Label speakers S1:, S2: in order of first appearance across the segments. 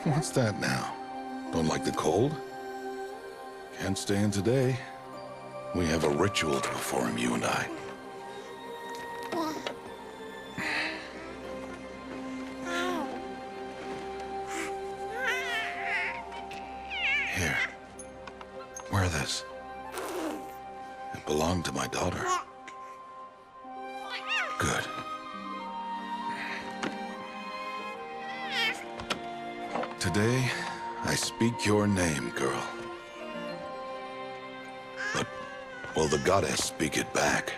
S1: What's that now? Don't like the cold? Can't stay in today. We have a ritual to perform, you and I. Here. Wear this. It belonged to my daughter. Good. Today, I speak your name, girl. But will the goddess speak it back?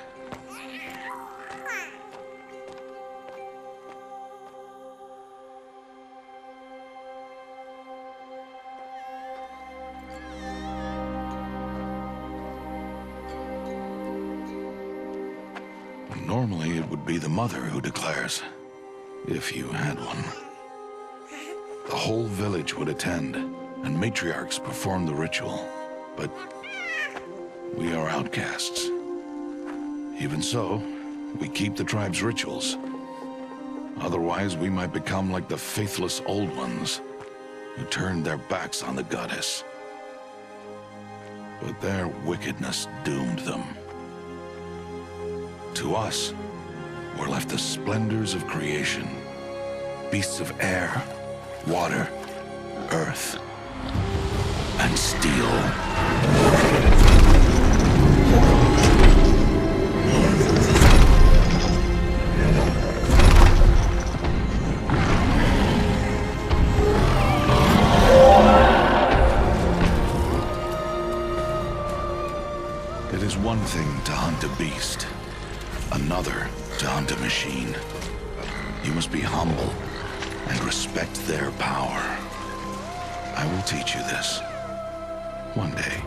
S1: Normally, it would be the mother who declares, if you had one. The whole village would attend, and matriarchs perform the ritual. But we are outcasts. Even so, we keep the tribe's rituals. Otherwise, we might become like the faithless old ones, who turned their backs on the goddess. But their wickedness doomed them. To us, were left the splendors of creation, beasts of air, water, earth, and steel. It is one thing to hunt a beast, another to hunt a machine. You must be humble and respect their power. I will teach you this one day.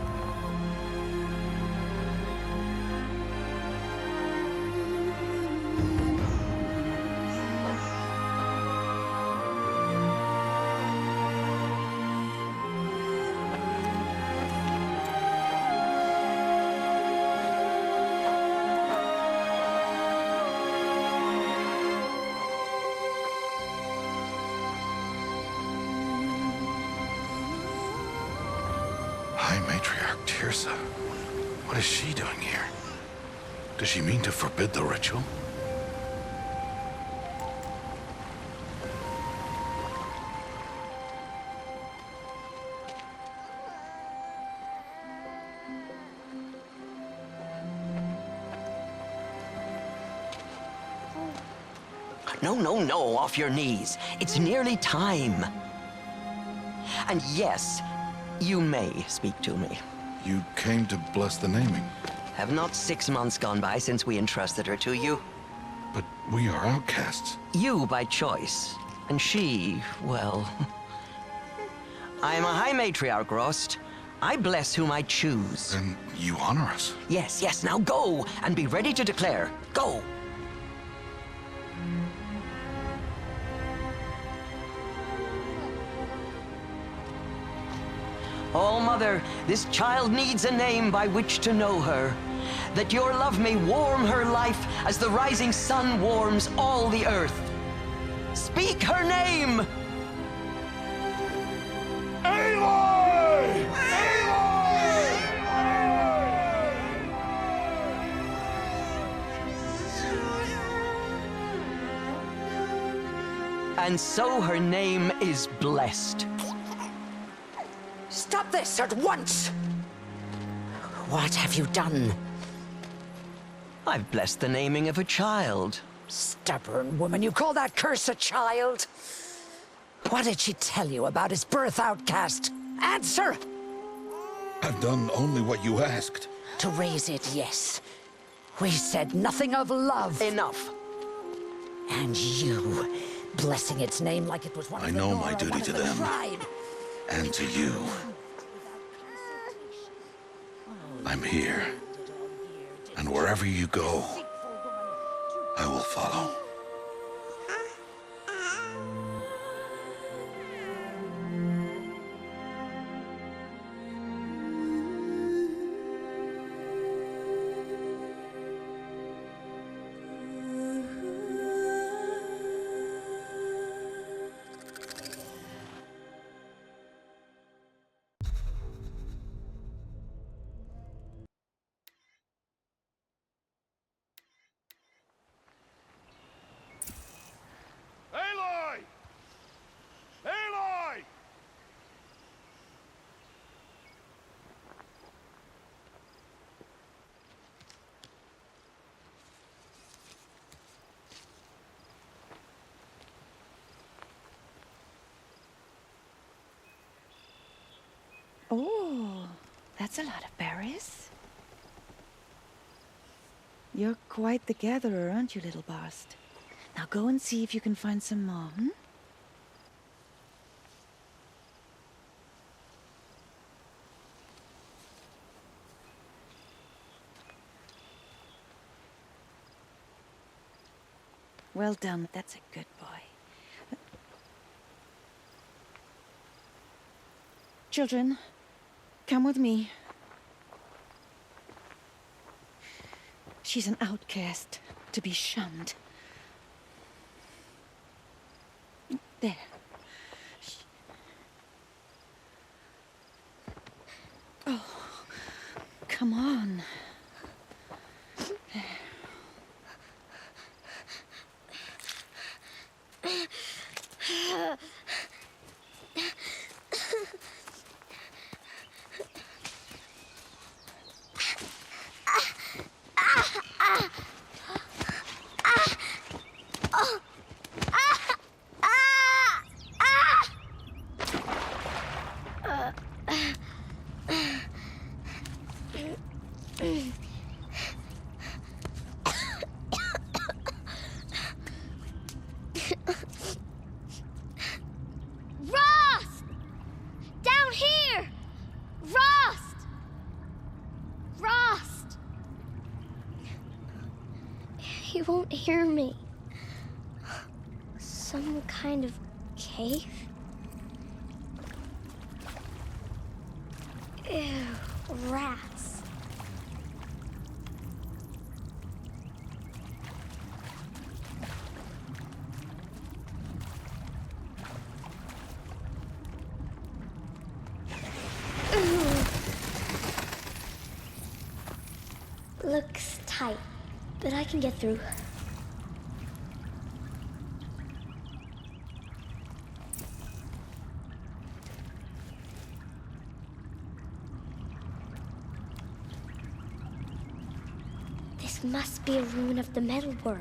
S1: Ursa, What is she doing here? Does she mean to forbid the ritual?
S2: No, off your knees. It's nearly time. And yes, you may speak to me.
S1: You came to bless the naming.
S2: Have not 6 months gone by since we entrusted her to you?
S1: But we are outcasts.
S2: You by choice, and she, well... I am a high matriarch, Rost. I bless whom I choose.
S1: Then you honor us.
S2: Yes, now go, and be ready to declare. Go! Oh, Mother, this child needs a name by which to know her. That your love may warm her life as the rising sun warms all the earth. Speak her name!
S1: Aloy!
S2: And so her name is blessed.
S3: Stop this at once! What have you done?
S2: I've blessed the naming of a child.
S3: Stubborn woman, you call that curse a child? What did she tell you about his birth, outcast? Answer!
S1: I've done only what you asked.
S3: To raise it, yes. We said nothing of love.
S2: Enough.
S3: And you, blessing its name like it was one of
S1: I
S3: the
S1: know
S3: Nora,
S1: my duty
S3: one of
S1: to
S3: the
S1: them.
S3: tribe.
S1: And to you. I'm here. And wherever you go, I will follow.
S4: Aloy! Aloy!
S5: Oh, that's a lot of berries. You're quite the gatherer, aren't you, little bast? Now go and see if you can find some more, hmm? Well done, that's a good boy. Children, come with me. She's an outcast, to be shunned. There. Oh, come on. There.
S6: Rost! Down here! Rost! Rost! He won't hear me. Some kind of cave? Ew, rats. Looks tight, but I can get through. This must be a ruin of the metal world.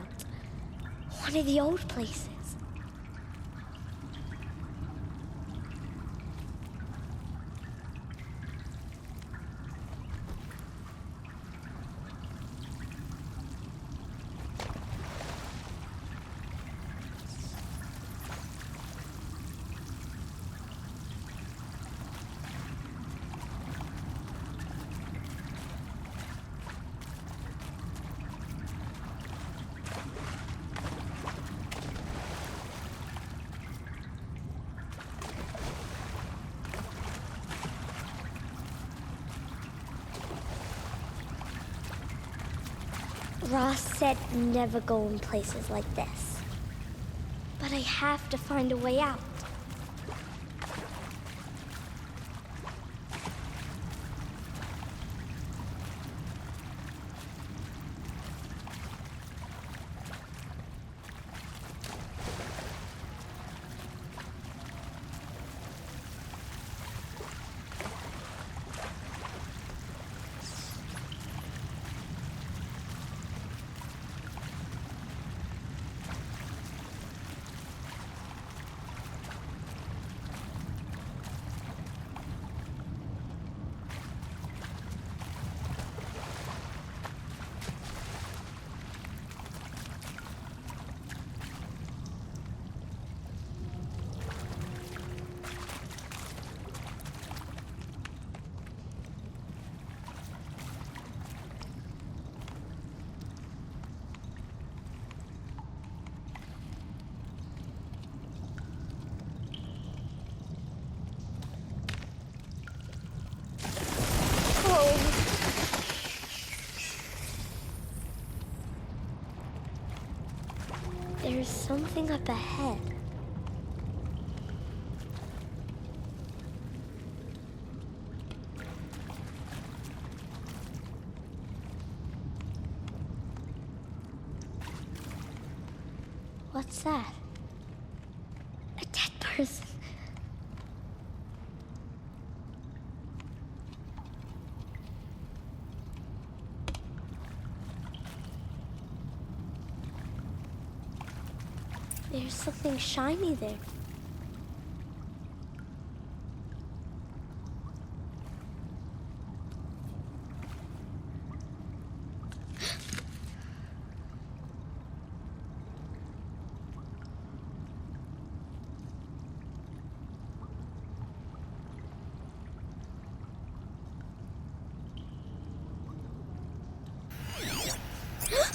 S6: One of the old places. Ross said never go in places like this. But I have to find a way out. There's something up ahead. What's that? A dead person. There's something shiny there.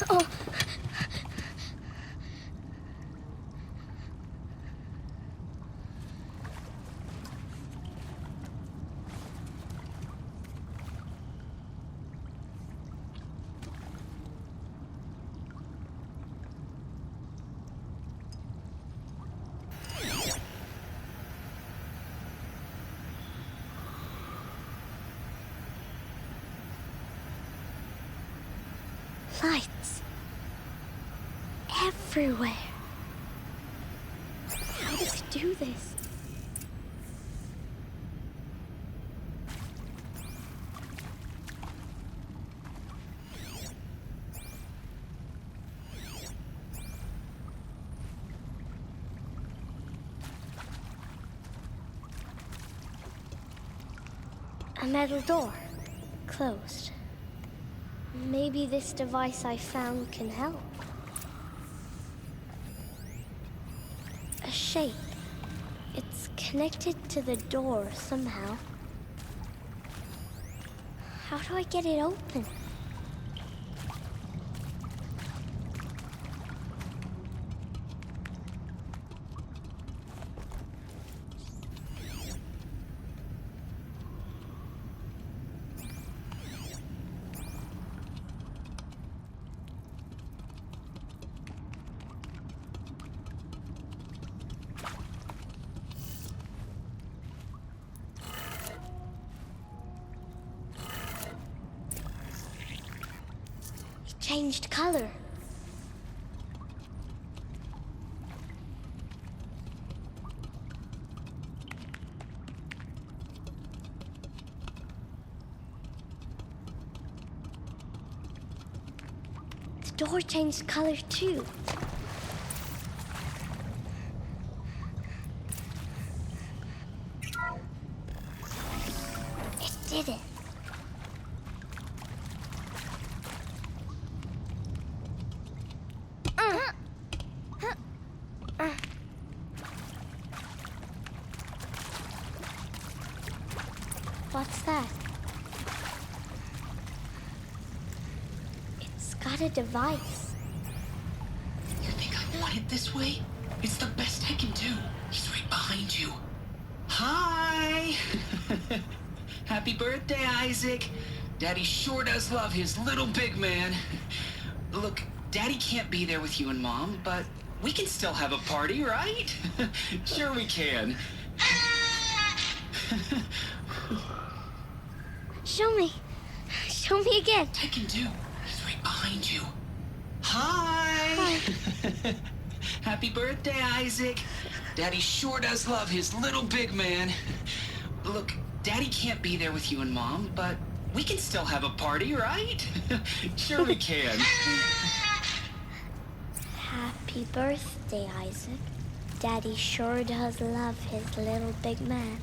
S6: Oh! Lights. Everywhere. How does he do this? A metal door. Closed. Maybe this device I found can help. A shape. It's connected to the door somehow. How do I get it open? changed color. The door changed color too. It did it. What's that? It's got a device.
S4: You think I want it this way? It's the best I can do. He's right behind you. Hi! Happy birthday, Isaac. Daddy sure does love his little big man. Look, Daddy can't be there with you and Mom, but we can still have a party, right? Sure we can.
S6: Show me. Show me again.
S4: I can do. He's right behind you. Hi! Happy birthday, Isaac. Daddy sure does love his little big man. Look, Daddy can't be there with you and Mom, but we can still have a party, right? Sure we can.
S6: Happy birthday, Isaac. Daddy sure does love his little big man.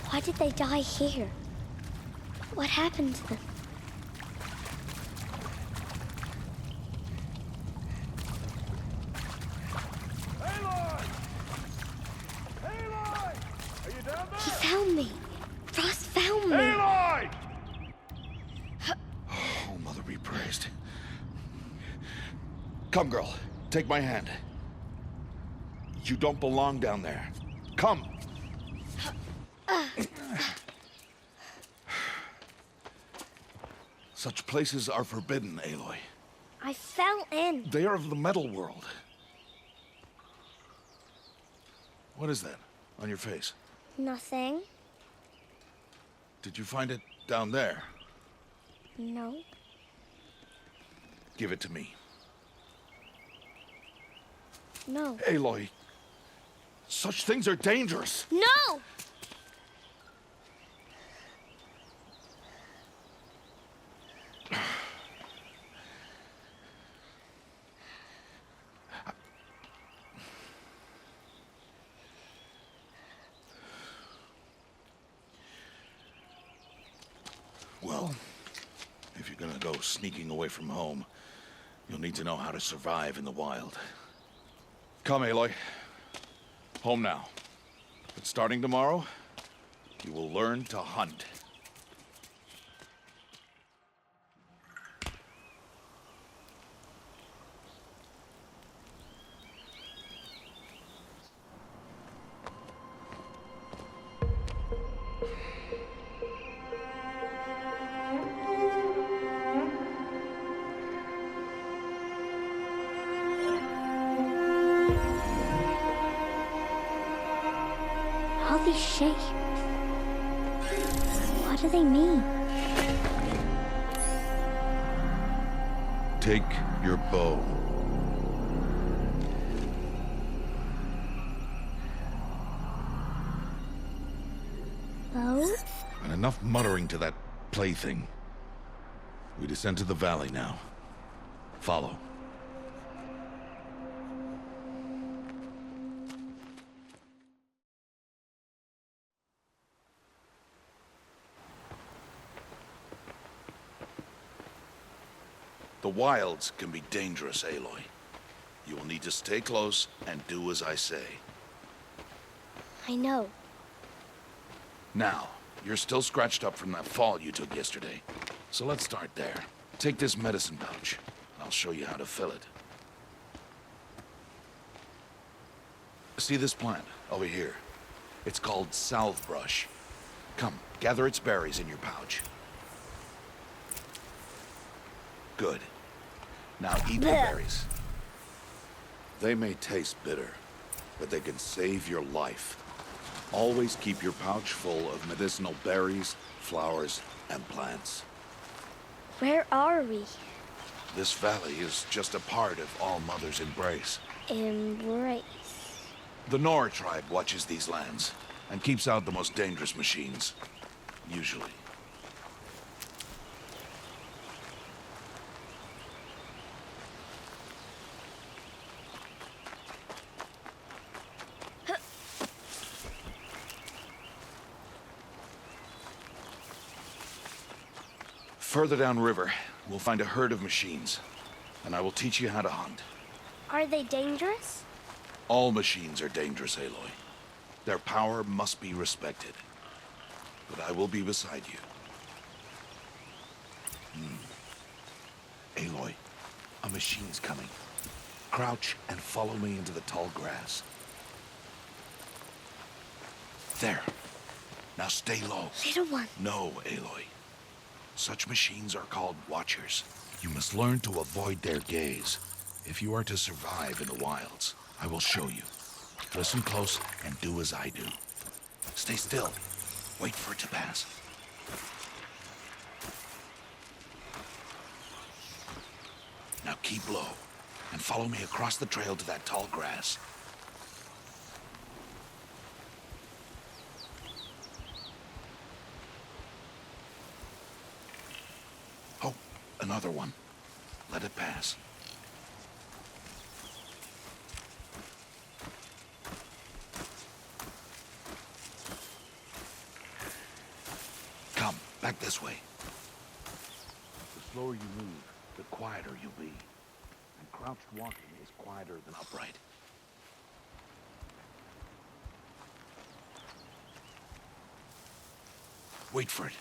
S6: Why did they die here? What happened to them?
S7: Aloy! Aloy! Are you down there?
S6: He found me. Ross found me.
S7: Aloy!
S1: Oh, Mother be praised. Come, girl. Take my hand. You don't belong down there. Come. Such places are forbidden, Aloy.
S6: I fell in.
S1: They are of the metal world. What is that on your face?
S6: Nothing.
S1: Did you find it down there?
S6: No.
S1: Give it to me.
S6: No.
S1: Aloy, such things are dangerous.
S6: No!
S1: Well, if you're gonna go sneaking away from home, you'll need to know how to survive in the wild. Come, Aloy. Home now. But starting tomorrow, you will learn to hunt.
S6: All these shapes. What do they mean?
S1: Take your bow.
S6: Bow?
S1: And enough muttering to that plaything. We descend to the valley now. Follow. The wilds can be dangerous, Aloy. You will need to stay close and do as I say.
S6: I know.
S1: Now, you're still scratched up from that fall you took yesterday. So let's start there. Take this medicine pouch. I'll show you how to fill it. See this plant over here? It's called salve brush. Come, gather its berries in your pouch. Good. Now eat the berries. They may taste bitter, but they can save your life. Always keep your pouch full of medicinal berries, flowers, and plants.
S6: Where are we?
S1: This valley is just a part of All Mother's embrace.
S6: Embrace.
S1: The Nora tribe watches these lands and keeps out the most dangerous machines. Usually. Further downriver, we'll find a herd of machines, and I will teach you how to hunt.
S6: Are they dangerous?
S1: All machines are dangerous, Aloy. Their power must be respected. But I will be beside you. Aloy, a machine's coming. Crouch and follow me into the tall grass. There. Now stay low.
S6: Little one.
S1: No, Aloy. Such machines are called Watchers. You must learn to avoid their gaze. If you are to survive in the wilds, I will show you. Listen close and do as I do. Stay still. Wait for it to pass. Now keep low and follow me across the trail to that tall grass. Oh, another one. Let it pass. Come, back this way. The slower you move, the quieter you'll be. And crouched walking is quieter than upright. Wait for it.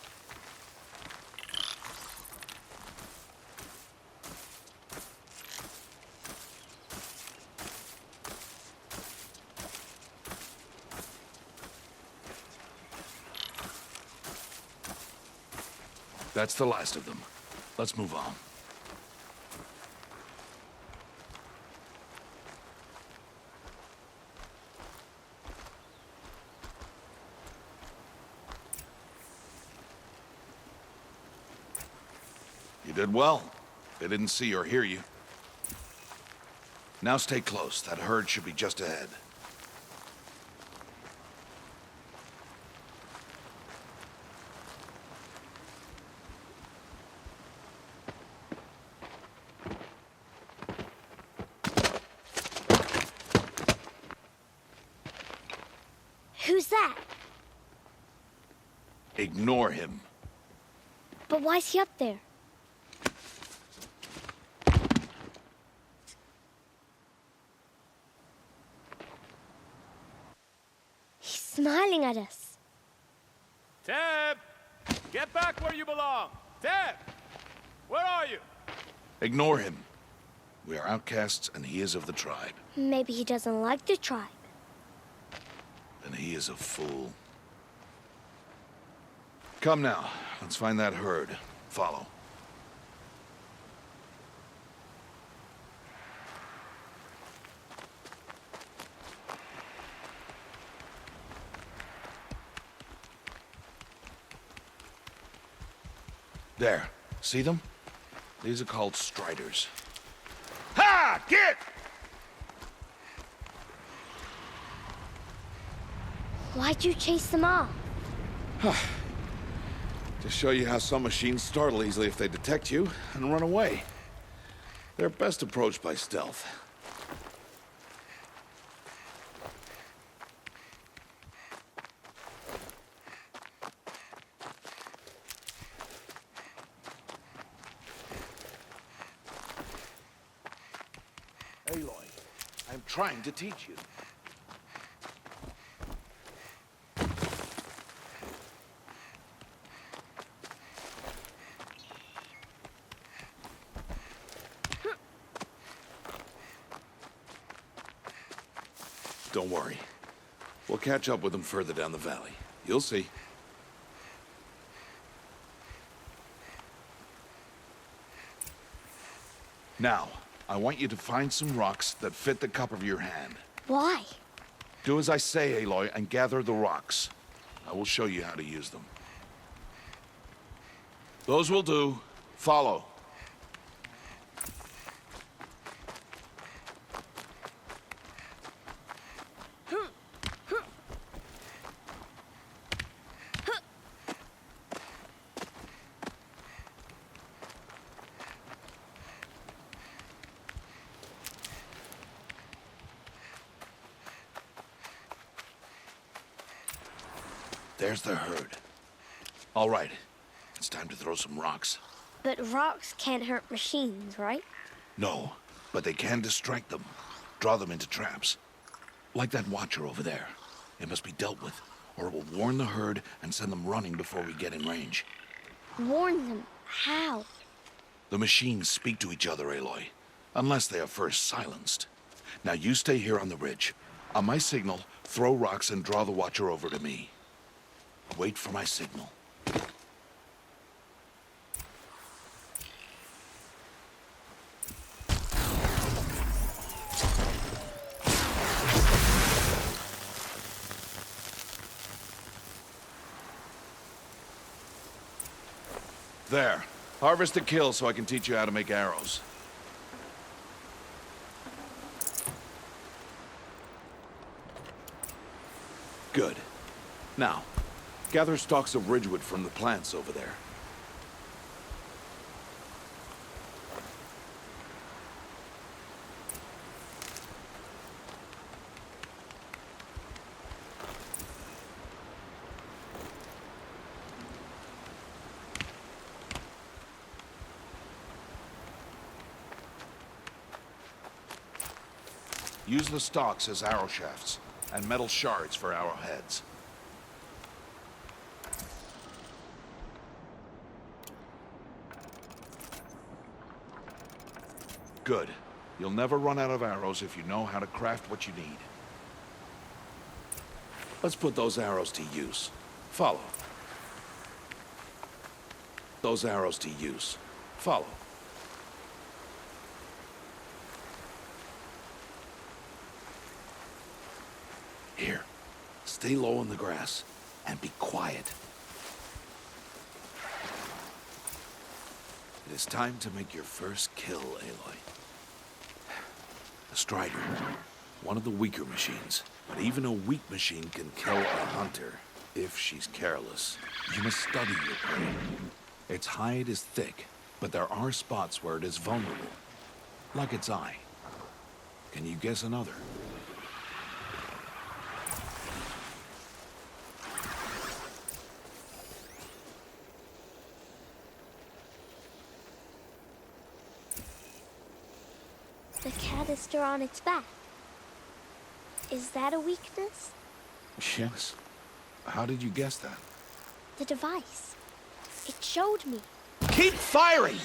S1: That's the last of them. Let's move on. You did well. They didn't see or hear you. Now stay close. That herd should be just ahead.
S6: Who's that?
S1: Ignore him.
S6: But why's he up there? He's smiling at us.
S7: Teb! Get back where you belong! Teb! Where are you?
S1: Ignore him. We are outcasts and he is of the tribe.
S6: Maybe he doesn't like the tribe.
S1: Then he is a fool. Come now, let's find that herd. Follow. There. See them? These are called striders. Ha! Get!
S6: Why'd you chase them off?
S1: To show you how some machines startle easily if they detect you and run away. They're best approached by stealth. Aloy, I'm trying to teach you. Don't worry. We'll catch up with them further down the valley. You'll see. Now, I want you to find some rocks that fit the cup of your hand.
S6: Why?
S1: Do as I say, Aloy, and gather the rocks. I will show you how to use them. Those will do. Follow. There's the herd. All right, it's time to throw some rocks.
S6: But rocks can't hurt machines, right?
S1: No, but they can distract them, draw them into traps. Like that watcher over there. It must be dealt with, or it will warn the herd and send them running before we get in range.
S6: Warn them? How?
S1: The machines speak to each other, Aloy, unless they are first silenced. Now you stay here on the ridge. On my signal, throw rocks and draw the watcher over to me. Wait for my signal. There. Harvest a kill so I can teach you how to make arrows. Good. Now, gather stalks of ridgewood from the plants over there. Use the stalks as arrow shafts, and metal shards for arrowheads. Good. You'll never run out of arrows if you know how to craft what you need. Let's put those arrows to use. Follow. Those arrows to use. Follow. Here. Stay low in the grass and be quiet. It is time to make your first kill, Aloy. The Strider. One of the weaker machines. But even a weak machine can kill a hunter, if she's careless. You must study your prey. Its hide is thick, but there are spots where it is vulnerable. Like its eye. Can you guess another?
S6: The canister on its back. Is that a weakness?
S1: Yes. How did you guess that?
S6: The device. It showed me.
S1: Keep firing!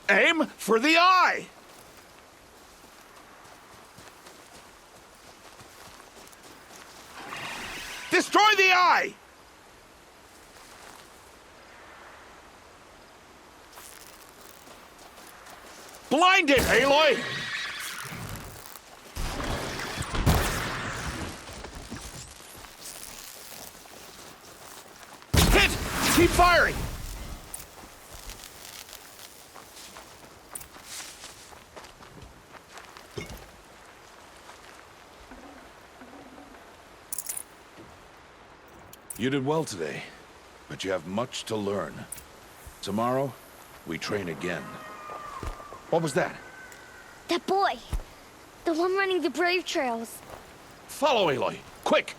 S1: Aim for the eye! Destroy the eye! Blind it, Aloy! Hit! Keep firing! You did well today, but you have much to learn. Tomorrow, we train again. What was that?
S6: That boy! The one running the brave trails.
S1: Follow Aloy, quick!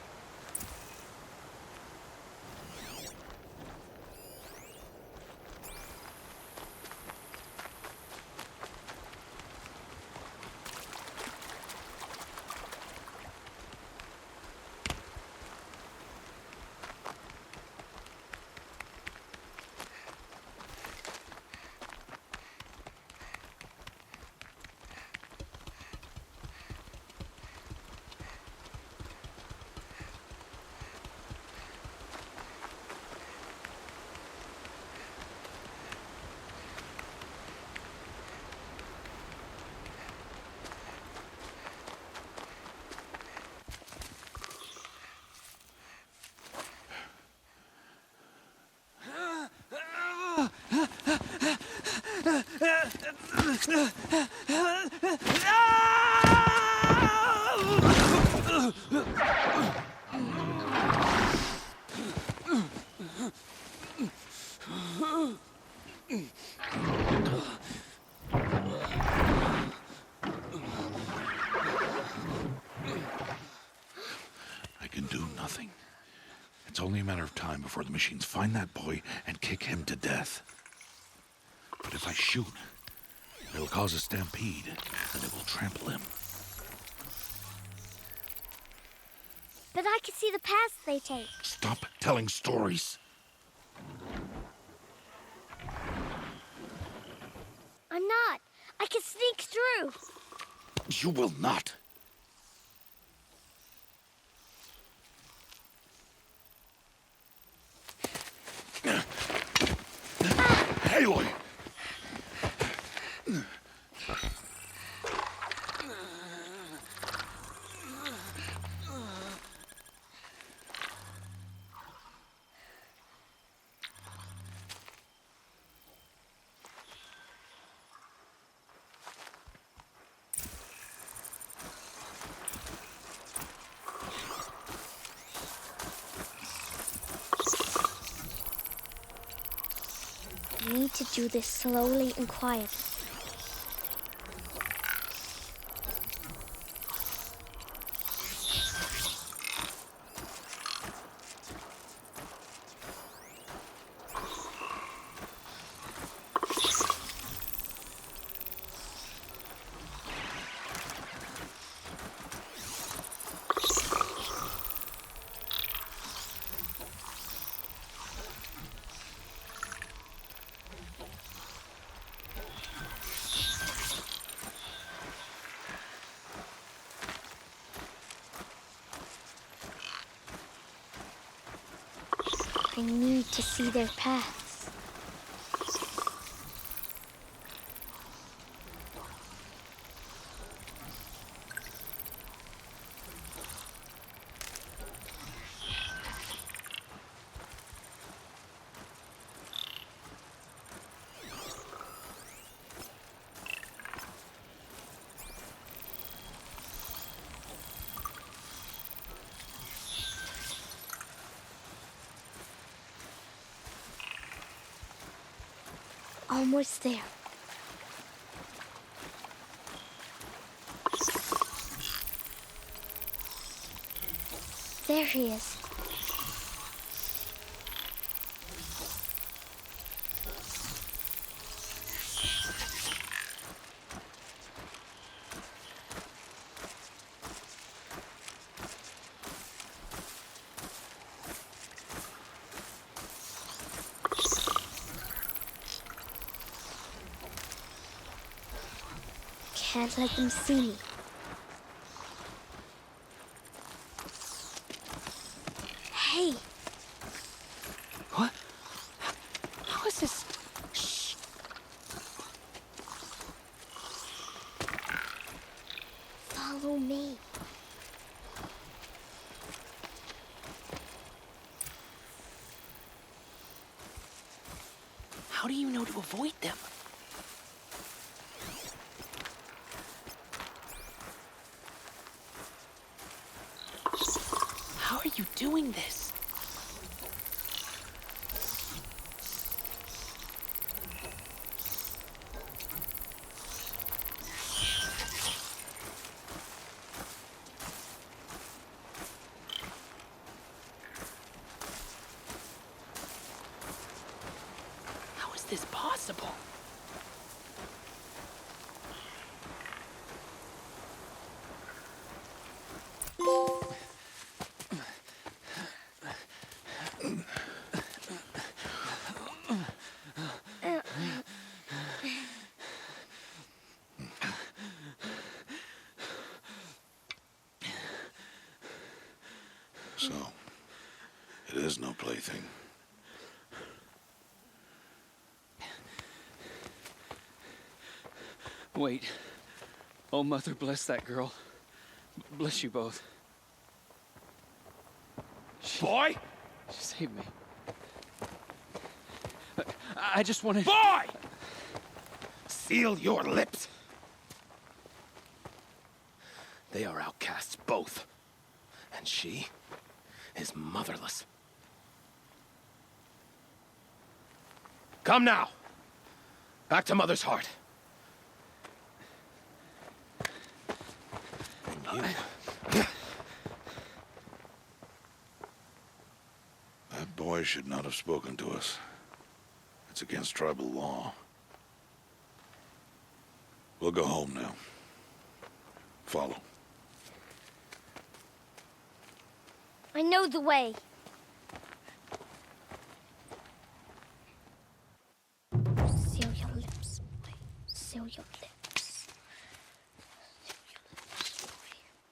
S1: I can do nothing. It's only a matter of time before the machines find that boy and kick him to death. But if I shoot, it'll cause a stampede, and it will trample him.
S6: But I can see the paths they take.
S1: Stop telling stories.
S6: I'm not. I can sneak through.
S1: You will not. Aloy!
S6: I need to do this slowly and quietly. I need to see their paths. Almost there. There he is. Can't let them see me. Hey!
S4: What? How is this? Shh.
S6: Follow me.
S4: How do you know to avoid them? How are you doing this? How is this possible?
S1: So, it is no plaything.
S8: Wait. Oh, Mother, bless that girl. Bless you both.
S7: Boy!
S8: She saved me. I just wanted...
S7: Boy!
S9: Seal your lips. They are outcasts, both. And she is motherless. Come now. Back to Mother's heart. And you...
S1: That boy should not have spoken to us. It's against tribal law. We'll go home now. Follow.
S6: I know the way. Seal your lips, boy. Seal your lips.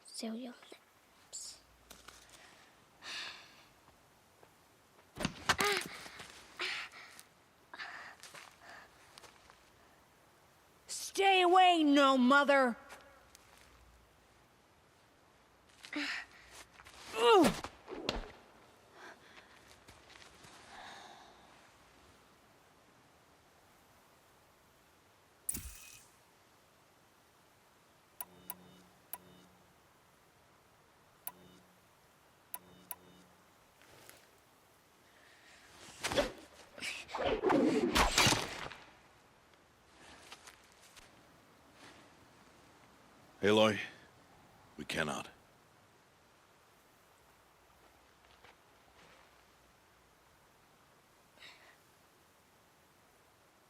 S6: Seal your lips.
S3: Stay away, no mother!
S1: Aloy, we cannot.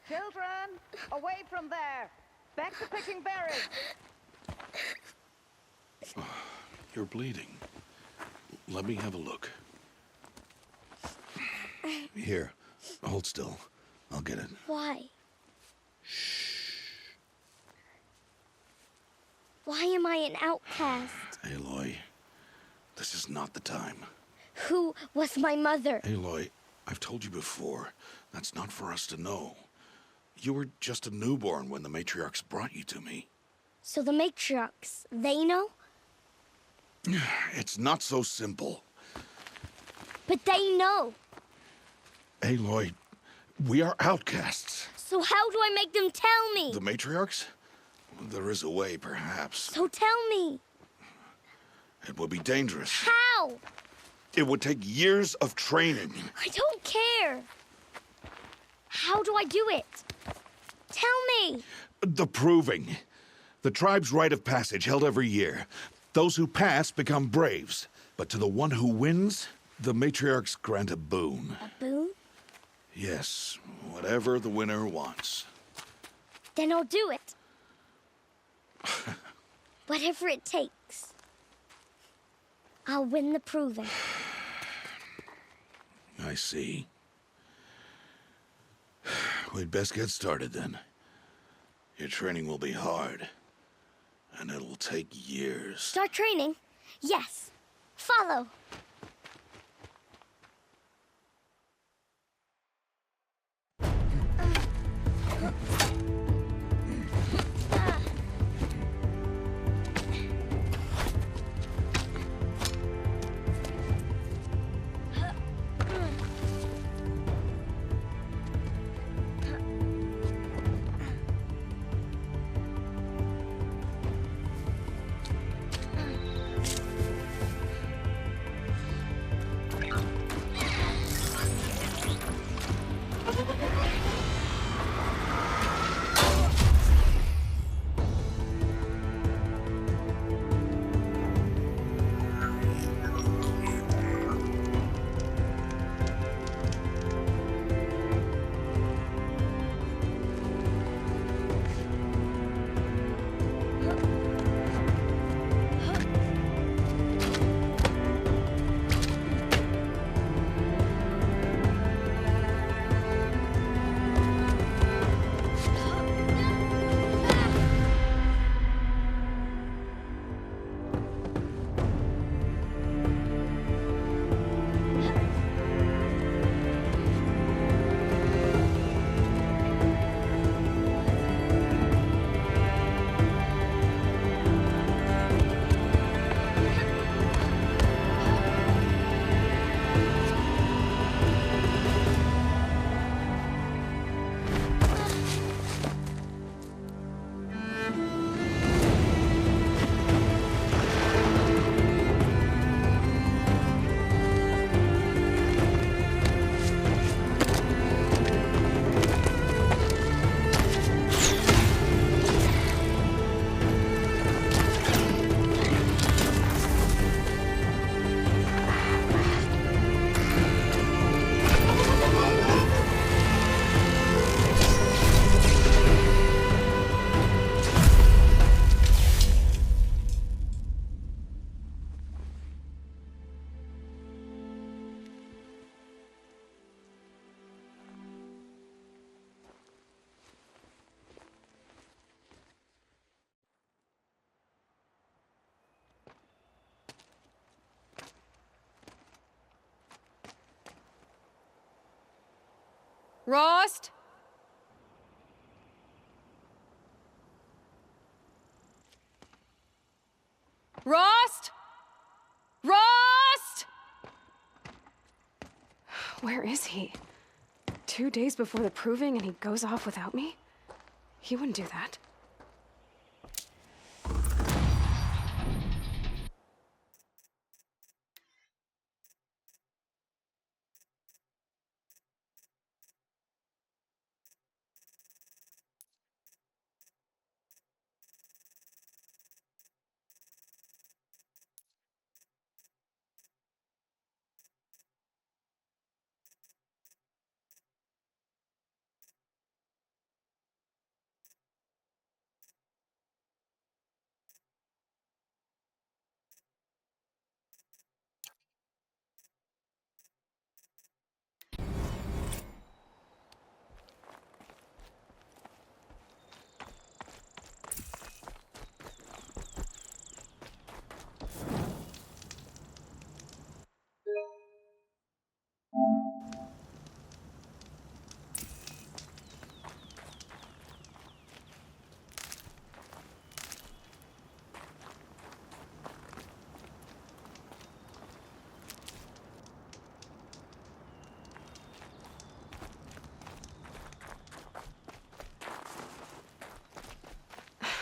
S10: Children, away from there. Back to picking berries.
S1: You're bleeding. Let me have a look. Here, hold still. I'll get it.
S6: Why? Why am I an outcast?
S1: Aloy, this is not the time.
S6: Who was my mother?
S1: Aloy, I've told you before, that's not for us to know. You were just a newborn when the matriarchs brought you to me.
S6: So the matriarchs, they know?
S1: It's not so simple.
S6: But they know.
S1: Aloy, we are outcasts.
S6: So how do I make them tell me?
S1: The matriarchs? There is a way, perhaps.
S6: So tell me.
S1: It would be dangerous.
S6: How?
S1: It would take years of training.
S6: I don't care. How do I do it? Tell me.
S1: The proving. The tribe's rite of passage held every year. Those who pass become braves. But to the one who wins, the matriarchs grant a boon.
S6: A boon?
S1: Yes, whatever the winner wants.
S6: Then I'll do it. Whatever it takes. I'll win the proving.
S1: I see. We'd best get started then. Your training will be hard, and it'll take years.
S6: Start training? Yes. Follow.
S11: Rost? Rost? Rost? Where is he? 2 days before the proving and he goes off without me? He wouldn't do that.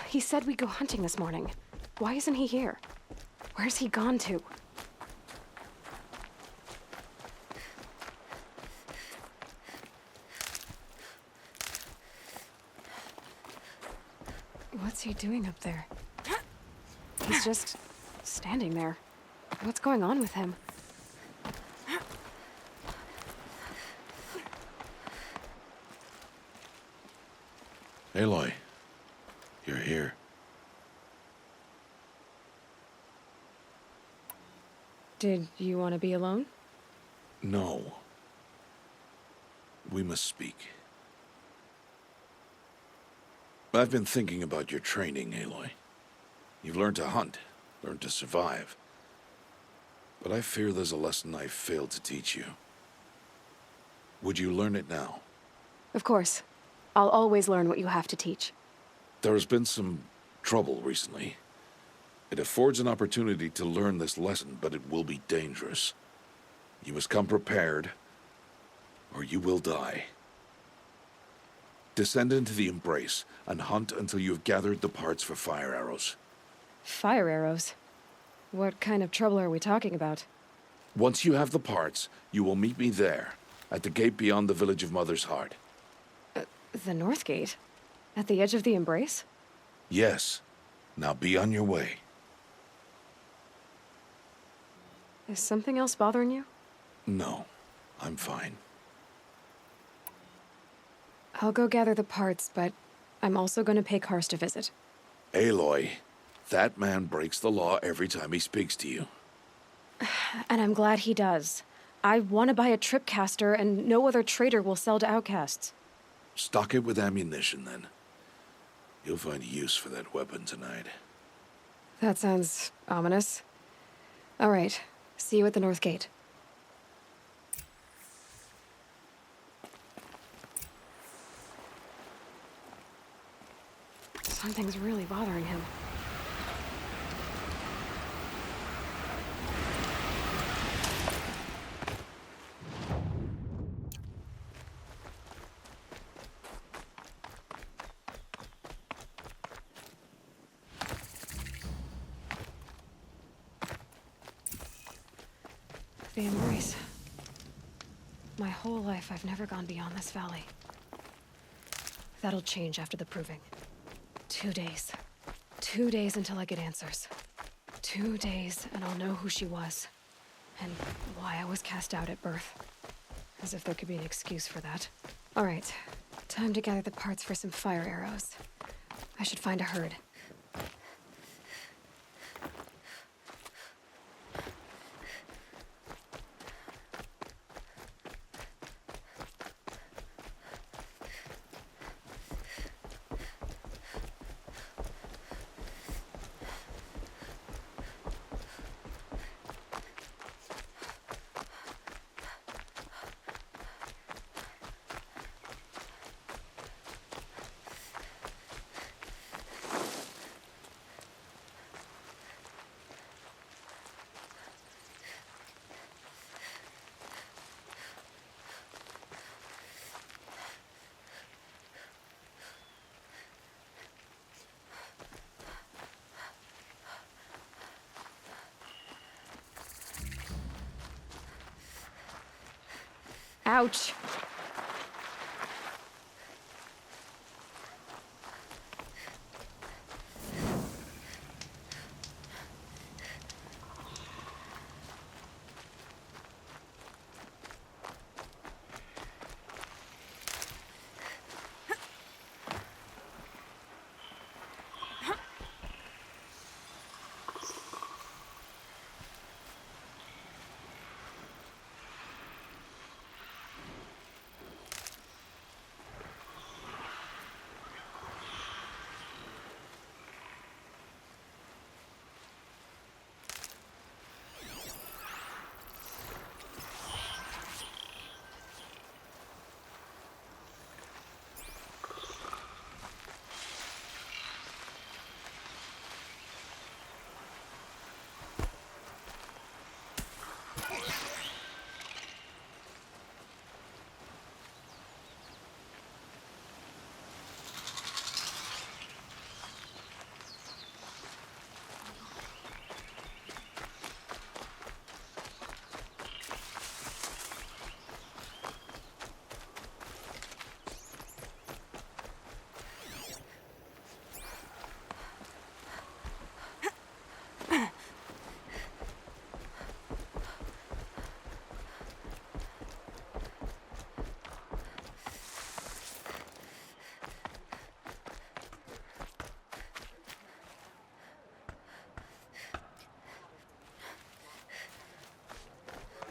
S11: He said we'd go hunting this morning. Why isn't he here? Where's he gone to? What's he doing up there? He's just standing there. What's going on with him?
S1: Aloy, you're here.
S11: Did you want to be alone?
S1: No. We must speak. I've been thinking about your training, Aloy. You've learned to hunt, learned to survive. But I fear there's a lesson I failed to teach you. Would you learn it now?
S11: Of course. I'll always learn what you have to teach.
S1: There has been some trouble recently. It affords an opportunity to learn this lesson, but it will be dangerous. You must come prepared, or you will die. Descend into the Embrace and hunt until you have gathered the parts for fire arrows.
S11: Fire arrows? What kind of trouble are we talking about?
S1: Once you have the parts, you will meet me there, at the gate beyond the village of Mother's Heart.
S11: The North Gate? At the edge of the Embrace?
S1: Yes. Now be on your way.
S11: Is something else bothering you?
S1: No, I'm fine.
S11: I'll go gather the parts, but I'm also going to pay Karst a visit.
S1: Aloy, that man breaks the law every time he speaks to you.
S11: And I'm glad he does. I want to buy a tripcaster, and no other trader will sell to outcasts.
S1: Stock it with ammunition, then. You'll find use for that weapon tonight.
S11: That sounds ominous. All right. See you at the North Gate. Something's really bothering him. The Embrace. My whole life, I've never gone beyond this valley. That'll change after the proving. 2 days. 2 days until I get answers. 2 days, and I'll know who she was. And why I was cast out at birth. As if there could be an excuse for that. All right. Time to gather the parts for some fire arrows. I should find a herd. Ouch.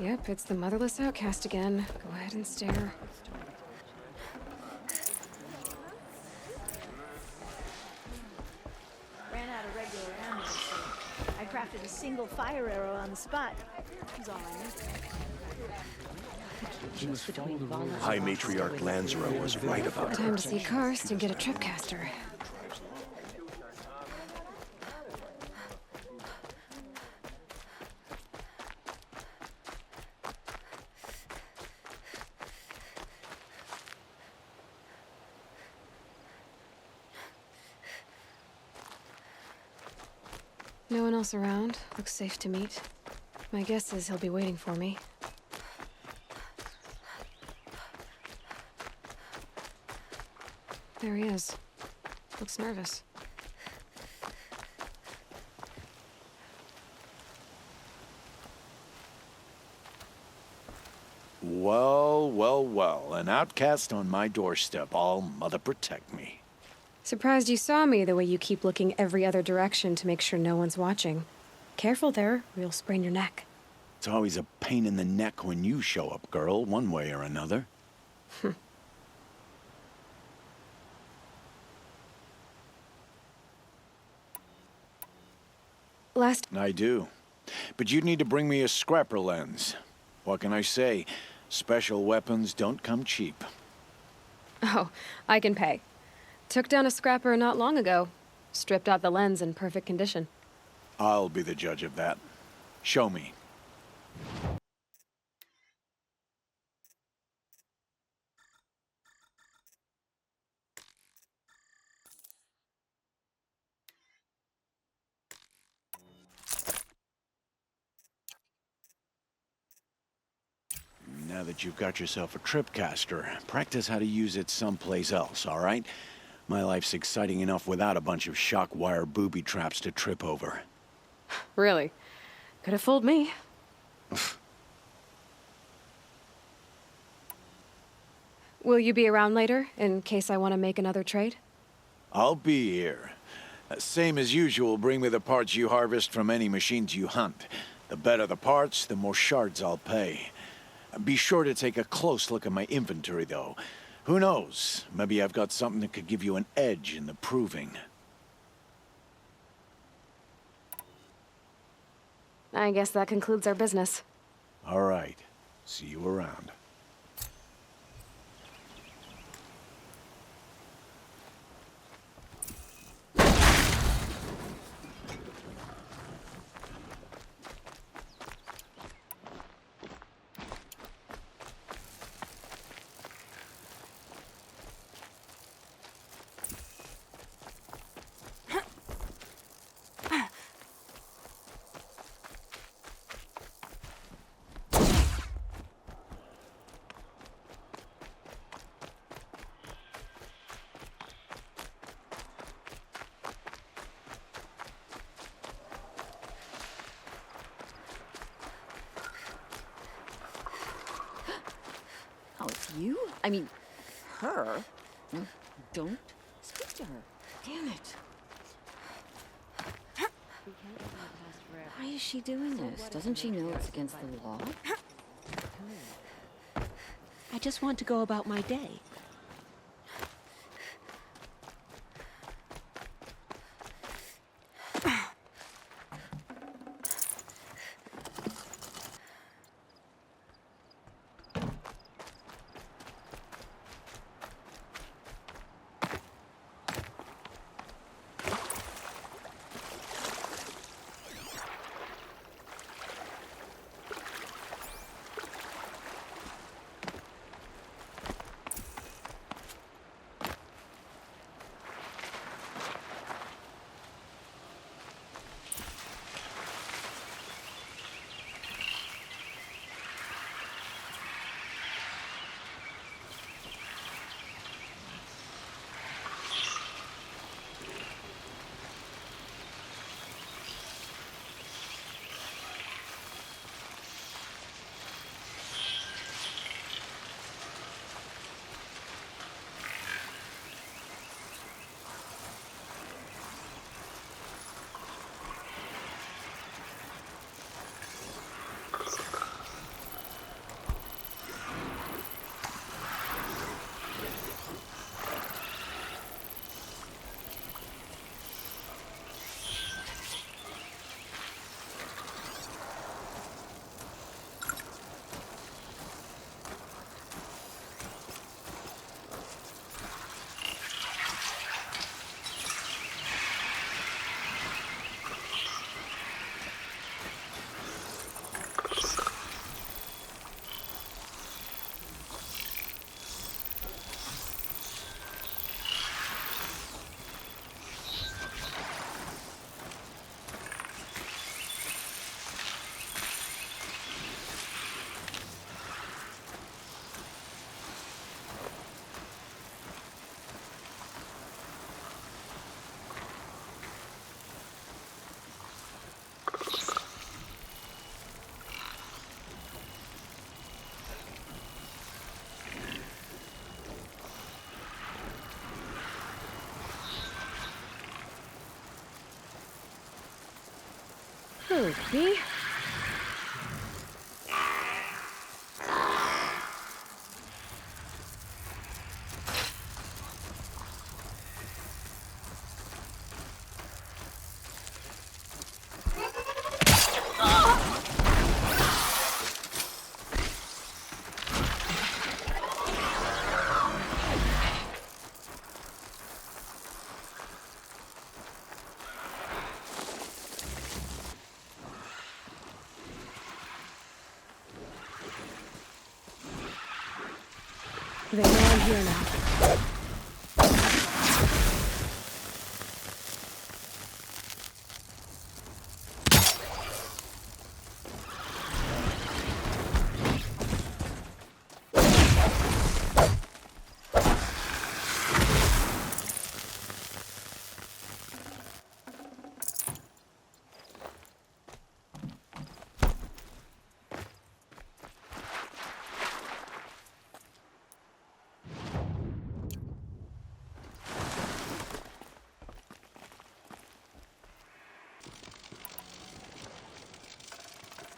S11: Yep, it's the motherless outcast again. Go ahead and stare.
S10: Ran out of regular ammo, so I crafted a single fire arrow on the spot. That's all I need.
S12: High Matriarch Lanzaro was right about her.
S11: Time to see Karst and get a tripcaster. No one else around. Looks safe to meet. My guess is he'll be waiting for me. There he is. Looks nervous.
S12: Well, well, well. An outcast on my doorstep. All mother protect me.
S11: Surprised you saw me the way you keep looking every other direction to make sure no one's watching. Careful there, or you'll sprain your neck.
S12: It's always a pain in the neck when you show up, girl, one way or another. I do. But you'd need to bring me a scrapper lens. What can I say? Special weapons don't come cheap.
S11: Oh, I can pay. Took down a scrapper not long ago. Stripped out the lens in perfect condition.
S12: I'll be the judge of that. Show me. Now that you've got yourself a tripcaster, practice how to use it someplace else, all right? My life's exciting enough without a bunch of shock wire booby traps to trip over.
S11: Really? Could have fooled me. Will you be around later, in case I want to make another trade?
S12: I'll be here. Same as usual, bring me the parts you harvest from any machines you hunt. The better the parts, the more shards I'll pay. Be sure to take a close look at my inventory, though. Who knows? Maybe I've got something that could give you an edge in the proving.
S11: I guess that concludes our business.
S12: All right. See you around.
S13: You? I mean, her? Don't speak to her. Damn it. Why is she doing this? Doesn't she know it's against the law?
S14: I just want to go about my day.
S11: Okay. They know I'm here now.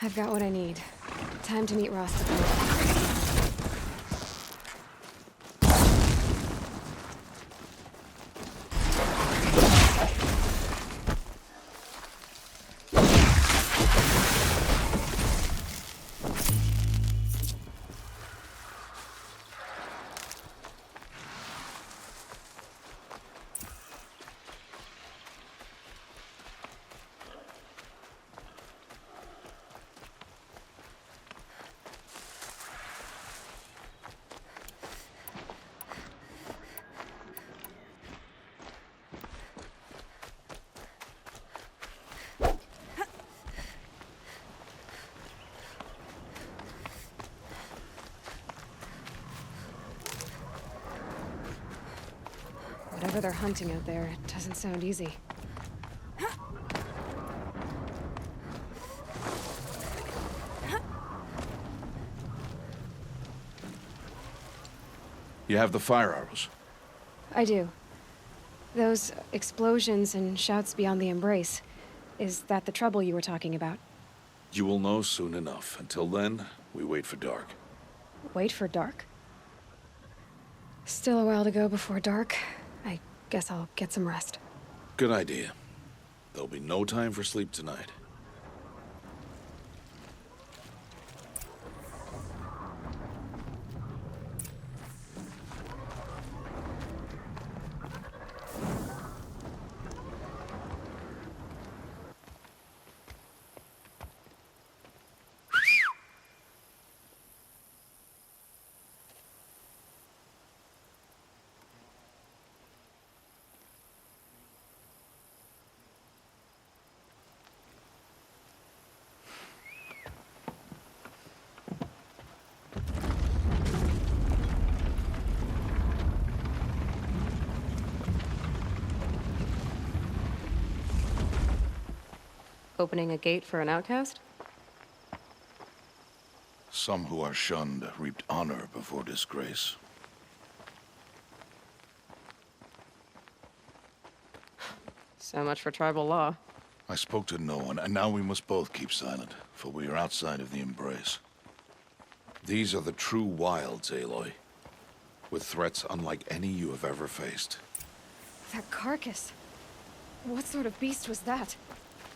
S11: I've got what I need. Time to meet Ross at the door. Whatever they're hunting out there, it doesn't sound easy.
S1: You have the fire arrows?
S11: I do. Those explosions and shouts beyond the embrace. Is that the trouble you were talking about?
S1: You will know soon enough. Until then, we wait for dark.
S11: Wait for dark? Still a while to go before dark. I guess I'll get some rest.
S1: Good idea. There'll be no time for sleep tonight.
S11: Opening a gate for an outcast?
S1: Some who are shunned reaped honor before disgrace.
S11: So much for tribal law.
S1: I spoke to no one, and now we must both keep silent, for we are outside of the embrace. These are the true wilds, Aloy, with threats unlike any you have ever faced.
S11: That carcass. What sort of beast was that?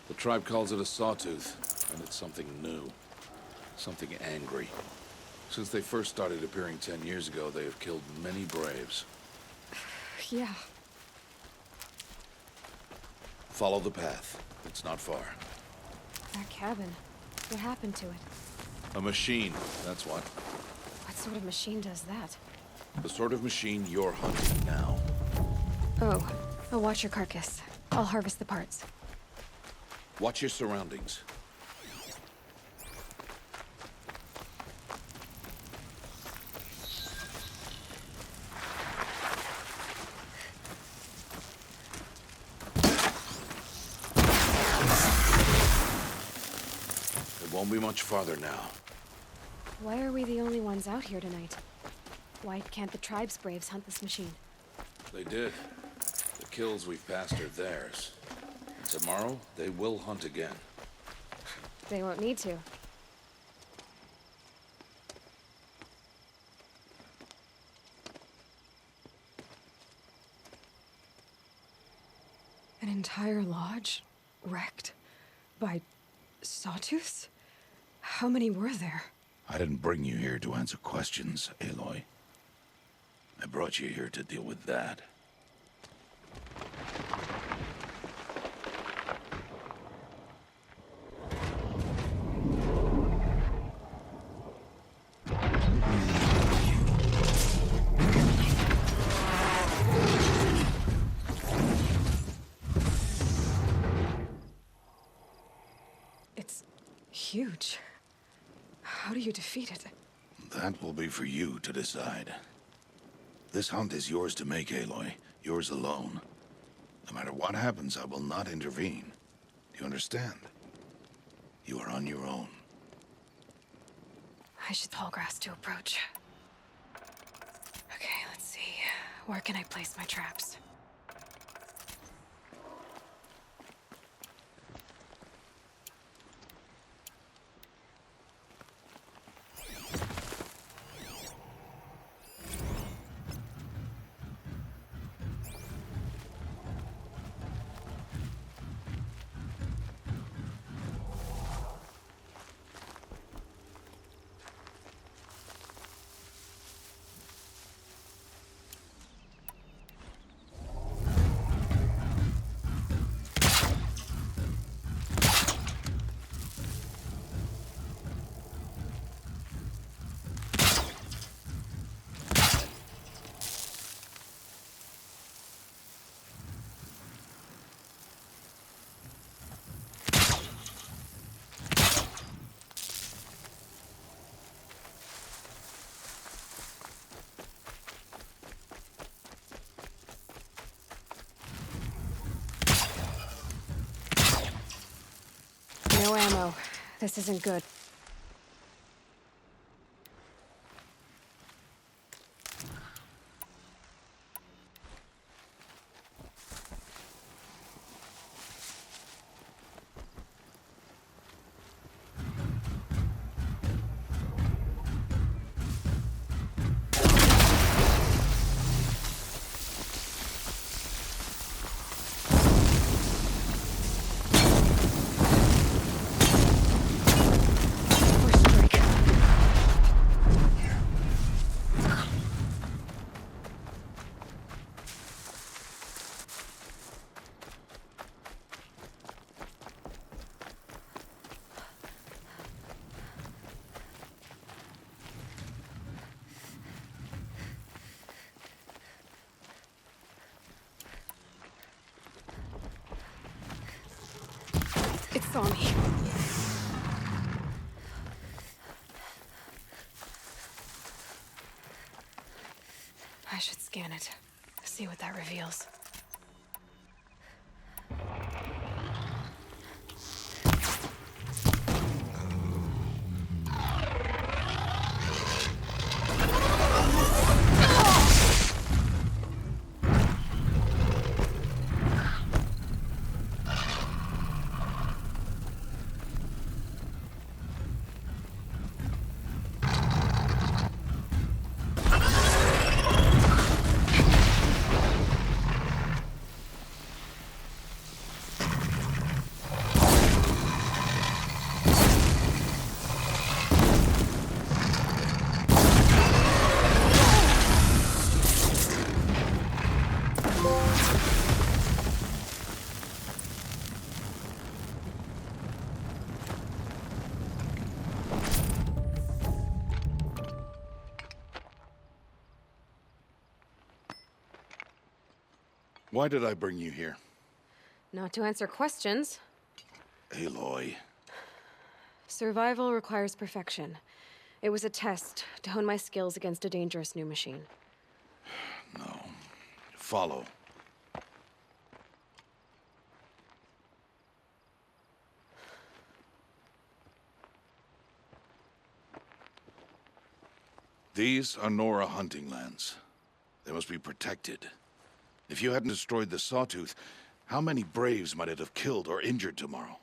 S1: The tribe calls it a sawtooth, and it's something new. Something angry. Since they first started appearing 10 years ago, they have killed many braves.
S11: Yeah.
S1: Follow the path. It's not far.
S11: That cabin. What happened to it?
S1: A machine, that's what.
S11: What sort of machine does that?
S1: The sort of machine you're hunting now.
S11: Oh, I'll watch your carcass. I'll harvest the parts.
S1: Watch your surroundings. It won't be much farther now.
S11: Why are we the only ones out here tonight? Why can't the tribe's braves hunt this machine?
S1: They did. The kills we've passed are theirs. And tomorrow, they will hunt again.
S11: They won't need to. An entire lodge wrecked by sawtooths? How many were there?
S1: I didn't bring you here to answer questions, Aloy. I brought you here to deal with that.
S11: It's huge. How do you defeat it?
S1: That will be for you to decide. This hunt is yours to make, Aloy. Yours alone. No matter what happens, I will not intervene. Do you understand? You are on your own.
S11: I should tall grass to approach. Okay, let's see. Where can I place my traps? No ammo. This isn't good. It saw me. I should scan it. See what that reveals.
S1: Why did I bring you here?
S11: Not to answer questions.
S1: Aloy.
S11: Survival requires perfection. It was a test to hone my skills against a dangerous new machine.
S1: No. Follow. These are Nora hunting lands. They must be protected. If you hadn't destroyed the Sawtooth, how many Braves might it have killed or injured tomorrow?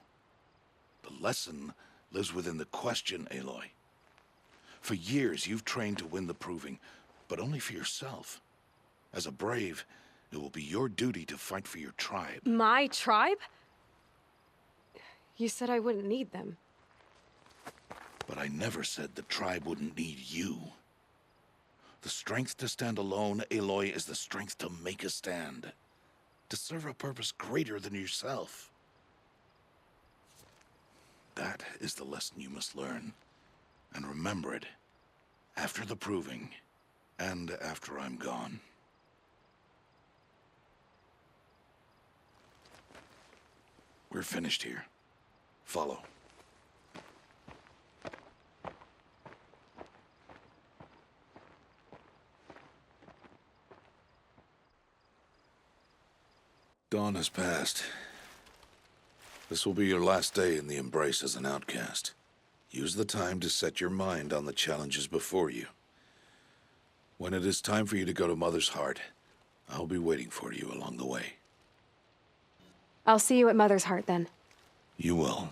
S1: The lesson lives within the question, Aloy. For years, you've trained to win the Proving, but only for yourself. As a Brave, it will be your duty to fight for your tribe.
S11: My tribe? You said I wouldn't need them.
S1: But I never said the tribe wouldn't need you. The strength to stand alone, Aloy, is the strength to make a stand. To serve a purpose greater than yourself. That is the lesson you must learn. And remember it. After the Proving. And after I'm gone. We're finished here. Follow. Dawn has passed. This will be your last day in the Embrace as an outcast. Use the time to set your mind on the challenges before you. When it is time for you to go to Mother's Heart, I'll be waiting for you along the way.
S11: I'll see you at Mother's Heart then.
S1: You will.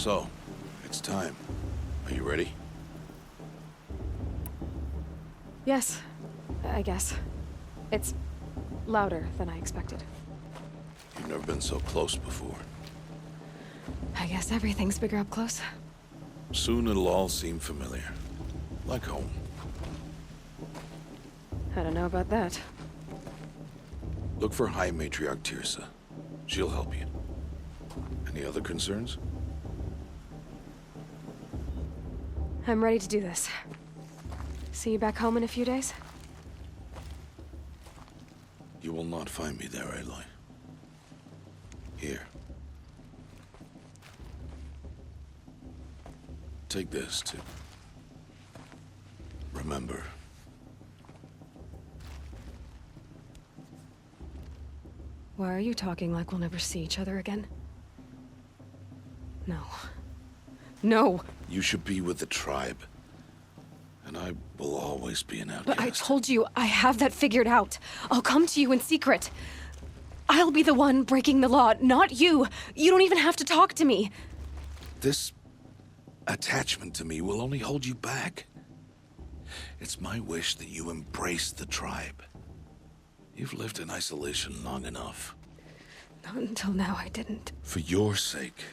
S1: So, it's time. Are you ready?
S11: Yes, I guess. It's louder than I expected.
S1: You've never been so close before.
S11: I guess everything's bigger up close.
S1: Soon it'll all seem familiar. Like home.
S11: I don't know about that.
S1: Look for High Matriarch Tirsa. She'll help you. Any other concerns?
S11: I'm ready to do this. See you back home in a few days?
S1: You will not find me there, Aloy. Here. Take this to remember.
S11: Why are you talking like we'll never see each other again? No. No!
S1: You should be with the tribe. And I will always be an outcast.
S11: But I told you, I have that figured out. I'll come to you in secret. I'll be the one breaking the law, not you. You don't even have to talk to me.
S1: This attachment to me will only hold you back. It's my wish that you embrace the tribe. You've lived in isolation long enough.
S11: Not until now, I didn't.
S1: For your sake,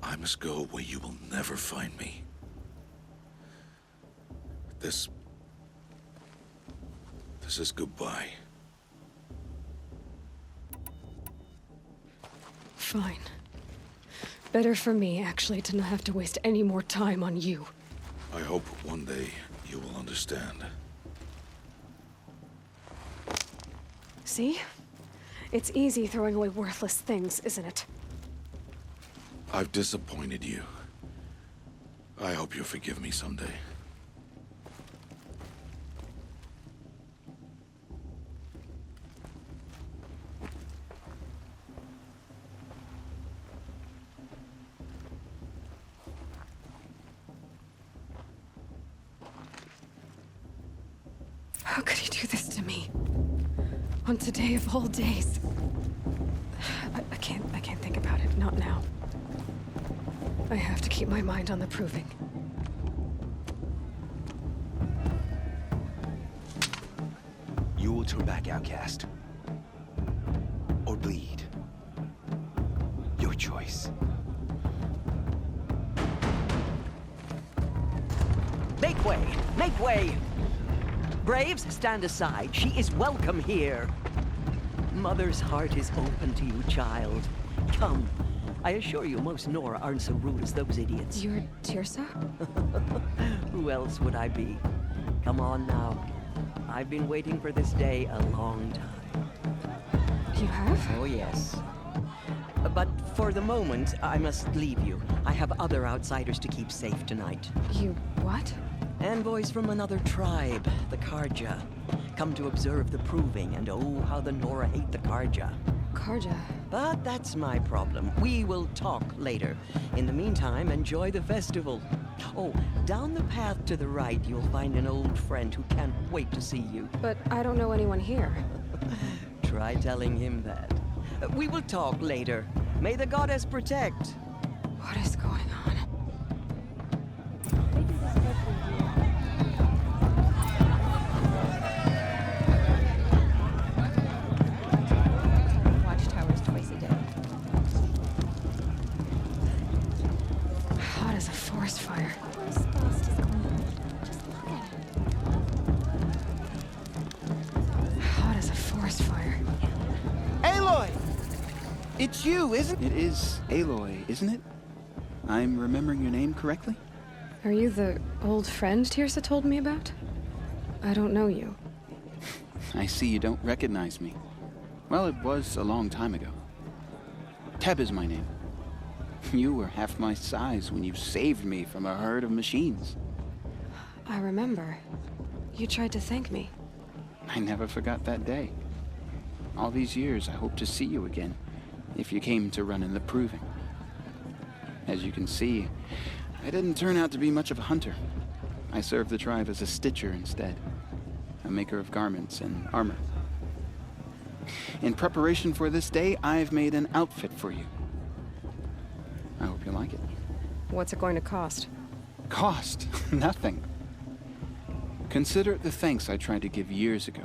S1: I must go where you will never find me. This is goodbye.
S11: Fine. Better for me, actually, to not have to waste any more time on you.
S1: I hope one day you will understand.
S11: See? It's easy throwing away worthless things, isn't it?
S1: I've disappointed you. I hope you'll forgive me someday.
S11: How could he do this to me? On today of all days. I can't think about it. Not now. I have to keep my mind on the proving.
S15: You will turn back outcast. Or bleed. Your choice.
S2: Make way! Make way! Braves, stand aside. She is welcome here. Mother's heart is open to you, child. Come. I assure you, most Nora aren't so rude as those idiots.
S11: You're Tirsa?
S2: Who else would I be? Come on now. I've been waiting for this day a long time.
S11: You have?
S2: Oh, yes. But for the moment, I must leave you. I have other outsiders to keep safe tonight.
S11: You what?
S2: Envoys from another tribe, the Karja. Come to observe the proving, and oh, how the Nora hate the Karja.
S11: Karja?
S2: But that's my problem. We will talk later. In the meantime, enjoy the festival. Oh, down the path to the right, you'll find an old friend who can't wait to see you.
S11: But I don't know anyone here.
S2: Try telling him that. We will talk later. May the goddess protect.
S11: What is going on?
S10: Watchtowers twice a day.
S11: Hot as a forest fire. Hot as a forest fire.
S16: Aloy! It's you, isn't it? It is Aloy, isn't it? I'm remembering your name correctly?
S11: Are you the old friend Tirsa told me about? I don't know you.
S16: I see you don't recognize me. Well, it was a long time ago. Teb is my name. You were half my size when you saved me from a herd of machines.
S11: I remember. You tried to thank me.
S16: I never forgot that day. All these years, I hope to see you again, if you came to run in the proving. As you can see, I didn't turn out to be much of a hunter. I served the tribe as a stitcher instead, a maker of garments and armor. In preparation for this day, I've made an outfit for you. I hope you like it.
S11: What's it going to cost?
S16: Cost? Nothing. Consider it the thanks I tried to give years ago.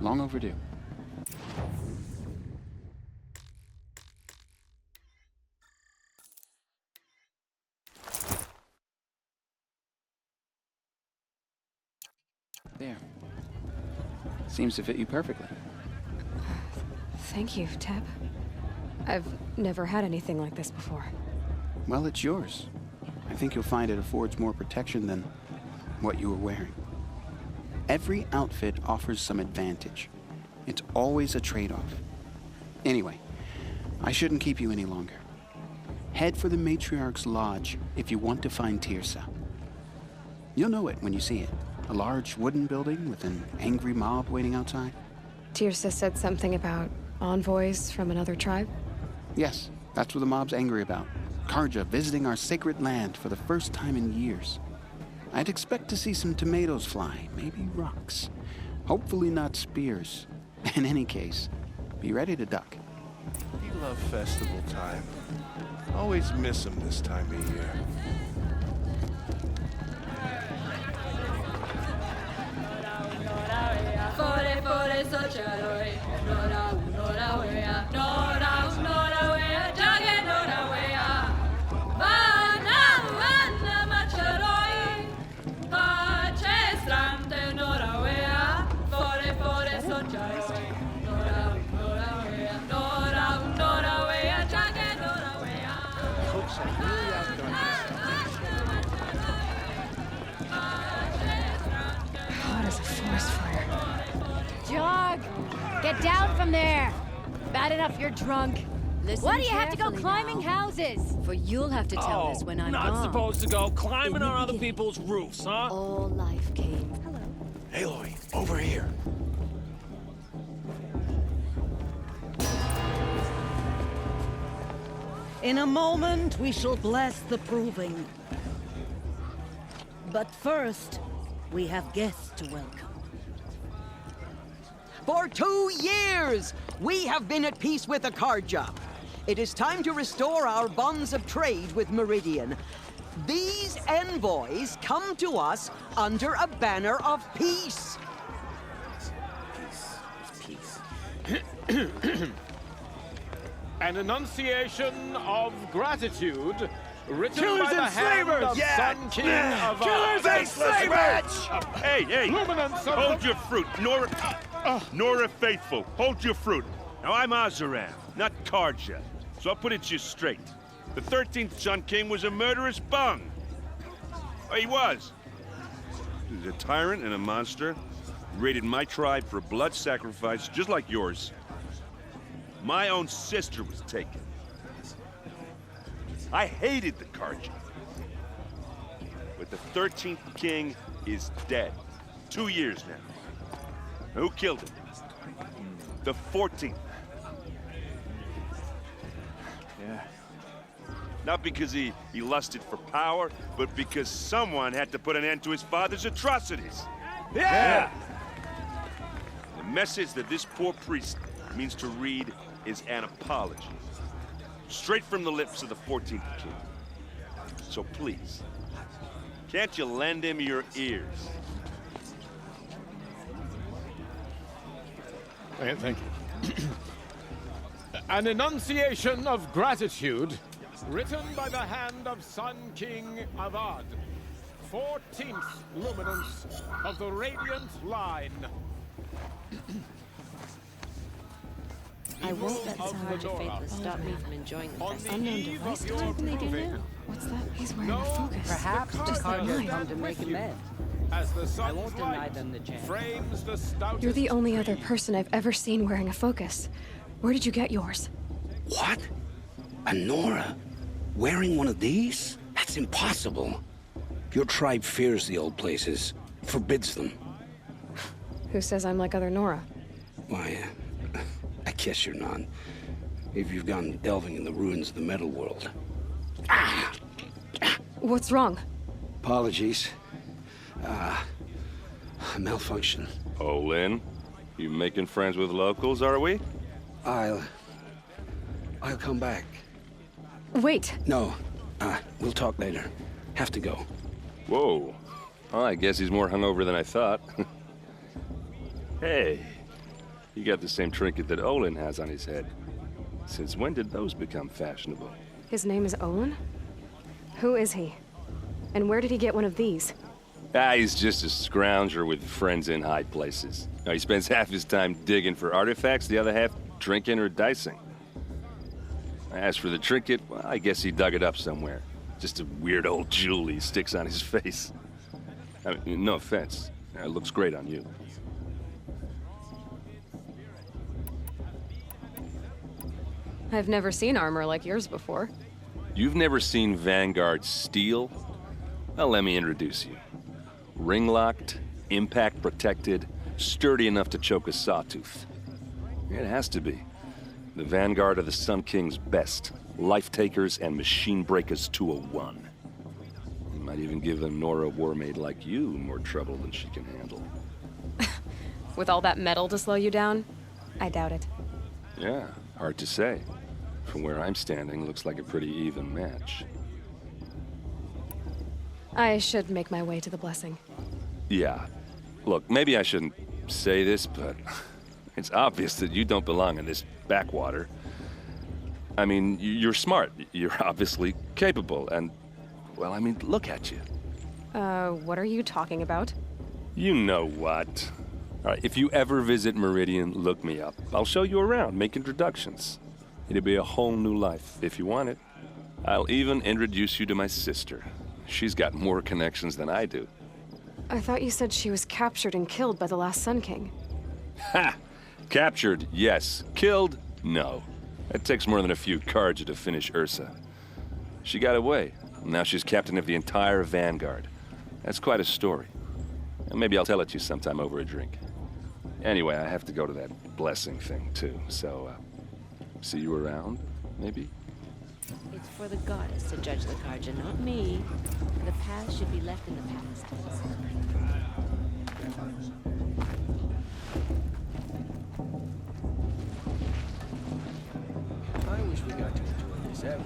S16: Long overdue. There. Seems to fit you perfectly.
S11: Thank you, Teb. I've never had anything like this before.
S16: Well, it's yours. I think you'll find it affords more protection than what you were wearing. Every outfit offers some advantage. It's always a trade-off. Anyway, I shouldn't keep you any longer. Head for the Matriarch's Lodge if you want to find Tirsa. You'll know it when you see it. A large wooden building with an angry mob waiting outside.
S11: Tirsa said something about envoys from another tribe?
S16: Yes, that's what the mob's angry about. Karja visiting our sacred land for the first time in years. I'd expect to see some tomatoes fly, maybe rocks. Hopefully not spears. In any case, be ready to duck.
S17: We love festival time. Always miss them this time of year.
S11: Hot as a forest fire.
S18: Jog! Get down from there! Bad enough you're drunk.
S19: Listen
S18: Why do you have to go
S19: carefully
S18: climbing
S19: now.
S18: houses?
S19: For you'll have to tell us when I'm
S7: not
S19: gone.
S7: supposed to go climbing on other people's roofs, huh?
S19: All life came.
S12: Aloy, over here.
S20: In a moment, we shall bless the proving. But first, we have guests to welcome.
S2: For 2 years, we have been at peace with the Karja. It is time to restore our bonds of trade with Meridian. These envoys come to us under a banner of peace.
S7: An enunciation of gratitude written
S9: Killers
S7: by the
S9: and
S7: hand
S9: slavers!
S7: of
S9: Yeah!
S7: Sun King
S9: Yeah!
S7: of
S9: Killers and slavers!
S21: Hey, hey!
S7: Luminance of
S21: Hold
S7: the-
S21: your fruit, Nora. Nora Faithful, hold your fruit. Now I'm Azaran, not Karja, so I'll put it to you straight. The 13th Sun King was a murderous bung. Oh, he was. He was a tyrant and a monster. He raided my tribe for a blood sacrifice, just like yours. My own sister was taken. I hated the Karja. But the 13th king is dead. 2 years now. Who killed him? The 14th.
S12: Yeah.
S21: Not because he lusted for power, but because someone had to put an end to his father's atrocities.
S9: Yeah!
S21: The message that this poor priest means to read is an apology. Straight from the lips of the 14th king. So please, can't you lend him your ears?
S7: Thank you. An enunciation of gratitude written by the hand of Sun King Avad, 14th luminance of the Radiant Line.
S14: I won't let
S7: Of
S14: Sarge
S7: the Nora.
S14: Faithless stop me from enjoying the
S7: On
S14: festival.
S7: the
S14: Unknown
S7: eve
S14: device.
S7: of
S14: What
S7: your
S14: can they do
S7: proving,
S14: now?
S11: What's that? He's wearing a focus.
S22: Perhaps the
S11: Just like
S22: Karja
S11: mine.
S22: come to make amends.
S7: As the
S22: I
S7: sun's
S22: won't deny
S7: light
S22: them the chance.
S7: frames the stoutest
S11: You're the only other
S7: tree.
S11: person I've ever seen wearing a focus. Where did you get yours?
S23: What? A Nora? Wearing one of these? That's impossible. Your tribe fears the old places, forbids them.
S11: Who says I'm like other Nora?
S23: Why, I guess you're not. If you've gone delving in the ruins of the metal world.
S11: What's wrong?
S23: Apologies. Malfunction.
S21: Oh, Lynn, you making friends with locals, are we?
S23: I'll come back.
S11: Wait.
S23: No. We'll talk later. Have to go.
S4: Whoa. Well, I guess he's more hungover than I thought. Hey, you got the same trinket that Olin has on his head. Since when did those become fashionable?
S11: His name is Olin? Who is he? And where did he get one of these?
S4: He's just a scrounger with friends in high places. Now, he spends half his time digging for artifacts, the other half drinking or dicing. As for the trinket, well, I guess he dug it up somewhere. Just a weird old jewel he sticks on his face. I mean, no offense. It looks great on you.
S11: I've never seen armor like yours before.
S4: You've never seen Vanguard steel? Well, let me introduce you. Ring-locked, impact-protected, sturdy enough to choke a sawtooth. It has to be. The Vanguard of the Sun King's best. Life-takers and machine-breakers to a one. You might even give a Nora warmaid like you more trouble than she can handle.
S11: With all that metal to slow you down? I doubt it.
S4: Yeah, hard to say. From where I'm standing, looks like a pretty even match.
S11: I should make my way to the blessing.
S4: Yeah. Look, maybe I shouldn't say this, but it's obvious that you don't belong in this backwater. I mean, you're smart. You're obviously capable, and, well, I mean, look at you.
S11: What are you talking about?
S4: You know what. All right, if you ever visit Meridian, look me up. I'll show you around, make introductions. It'll be a whole new life, if you want it. I'll even introduce you to my sister. She's got more connections than I do.
S11: I thought you said she was captured and killed by the last Sun King.
S4: Ha! Captured, yes. Killed, no. It takes more than a few Carja to finish Ursa. She got away. Now she's captain of the entire Vanguard. That's quite a story. And maybe I'll tell it to you sometime over a drink. Anyway, I have to go to that blessing thing, too. So, see you around, maybe?
S14: It's for the goddess to judge the Carja, not me. The past should be left in the past.
S23: I wish we got to enjoy this ever.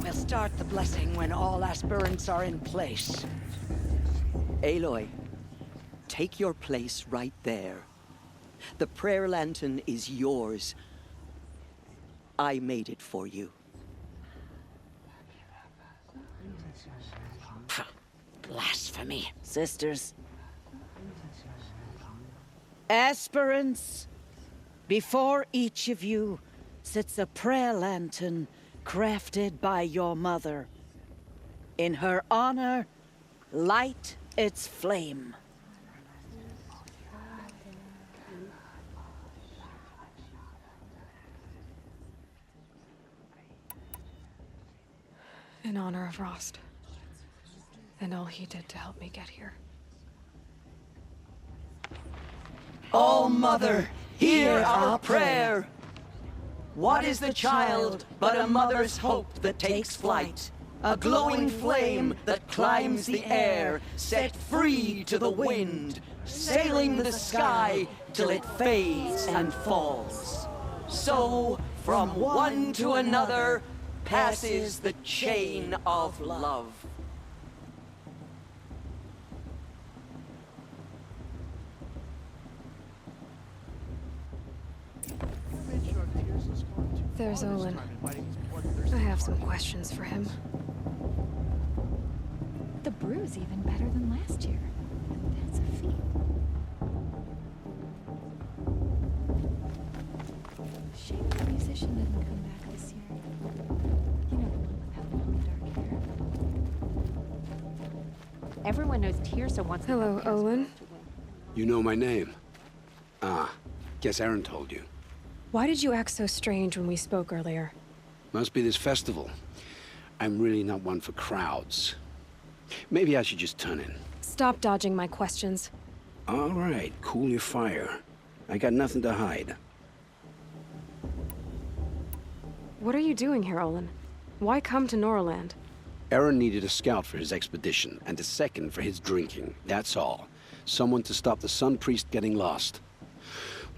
S3: We'll start the blessing when all aspirants are in place.
S2: Aloy, take your place right there. The prayer lantern is yours. I made it for you.
S3: Blasphemy.
S13: Sisters.
S20: Aspirants, before each of you sits a prayer lantern crafted by your mother. In her honor, light its flame.
S11: In honor of Rost. And all he did to help me get here.
S2: All Mother, hear our prayer. What is the child but a mother's hope that takes flight? A glowing flame that climbs the air, set free to the wind, sailing the sky till it fades and falls. So, from one to another, passes the chain of love.
S11: There's Olin. I have some questions for him.
S10: The brew's even better than last year. That's a feat. Shame the musician didn't come back this year. You know, the one without long dark hair. Everyone knows Tirsa wants the
S11: Hello, Olin.
S23: You know my name? Ah, guess Aaron told you.
S11: Why did you act so strange when we spoke earlier?
S23: Must be this festival. I'm really not one for crowds. Maybe I should just turn in.
S11: Stop dodging my questions.
S23: All right, cool your fire. I got nothing to hide.
S11: What are you doing here, Olin? Why come to Noraland?
S23: Aaron needed a scout for his expedition, and a second for his drinking. That's all. Someone to stop the Sun Priest getting lost.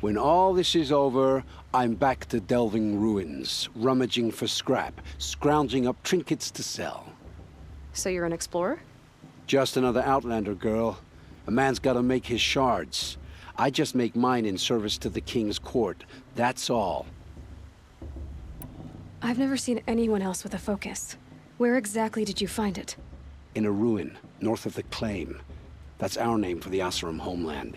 S23: When all this is over, I'm back to delving ruins, rummaging for scrap, scrounging up trinkets to sell.
S11: So you're an explorer?
S23: Just another outlander, girl. A man's gotta make his shards. I just make mine in service to the king's court. That's all.
S11: I've never seen anyone else with a focus. Where exactly did you find it?
S23: In a ruin, north of the Claim. That's our name for the Oseram homeland.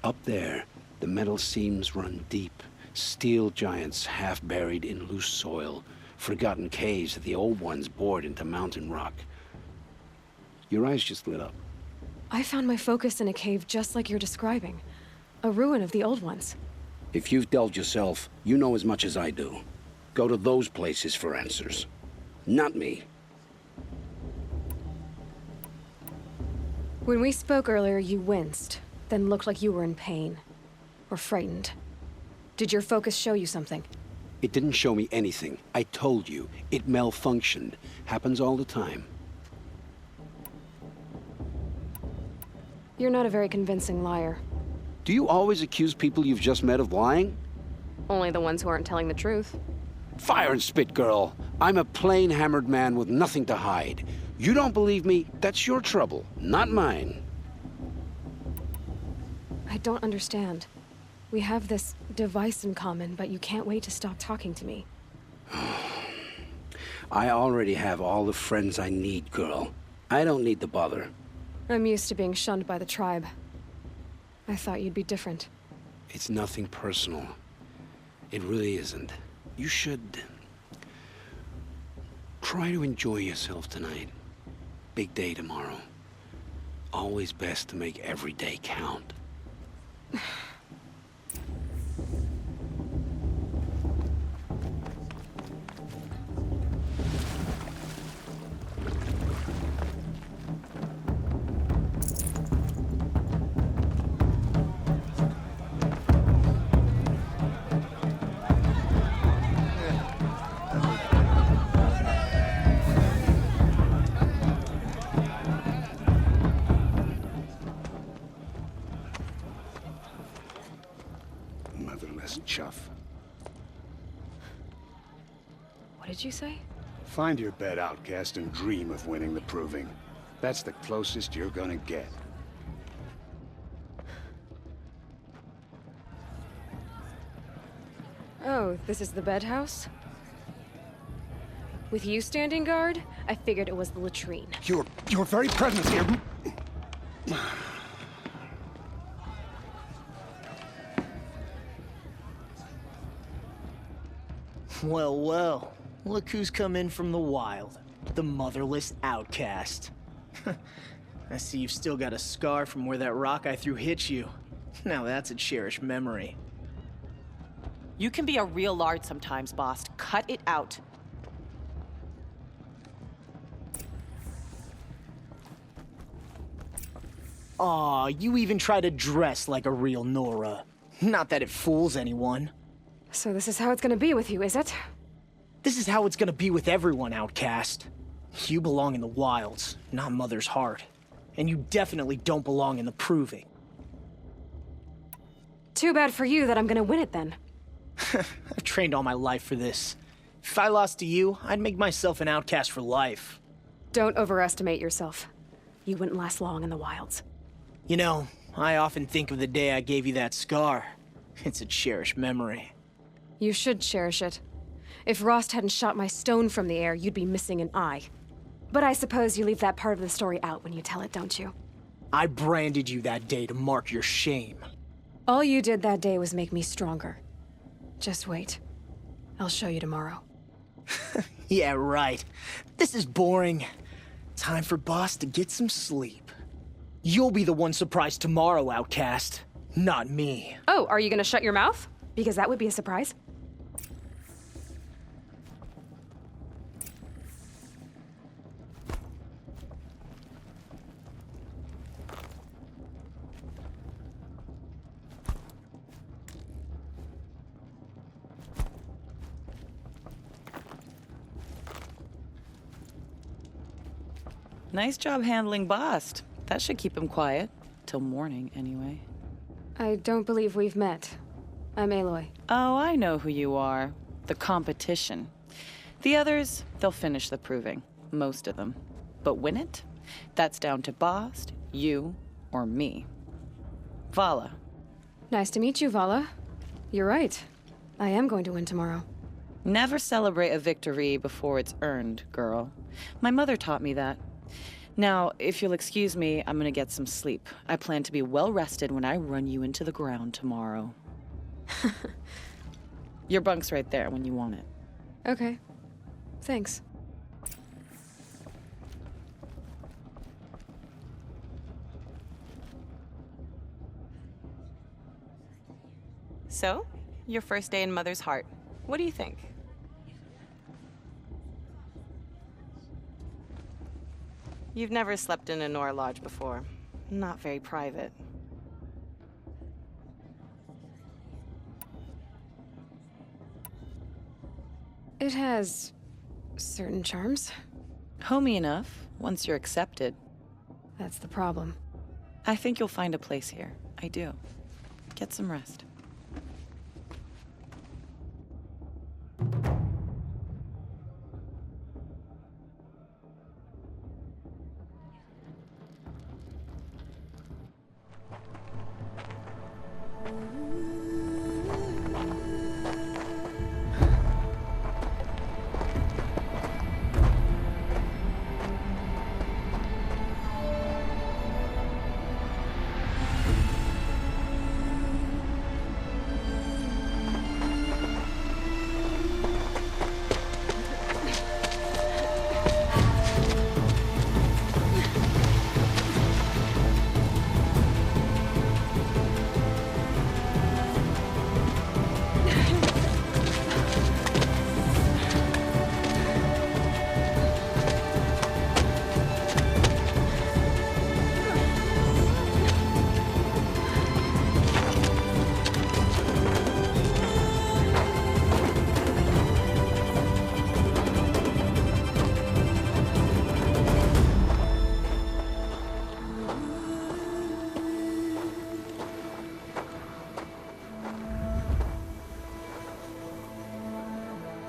S23: Up there, the metal seams run deep. Steel giants half buried in loose soil. Forgotten caves that the old ones bored into mountain rock. Your eyes just lit up.
S11: I found my focus in a cave just like you're describing. A ruin of the old ones.
S23: If you've delved yourself, you know as much as I do. Go to those places for answers. Not me.
S11: When we spoke earlier, you winced, then looked like you were in pain. Or frightened. Did your focus show you something?
S23: It didn't show me anything. I told you. It malfunctioned. Happens all the time.
S11: You're not a very convincing liar.
S23: Do you always accuse people you've just met of lying?
S11: Only the ones who aren't telling the truth.
S23: Fire and spit, girl. I'm a plain hammered man with nothing to hide. You don't believe me, that's your trouble, not mine.
S11: I don't understand. We have this device in common, but you can't wait to stop talking to me.
S23: I already have all the friends I need, girl. I don't need the bother.
S11: I'm used to being shunned by the tribe. I thought you'd be different.
S23: It's nothing personal. It really isn't. You should try to enjoy yourself tonight. Big day tomorrow. Always best to make every day count.
S5: Chuff.
S11: What did you say?
S5: Find your bed, outcast, and dream of winning the proving. That's the closest you're gonna get.
S11: Oh, this is the bed house? With you standing guard, I figured it was the latrine.
S5: Your very presence here.
S8: Well, well. Look who's come in from the wild. The motherless outcast. I see you've still got a scar from where that rock I threw hit you. Now that's a cherished memory.
S22: You can be a real lard sometimes, boss. Cut it out.
S8: Aw, you even try to dress like a real Nora. Not that it fools anyone.
S11: So this is how it's gonna be with you, is it?
S8: This is how it's gonna be with everyone, outcast. You belong in the wilds, not Mother's heart. And you definitely don't belong in the proving.
S11: Too bad for you that I'm gonna win it then.
S8: I've trained all my life for this. If I lost to you, I'd make myself an outcast for life.
S11: Don't overestimate yourself. You wouldn't last long in the wilds.
S8: You know, I often think of the day I gave you that scar. It's a cherished memory.
S11: You should cherish it. If Rost hadn't shot my stone from the air, you'd be missing an eye. But I suppose you leave that part of the story out when you tell it, don't you?
S8: I branded you that day to mark your shame.
S11: All you did that day was make me stronger. Just wait. I'll show you tomorrow.
S8: Yeah, right. This is boring. Time for Boss to get some sleep. You'll be the one surprised tomorrow, outcast. Not me.
S11: Oh, are you gonna shut your mouth? Because that would be a surprise.
S22: Nice job handling Bast. That should keep him quiet. Till morning, anyway.
S11: I don't believe we've met. I'm Aloy.
S22: Oh, I know who you are. The competition. The others, they'll finish the proving. Most of them. But win it? That's down to Bast, you, or me. Vala.
S11: Nice to meet you, Vala. You're right. I am going to win tomorrow.
S22: Never celebrate a victory before it's earned, girl. My mother taught me that. Now, if you'll excuse me, I'm gonna get some sleep. I plan to be well rested when I run you into the ground tomorrow. Your bunk's right there when you want it.
S11: Okay. Thanks.
S22: So, your first day in Mother's Heart. What do you think? You've never slept in a Nora lodge before. Not very private.
S11: It has certain charms.
S22: Homey enough, once you're accepted.
S11: That's the problem.
S22: I think you'll find a place here. I do. Get some rest.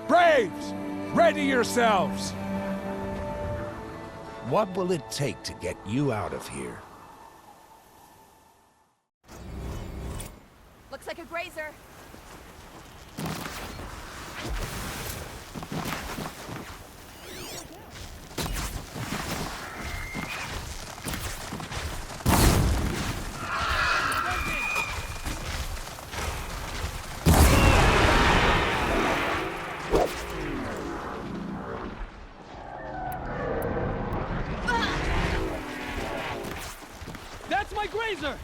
S1: Braves! Ready yourselves! What will it take to get you out of here?
S18: Looks like a grazer.
S7: That's my grazer!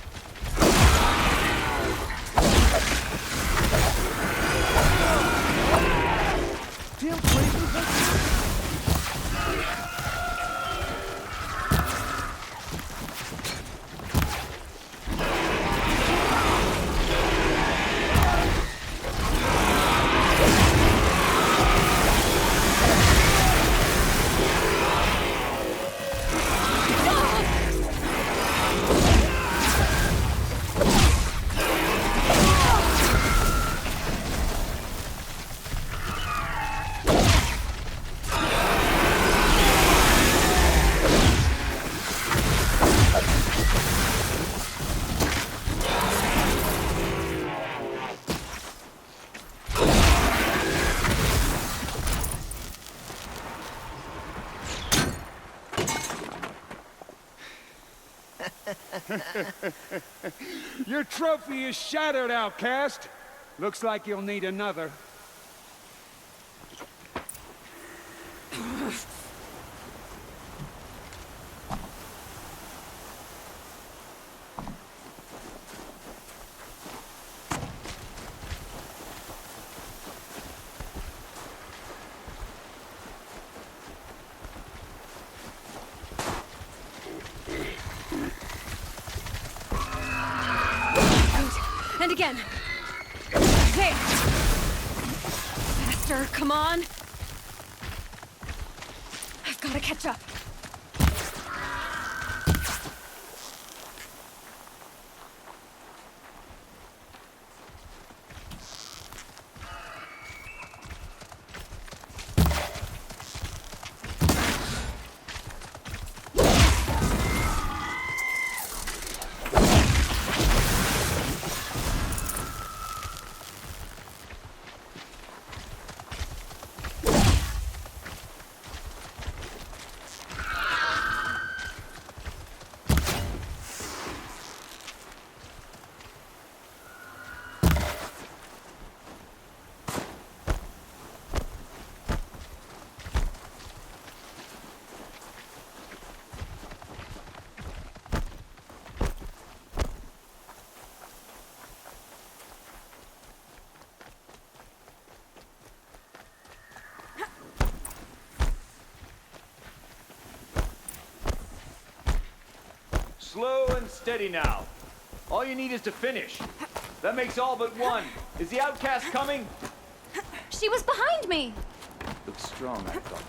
S5: Your trophy is shattered, outcast. Looks like you'll need another.
S11: And again. There. Faster, come on. I've got to catch up.
S6: Slow and steady now. All you need is to finish. That makes all but one. Is the outcast coming?
S18: She was behind me!
S6: Looks strong, I thought.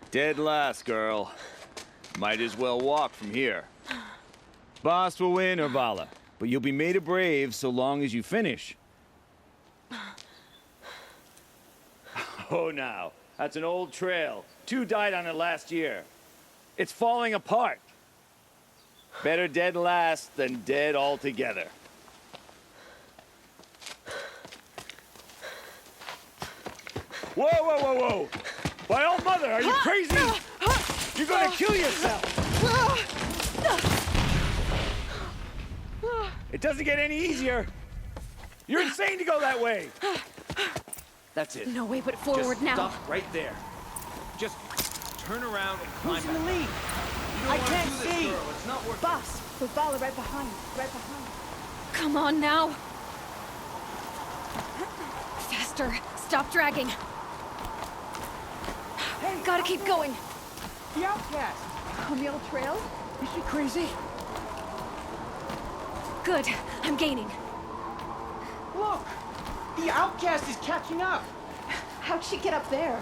S6: Dead last, girl. Might as well walk from here. Boss will win, Urvala, but you'll be made a brave so long as you finish. Oh, now. That's an old trail. 2 died on it last year. It's falling apart. Better dead last than dead altogether. Whoa, whoa, whoa, whoa! By all mother, are you crazy? You're gonna kill yourself! It doesn't get any easier. You're insane to go that way. That's it.
S18: No way but forward
S6: Just
S18: now.
S6: Stop right there. Just turn around and climb.
S8: Who's in the
S6: back.
S8: lead?
S6: You don't
S8: I
S6: wanna
S8: can't
S6: do this,
S8: see.
S6: girl. It's not worth
S18: Boss, Urvala right behind. Right behind. Come on now. Faster. Stop dragging.
S8: Hey,
S18: gotta keep going.
S8: The outcast!
S18: On the old trail?
S8: Is she crazy?
S18: Good. I'm gaining.
S8: Look! The outcast is catching up!
S18: How'd she get up there?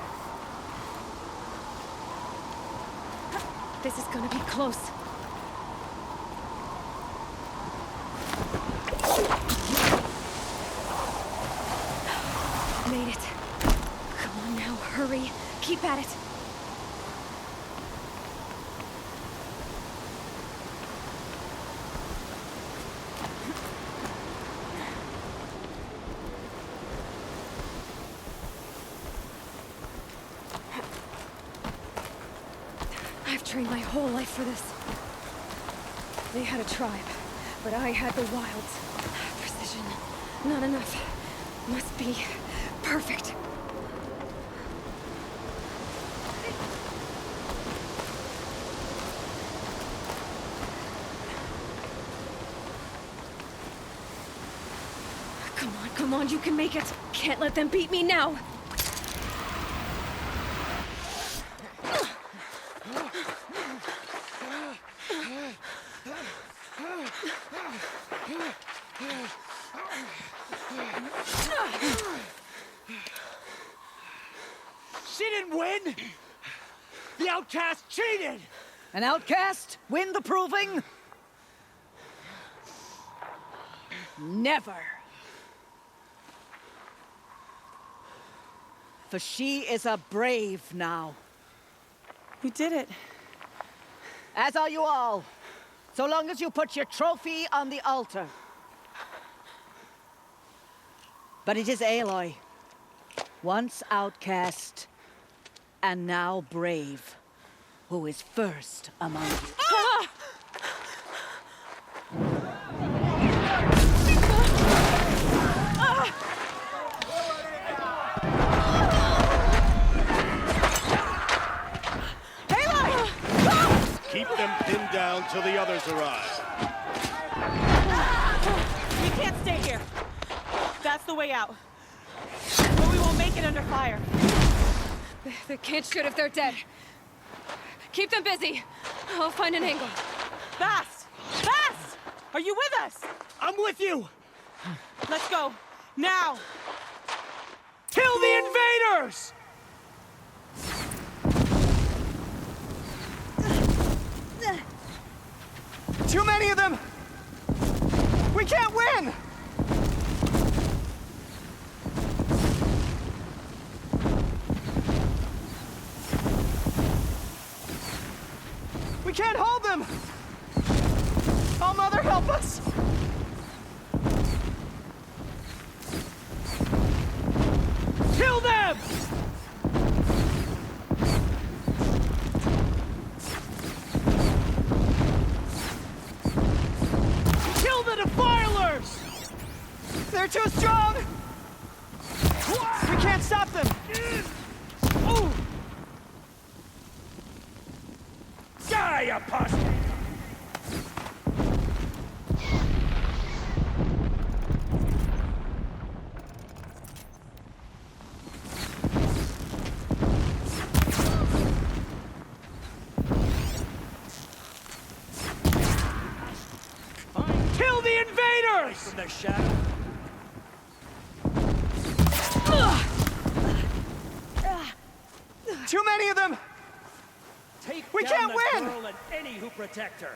S18: This is gonna be close. Made it. Come on now, hurry. Keep at it. I've trained my whole life for this. They had a tribe, but I had the wilds. Precision. Not enough. Must be perfect. Come on, you can make it. Can't let them beat me now.
S8: She didn't win! The outcast cheated!
S20: An outcast win the proving? Never. For she is a brave now.
S22: We did it.
S20: As are you all. So long as you put your trophy on the altar. But it is Aloy, once outcast, and now brave, who is first among you.
S18: Ah!
S17: Keep them pinned down till the others arrive.
S15: We can't stay here. That's the way out. But we won't make it under fire.
S18: They can't shoot if they're dead. Keep them busy. I'll find an angle.
S15: Fast! Fast! Are you with us?
S8: I'm with you!
S15: Let's go. Now!
S8: Kill the invaders! Too many of them! We can't win! We can't hold them! Oh, Mother, help us! Kill them! Kill the defilers! They're too strong! We can't stop them! Ooh!
S1: Die, apostate! the invaders! From the shadow.
S12: Too many of them! We can't win!
S1: Girl and any who protect her.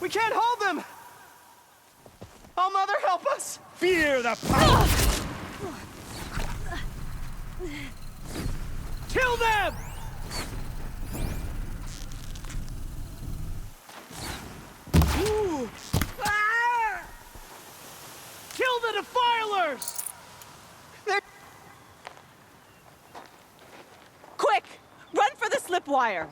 S12: We can't hold them! Oh, Mother, help us!
S1: Fear the power! Kill them!
S12: Ooh. Ah!
S1: Kill the defilers!
S15: Quick! Run for the slip wire!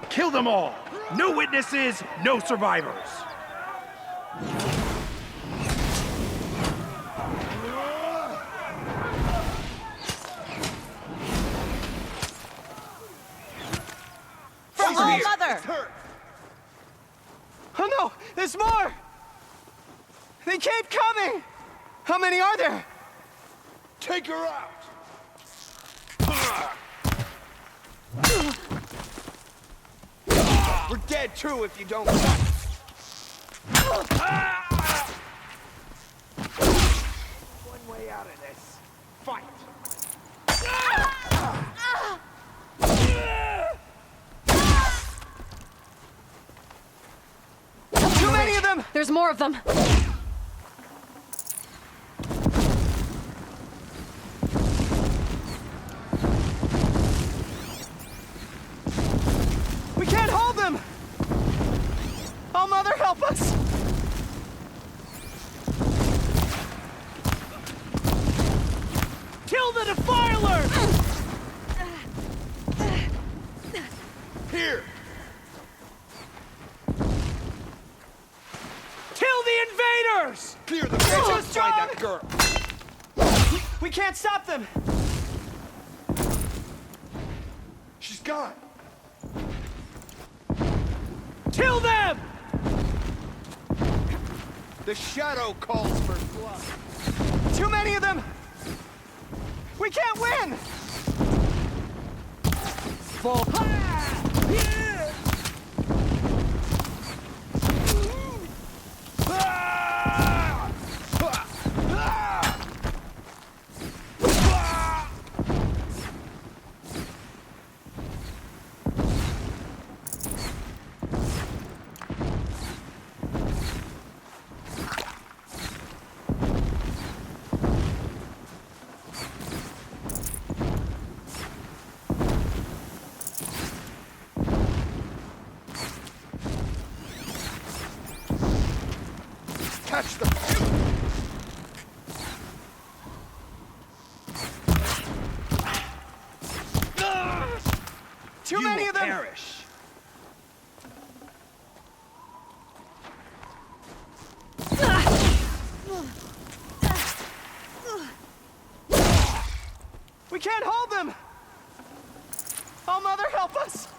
S1: Kill them all! No witnesses, no survivors!
S15: For all Mother!
S12: Oh no! There's more! They keep coming! How many are there?
S17: Take her out!
S12: We're dead too if you don't.
S1: One way out of this. Fight!
S12: Too many of them!
S11: There's more of them.
S12: We can't hold them! Oh, Mother, help us!
S1: Kill the defilers!
S17: Here!
S1: Kill the invaders!
S17: Clear the
S12: They're
S17: way
S12: too
S17: and
S12: strong!
S17: find that girl!
S12: We can't stop them!
S17: She's gone!
S1: Kill them!
S17: The shadow calls for blood!
S12: Too many of them! We can't win!
S1: Fall.
S17: Catch them!
S12: Too many of them!
S1: Perish.
S12: We can't hold them! Oh, Mother, help us!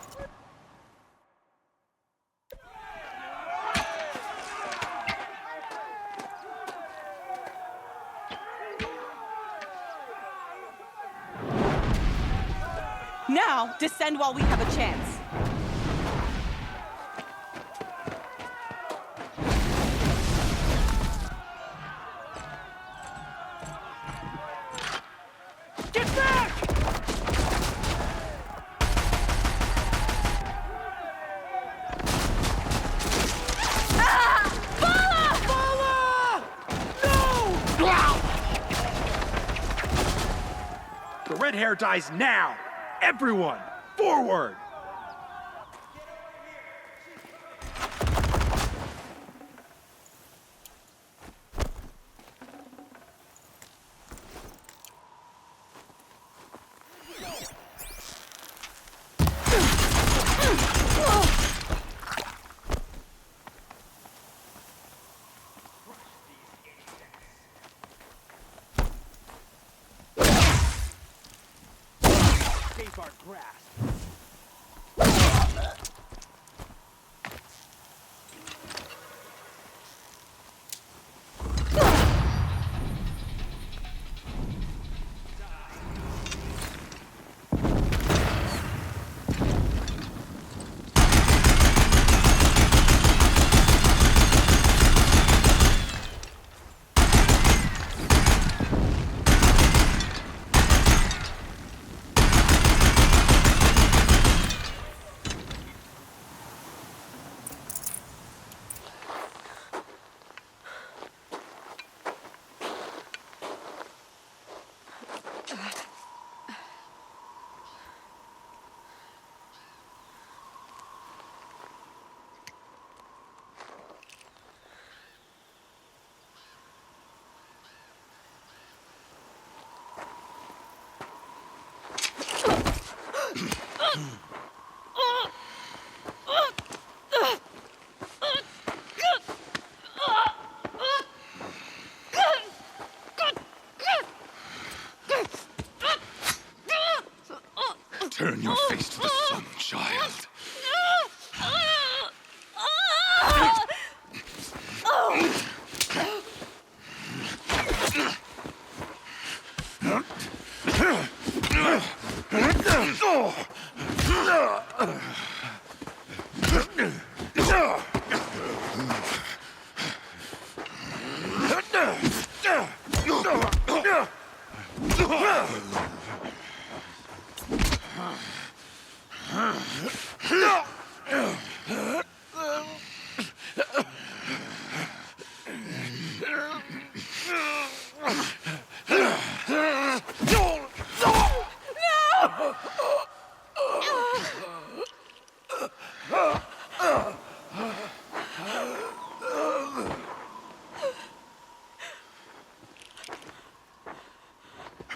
S15: Now, descend while we have a chance.
S1: Get back! The red hair dies now! Everyone, forward! Escape our grasp.
S9: the sun child.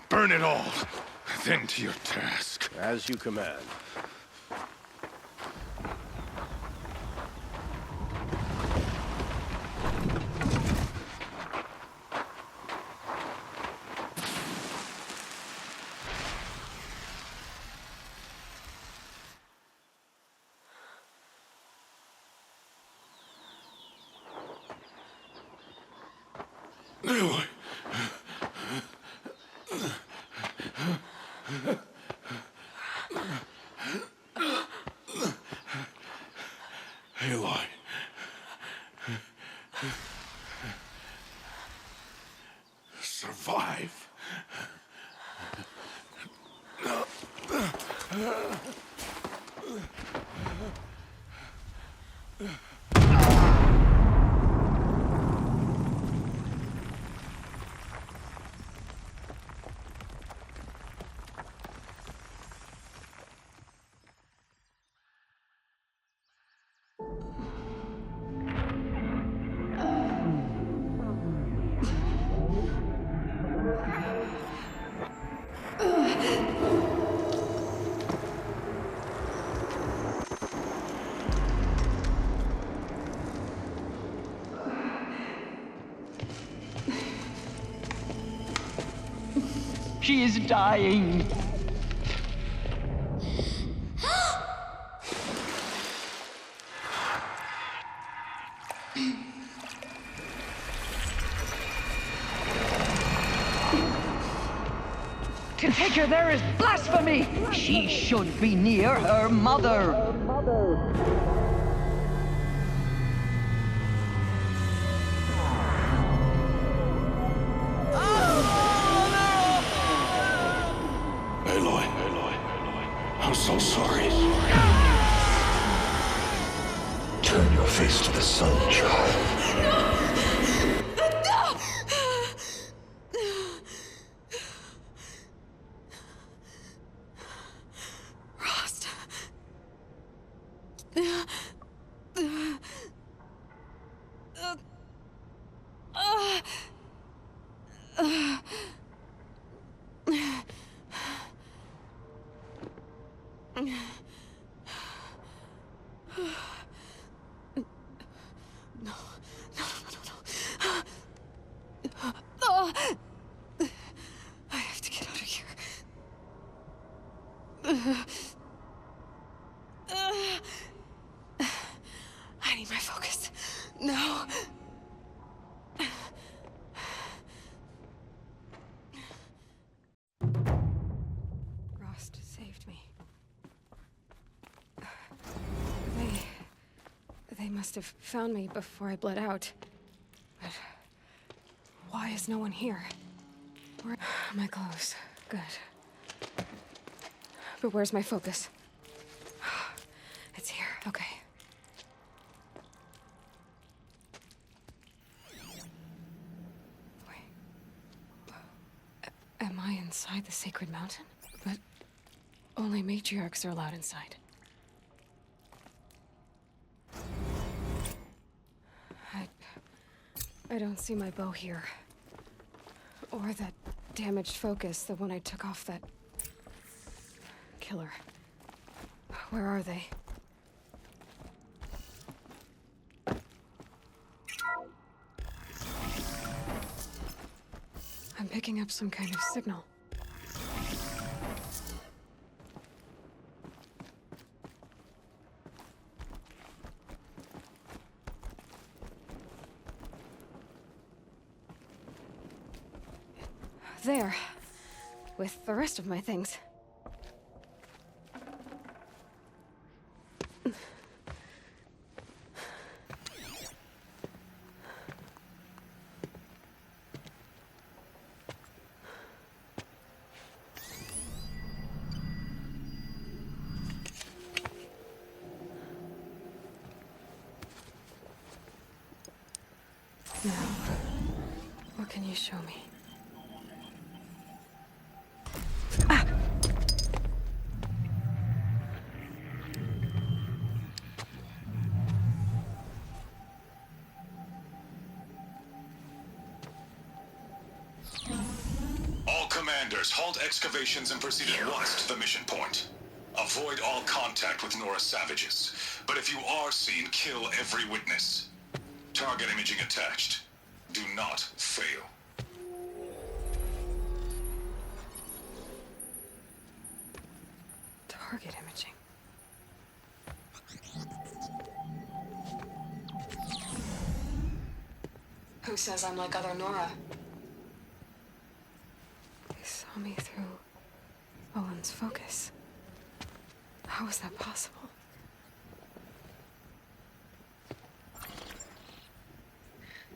S9: Burn it all, then to your task.
S17: As you command.
S9: Aloy. Aloy. Survive.
S2: She is dying. To take her there is blasphemy. She should be near her mother.
S9: I'm so sorry. Turn your face to the sun, child.
S18: Rost. I have to get out of here. I need my focus. No. Rost saved me. They must have found me before I bled out. But why is no one here? Where are my clothes? Good. But where's my focus? It's here. Okay. Wait. Am I inside the sacred mountain? But only matriarchs are allowed inside. I don't see my bow here. Or that damaged focus, the one I took off that killer. Where are they? I'm picking up some kind of signal.
S11: there. With the rest of my things. Now, what can you show me?
S16: All commanders, halt excavations and proceed at once to the mission point. Avoid all contact with Nora savages. But if you are seen, kill every witness. Target imaging attached. Do not fail.
S11: Target imaging. Who says I'm like other Nora? They saw me through Owen's focus. How is that possible?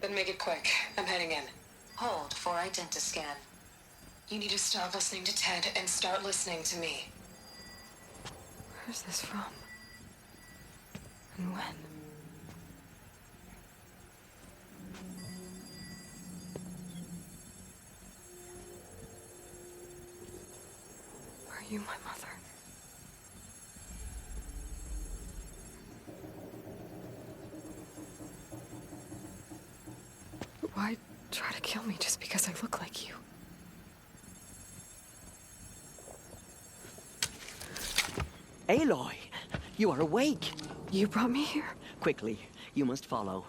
S19: Then make it quick. I'm heading in. Hold for identiscan. You need to stop listening to Ted and start listening to me.
S11: Where's this from? And when? Are you my mother? Why try to kill me just because I look like you?
S2: Aloy, you are awake.
S11: You brought me here?
S2: Quickly, you must follow.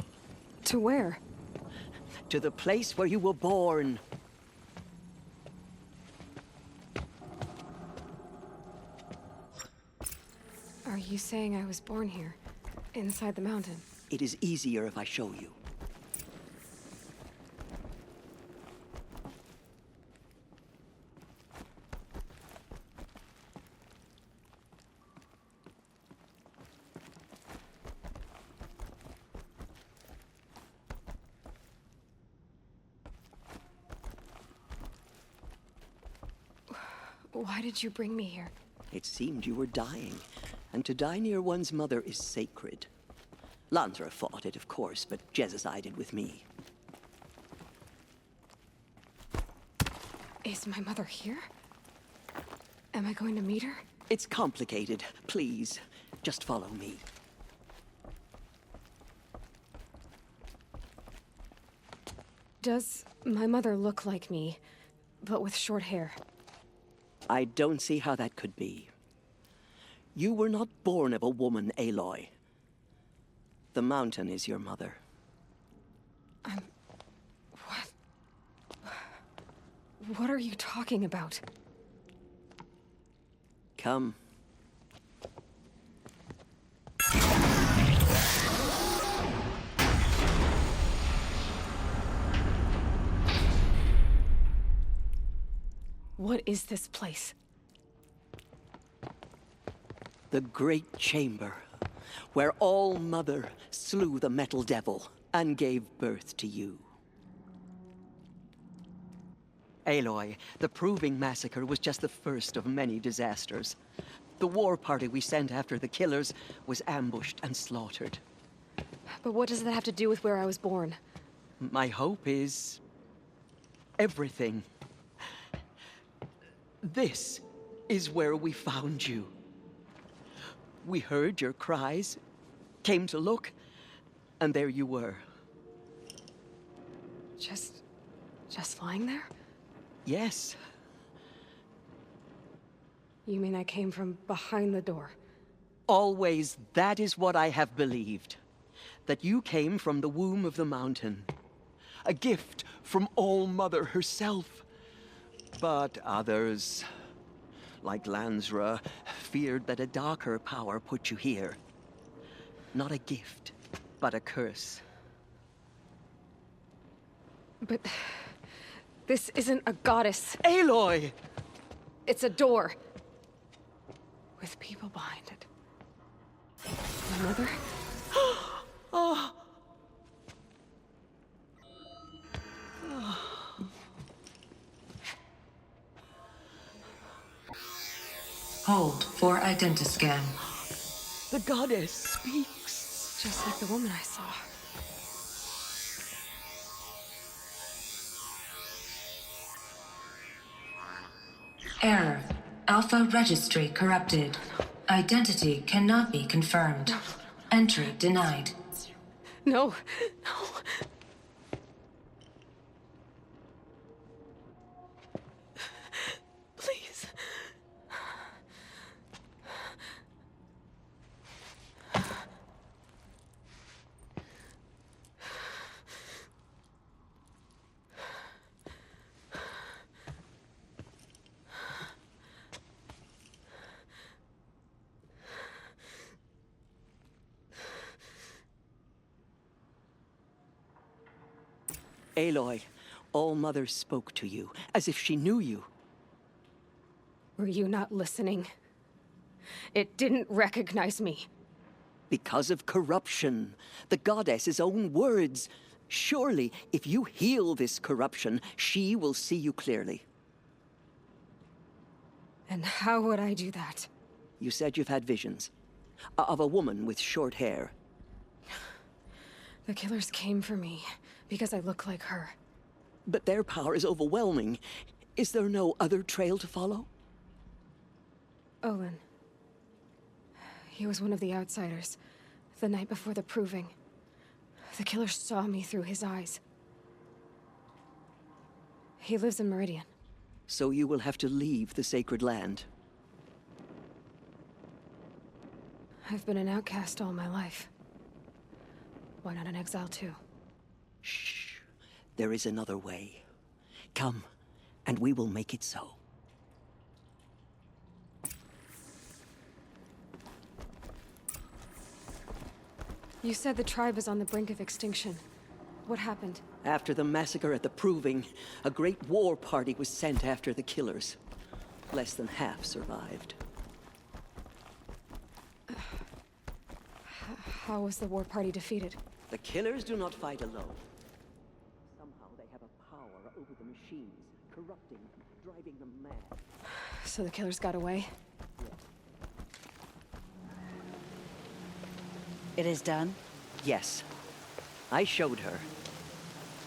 S11: To where?
S2: To the place where you were born.
S11: Are you saying I was born here, inside the mountain?
S2: It is easier if I show you.
S11: Why did you bring me here?
S2: It seemed you were dying, and to die near one's mother is sacred. Lansra fought it, of course, but Jezza sided with me.
S11: Is my mother here? Am I going to meet her?
S2: It's complicated. Please, just follow me.
S11: Does my mother look like me, but with short hair?
S2: I don't see how that could be. You were not born of a woman, Aloy. The mountain is your mother.
S11: What are you talking about?
S2: Come.
S11: What is this place?
S2: The Great Chamber, where All-Mother slew the Metal Devil and gave birth to you. Aloy, the Proving Massacre was just the first of many disasters. The war party we sent after the killers was ambushed and slaughtered.
S11: But what does that have to do with where I was born?
S2: My hope is everything. This is where we found you. We heard your cries, came to look, and there you were.
S11: Just lying there?
S2: Yes.
S11: You mean I came from behind the door?
S2: Always, that is what I have believed. That you came from the womb of the mountain. A gift from All-Mother herself. But others, like Lansra, feared that a darker power put you here. Not a gift, but a curse.
S11: But This isn't a goddess.
S8: Aloy!
S11: It's a door. With people behind it. My mother?
S8: Oh.
S19: Hold for identiscan.
S8: The goddess speaks.
S11: Just like the woman I saw.
S19: Error. Alpha registry corrupted. Identity cannot be confirmed. Entry denied.
S11: No. Please.
S2: Aloy, All-Mother spoke to you, as if she knew you.
S11: Were you not listening? It didn't recognize me.
S2: Because of corruption. The goddess's own words. Surely, if you heal this corruption, she will see you clearly.
S11: And how would I do that?
S2: You said you've had visions. Of a woman with short hair.
S11: The killers came for me because I look like her.
S2: But their power is overwhelming. Is there no other trail to follow?
S11: Olin. He was one of the outsiders, the night before the proving. The killers saw me through his eyes. He lives in Meridian.
S2: So you will have to leave the sacred land.
S11: I've been an outcast all my life. Why not an exile too?
S2: Shh. There is another way. Come, and we will make it so.
S11: You said the tribe is on the brink of extinction. What happened?
S2: After the massacre at the Proving, a great war party was sent after the killers. Less than half survived.
S11: How was the war party defeated?
S2: The killers do not fight alone. Somehow they have a power over the machines, corrupting, driving them mad.
S11: So the killers got away?
S20: It is done?
S2: Yes. I showed her.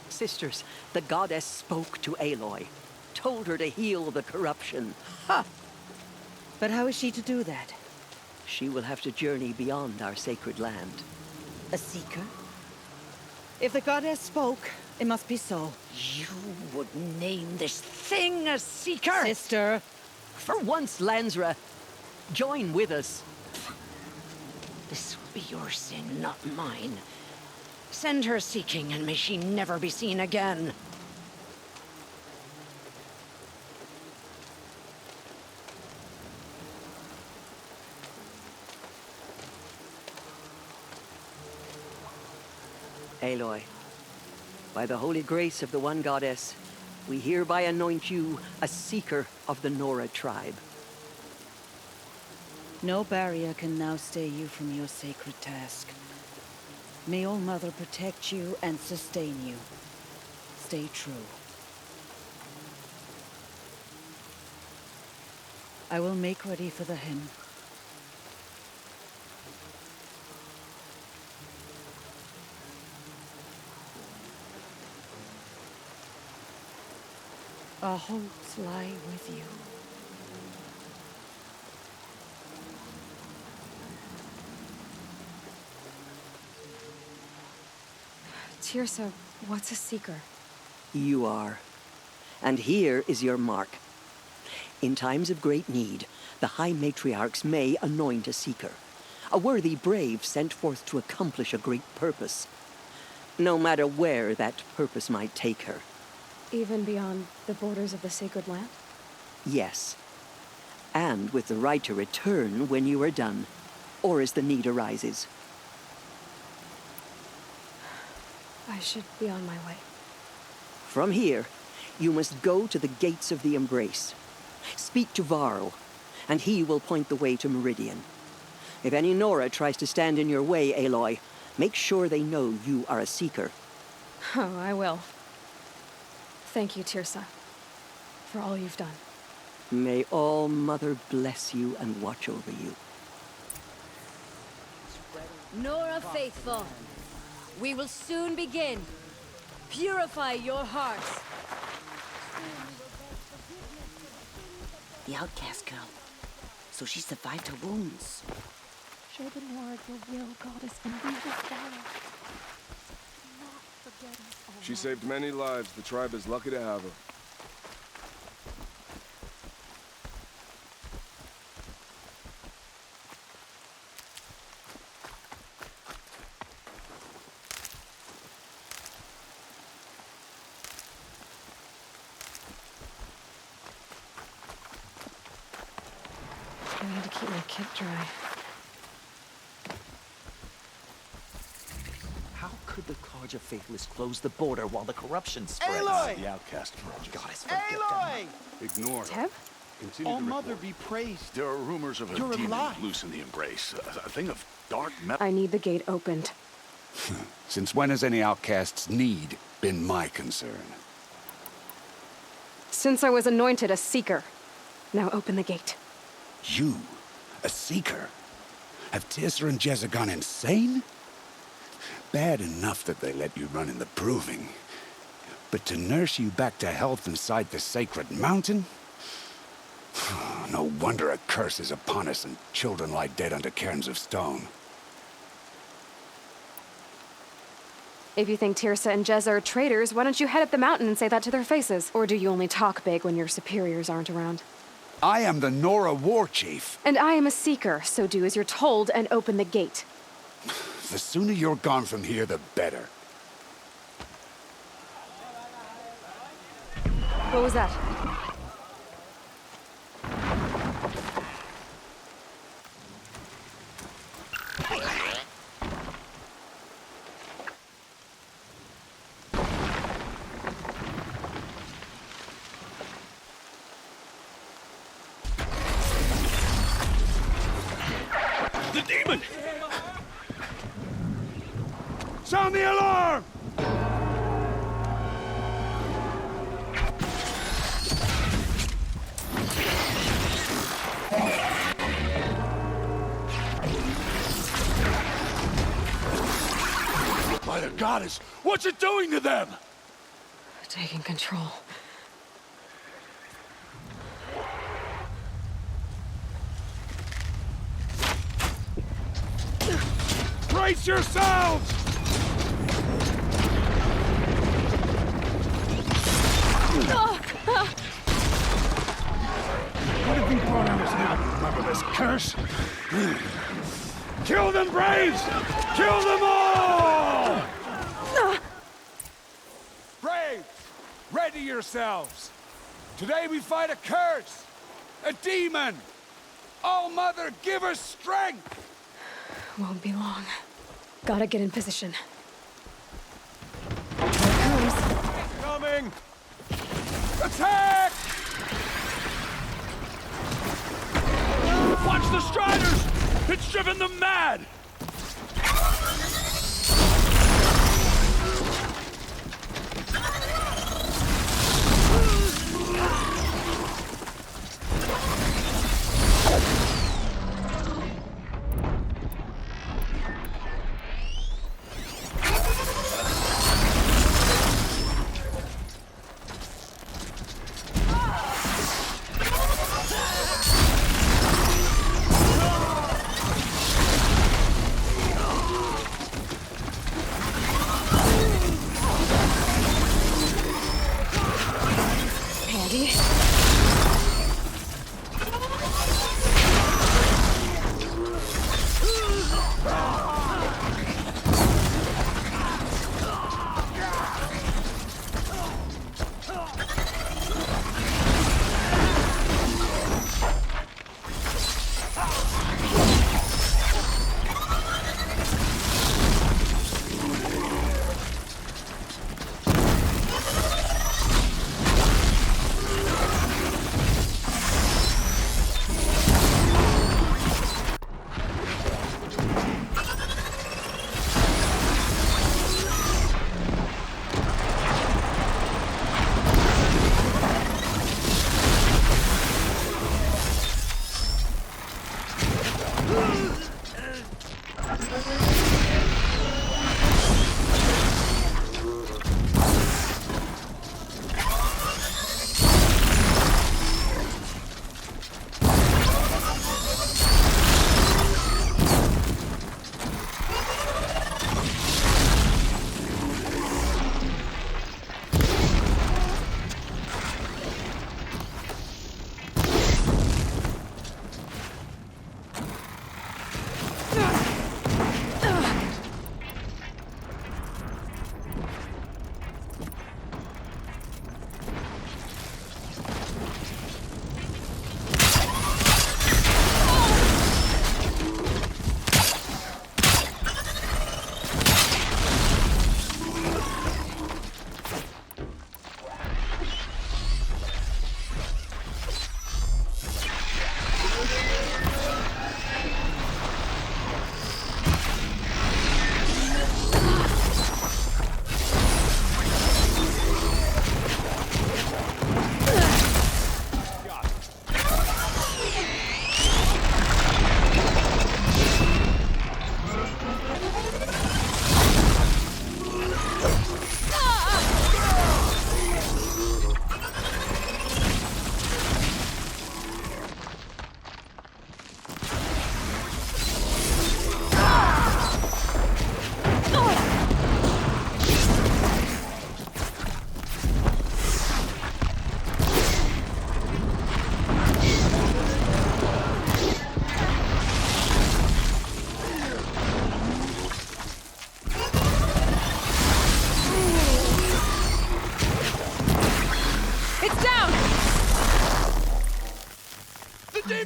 S2: Sisters, the goddess spoke to Aloy. Told her to heal the corruption.
S20: Ha! But how is she to do that?
S2: She will have to journey beyond our sacred land.
S20: A seeker? If the goddess spoke, it must be so.
S3: You would name this thing a seeker?
S20: Sister!
S2: For once, Lansra, join with us.
S3: This will be your sin, not mine. Send her seeking, and may she never be seen again.
S2: Aloy, by the holy grace of the one goddess, we hereby anoint you a seeker of the Nora tribe.
S20: No barrier can now stay you from your sacred task. May All-Mother protect you and sustain you. Stay true. I will make ready for the hymn. Our hopes lie with you.
S11: Tirsa, what's a seeker?
S2: You are. And here is your mark. In times of great need, the High Matriarchs may anoint a seeker. A worthy brave sent forth to accomplish a great purpose. No matter where that purpose might take her.
S11: Even beyond the borders of the sacred land?
S2: Yes. And with the right to return when you are done, or as the need arises.
S11: I should be on my way.
S2: From here, you must go to the gates of the Embrace. Speak to Varl, and he will point the way to Meridian. If any Nora tries to stand in your way, Aloy, make sure they know you are a Seeker.
S11: Oh, I will. Thank you, Tirsa, for all you've done.
S2: May All Mother bless you and watch over you.
S18: Nora faithful, we will soon begin. Purify your hearts.
S13: The outcast girl. So she survived her wounds.
S10: Show the Nora your will, goddess, and we will follow. Not forgetting all.
S17: She saved many lives. The tribe is lucky to have her.
S11: I need to keep my kit dry.
S4: How could the College of Faithless close the border while the corruption spreads?
S12: Aloy!
S4: The outcast project. Goddess,
S12: Aloy!
S5: Ignore
S11: Teb?
S5: Continue
S12: All
S5: the
S12: Mother
S5: report.
S12: be praised.
S9: There are rumors of a
S12: You're
S9: demon
S12: alive.
S9: loose in the Embrace. A thing of dark metal.
S11: I need the gate opened.
S5: Since when has any outcast's need been my concern?
S11: Since I was anointed a Seeker. Now open the gate.
S5: You, a Seeker? Have Tirsa and Jezza gone insane? Bad enough that they let you run in the Proving. But to nurse you back to health inside the sacred mountain? No wonder a curse is upon us and children lie dead under cairns of stone.
S11: If you think Tirsa and Jezza are traitors, why don't you head up the mountain and say that to their faces? Or do you only talk big when your superiors aren't around?
S5: I am the Nora War Chief.
S11: And I am a Seeker, so do as you're told and open the gate.
S5: The sooner you're gone from here, the better.
S11: What was that?
S1: The demon!
S5: Sound the alarm!
S9: By the goddess, what's it doing to them?
S11: Taking control.
S5: Brace yourselves! What have we brought on us now? Remember this curse? Kill them, Braves! Kill them all! Braves, ready yourselves. Today we fight a curse, a demon. All Mother, give us strength.
S11: Won't be long. Gotta get in position.
S5: Coming! Attack!
S1: Watch the Striders! It's driven them mad!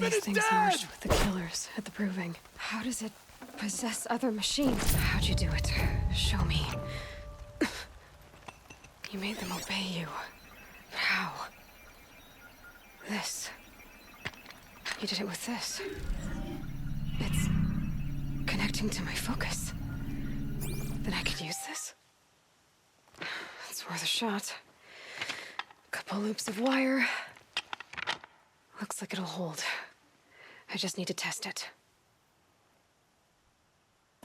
S11: These things merged with the killers at the Proving. How does it possess other machines? How'd you do it? Show me. You made them obey you. But how? This. You did it with this. It's connecting to my focus. Then I could use this. It's worth a shot. Couple loops of wire. Looks like it'll hold. I just need to test it.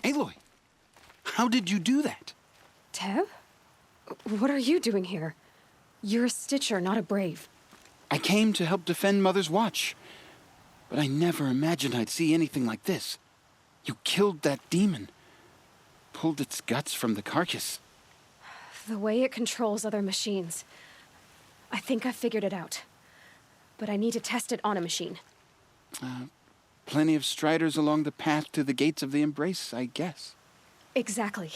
S5: Aloy, how did you do that?
S11: Tev? What are you doing here? You're a Stitcher, not a Brave.
S5: I came to help defend Mother's Watch, but I never imagined I'd see anything like this. You killed that demon, pulled its guts from the carcass.
S11: The way it controls other machines. I think I figured it out. But I need to test it on a machine.
S5: Plenty of striders along the path to the gates of the Embrace, I guess.
S11: Exactly.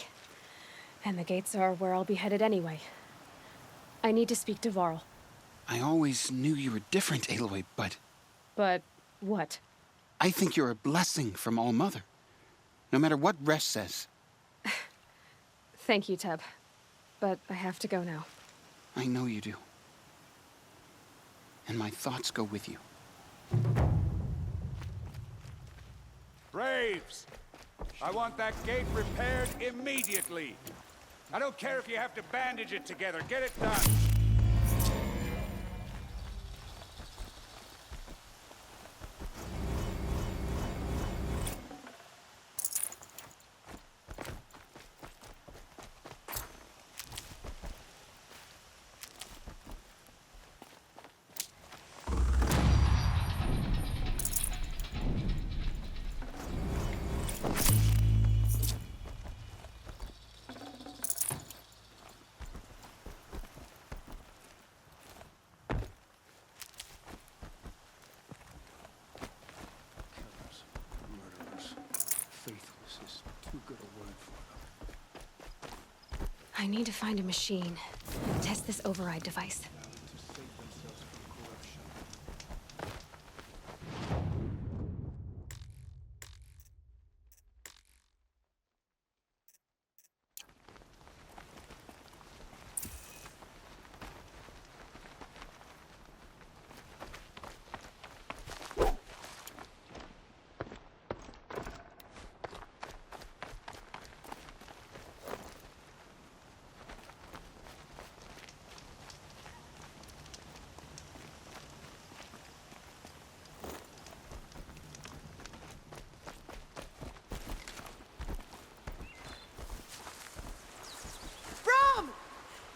S11: And the gates are where I'll be headed anyway. I need to speak to Varl.
S5: I always knew you were different, Aloy, but...
S11: But what?
S5: I think you're a blessing from All-Mother. No matter what Resh says.
S11: Thank you, Teb. But I have to go now.
S5: I know you do. And my thoughts go with you.
S1: Braves! I want that gate repaired immediately. I don't care if you have to bandage it together. Get it done.
S11: I need to find a machine. Test this override device.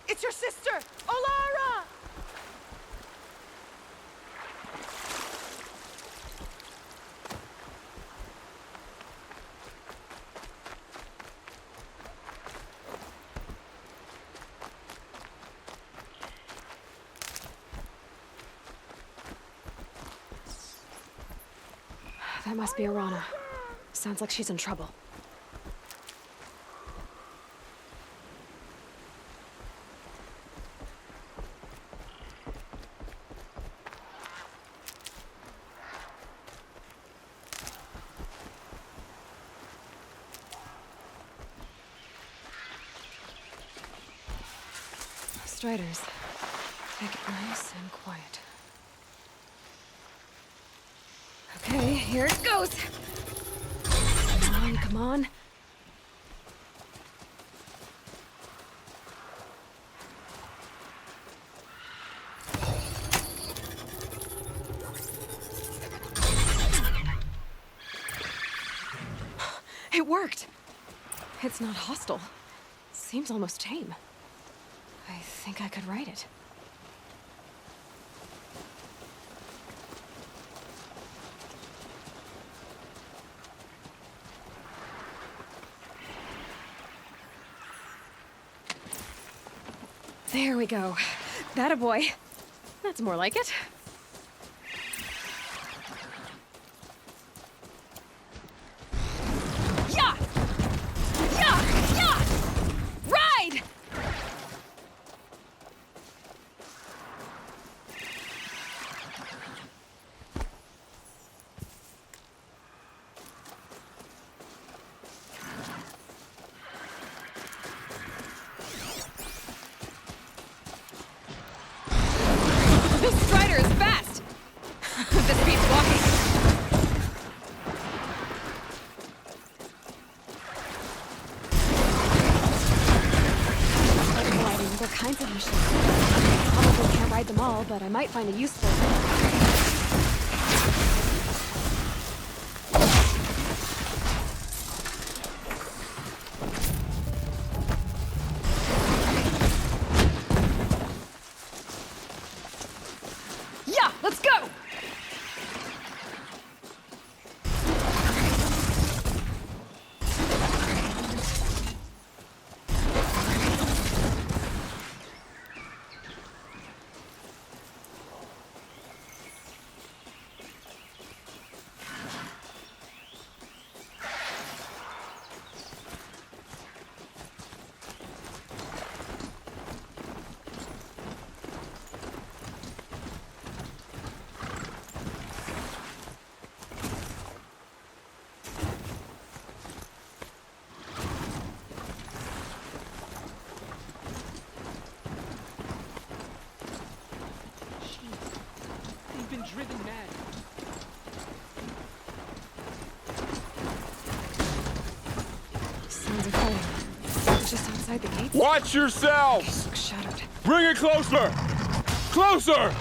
S15: It's your sister, Olara!
S11: That must be Arana. Sounds like she's in trouble. Striders. Take it nice and quiet. Okay, here it goes! Come on, come on. It worked! It's not hostile. Seems almost tame. I think I could write it. There we go. That a boy. That's more like it. Yeah! Yeah! Yeah! Ride! This strider is fast! This beats walking. Gliding, other kinds of machines. Probably can't ride them all, but I might find a use for them. Let's go!
S12: Been driven mad.
S11: Sounds of fighting. Just outside the gates.
S7: Watch yourselves!
S11: Looks shattered.
S7: Bring it closer! Closer!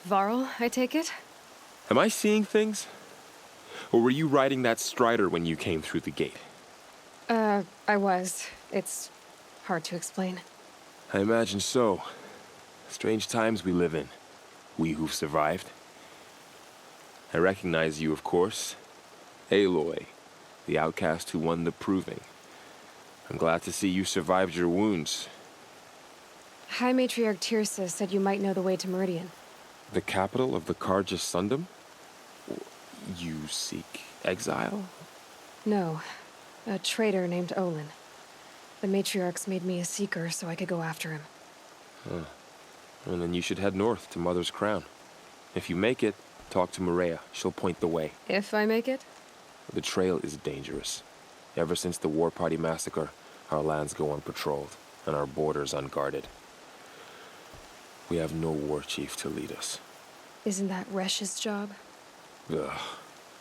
S11: Varl, I take it?
S14: Am I seeing things? Or were you riding that strider when you came through the gate?
S11: I was. It's hard to explain.
S14: I imagine so. Strange times we live in. We who've survived. I recognize you, of course. Aloy, the outcast who won the proving. I'm glad to see you survived your wounds.
S11: High Matriarch Tirsa said you might know the way to Meridian.
S14: The capital of the Karja Sundom? You seek exile?
S11: No. A traitor named Olin. The Matriarchs made me a seeker so I could go after him.
S14: Huh. Well, then you should head north to Mother's Crown. If you make it, talk to Maria. She'll point the way.
S11: If I make it?
S14: The trail is dangerous. Ever since the War Party massacre, our lands go unpatrolled, and our borders unguarded. We have no war chief to lead us.
S11: Isn't that Resh's job?
S14: Ugh.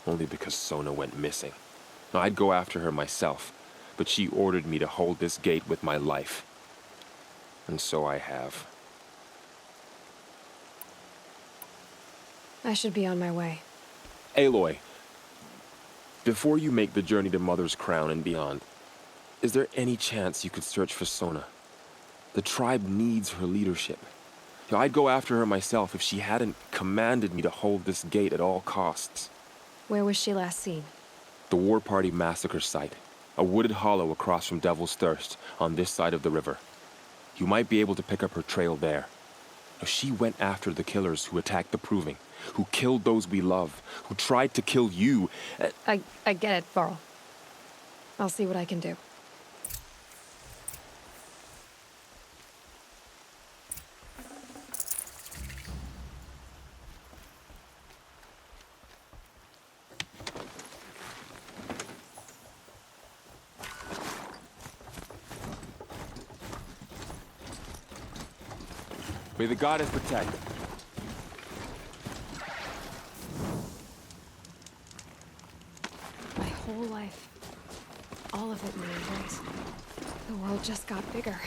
S14: Only because Sona went missing. Now, I'd go after her myself, but she ordered me to hold this gate with my life. And so I have.
S11: I should be on my way.
S14: Aloy, before you make the journey to Mother's Crown and beyond, is there any chance you could search for Sona? The tribe needs her leadership. I'd go after her myself if she hadn't commanded me to hold this gate at all costs.
S11: Where was she last seen?
S14: The War Party massacre site, A wooded hollow across from Devil's Thirst, on this side of the river. You might be able to pick up her trail there. Now, she went after the killers who attacked the Proving, who killed those we love, who tried to kill you.
S11: I get it, Varl. I'll see what I can do.
S14: May the goddess protect.
S11: My whole life, all of it in the embrace. The world just got bigger,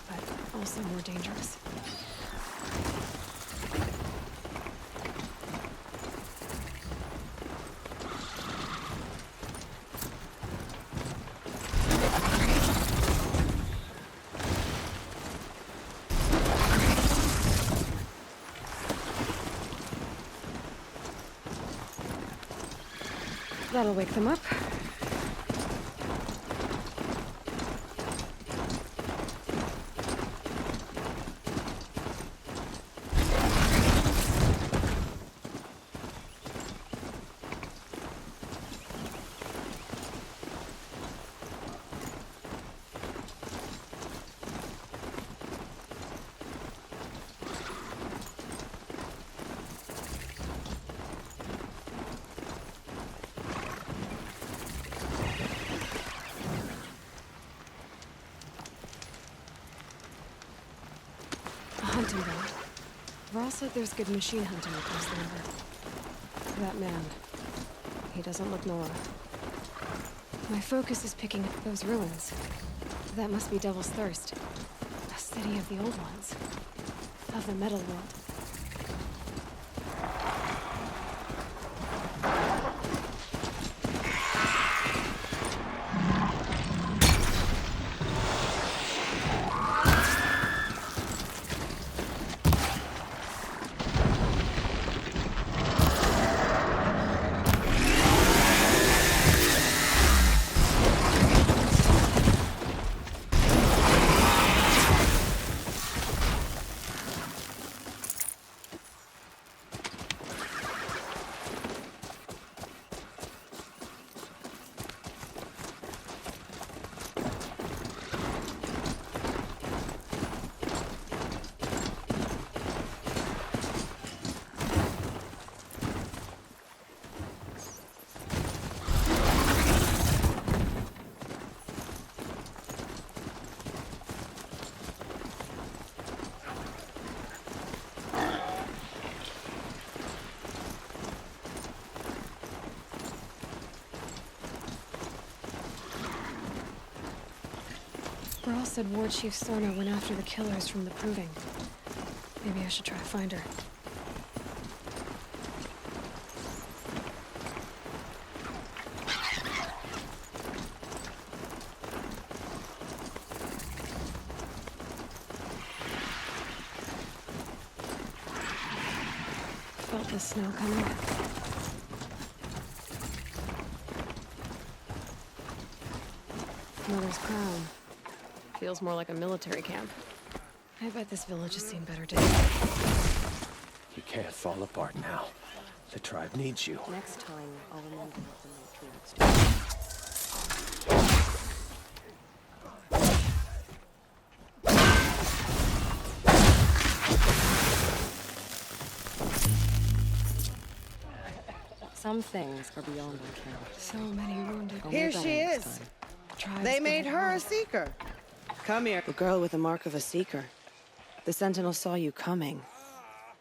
S11: but also more dangerous. That'll wake them up. Hunting boat. Varl said there's good machine hunting across the river. That man. He doesn't look Nora. My focus is picking up those ruins. That must be Devil's Thirst. A city of the old ones. Of the metal world. Varl said Ward Chief Sorna went after the killers from the Proving. Maybe I should try to find her. Felt the snow coming. Mother's crown. Feels more like a military camp. I bet this village has seen better days.
S17: You can't fall apart now. The tribe needs you.
S13: Next time, I'll remember what the matrix. Some things are beyond our count.
S11: So many wounded.
S6: Here she is. They made her a seeker. Come here.
S21: The girl with the mark of a seeker. The Sentinel saw you coming.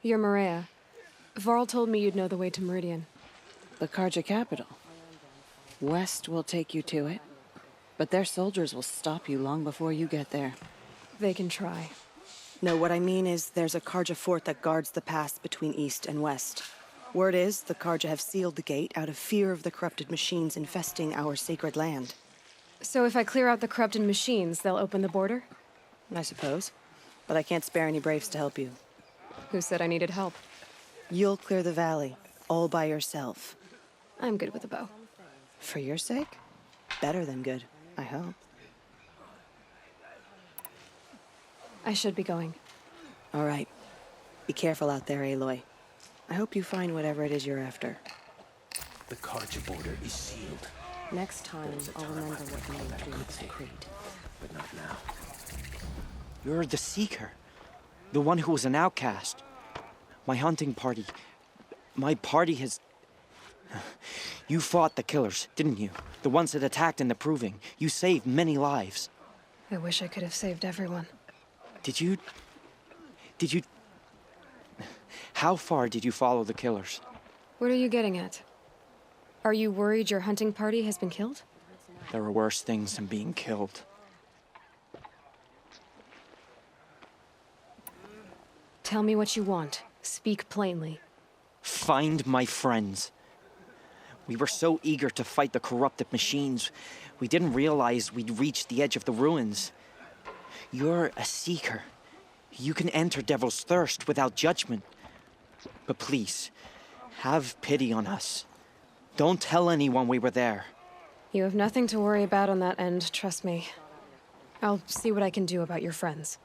S11: You're Maria. Varl told me you'd know the way to Meridian.
S21: The Karja capital. West will take you to it, but their soldiers will stop you long before you get there.
S11: They can try.
S21: No, what I mean is there's a Karja fort that guards the pass between East and West. Word is the Karja have sealed the gate out of fear of the corrupted machines infesting our sacred land.
S11: So if I clear out the corrupted machines, they'll open the border?
S21: I suppose. But I can't spare any braves to help you.
S11: Who said I needed help?
S21: You'll clear the valley, all by yourself.
S11: I'm good with a bow.
S21: For your sake? Better than good, I hope.
S11: I should be going.
S21: All right. Be careful out there, Aloy. I hope you find whatever it is you're after.
S4: The Karja border is sealed.
S13: Next time, I'll remember what made dreams concrete.
S4: But not now. You're the Seeker. The one who was an outcast. My hunting party. My party has... You fought the killers, didn't you? The ones that attacked in the Proving. You saved many lives.
S11: I wish I could have saved everyone.
S4: Did you... How far did you follow the killers?
S11: What are you getting at? Are you worried your hunting party has been killed?
S4: There are worse things than being killed.
S11: Tell me what you want. Speak plainly.
S4: Find my friends. We were so eager to fight the corrupted machines, we didn't realize we'd reached the edge of the ruins. You're a Seeker. You can enter Devil's Thirst without judgment. But please, have pity on us. Don't tell anyone we were there.
S11: You have nothing to worry about on that end, trust me. I'll see what I can do about your friends.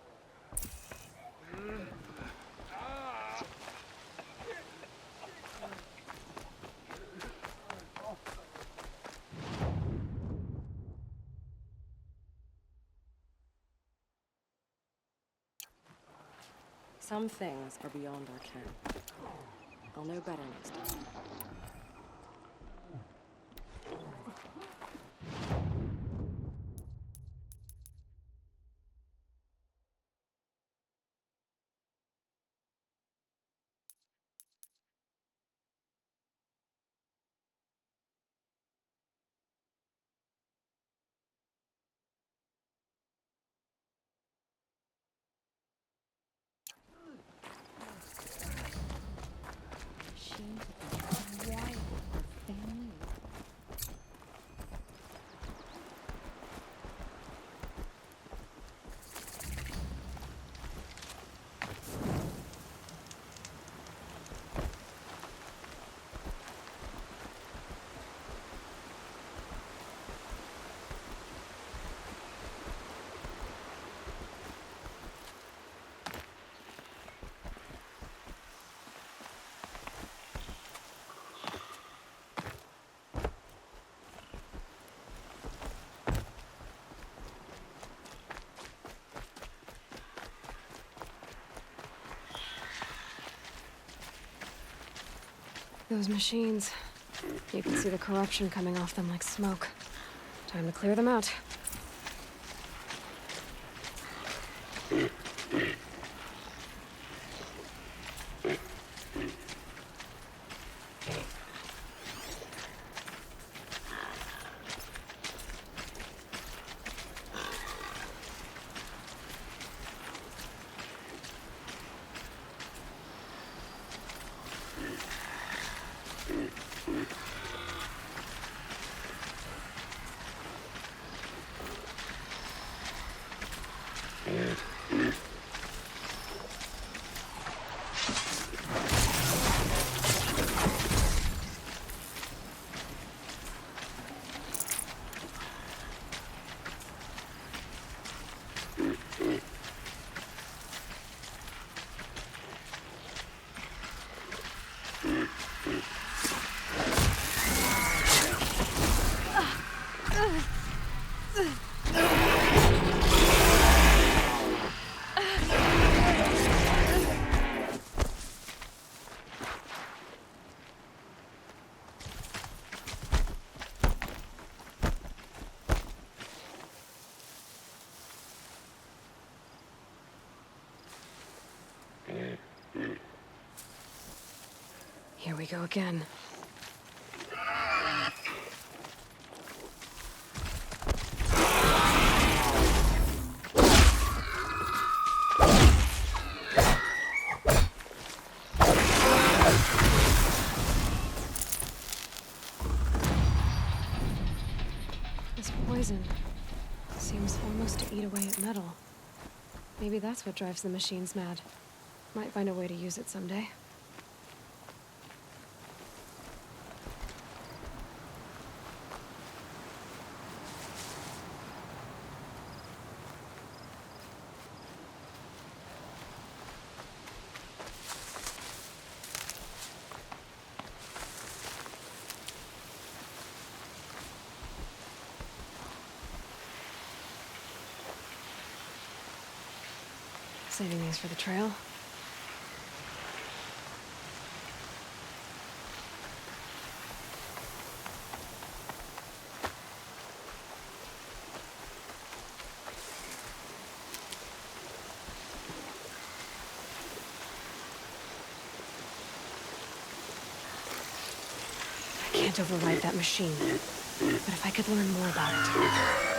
S13: Some things are beyond our ken. I'll know better next time.
S11: Those machines. You can see the corruption coming off them like smoke. Time to clear them out. Here we go again. This poison seems almost to eat away at metal. Maybe that's what drives the machines mad. Might find a way to use it someday. Saving these for the trail. I can't override that machine, but if I could learn more about it.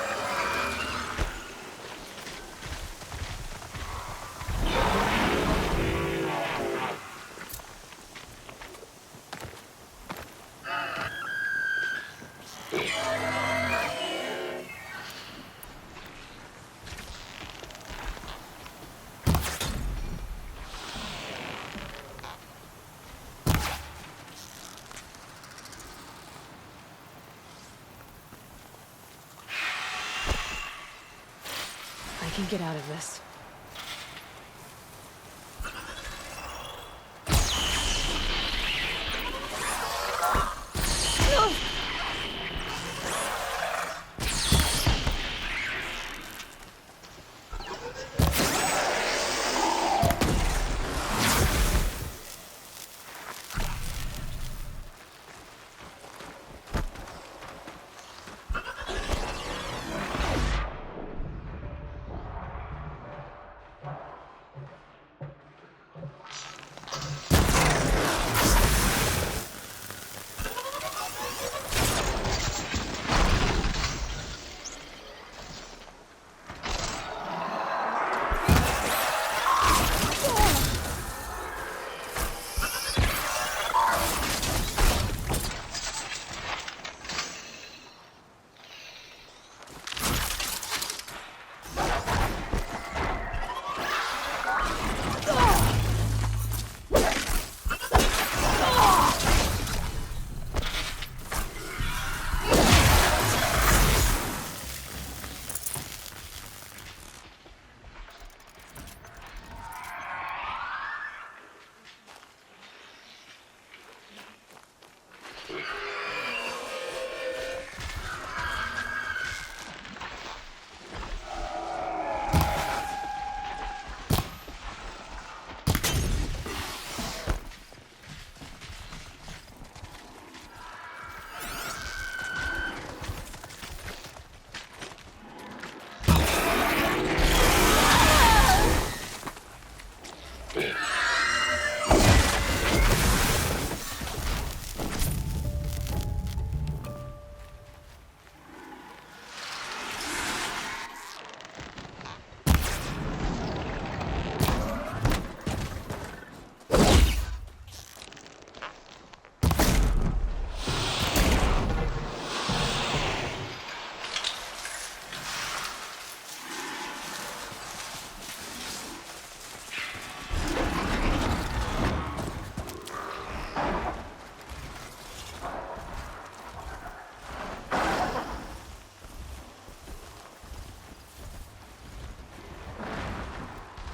S11: I can get out of this.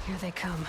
S11: Here they come.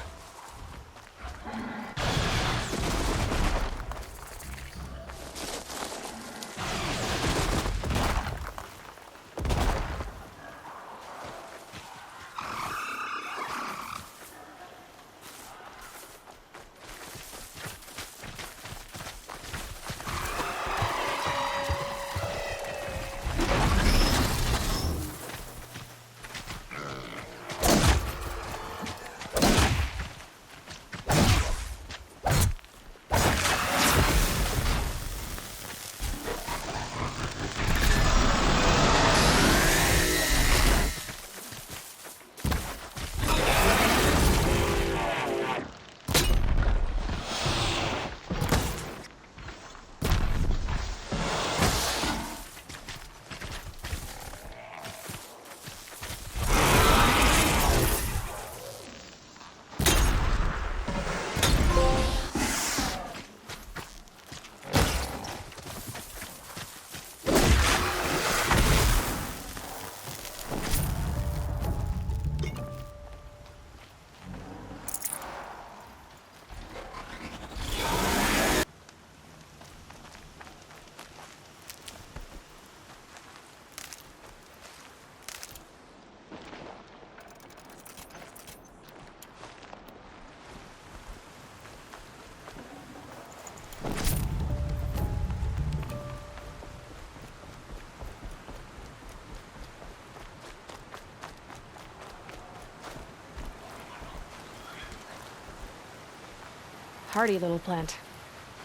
S11: Hardy little plant.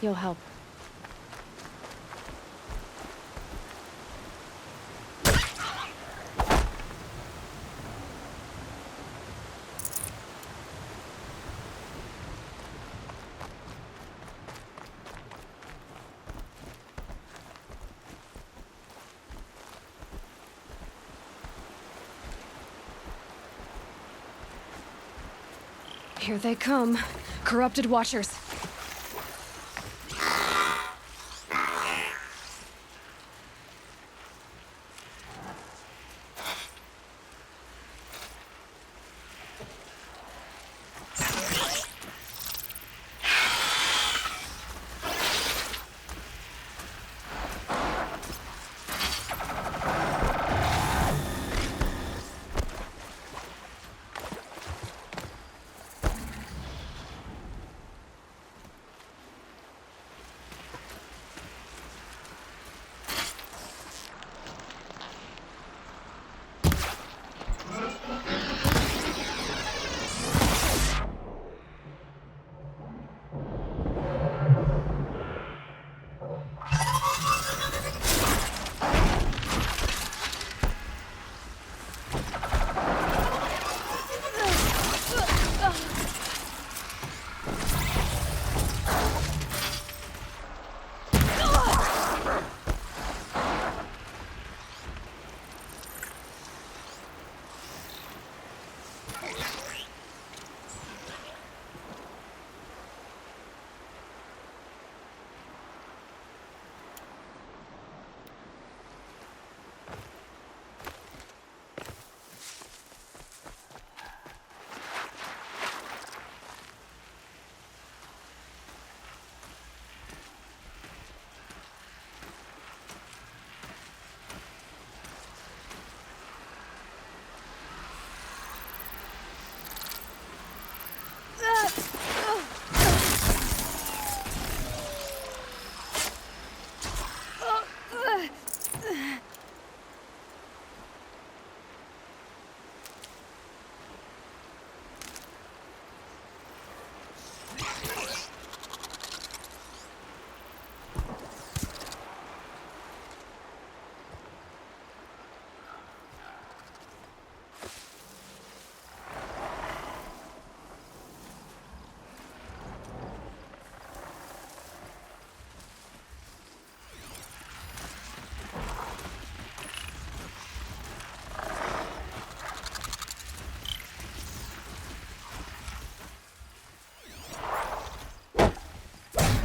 S11: You'll help. Here they come. Corrupted Watchers.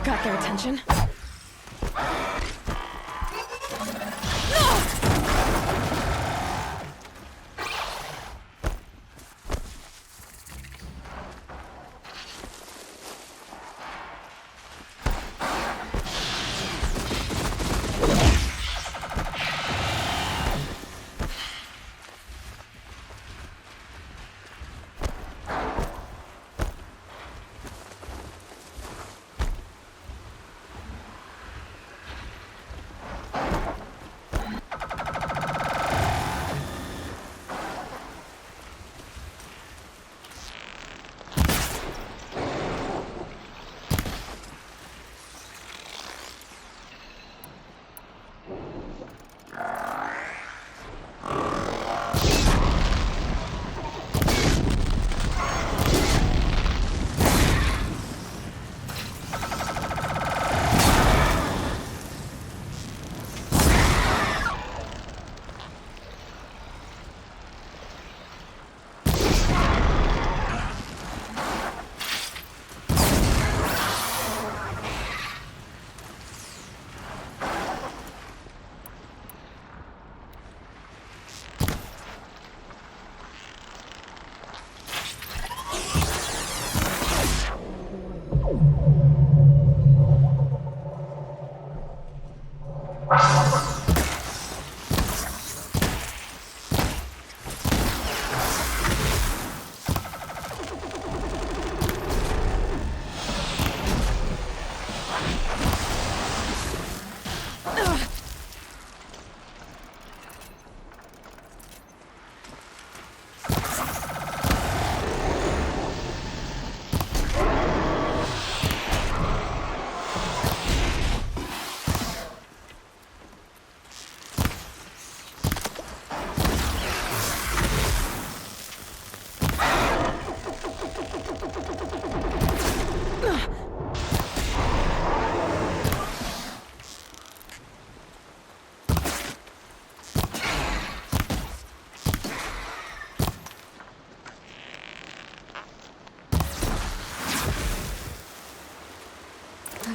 S11: Got their attention.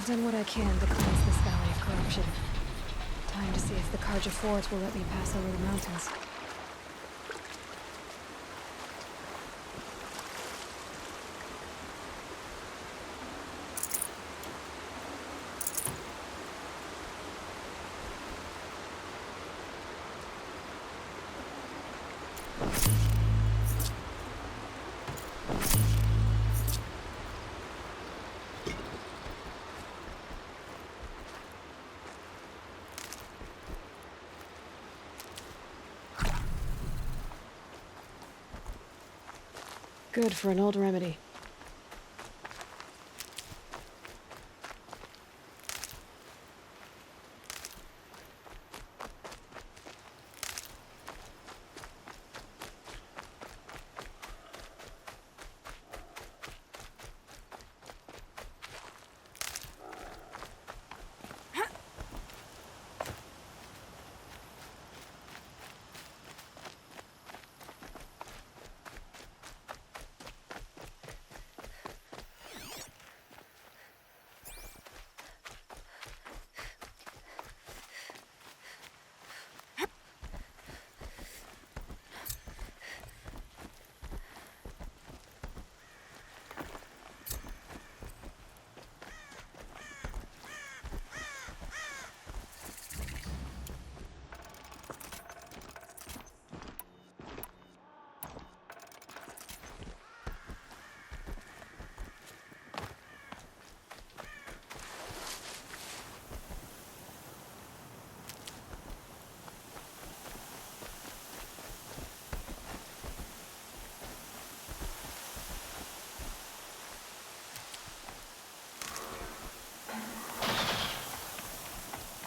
S11: done what I can to cleanse this valley of corruption. Time to see if the Carja Fort will let me pass over the mountains. Good for an old remedy.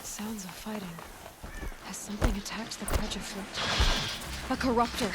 S11: Sounds of fighting. Has something attacked the Carja Fort? A corruptor!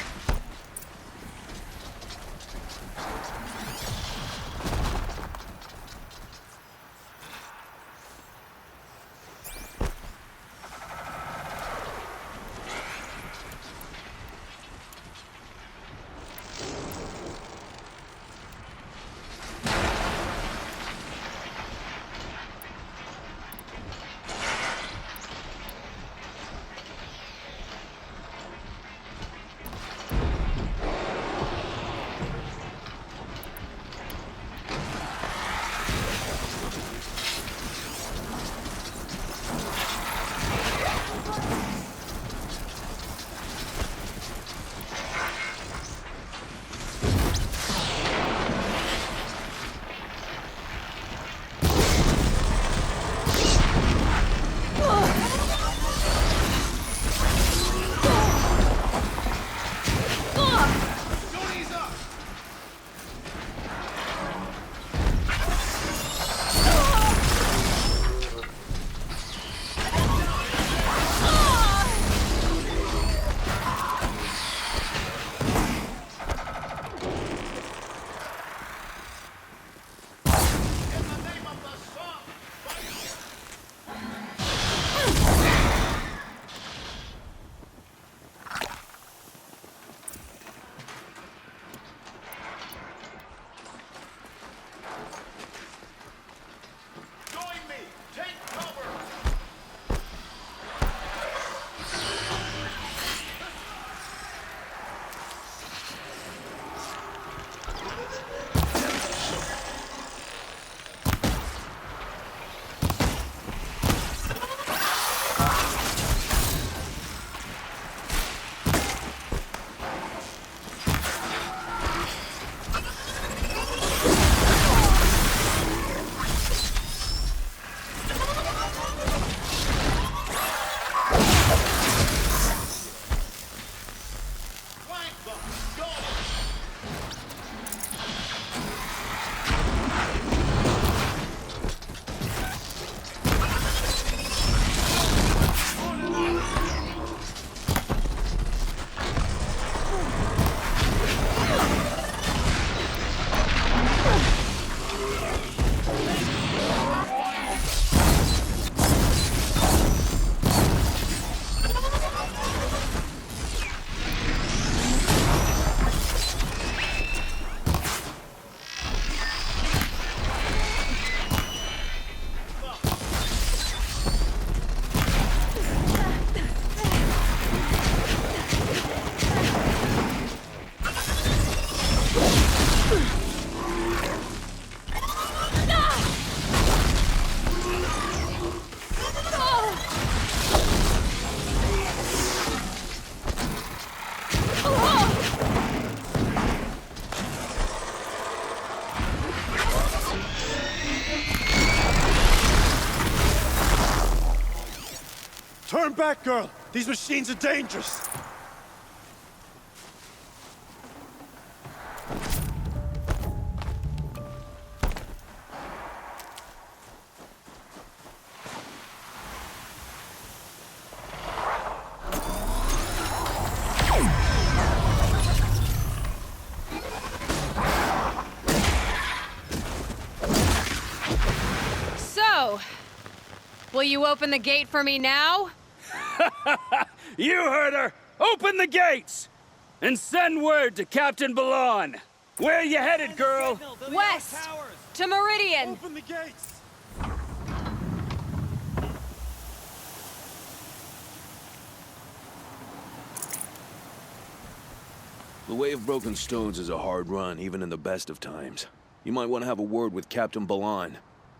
S16: Turn back, girl! These machines are dangerous!
S11: So, will you open the gate for me now?
S22: You heard her! Open the gates! And send word to Captain Balon! Where you headed, girl?
S11: West! To Meridian!
S16: Open the gates!
S23: The Way of Broken Stones is a hard run, even in the best of times. You might want to have a word with Captain Balon.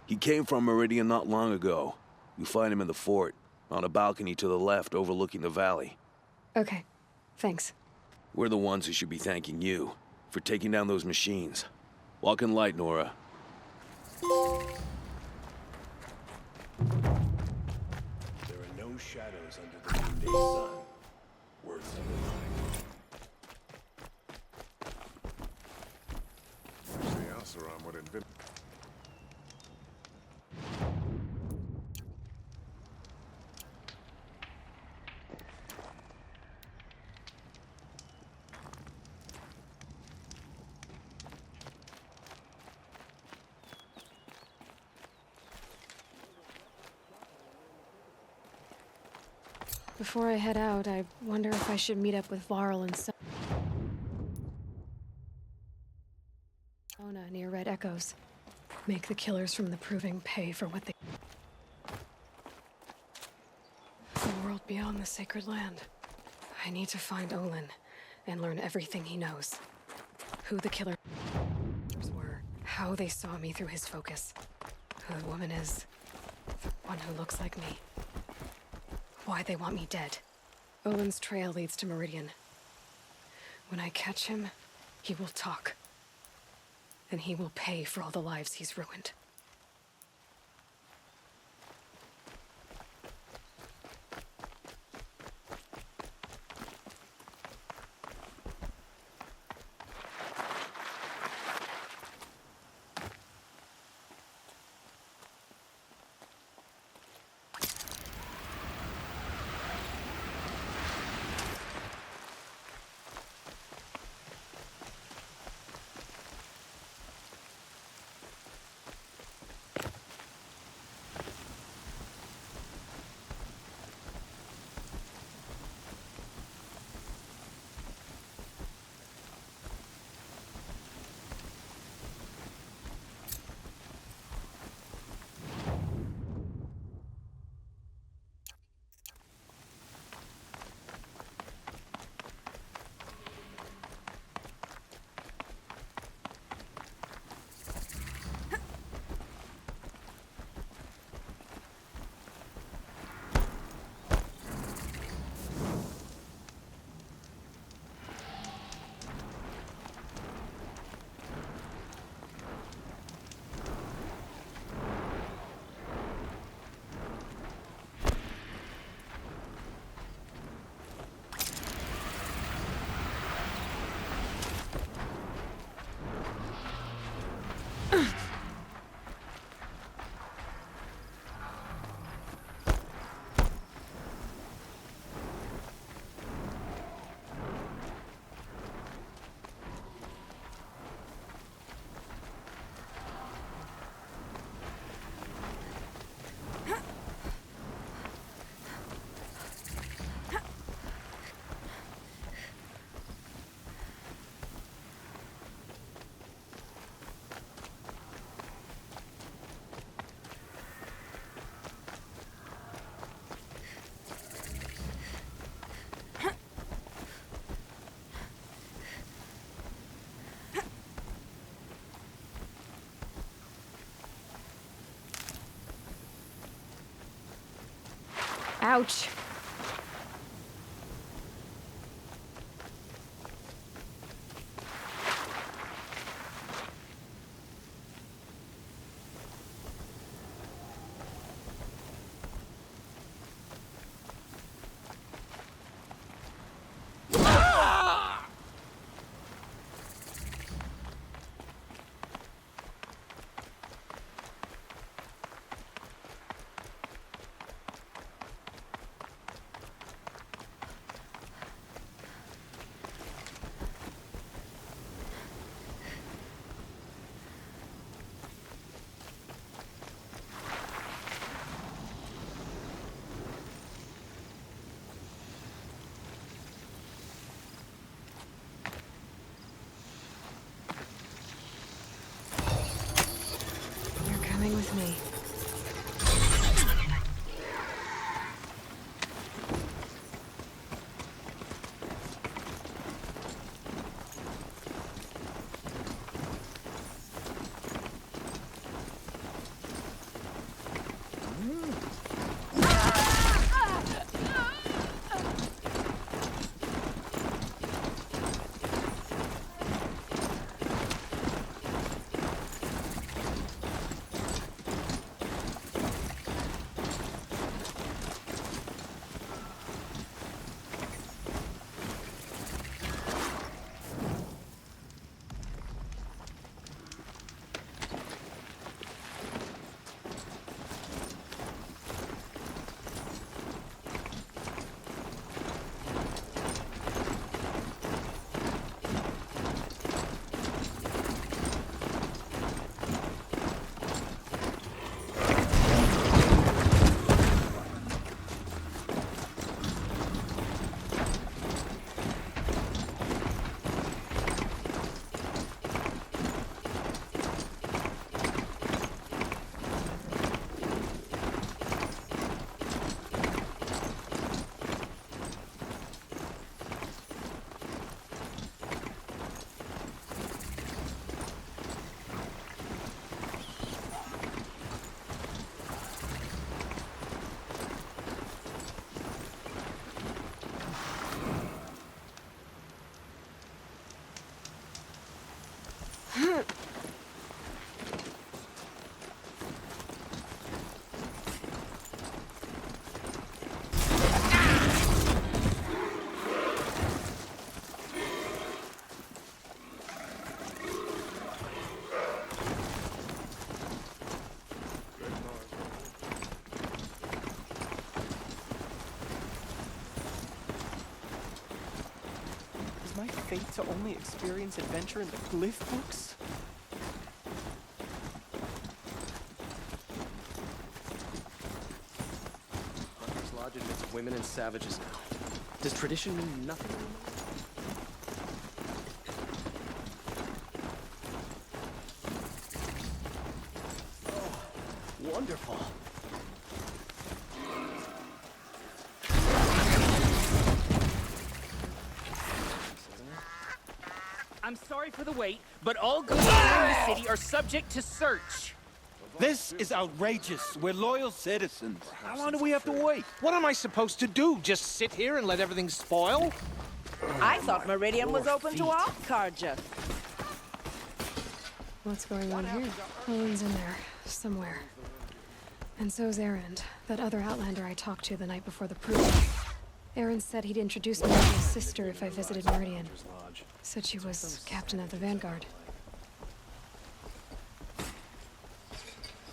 S23: He came from Meridian not long ago. You find him in the fort, on a balcony to the left overlooking the valley.
S11: Okay, thanks.
S23: We're the ones who should be thanking you for taking down those machines. Walk in light, Nora.
S17: There are no shadows under the noonday sun. Words of the line. would invent.
S11: Before I head out, I wonder if I should meet up with Varl and Sona near Red Echoes. Make the killers from the Proving pay for what they... The world beyond the sacred land. I need to find Olin and learn everything he knows. Who the killers were, how they saw me through his focus, who the woman is, the one who looks like me. Why they want me dead. Olin's trail leads to Meridian. When I catch him, he will talk. And he will pay for all the lives he's ruined. Ouch. Fine with me.
S12: My fate to only experience adventure in the glyph books? Hunter's Lodge admits women and savages now. Does tradition mean nothing anymore? Oh, wonderful.
S22: I'm sorry for the wait, but all goods in the city are subject to search.
S3: This is outrageous. We're loyal citizens.
S17: How long do we have to wait?
S3: What am I supposed to do? Just sit here and let everything spoil?
S13: I thought Meridian was open to all Carja.
S11: What's going on here? Owen's in there, somewhere. And so's Erend, that other outlander I talked to the night before the proof. Erend said he'd introduce me to his sister if I visited Meridian. Said she was captain of the Vanguard.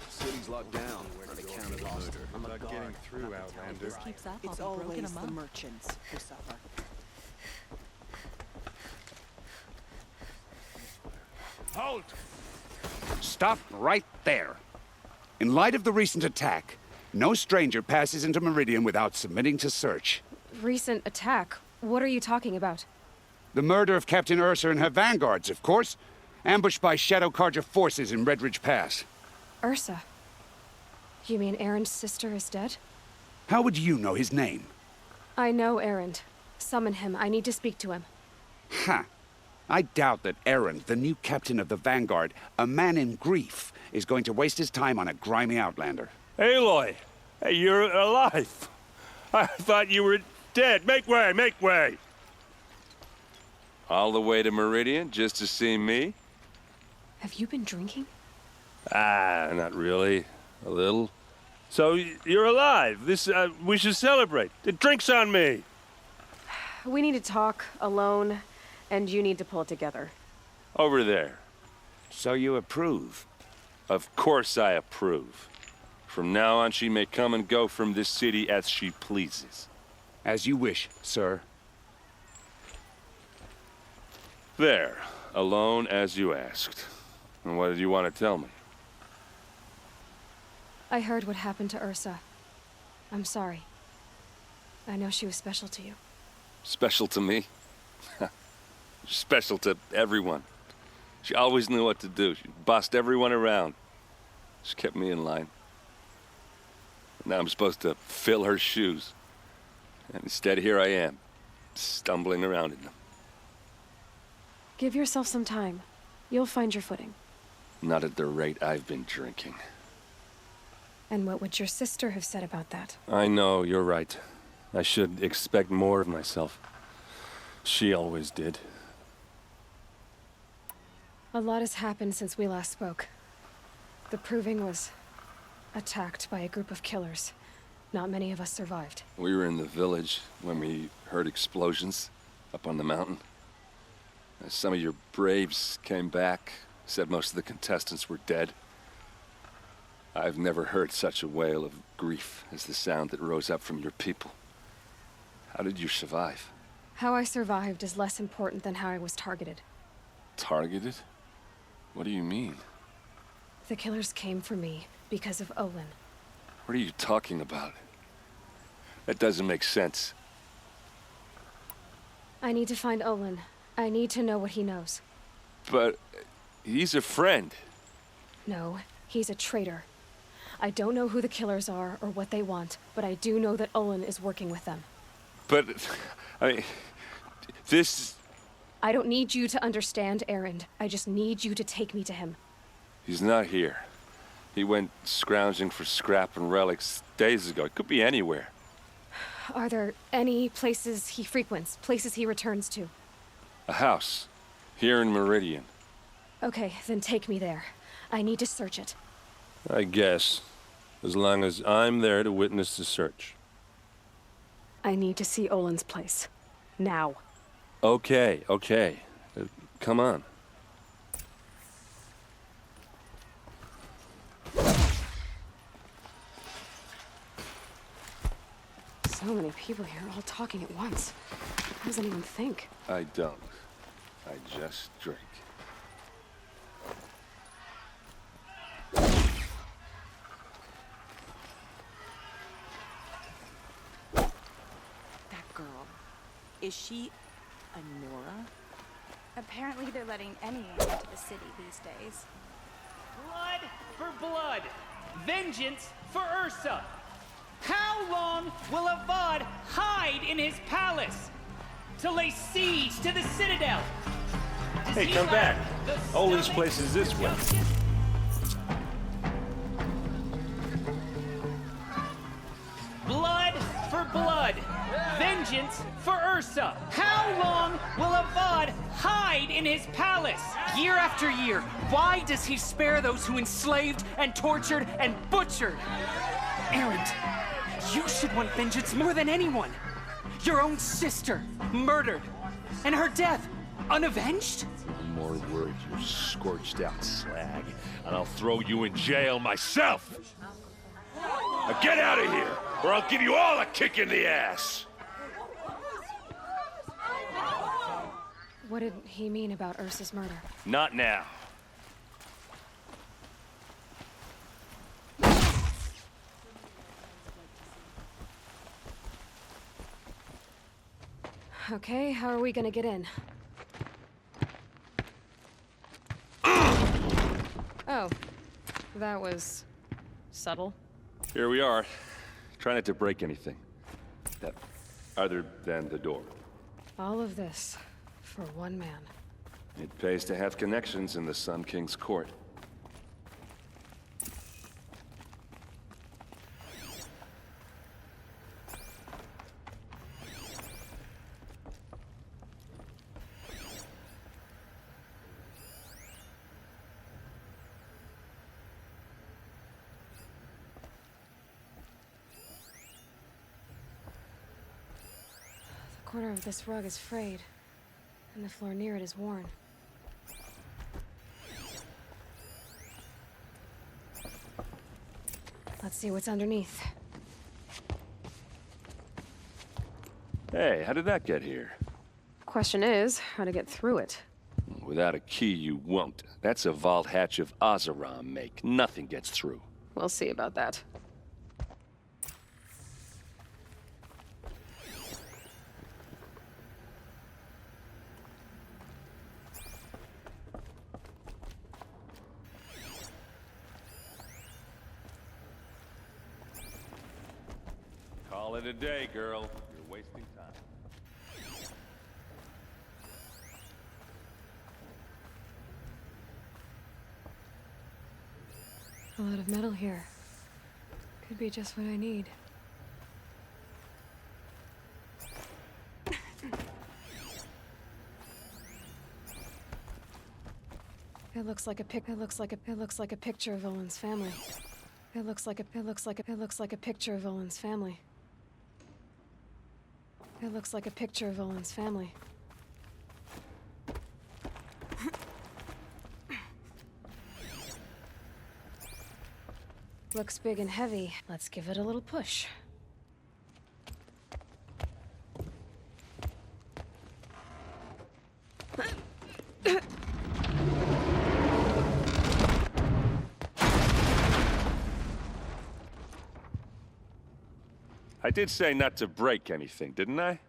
S23: City's locked down on account of the murder.
S12: I'm not getting through, Outlander.
S13: If this keeps up,
S21: It's
S13: I'll be broken
S21: always the
S13: among.
S21: merchants who suffer.
S5: Halt! Stop right there. In light of the recent attack, no stranger passes into Meridian without submitting to search.
S11: Recent attack? What are you talking about?
S5: The murder of Captain Ursa and her vanguards, of course. Ambushed by Shadow Carja forces in Red Ridge Pass.
S11: Ursa? You mean Erend's sister is dead?
S5: How would you know his name?
S11: I know Erend. Summon him. I need to speak to him.
S5: Ha! I doubt that Erend, the new captain of the Vanguard, a man in grief, is going to waste his time on a grimy outlander.
S8: Aloy! Hey, you're alive! I thought you were dead. Make way, make way!
S14: All the way to Meridian just to see me?
S11: Have you been drinking?
S8: Ah, not really. A little. So, you're alive. We should celebrate. The drink's on me.
S11: We need to talk, alone, and you need to pull it together.
S14: Over there.
S5: So you approve?
S14: Of course I approve. From now on, she may come and go from this city as she pleases.
S5: As you wish, sir.
S14: There. Alone as you asked. And what did you want to tell me?
S11: I heard what happened to Ursa. I'm sorry. I know she was special to you.
S14: Special to me? Special to everyone. She always knew what to do. She bossed everyone around.
S8: She kept me in line. Now I'm supposed to fill her shoes. And instead, here I am, stumbling around in them.
S11: Give yourself some time. You'll find your footing.
S8: Not at the rate I've been drinking.
S11: And what would your sister have said about that?
S8: I know, you're right. I should expect more of myself. She always did.
S11: A lot has happened since we last spoke. The Proving was attacked by a group of killers. Not many of us survived.
S8: We were in the village when we heard explosions up on the mountain. Some of your braves came back, said most of the contestants were dead. I've never heard such a wail of grief as the sound that rose up from your people. How did you survive?
S11: How I survived is less important than how I was targeted.
S8: Targeted? What do you mean?
S11: The killers came for me because of Olin.
S8: What are you talking about? That doesn't make sense.
S11: I need to find Olin. I need to know what he knows.
S8: But he's a friend.
S11: No, he's a traitor. I don't know who the killers are or what they want, but I do know that Olin is working with them.
S8: But, I mean, this...
S11: I don't need you to understand, Erend. I just need you to take me to him.
S8: He's not here. He went scrounging for scrap and relics days ago. It could be anywhere.
S11: Are there any places he frequents, places he returns to?
S8: A house. Here in Meridian.
S11: Okay, then take me there. I need to search it.
S8: I guess. As long as I'm there to witness the search.
S11: I need to see Olin's place. Now.
S8: Okay. Come on.
S11: So many people here, all talking at once. How does anyone think?
S8: I don't. I just drink.
S13: That girl. Is she a Nora?
S2: Apparently they're letting anyone into the city these days.
S22: Blood for blood. Vengeance for Ursa. How long will Avad hide in his palace? To lay siege to the citadel?
S8: Hey, come back. Olin's place is this way.
S22: Blood for blood. Vengeance for Ursa. How long will Avad hide in his palace? Year after year, why does he spare those who enslaved and tortured and butchered? Erend, you should want vengeance more than anyone. Your own sister, murdered. And her death, unavenged?
S8: One more word, you scorched out slag, and I'll throw you in jail myself! Now get out of here, or I'll give you all a kick in the ass!
S11: What did he mean about Ursa's murder?
S8: Not now.
S11: Okay, how are we gonna get in? Oh, that was subtle.
S8: Here we are. Try not to break anything. That other than the door.
S11: All of this for one man.
S8: It pays to have connections in the Sun King's court.
S11: The corner of this rug is frayed, and the floor near it is worn. Let's see what's underneath.
S8: Hey, how did that get here?
S11: Question is, how to get through it.
S8: Without a key, you won't. That's a vault hatch of Oseram make. Nothing gets through.
S11: We'll see about that.
S8: it a day, girl. You're wasting time.
S11: A lot of metal here. Could be just what I need. It looks like a picture of Olin's family. It looks like a picture of Olin's family. It looks like a picture of Olin's family. Looks big and heavy. Let's give it a little push.
S8: I did say not to break anything, didn't I?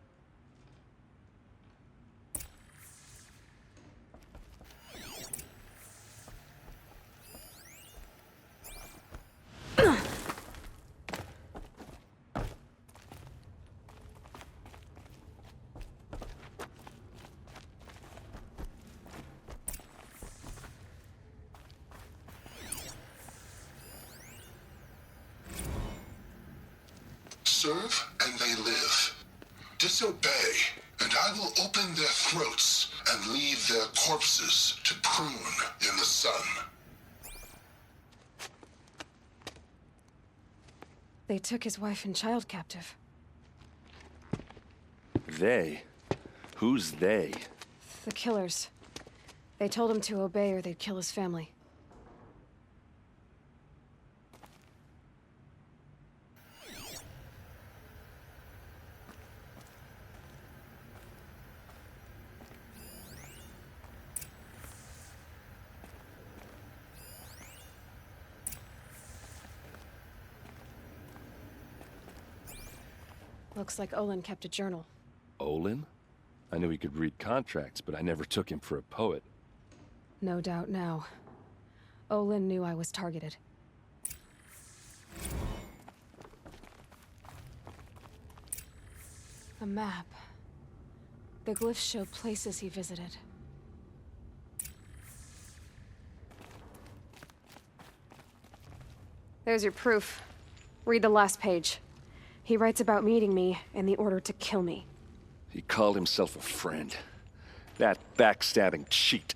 S9: Serve and they live. Disobey, and I will open their throats and leave their corpses to prune in the sun.
S11: They took his wife and child captive.
S8: They? Who's they?
S11: The killers. They told him to obey or they'd kill his family. Looks like Olin kept a journal.
S8: Olin? I knew he could read contracts, but I never took him for a poet.
S11: No doubt now. Olin knew I was targeted. A map. The glyphs show places he visited. There's your proof. Read the last page. He writes about meeting me and the order to kill me.
S8: He called himself a friend. That backstabbing cheat.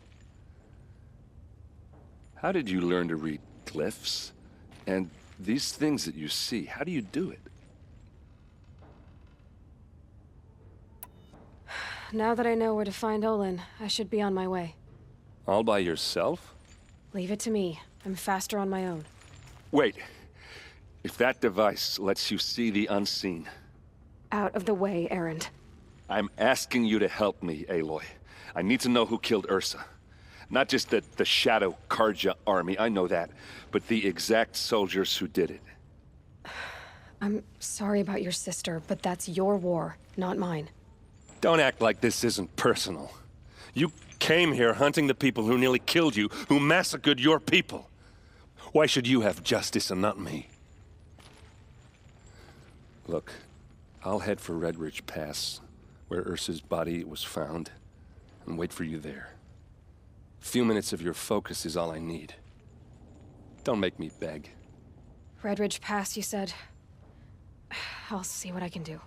S8: How did you learn to read glyphs? And these things that you see, how do you do it?
S11: Now that I know where to find Olin, I should be on my way.
S8: All by yourself?
S11: Leave it to me. I'm faster on my own.
S8: Wait. If that device lets you see the unseen...
S11: Out of the way, errand.
S8: I'm asking you to help me, Aloy. I need to know who killed Ursa. Not just the Shadow Karja army, I know that, but the exact soldiers who did it.
S11: I'm sorry about your sister, but that's your war, not mine.
S8: Don't act like this isn't personal. You came here hunting the people who nearly killed you, who massacred your people. Why should you have justice and not me? Look, I'll head for Red Ridge Pass, where Ursa's body was found, and wait for you there. A few minutes of your focus is all I need. Don't make me beg.
S11: Red Ridge Pass, you said? I'll see what I can do.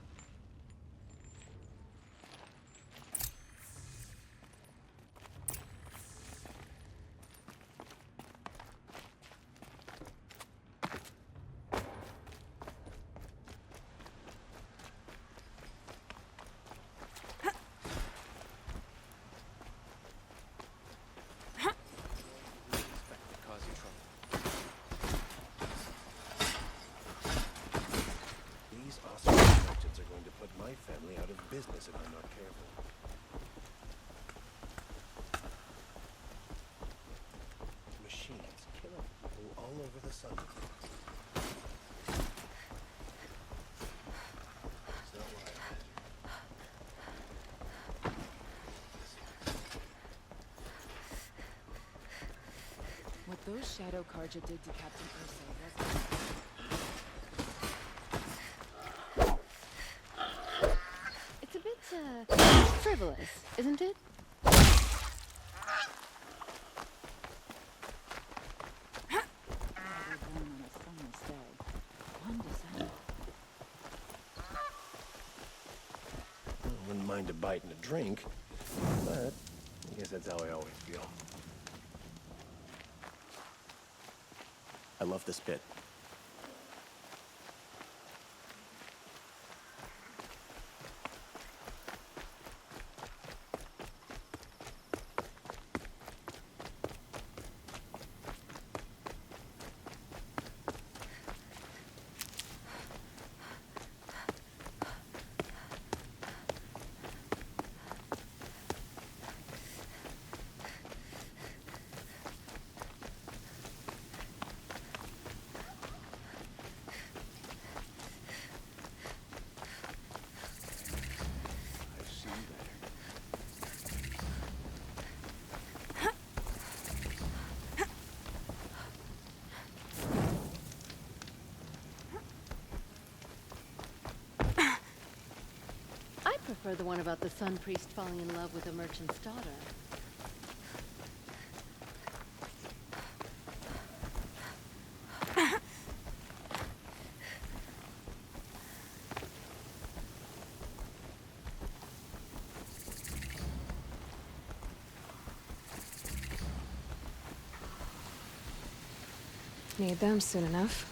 S17: Business if I'm not careful. Machines killing people all over the sun. It's not what I
S13: What those Shadow Karja did to Captain Ursa wasn't...
S10: frivolous, isn't it?
S18: I wouldn't mind a bite and a drink, but I guess that's how I always feel.
S19: I love this pit.
S10: I prefer the one about the sun priest falling in love with a merchant's daughter.
S11: Need them soon enough.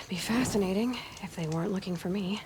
S11: Be fascinating if they weren't looking for me.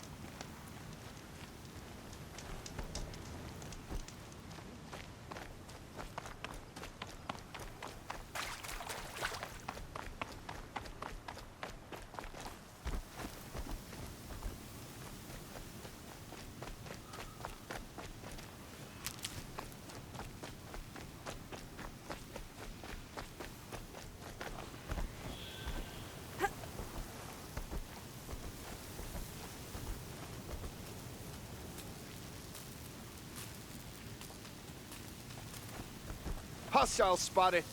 S12: Hostile spotted.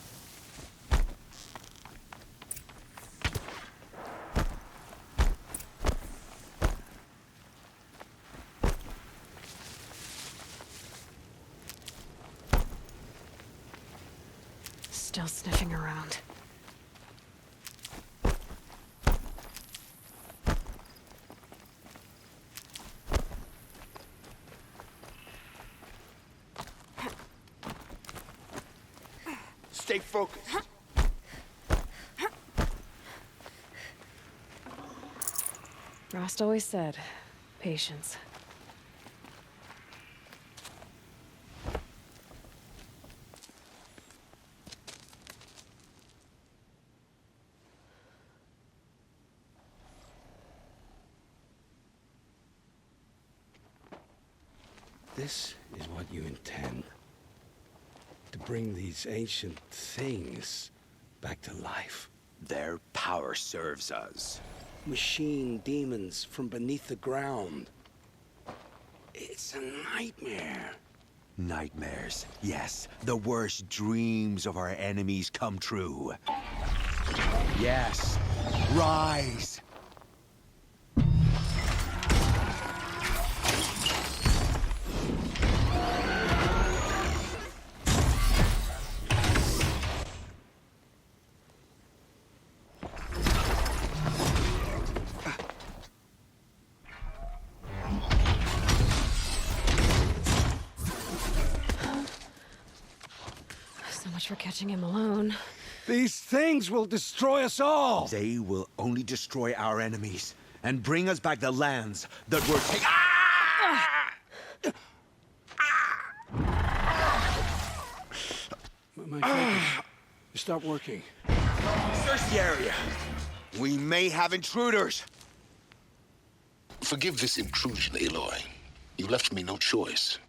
S11: Still sniffing around.
S12: Stay focused.
S11: Rost always said, patience.
S5: This is what you intend. To bring these ancient things back to life.
S20: Their power serves us.
S5: Machine demons from beneath the ground. It's a nightmare.
S20: Nightmares, yes. The worst dreams of our enemies come true. Yes, rise!
S11: much for catching him alone.
S5: These things will destroy us all! They will only destroy our enemies and bring us back the lands that were taken.
S17: My focus. You stopped working.
S20: Search the area. We may have intruders.
S9: Forgive this intrusion, Aloy. You left me no choice.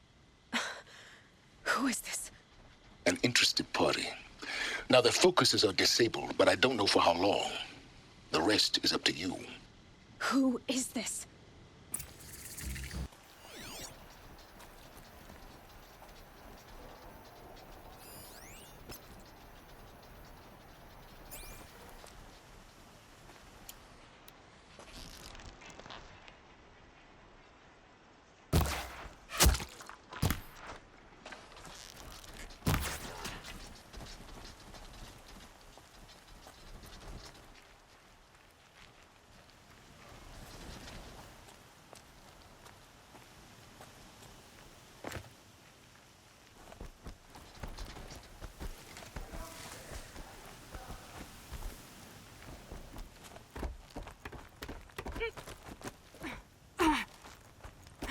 S11: Who is this?
S9: An interested party. Now, their focuses are disabled, but I don't know for how long. The rest is up to you.
S11: Who is this?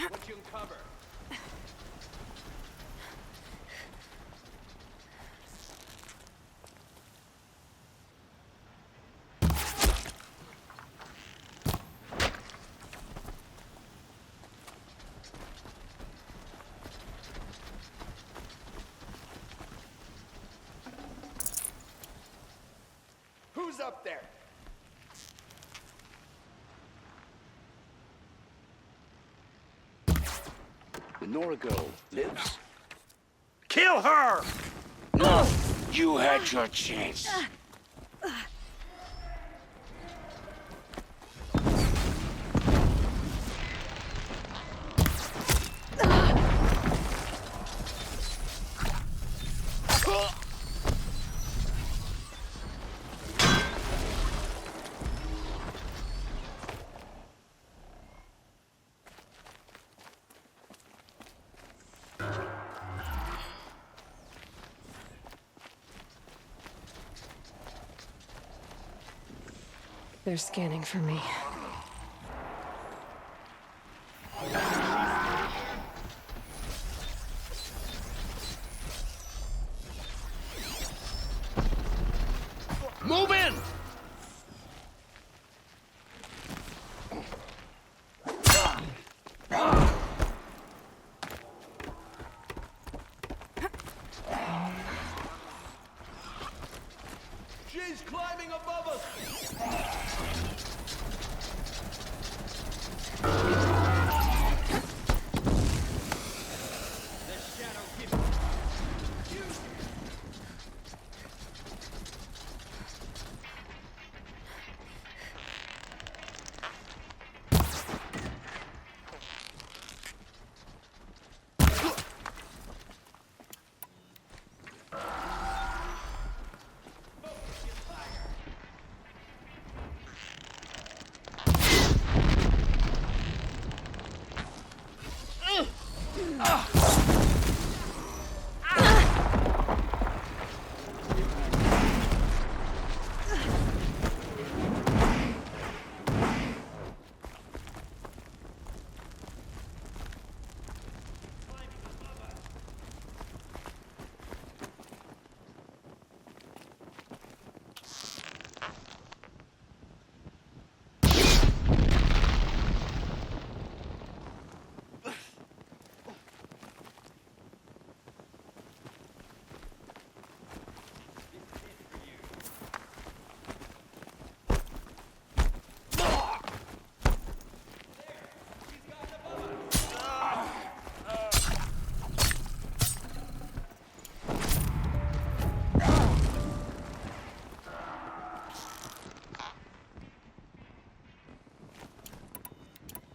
S3: What you uncover?
S12: Who's up there?
S3: The Nora girl lives.
S5: Kill her! No! You had your chance.
S11: They're scanning for me.
S3: Move in!
S12: She's climbing above us!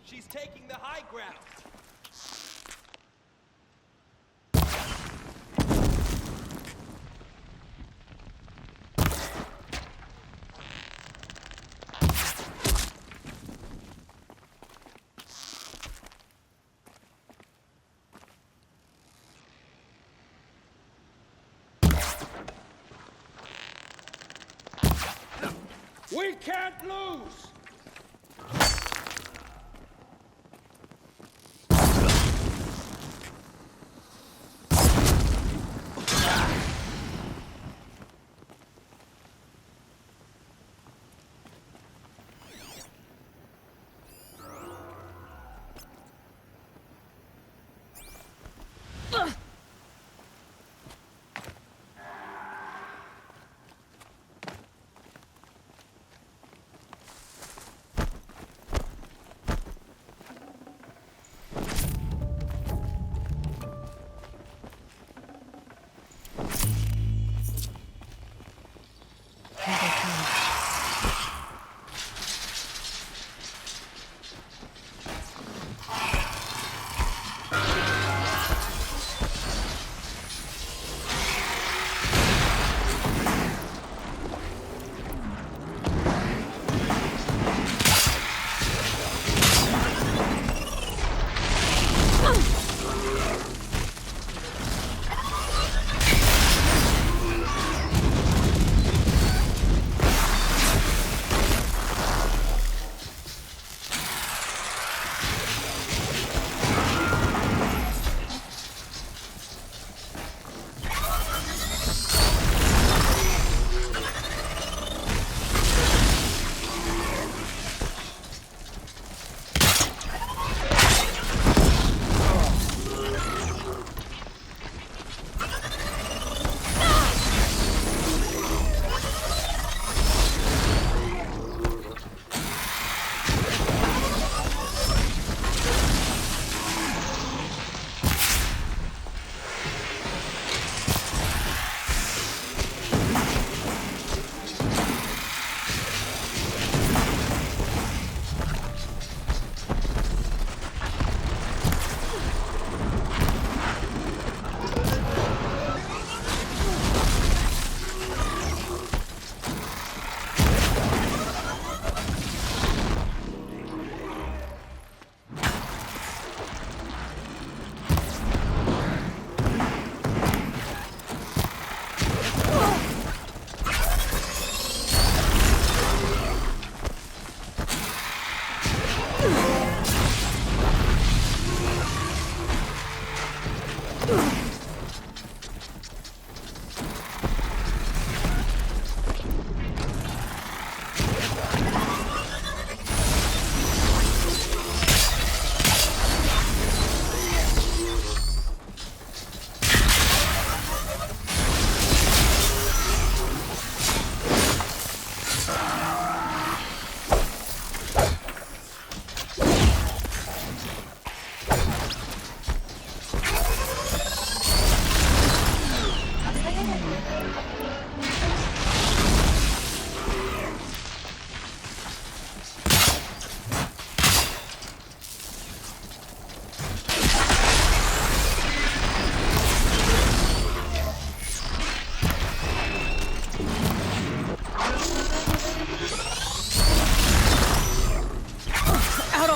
S12: She's taking the high ground.
S1: We can't lose!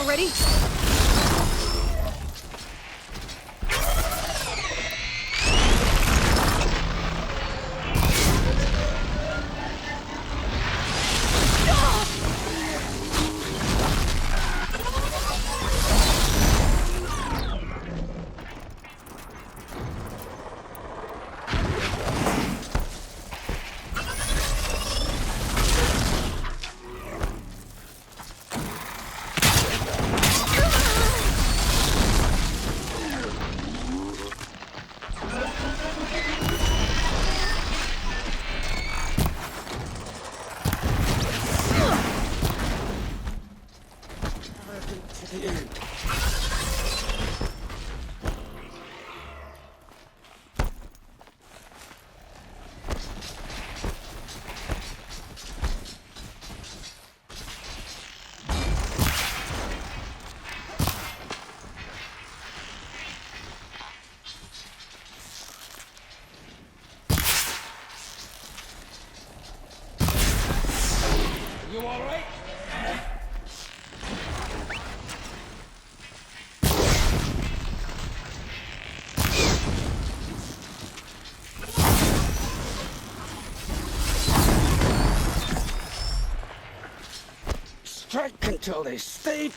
S11: Ready?
S10: Come on!
S6: strike until they stay.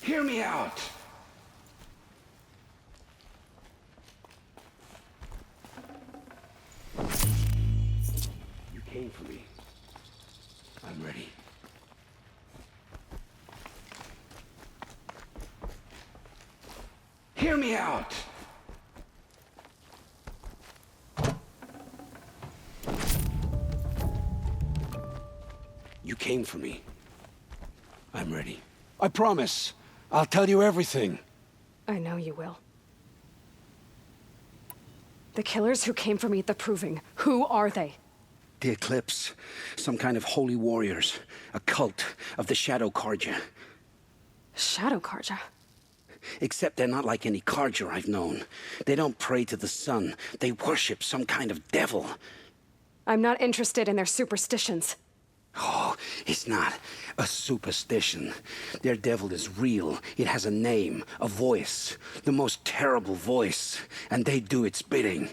S6: Hear me out. You came for me. I'm ready. Hear me out. You came for me. I'm ready. I promise. I'll tell you everything.
S11: I know you will. The killers who came for me at the Proving, who are they?
S6: The Eclipse. Some kind of holy warriors. A cult of the Shadow Carja.
S11: Shadow Carja?
S6: Except they're not like any Carja I've known. They don't pray to the sun. They worship some kind of devil.
S11: I'm not interested in their superstitions.
S6: Oh, it's not a superstition. Their devil is real. It has a name, a voice, the most terrible voice, and they do its bidding.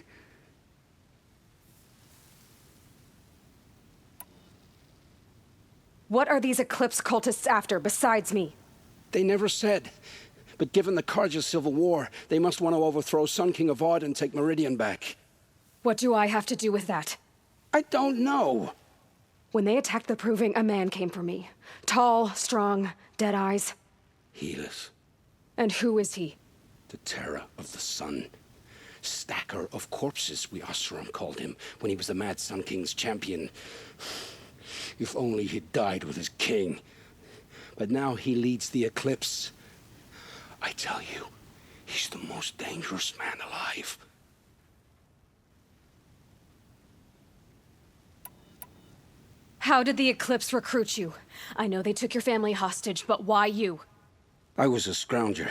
S11: What are these Eclipse cultists after, besides me?
S6: They never said. But given the Carja civil war, they must want to overthrow Sun King Avad and take Meridian back.
S11: What do I have to do with that?
S6: I don't know.
S11: When they attacked the Proving, a man came for me. Tall, strong, dead eyes.
S6: Helis.
S11: And who is he?
S6: The terror of the sun. Stacker of corpses, we Oseram called him, when he was the Mad Sun King's champion. If only he'd died with his king. But now he leads the Eclipse. I tell you, he's the most dangerous man alive.
S11: How did the Eclipse recruit you? I know they took your family hostage, but why you?
S6: I was a scrounger,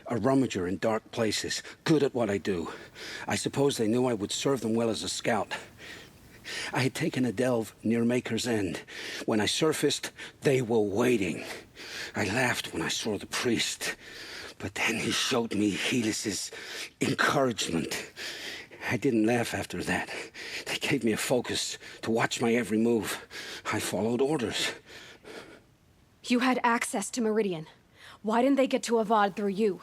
S6: a rummager in dark places, good at what I do. I suppose they knew I would serve them well as a scout. I had taken a delve near Maker's End. When I surfaced, they were waiting. I laughed when I saw the priest, but then he showed me Helis's encouragement. I didn't laugh after that. They gave me a focus to watch my every move. I followed orders.
S11: You had access to Meridian. Why didn't they get to Avad through you?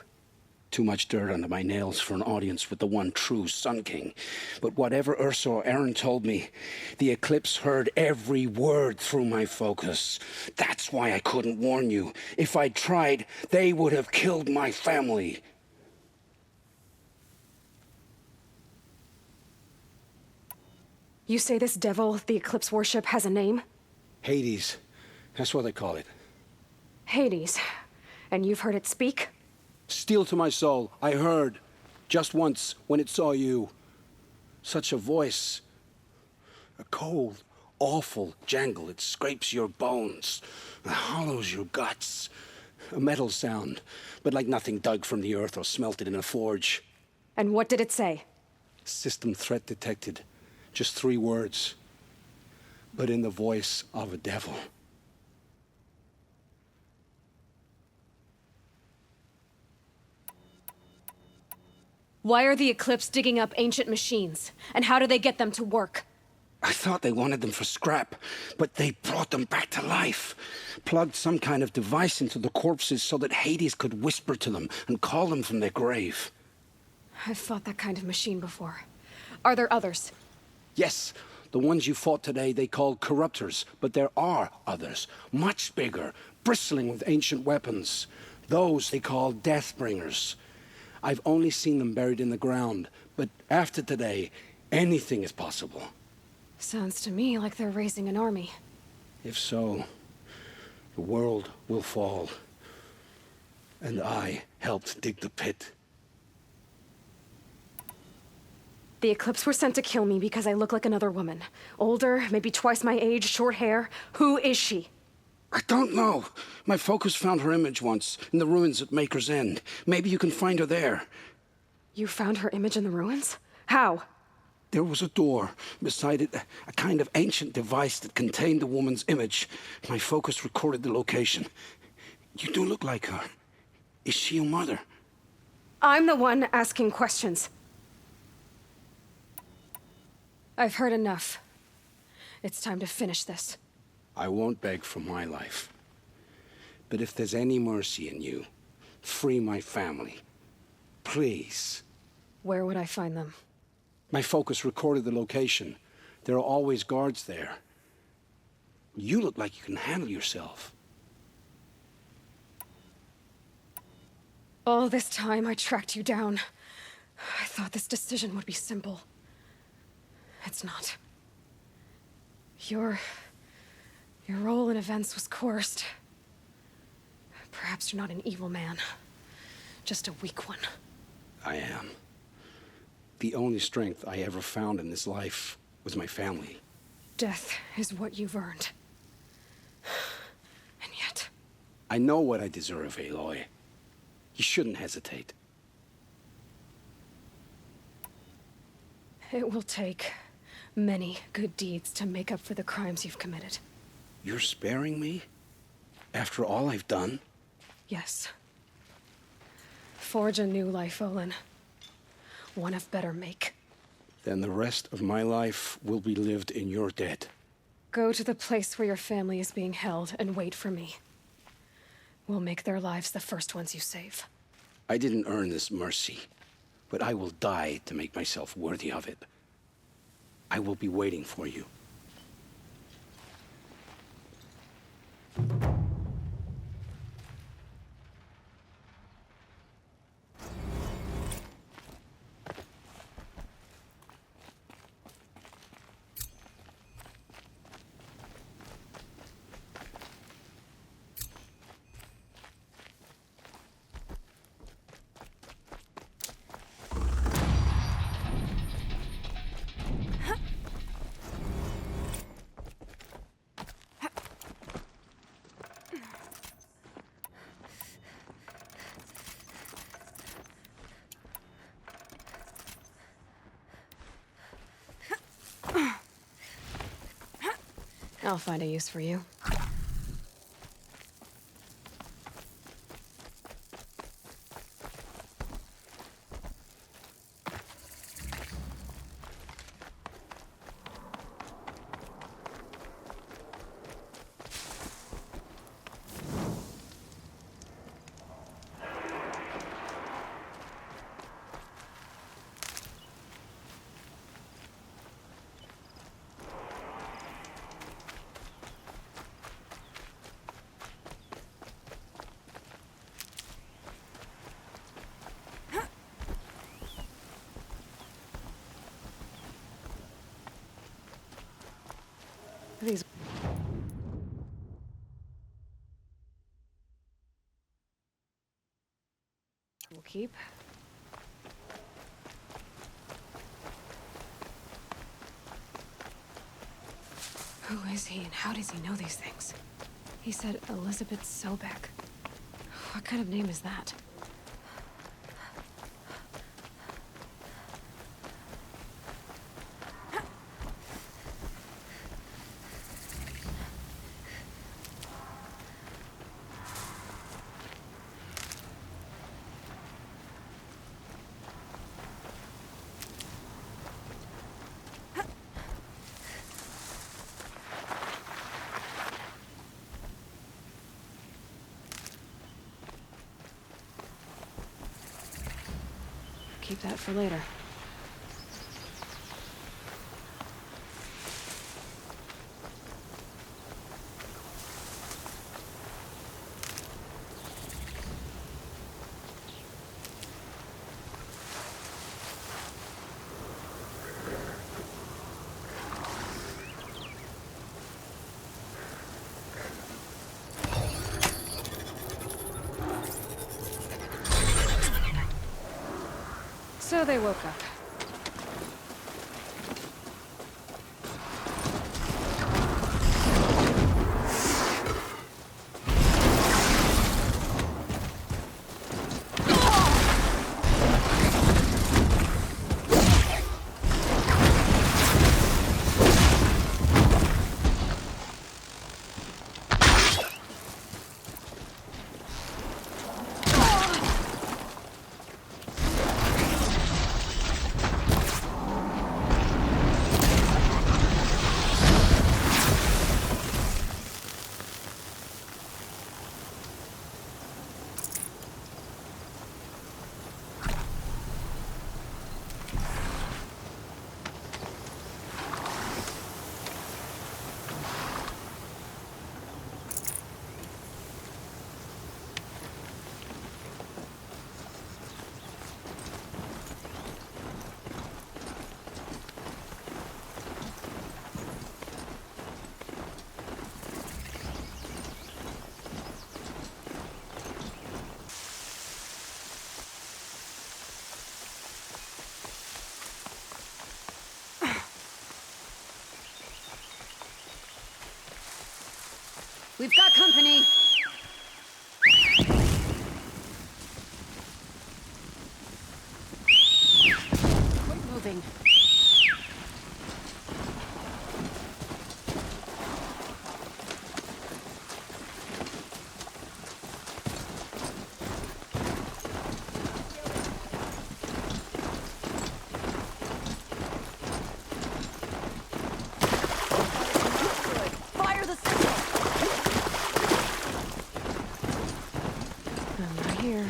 S6: Too much dirt under my nails for an audience with the one true Sun King. But whatever Ursa or Aaron told me, the Eclipse heard every word through my focus. That's why I couldn't warn you. If I'd tried, they would have killed my family.
S11: You say this devil the Eclipse worship has a name?
S6: Hades. That's what they call it.
S11: Hades. And you've heard it speak?
S6: Steel to my soul. I heard. Just once, when it saw you. Such a voice. A cold, awful jangle. It scrapes your bones. It hollows your guts. A metal sound, but like nothing dug from the earth or smelted in a forge.
S11: And what did it say?
S6: System threat detected. Just 3 words. But in the voice of a devil.
S11: Why are the Eclipse digging up ancient machines? And how do they get them to work?
S6: I thought they wanted them for scrap, but they brought them back to life. Plugged some kind of device into the corpses so that Hades could whisper to them and call them from their grave.
S11: I've fought that kind of machine before. Are there others?
S6: Yes, the ones you fought today they called corruptors, but there are others, much bigger, bristling with ancient weapons. Those they call Deathbringers. I've only seen them buried in the ground, but after today, anything is possible.
S11: Sounds to me like they're raising an army.
S6: If so, the world will fall. And I helped dig the pit.
S11: The Eclipse were sent to kill me because I look like another woman. Older, maybe twice my age, short hair. Who is she?
S6: I don't know. My focus found her image once, in the ruins at Maker's End. Maybe you can find her there.
S11: You found her image in the ruins? How?
S6: There was a door. Beside it, a kind of ancient device that contained the woman's image. My focus recorded the location. You do look like her. Is she your mother?
S11: I'm the one asking questions. I've heard enough. It's time to finish this.
S6: I won't beg for my life. But if there's any mercy in you, free my family. Please.
S11: Where would I find them?
S6: My focus recorded the location. There are always guards there. You look like you can handle yourself.
S11: All this time I tracked you down. I thought this decision would be simple. It's not. Your role in events was coerced. Perhaps you're not an evil man, just a weak one.
S6: I am. The only strength I ever found in this life was my family.
S11: Death is what you've earned. And yet...
S6: I know what I deserve, Aloy. You shouldn't hesitate.
S11: It will take many good deeds to make up for the crimes you've committed.
S6: You're sparing me? After all I've done?
S11: Yes. Forge a new life, Olin. One of better make.
S6: Then the rest of my life will be lived in your debt.
S11: Go to the place where your family is being held and wait for me. We'll make their lives the first ones you save.
S6: I didn't earn this mercy, but I will die to make myself worthy of it. I will be waiting for you.
S11: I'll find a use for you. These we'll keep. Who is he and how does he know these things? He said Elizabeth Sobek. What kind of name is that? Keep that for later. So they woke up.
S4: We've got company. We're moving. Fire the signal.
S11: I'm right here.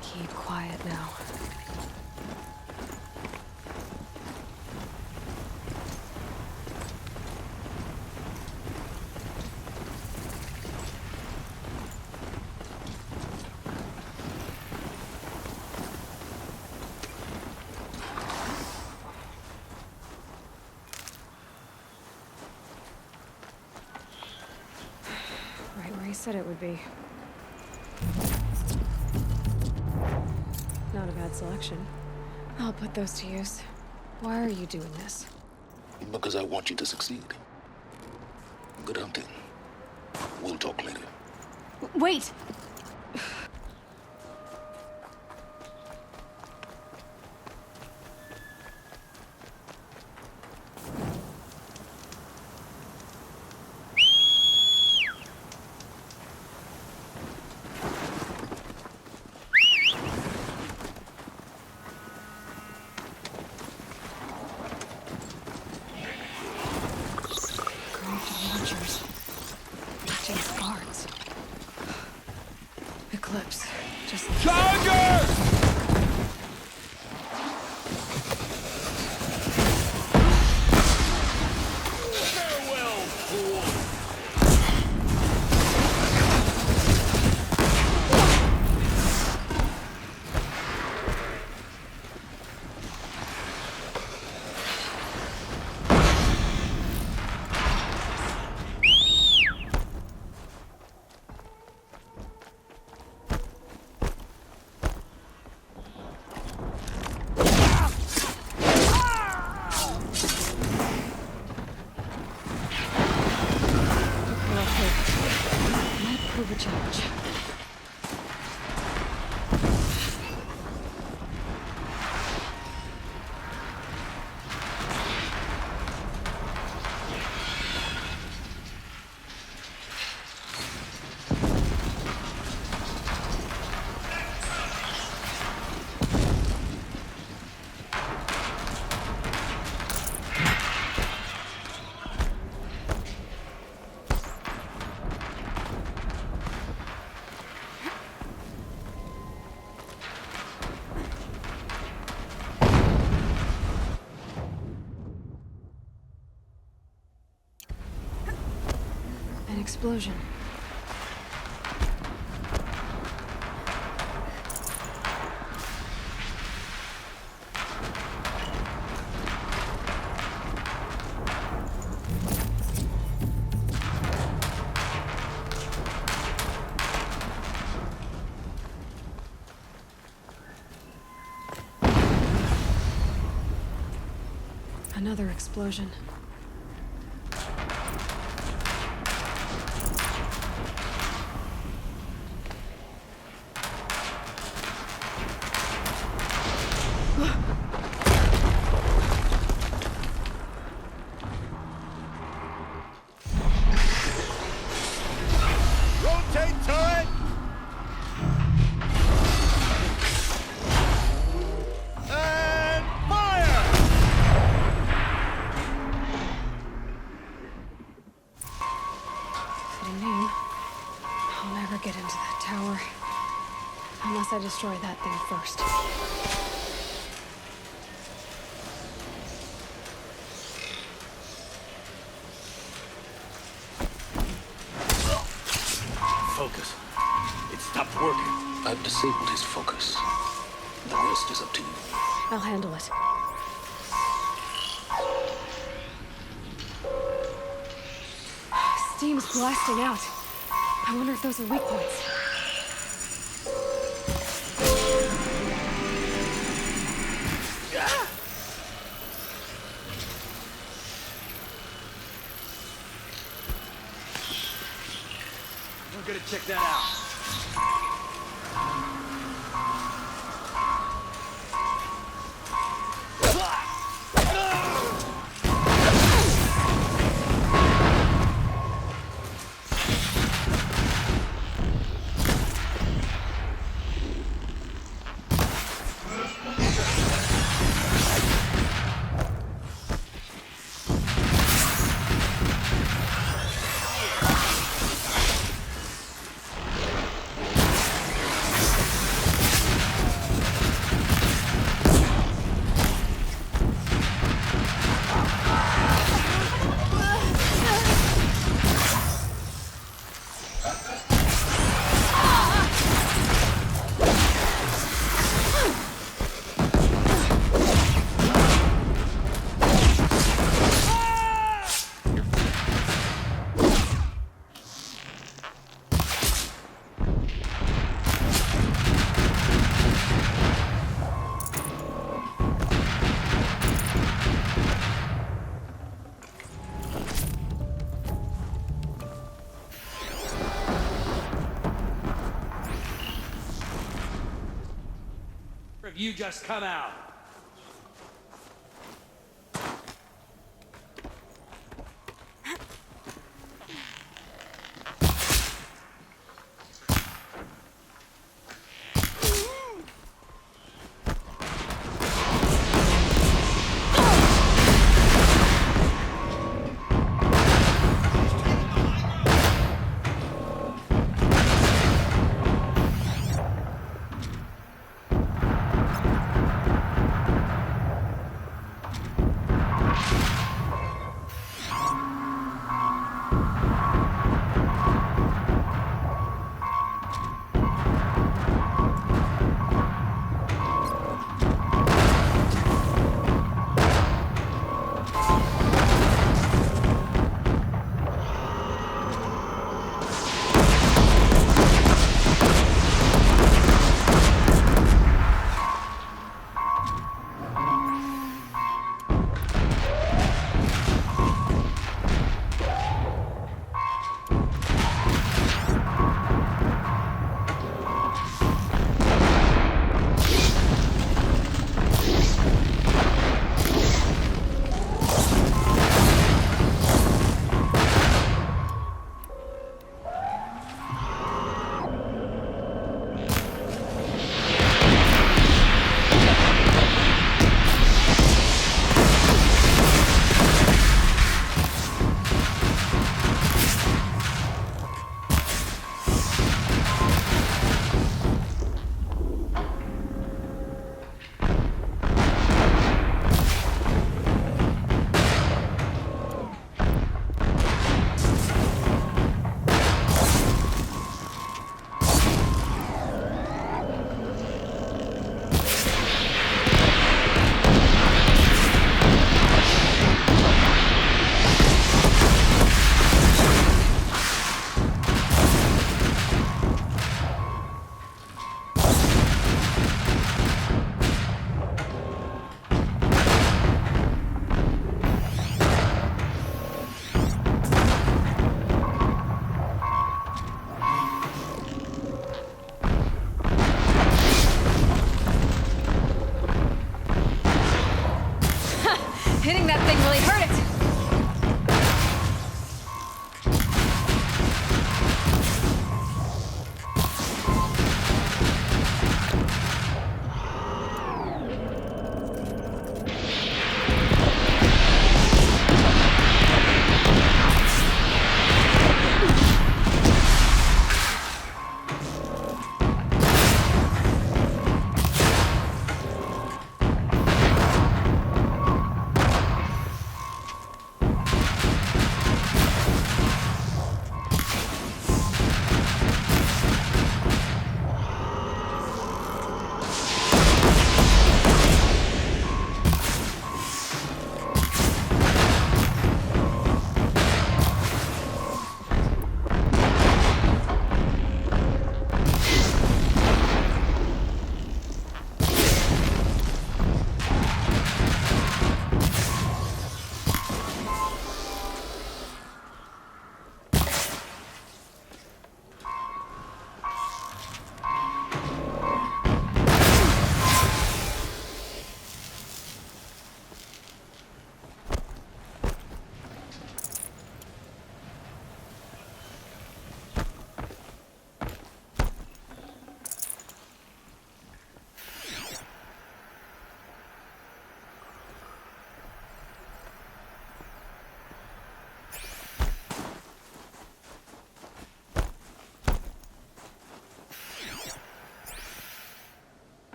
S11: Keep quiet now. Right where he said it would be. Not a bad selection. I'll put those to use. Why are you doing this?
S7: Because I want you to succeed. Good hunting. We'll talk later.
S4: Wait!
S11: Launchers. James guards. Eclipse. Just
S3: Charger!
S1: Farewell, fool!
S11: might prove a challenge. An explosion. Another explosion. get into that tower. Unless I destroy that thing first.
S7: Focus. It stopped working. I've disabled his focus. The rest is up to you.
S11: I'll handle it. Steam's blasting out. I wonder if those are weak points.
S12: We're gonna check that out. You just come out.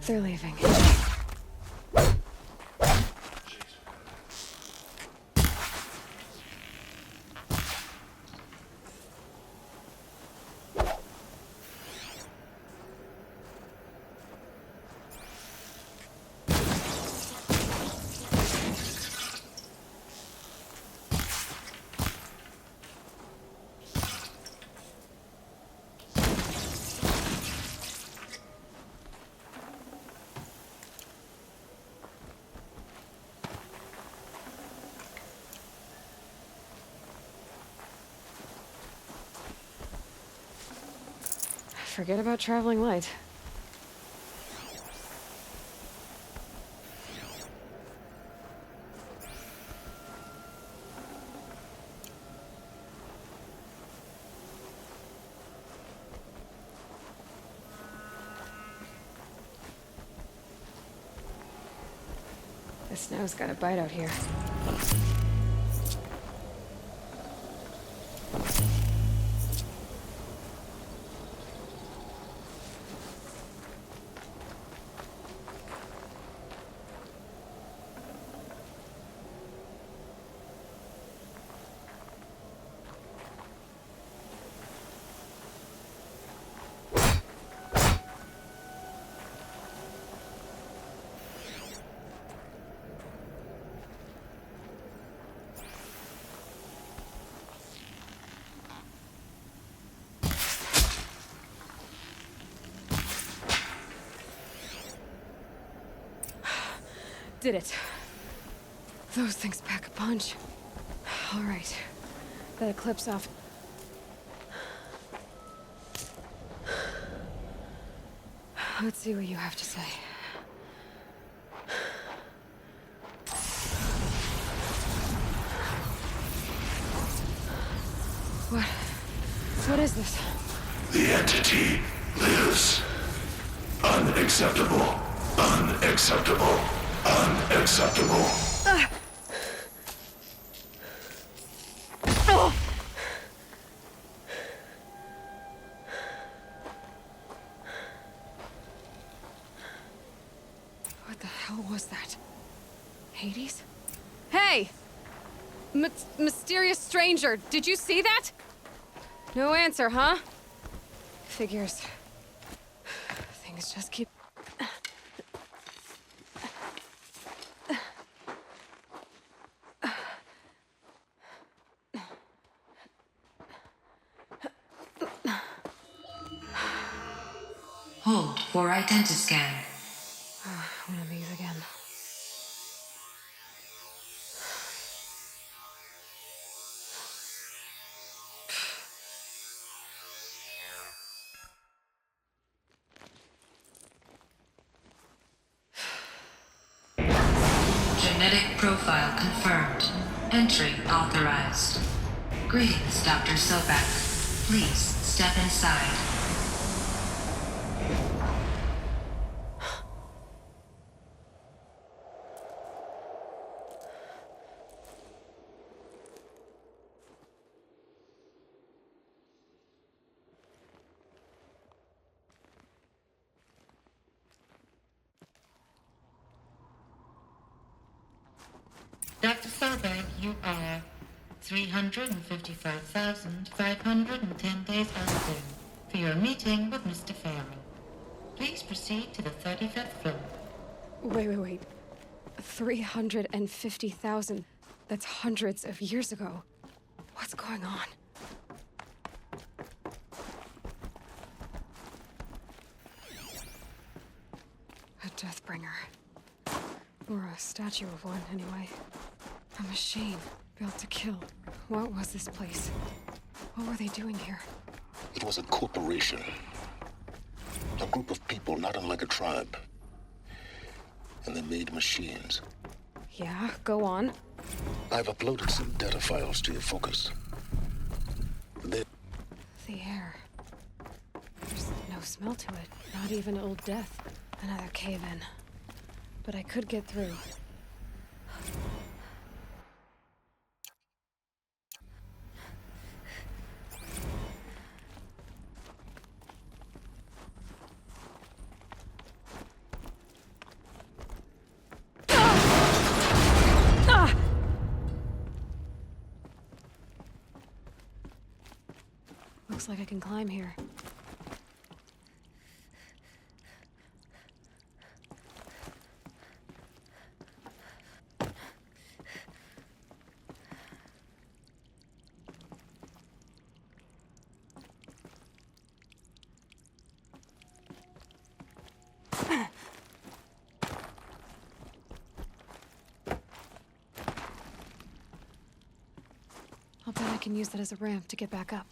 S11: they're leaving. Forget about traveling light. The snow's got a bite out here. Did it. Those things pack a punch. All right. That eclipse off. Let's see what you have to say. What is this?
S9: The entity lives. Unacceptable. Unacceptable. Unacceptable.
S11: What the hell was that? Hades? Hey! Mysterious stranger, did you see that? No answer, huh? Figures. Things just keep...
S15: Hold for identiscan.
S11: One of these again.
S15: Genetic profile confirmed. Entry authorized. Greetings, Dr. Sobek. Please step inside.
S16: Dr. Sobek, you are 355,510 days outstanding for your meeting with Mr. Farrell. Please proceed to the 35th floor.
S11: Wait. 350,000. That's hundreds of years ago. What's going on? A Deathbringer. Or a statue of one, anyway. A machine built to kill. What was this place? What were they doing here?
S7: It was a corporation. A group of people not unlike a tribe. And they made machines.
S11: Yeah, go on.
S7: I've uploaded some data files to your focus.
S11: The air. There's no smell to it. Not even Old Death. Another cave-in. But I could get through. Looks like I can climb here. I'll bet I can use that as a ramp to get back up.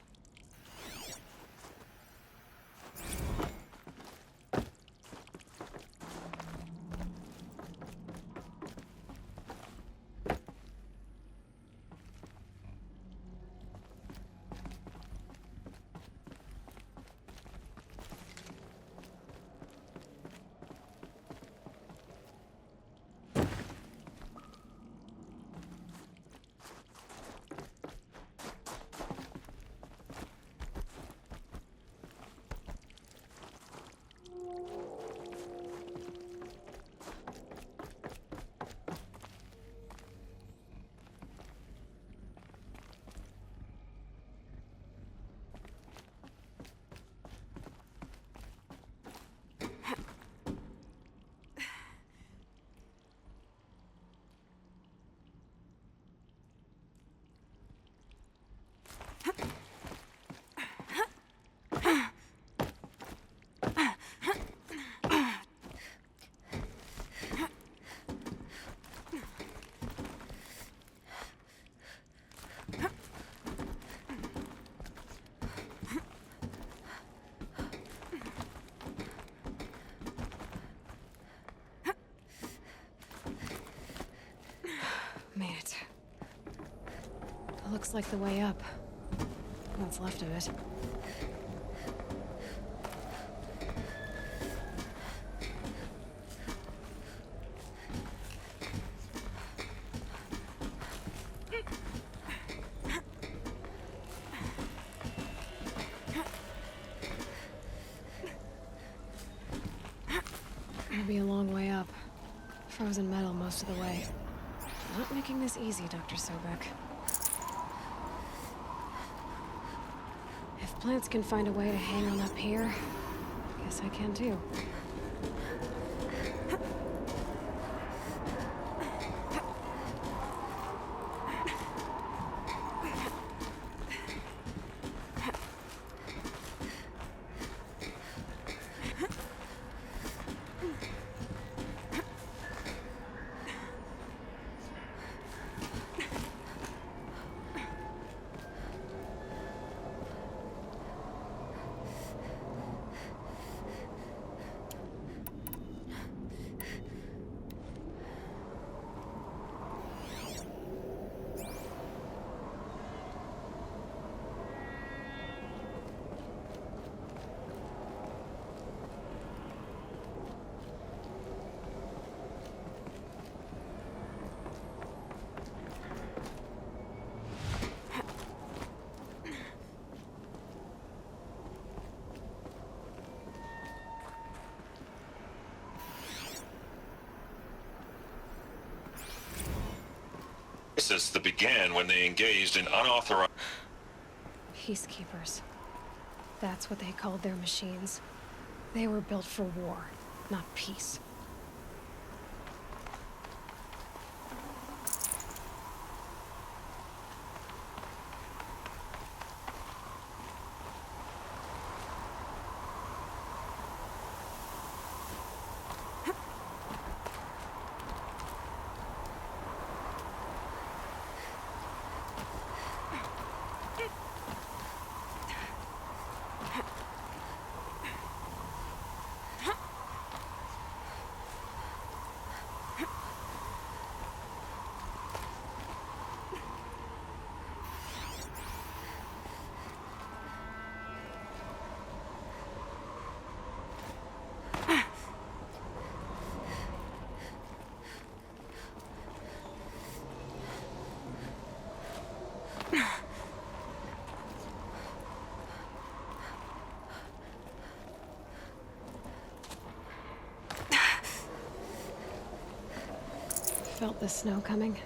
S11: Made it. Looks like the way up. What's left of it. It'll be a long way up. Frozen metal most of the way. Not making this easy, Dr. Sobek. If plants can find a way to hang on up here, I guess I can too.
S14: Crisis that began when they engaged in unauthorized...
S11: Peacekeepers. That's what they called their machines. They were built for war, not peace. Felt the snow coming.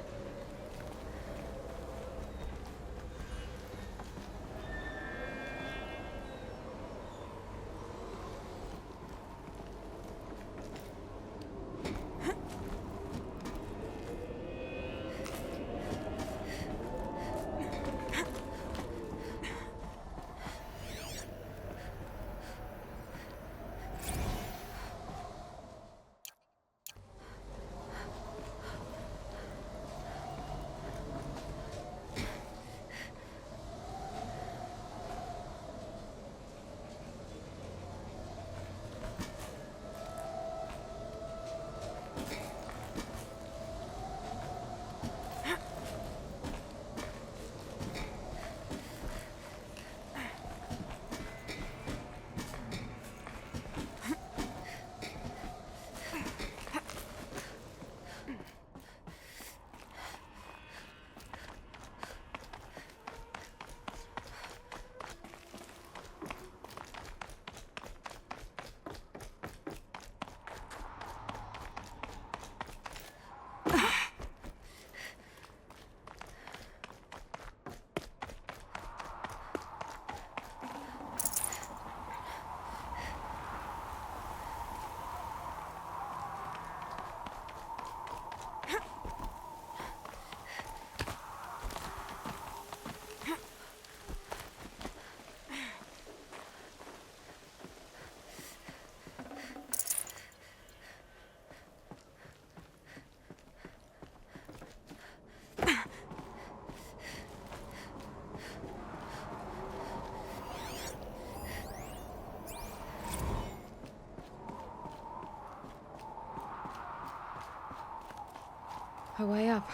S11: A way up.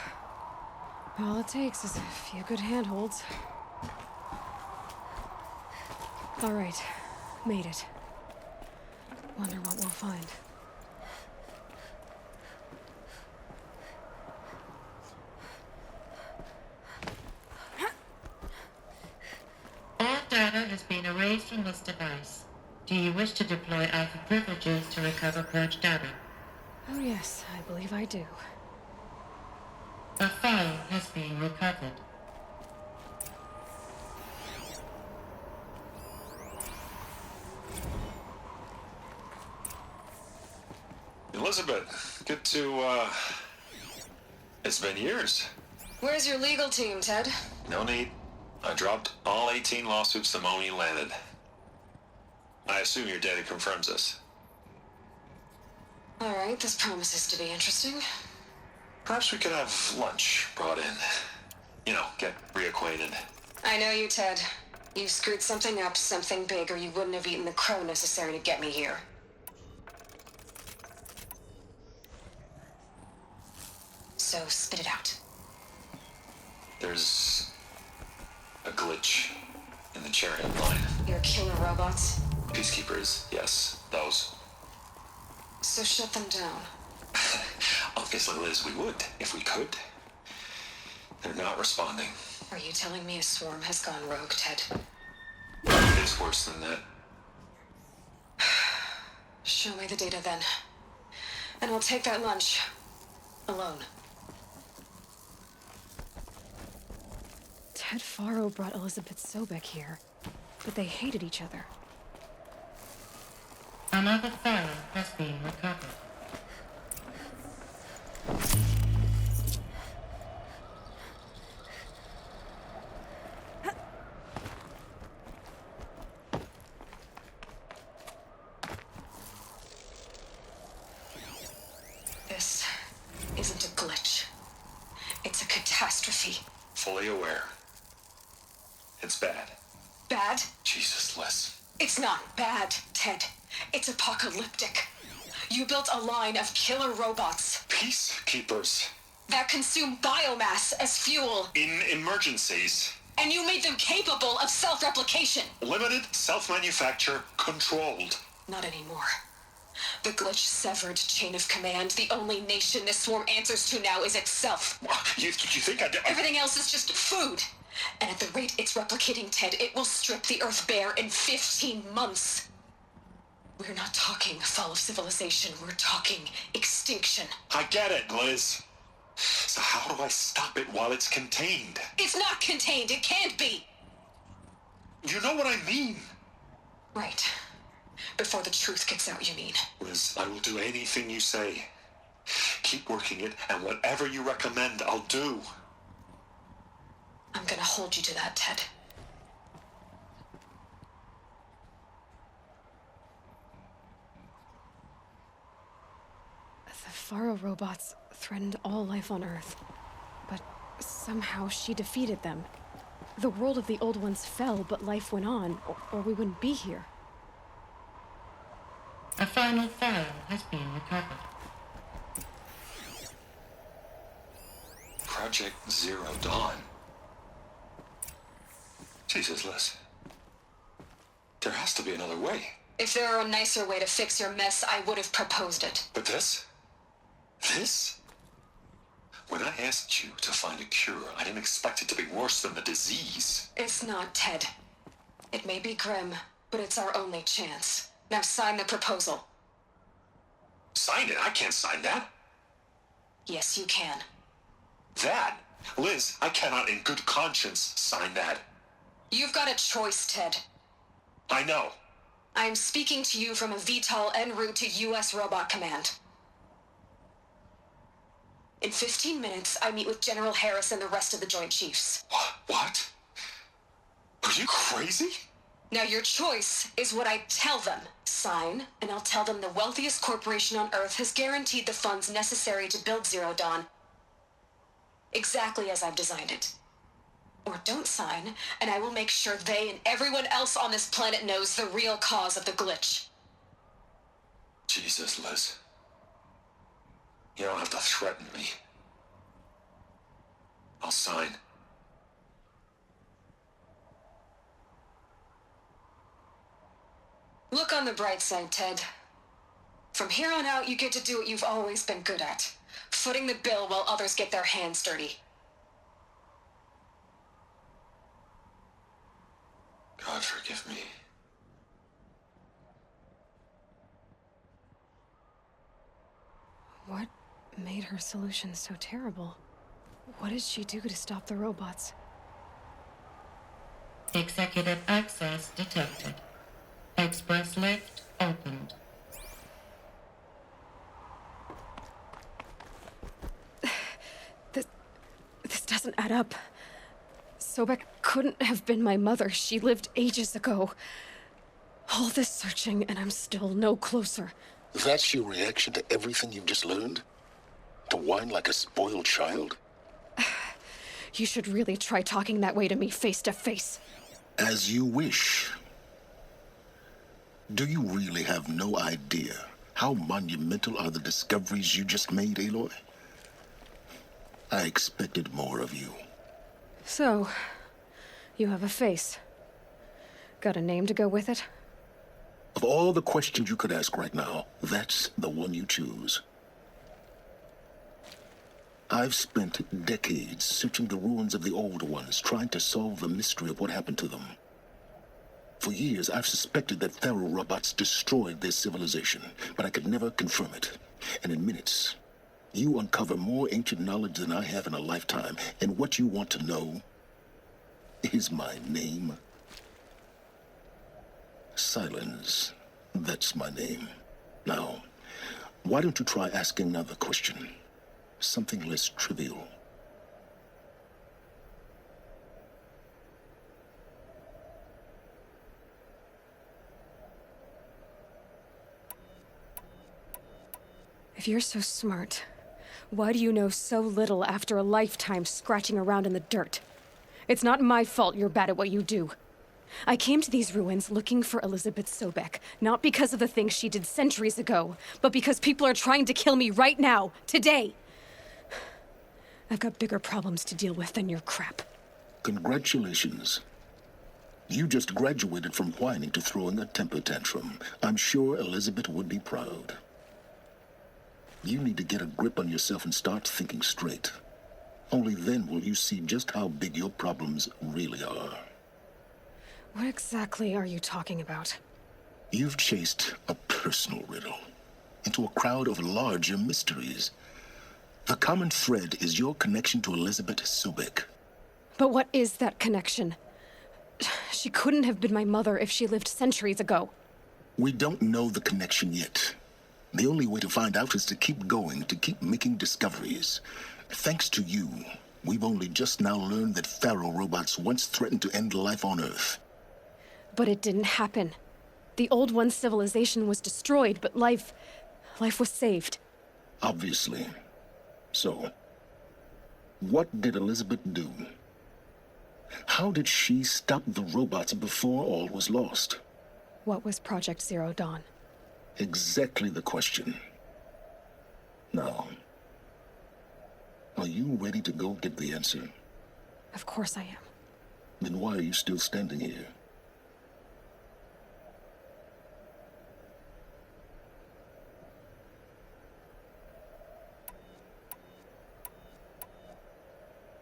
S11: All it takes is a few good handholds. All right, made it. Wonder what we'll find.
S16: All data has been erased from this device. Do you wish to deploy alpha privileges to recover purged data?
S11: Oh yes, I believe I do.
S16: A file has been recovered.
S14: Elizabeth, good to, It's been years.
S15: Where's your legal team, Ted?
S14: No need. I dropped all 18 lawsuits the moment you landed. I assume your data confirms this.
S15: All right, this promises to be interesting.
S14: Perhaps we could have lunch brought in. You know, get reacquainted.
S15: I know you, Ted. You screwed something up, something big, or you wouldn't have eaten the crow necessary to get me here. So spit it out.
S14: There's a glitch in the chariot line.
S15: Your killer robots?
S14: Peacekeepers, yes, those.
S15: So shut them down.
S14: Obviously, Liz, we would, if we could. They're not responding.
S15: Are you telling me a swarm has gone rogue, Ted?
S14: It's worse than that.
S15: Show me the data then. And I'll take that lunch. Alone.
S11: Ted Faro brought Elizabeth Sobek here, but they hated each other.
S16: Another file has been recovered.
S15: This isn't a glitch. It's a catastrophe.
S14: Fully aware. It's bad.
S15: Bad?
S14: Jesus, Liz.
S15: It's not bad, Ted. It's apocalyptic. You built a line of killer robots.
S14: Peacekeepers.
S15: That consume biomass as fuel.
S14: In emergencies.
S15: And you made them capable of self-replication.
S14: Limited, self-manufacture, controlled.
S15: Not anymore. The glitch severed chain of command. The only nation this swarm answers to now is itself.
S14: You think I did?
S15: Everything else is just food. And at the rate it's replicating, Ted, it will strip the Earth bare in 15 months. We're not talking fall of civilization. We're talking extinction.
S14: I get it, Liz. So how do I stop it while it's contained?
S15: It's not contained. It can't be.
S14: You know what I mean.
S15: Right. Before the truth gets out, you mean?
S14: Liz, I will do anything you say. Keep working it, and whatever you recommend, I'll do.
S15: I'm gonna hold you to that, Ted.
S11: The Faro robots threatened all life on Earth, but somehow she defeated them. The world of the old ones fell, but life went on, or we wouldn't be here.
S16: A final file has been recovered.
S14: Project Zero Dawn. Jesus, Liz. There has to be another way.
S15: If there were a nicer way to fix your mess, I would have proposed it.
S14: But this? This? When I asked you to find a cure, I didn't expect it to be worse than the disease.
S15: It's not, Ted. It may be grim, but it's our only chance. Now sign the proposal.
S14: Sign it? I can't sign that.
S15: Yes, you can.
S14: That? Liz, I cannot in good conscience sign that.
S15: You've got a choice, Ted.
S14: I know.
S15: I am speaking to you from a VTOL en route to U.S. Robot Command. In 15 minutes, I meet with General Harris and the rest of the Joint Chiefs.
S14: What? Are you crazy?
S15: Now your choice is what I tell them. Sign, and I'll tell them the wealthiest corporation on Earth has guaranteed the funds necessary to build Zero Dawn. Exactly as I've designed it. Or don't sign, and I will make sure they and everyone else on this planet knows the real cause of the glitch.
S14: Jesus, Liz. You don't have to threaten me. I'll sign.
S15: Look on the bright side, Ted. From here on out, you get to do what you've always been good at. Footing the bill while others get their hands dirty.
S14: God forgive me.
S11: What made her solution so terrible? What did she do to stop the robots?
S16: Executive access detected. Express lift opened.
S11: This doesn't add up. Sobek couldn't have been my mother. She lived ages ago. All this searching, and I'm still no closer.
S7: That's your reaction to everything you've just learned? To whine like a spoiled child?
S11: You should really try talking that way to me face to face.
S7: As you wish. Do you really have no idea how monumental are the discoveries you just made, Aloy? I expected more of you.
S11: So, you have a face. Got a name to go with it?
S7: Of all the questions you could ask right now, that's the one you choose. I've spent decades searching the ruins of the old ones, trying to solve the mystery of what happened to them. For years, I've suspected that Pharaoh robots destroyed their civilization, but I could never confirm it. And in minutes, you uncover more ancient knowledge than I have in a lifetime, and what you want to know is my name. Silence. That's my name. Now, why don't you try asking another question? Something less trivial.
S11: If you're so smart, why do you know so little after a lifetime scratching around in the dirt? It's not my fault you're bad at what you do. I came to these ruins looking for Elizabeth Sobek, not because of the things she did centuries ago, but because people are trying to kill me right now, today. I've got bigger problems to deal with than your crap.
S7: Congratulations. You just graduated from whining to throwing a temper tantrum. I'm sure Elizabeth would be proud. You need to get a grip on yourself and start thinking straight. Only then will you see just how big your problems really are.
S11: What exactly are you talking about?
S7: You've chased a personal riddle into a crowd of larger mysteries. The common thread is your connection to Elizabeth Sobek.
S11: But what is that connection? She couldn't have been my mother if she lived centuries ago.
S7: We don't know the connection yet. The only way to find out is to keep going, to keep making discoveries. Thanks to you, we've only just now learned that Pharaoh robots once threatened to end life on Earth.
S11: But it didn't happen. The Old One's civilization was destroyed, but life was saved.
S7: Obviously. So, what did Elizabeth do? How did she stop the robots before all was lost?
S11: What was Project Zero Dawn?
S7: Exactly the question. Now, are you ready to go get the answer?
S11: Of course I am.
S7: Then why are you still standing here?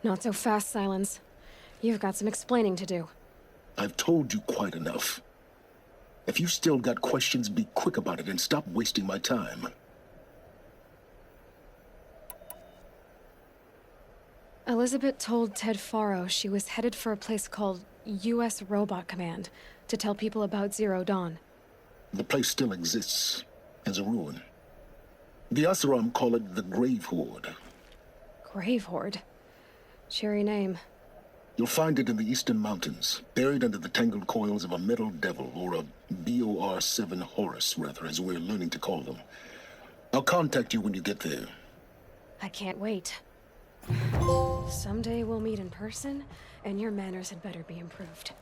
S11: Not so fast, Silence. You've got some explaining to do.
S7: I've told you quite enough. If you still got questions, be quick about it and stop wasting my time.
S11: Elizabeth told Ted Faro she was headed for a place called U.S. Robot Command to tell people about Zero Dawn.
S7: The place still exists as a ruin. The Asaram call it the Grave Horde.
S11: Grave Horde? Cheery name.
S7: You'll find it in the Eastern Mountains, buried under the tangled coils of a metal devil, or a BOR-7 Horus, rather, as we're learning to call them. I'll contact you when you get there.
S11: I can't wait. Someday we'll meet in person, and your manners had better be improved.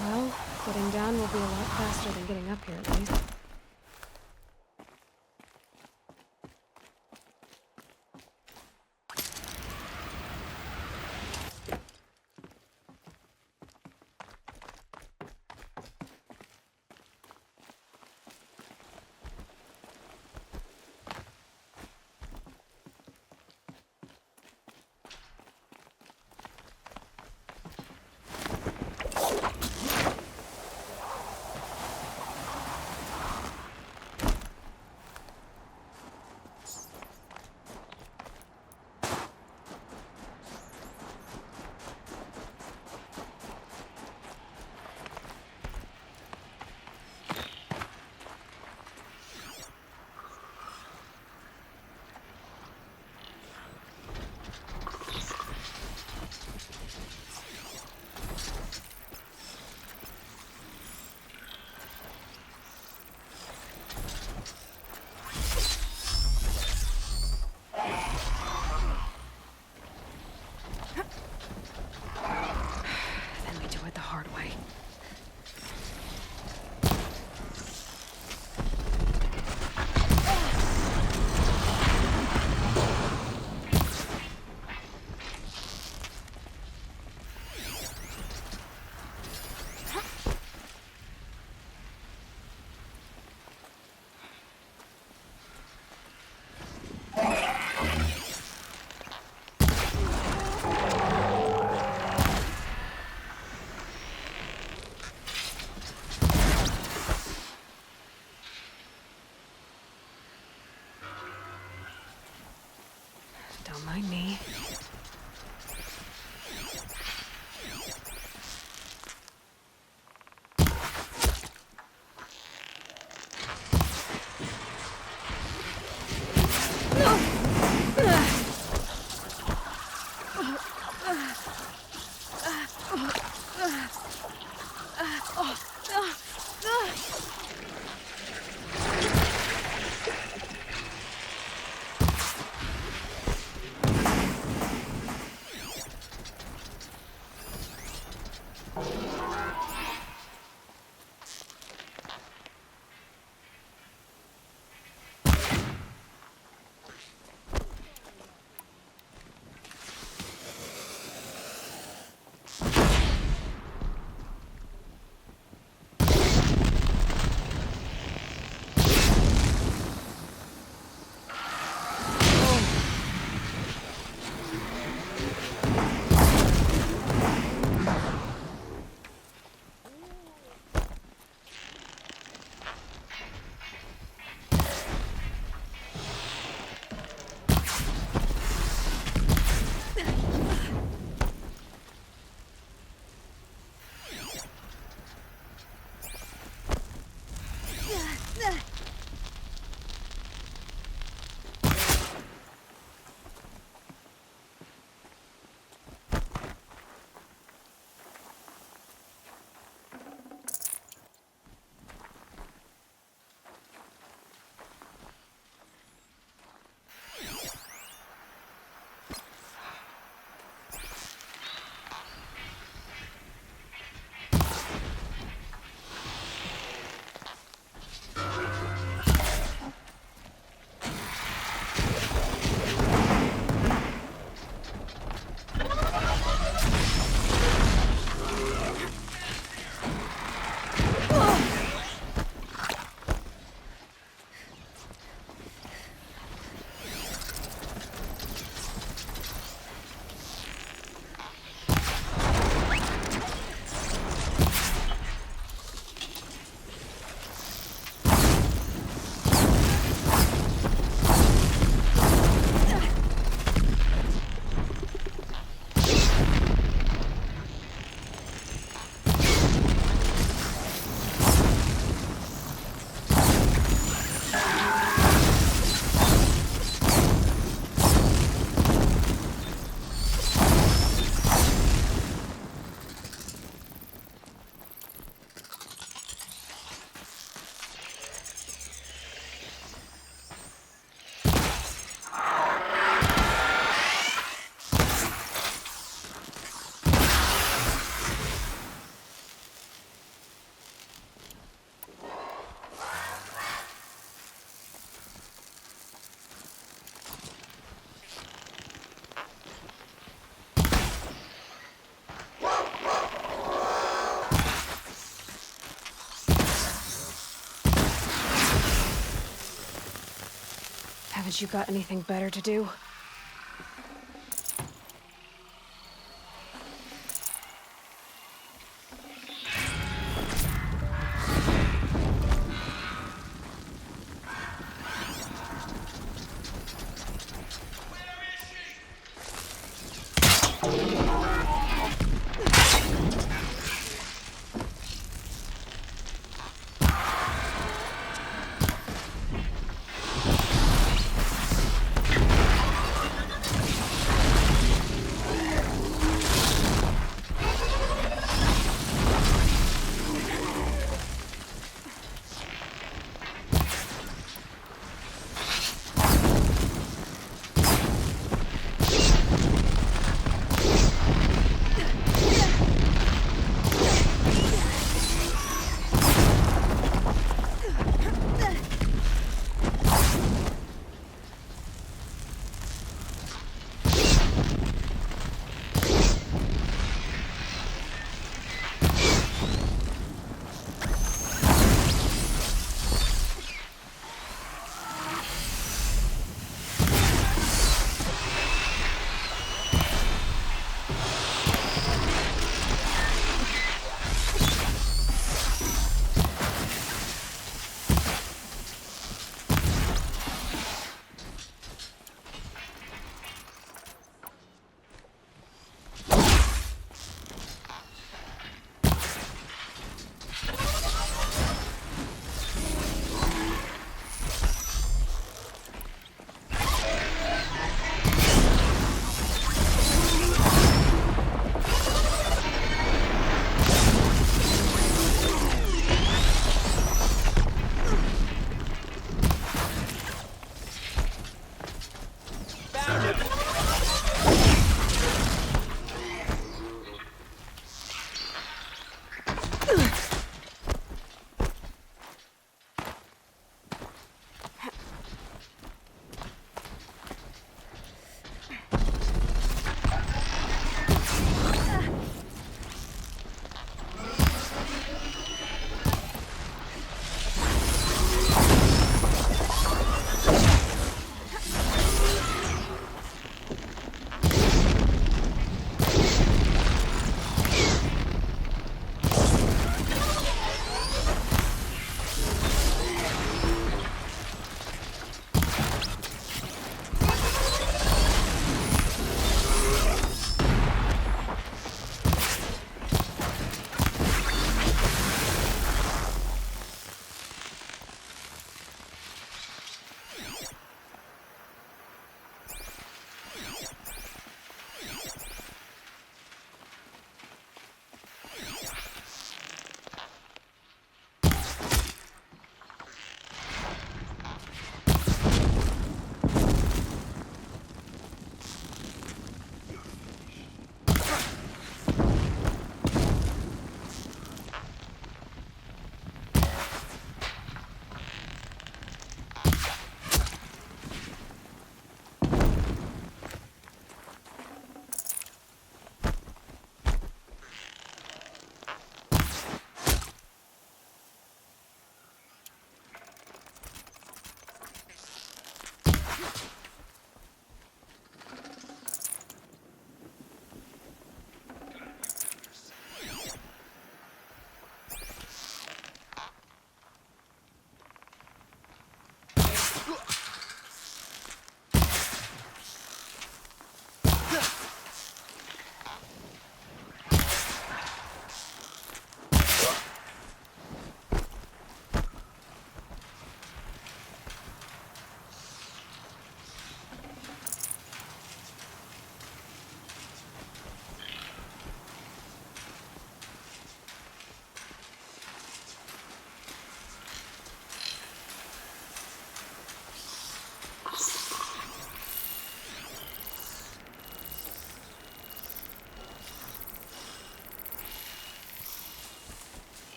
S11: Well, getting down will be a lot faster than getting up here, at least. Haven't you got anything better to do?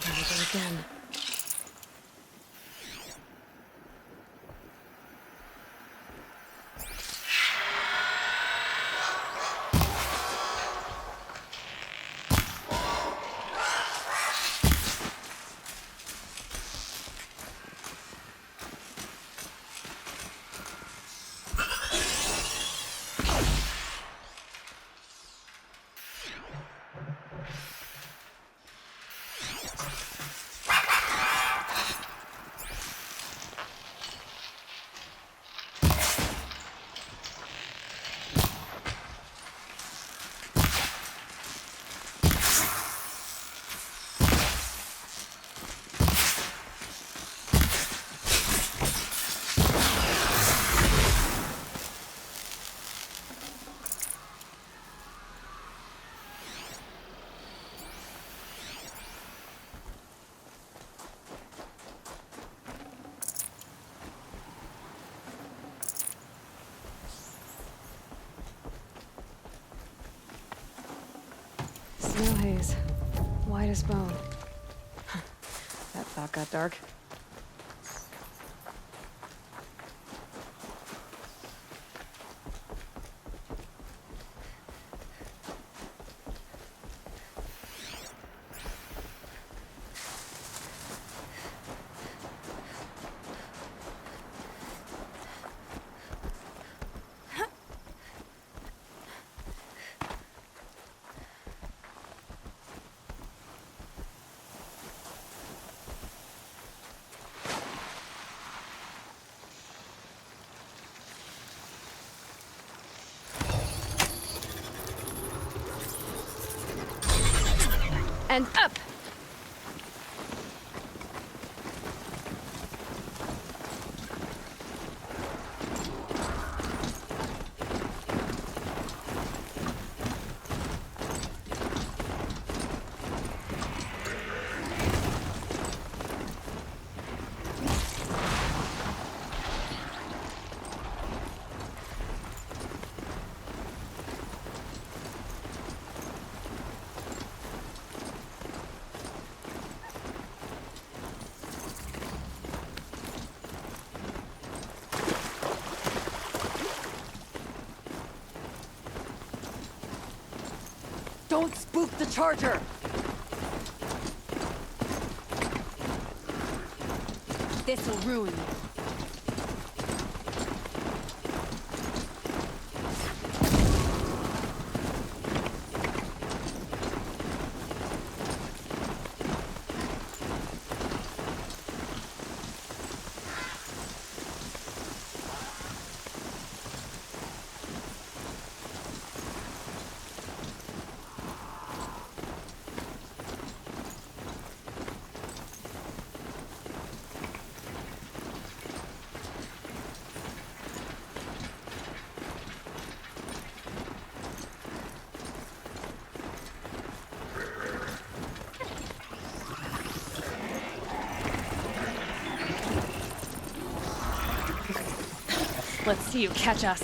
S11: Here we go again. Snow haze. White as bone. That thought got dark. And up!
S4: Don't spook the charger! This'll ruin you.
S11: Let's see you catch us.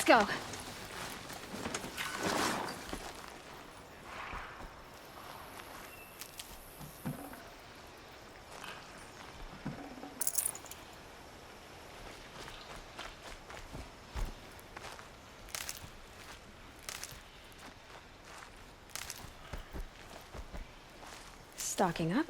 S11: Let's go. Stocking up.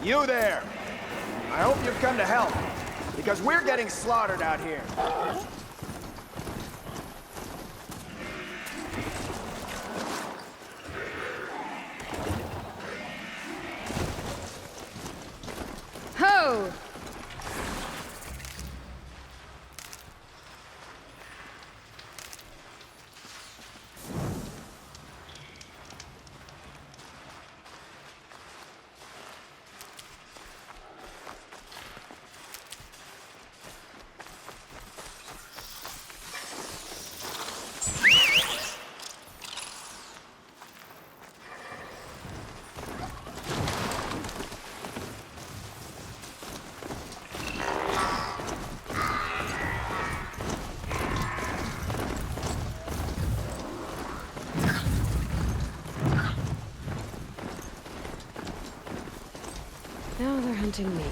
S12: You there! I hope you've come to help, because we're getting slaughtered out here.
S11: Ho! Now they're hunting me.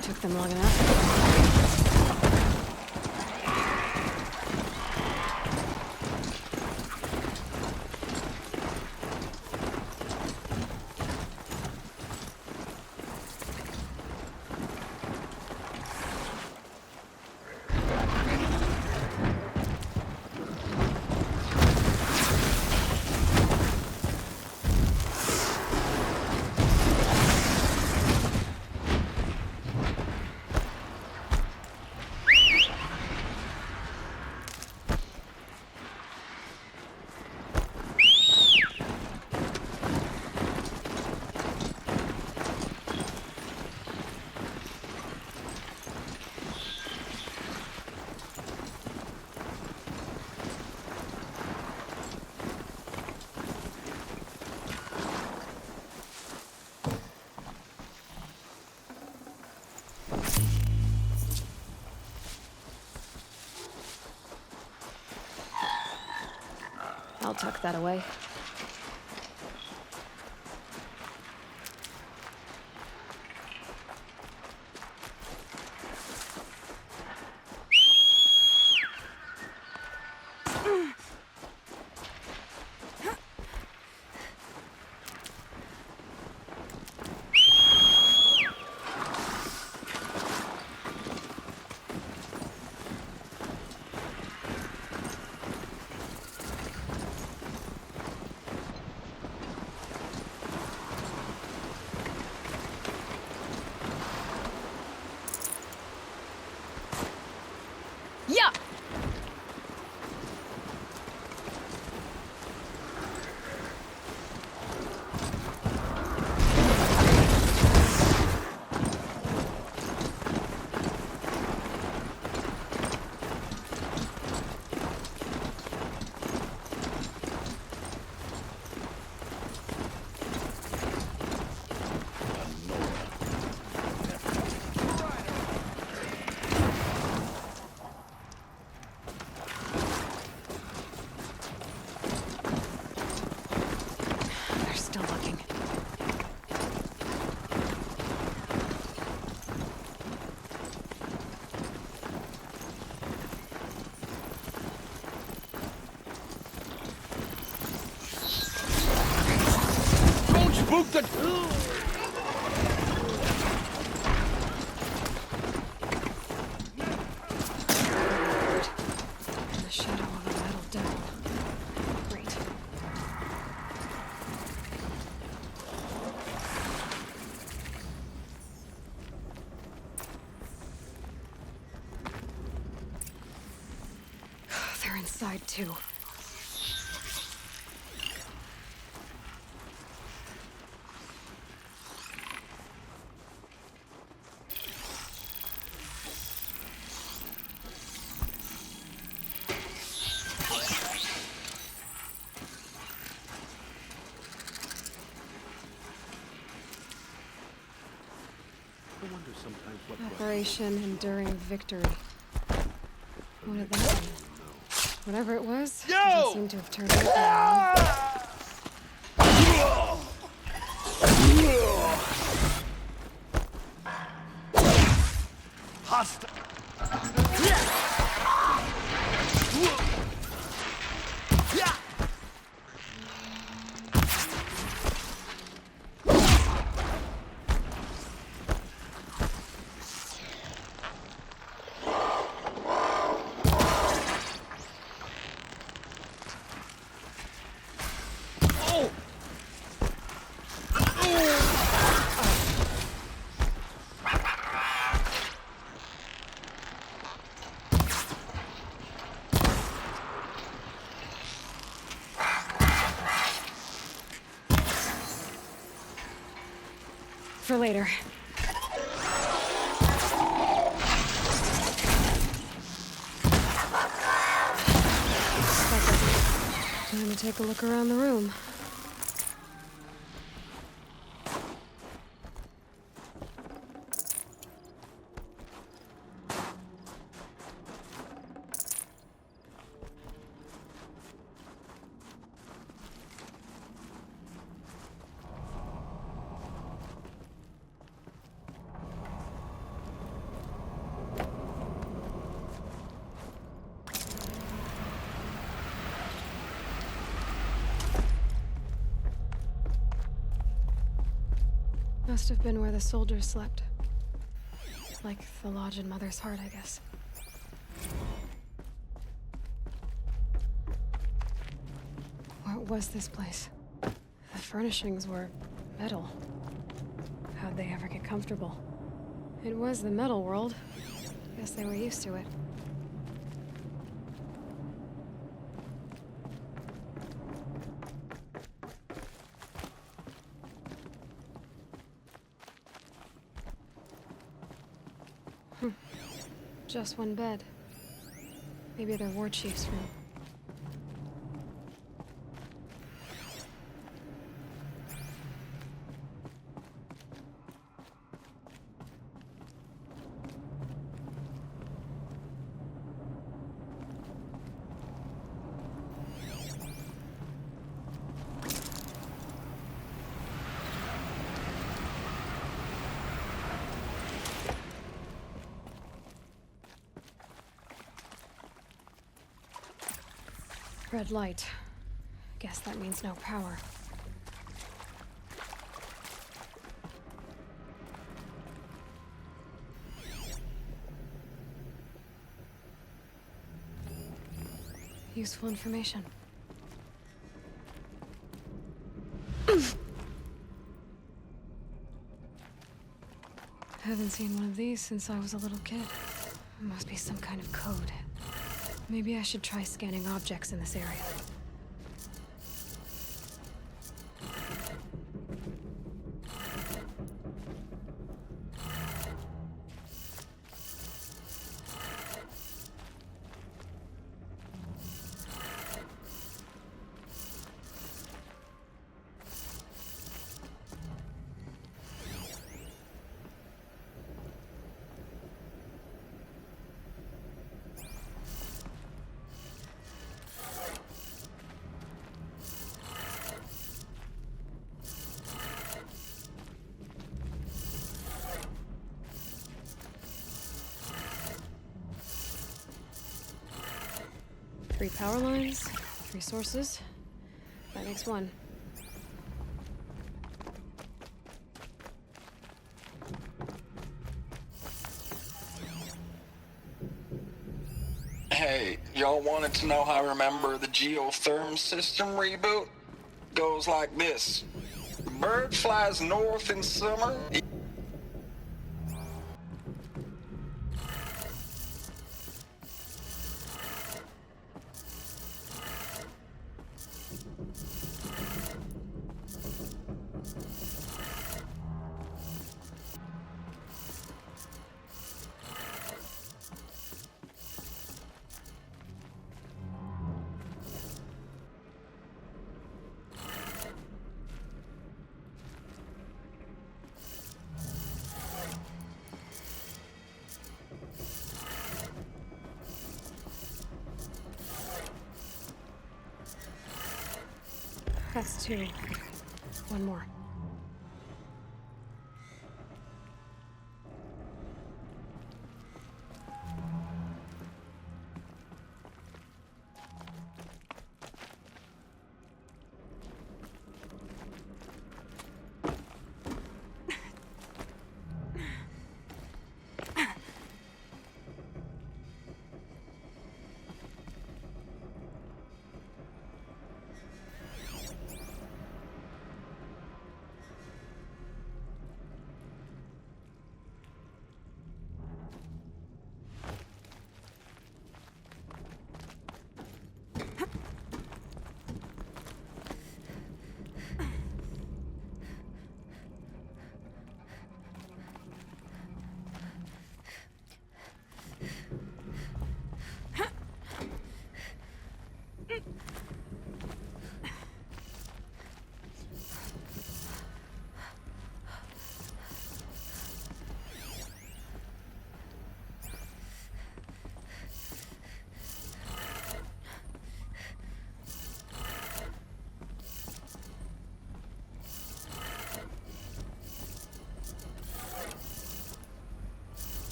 S11: Took them long enough. I'll tuck that away.
S20: spook the...
S11: In the shadow of a metal dome. Great. They're inside too. Operation Enduring Victory. What did that mean? Whatever it was, doesn't seem to have turned out
S20: Hostile.
S11: for later. Time to take a look around the room. Must have been where the soldiers slept. Like the lodge in Mother's Heart, I guess. What was this place? The furnishings were metal. How'd they ever get comfortable? It was the metal world. Guess they were used to it. Just one bed. Maybe their war chief's room. Red light. Guess that means no power. Useful information. Haven't seen one of these since I was a little kid. It must be some kind of code. Maybe I should try scanning objects in this area. Three power lines, 3 sources. That makes 1.
S14: Hey, y'all wanted to know how I remember the geotherm system reboot? Goes like this. Bird flies north in summer.
S11: That's two. One more.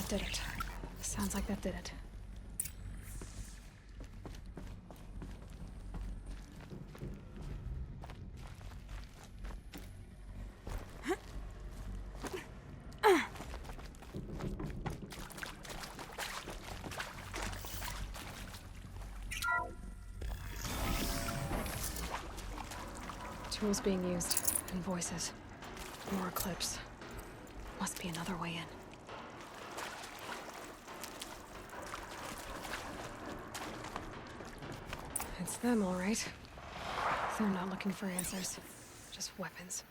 S11: Did it. Sounds like that did it. Tools being used, and voices. More eclipse. Must be another way in. It's them, all right. They're not looking for answers, just weapons.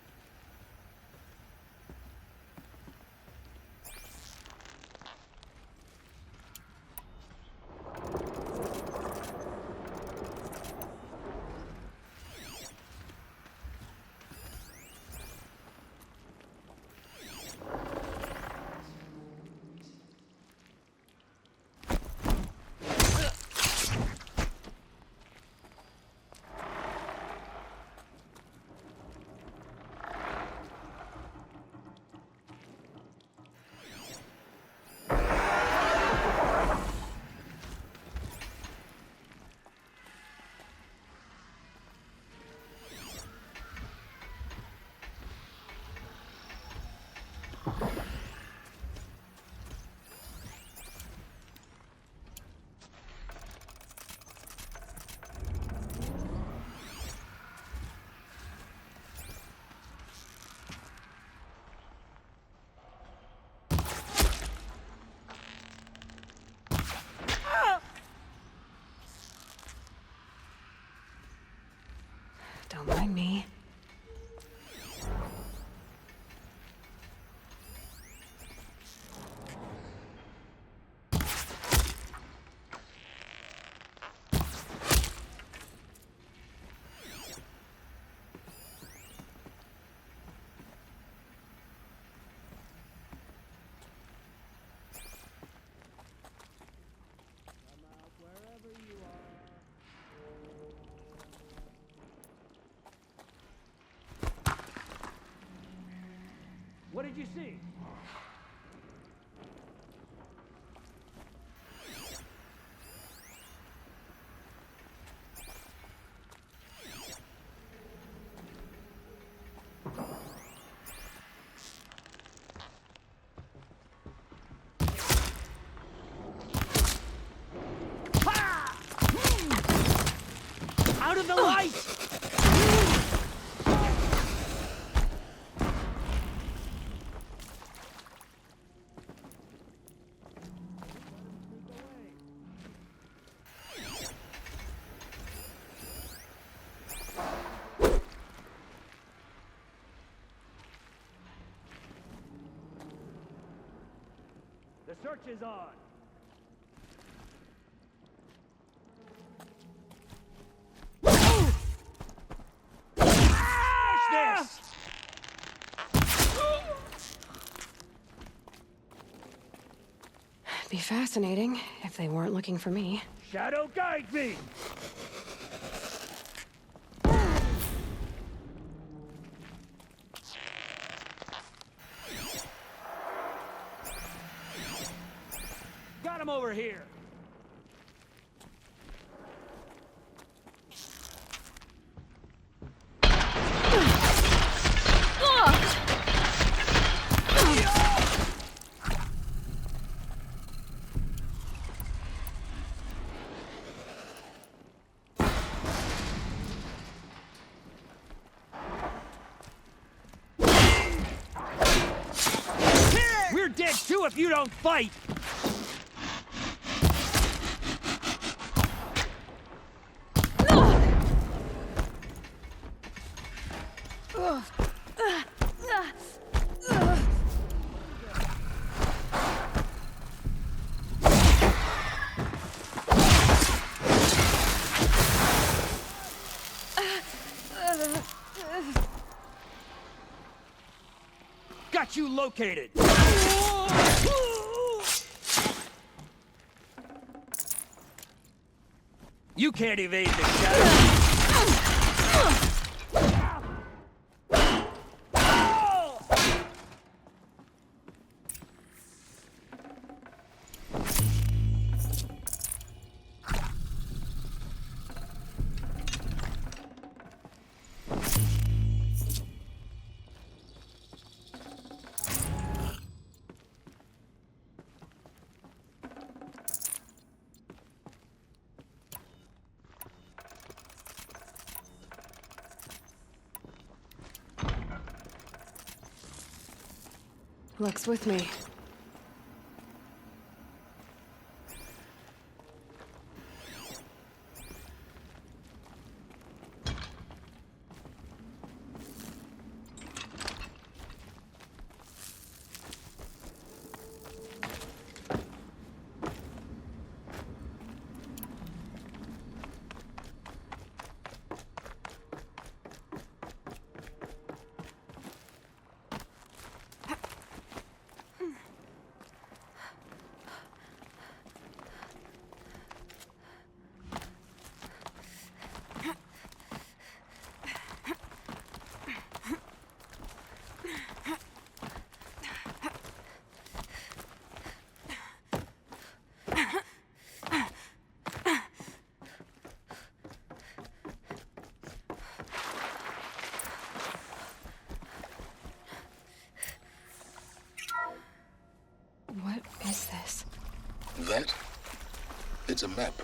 S11: Don't mind me.
S22: What did you see? to the light!
S12: The search is on. This!
S11: Be fascinating if they weren't looking for me.
S12: Shadow guide me! Got him over here! We're dead too if you don't fight! Got you located! You can't evade the shadow!
S11: Luck's with me. What is this?
S7: That? It's a map.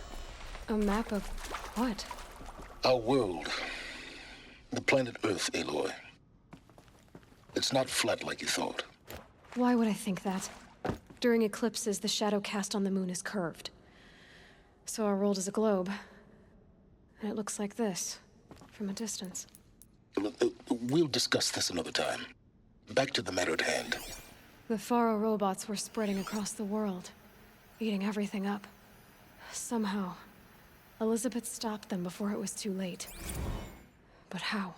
S11: A map of what?
S7: Our world. The planet Earth, Aloy. It's not flat like you thought.
S11: Why would I think that? During eclipses, the shadow cast on the moon is curved. So our world is a globe. And it looks like this, from a distance.
S7: We'll discuss this another time. Back to the matter at hand.
S11: The Faro robots were spreading across the world, eating everything up. Somehow, Elizabeth stopped them before it was too late. But how?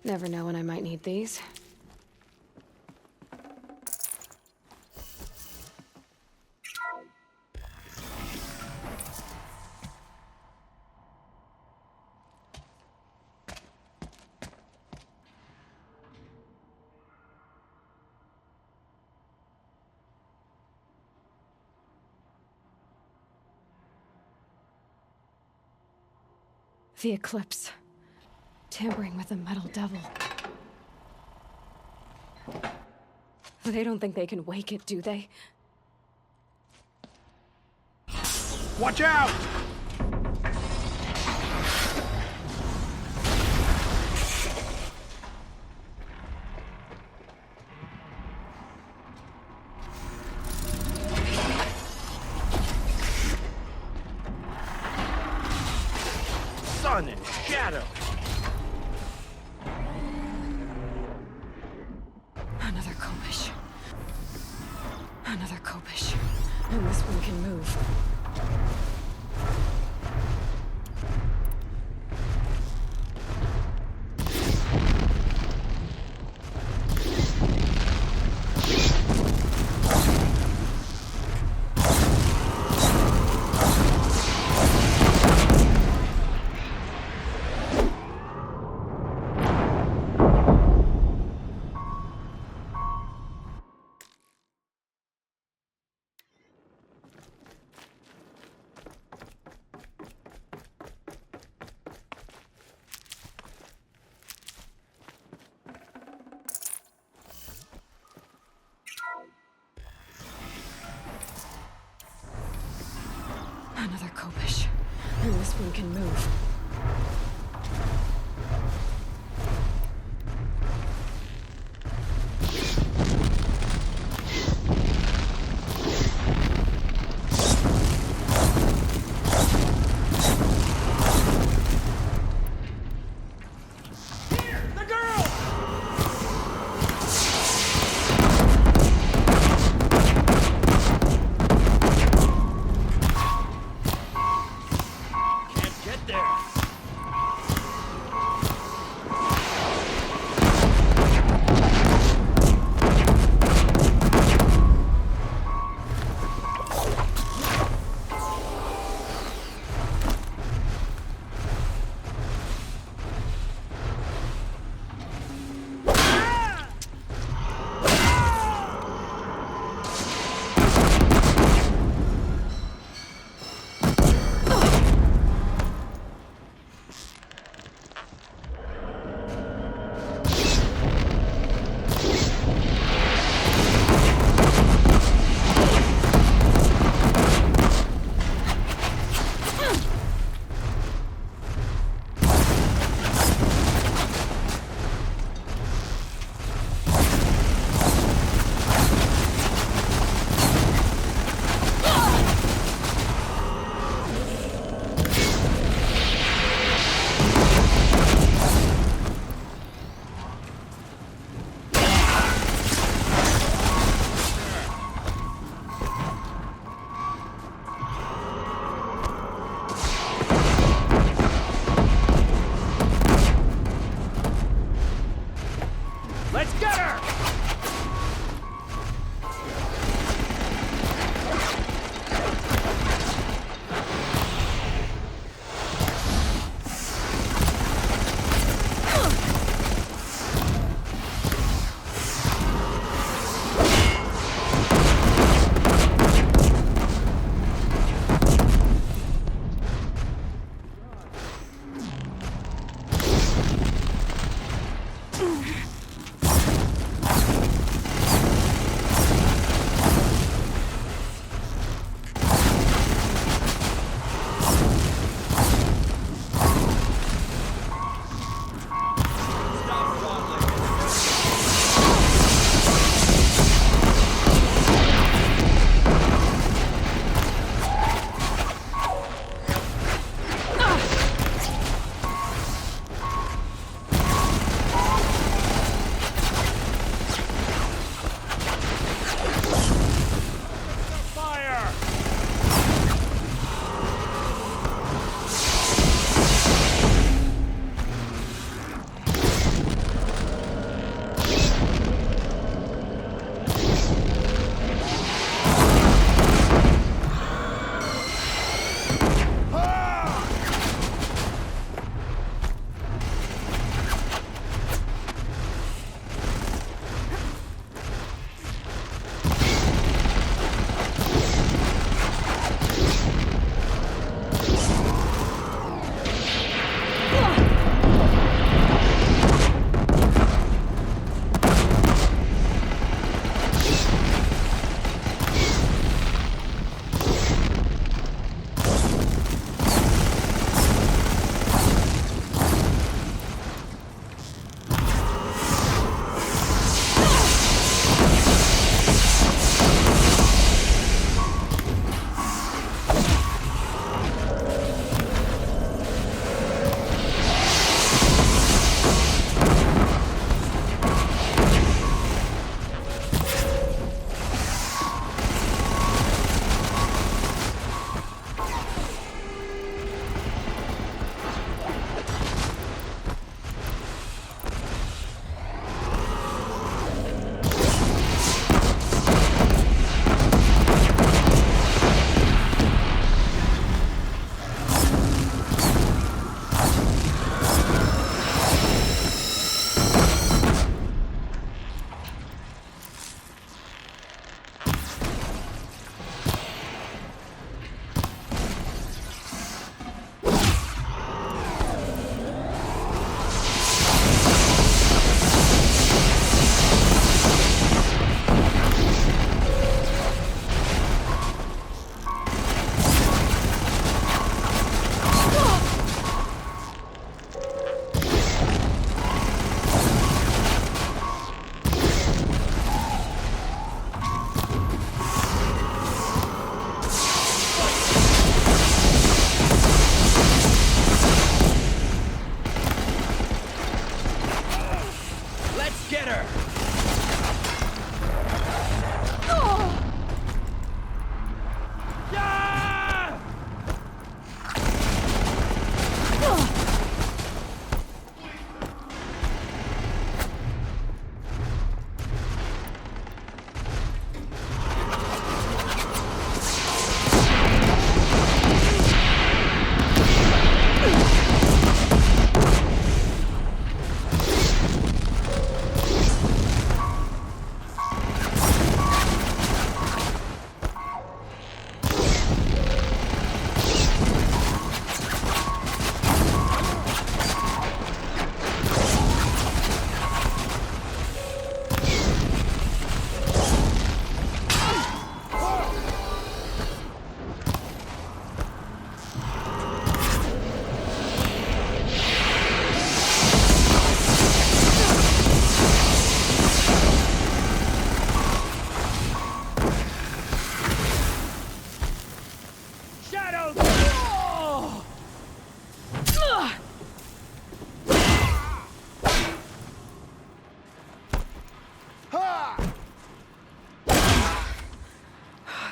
S11: Never know when I might need these. The eclipse. Tampering with the metal devil. They don't think they can wake it, do they?
S17: Watch out! Sun and shadow.
S11: Another Kopish. Another Kopish. And this one can move. Another Kopish. And this one can move.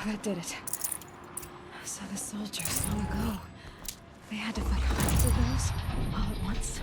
S11: That did it. So the soldiers long ago, they had to fight hundreds of those all at once.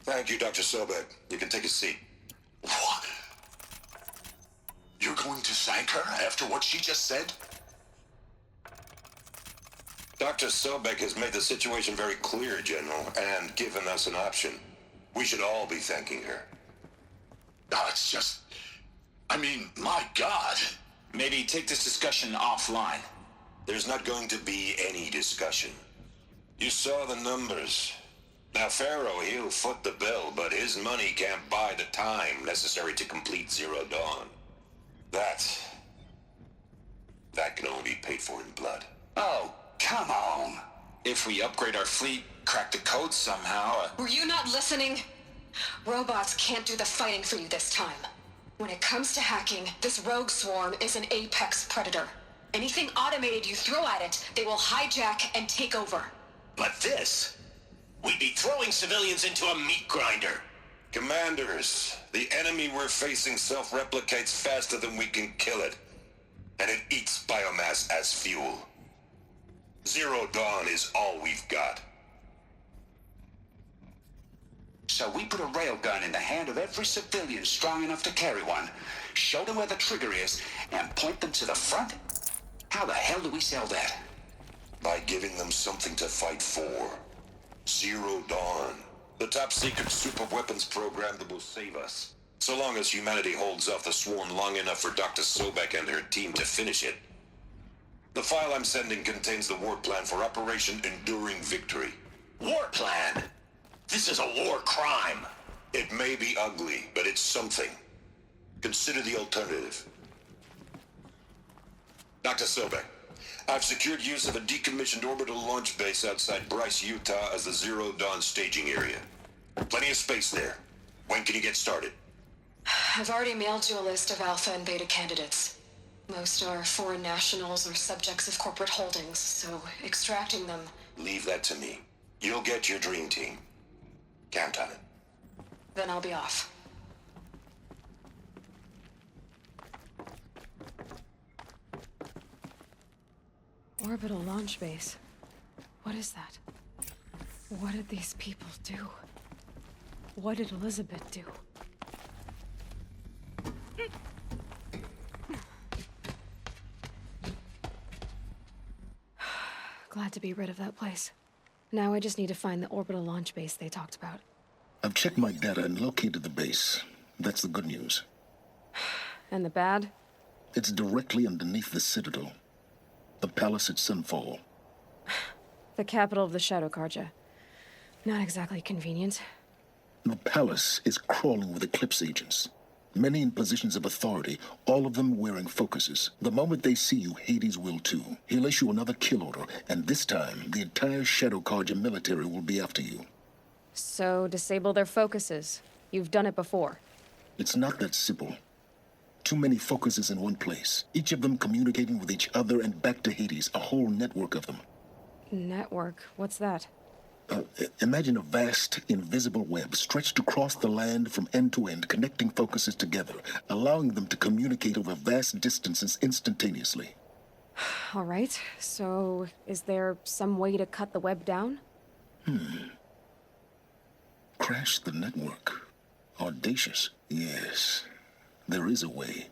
S9: Thank you, Dr. Sobek. You can take a seat. What? You're going to thank her after what she just said?
S2: Dr. Sobek has made the situation very clear, General, and given us an option. We should all be thanking her.
S9: Oh, it's just... I mean, my God.
S2: Maybe take this discussion offline. There's not going to be any discussion. You saw the numbers. Now, Pharaoh, he'll foot the bill, but his money can't buy the time necessary to complete Zero Dawn. That can only be paid for in blood.
S14: Oh, come on. If we upgrade our fleet, crack the code somehow...
S15: Were you not listening? Robots can't do the fighting for you this time. When it comes to hacking, this rogue swarm is an apex predator. Anything automated you throw at it, they will hijack and take over.
S2: But this... We'd be throwing civilians into a meat grinder. Commanders, the enemy we're facing self-replicates faster than we can kill it. And it eats biomass as fuel. Zero Dawn is all we've got.
S21: So we put a railgun in the hand of every civilian strong enough to carry one, show them where the trigger is, and point them to the front? How the hell do we sell that?
S2: By giving them something to fight for. Zero Dawn. The top-secret superweapons program that will save us. So long as humanity holds off the swarm long enough for Dr. Sobek and her team to finish it. The file I'm sending contains the war plan for Operation Enduring Victory.
S21: War plan? This is a war crime.
S2: It may be ugly, but it's something. Consider the alternative. Dr. Sobek, I've secured use of a decommissioned orbital launch base outside Bryce, Utah as the Zero Dawn staging area. Plenty of space there. When can you get started?
S15: I've already mailed you a list of alpha and beta candidates. Most are foreign nationals or subjects of corporate holdings, so extracting them...
S2: Leave that to me. You'll get your dream team. Count on it.
S15: Then I'll be off.
S11: Orbital launch base. What is that? What did these people do? What did Elizabeth do? Glad to be rid of that place. Now I just need to find the orbital launch base they talked about.
S7: I've checked my data and located the base. That's the good news.
S11: And the bad?
S7: It's directly underneath the Citadel. The palace at Sunfall.
S11: The capital of the Shadow Carja. Not exactly convenient.
S7: The palace is crawling with eclipse agents. Many in positions of authority, all of them wearing focuses. The moment they see you, Hades will too. He'll issue another kill order, and this time, the entire Shadow Carja military will be after you.
S11: So, disable their focuses. You've done it before.
S7: It's not that simple. Too many focuses in one place. Each of them communicating with each other and back to Hades, a whole network of them.
S11: Network? What's that?
S7: Imagine a vast, invisible web stretched across the land from end to end, connecting focuses together, allowing them to communicate over vast distances instantaneously.
S11: All right, so is there some way to cut the web down?
S7: Crash the network. Audacious. Yes, there is a way.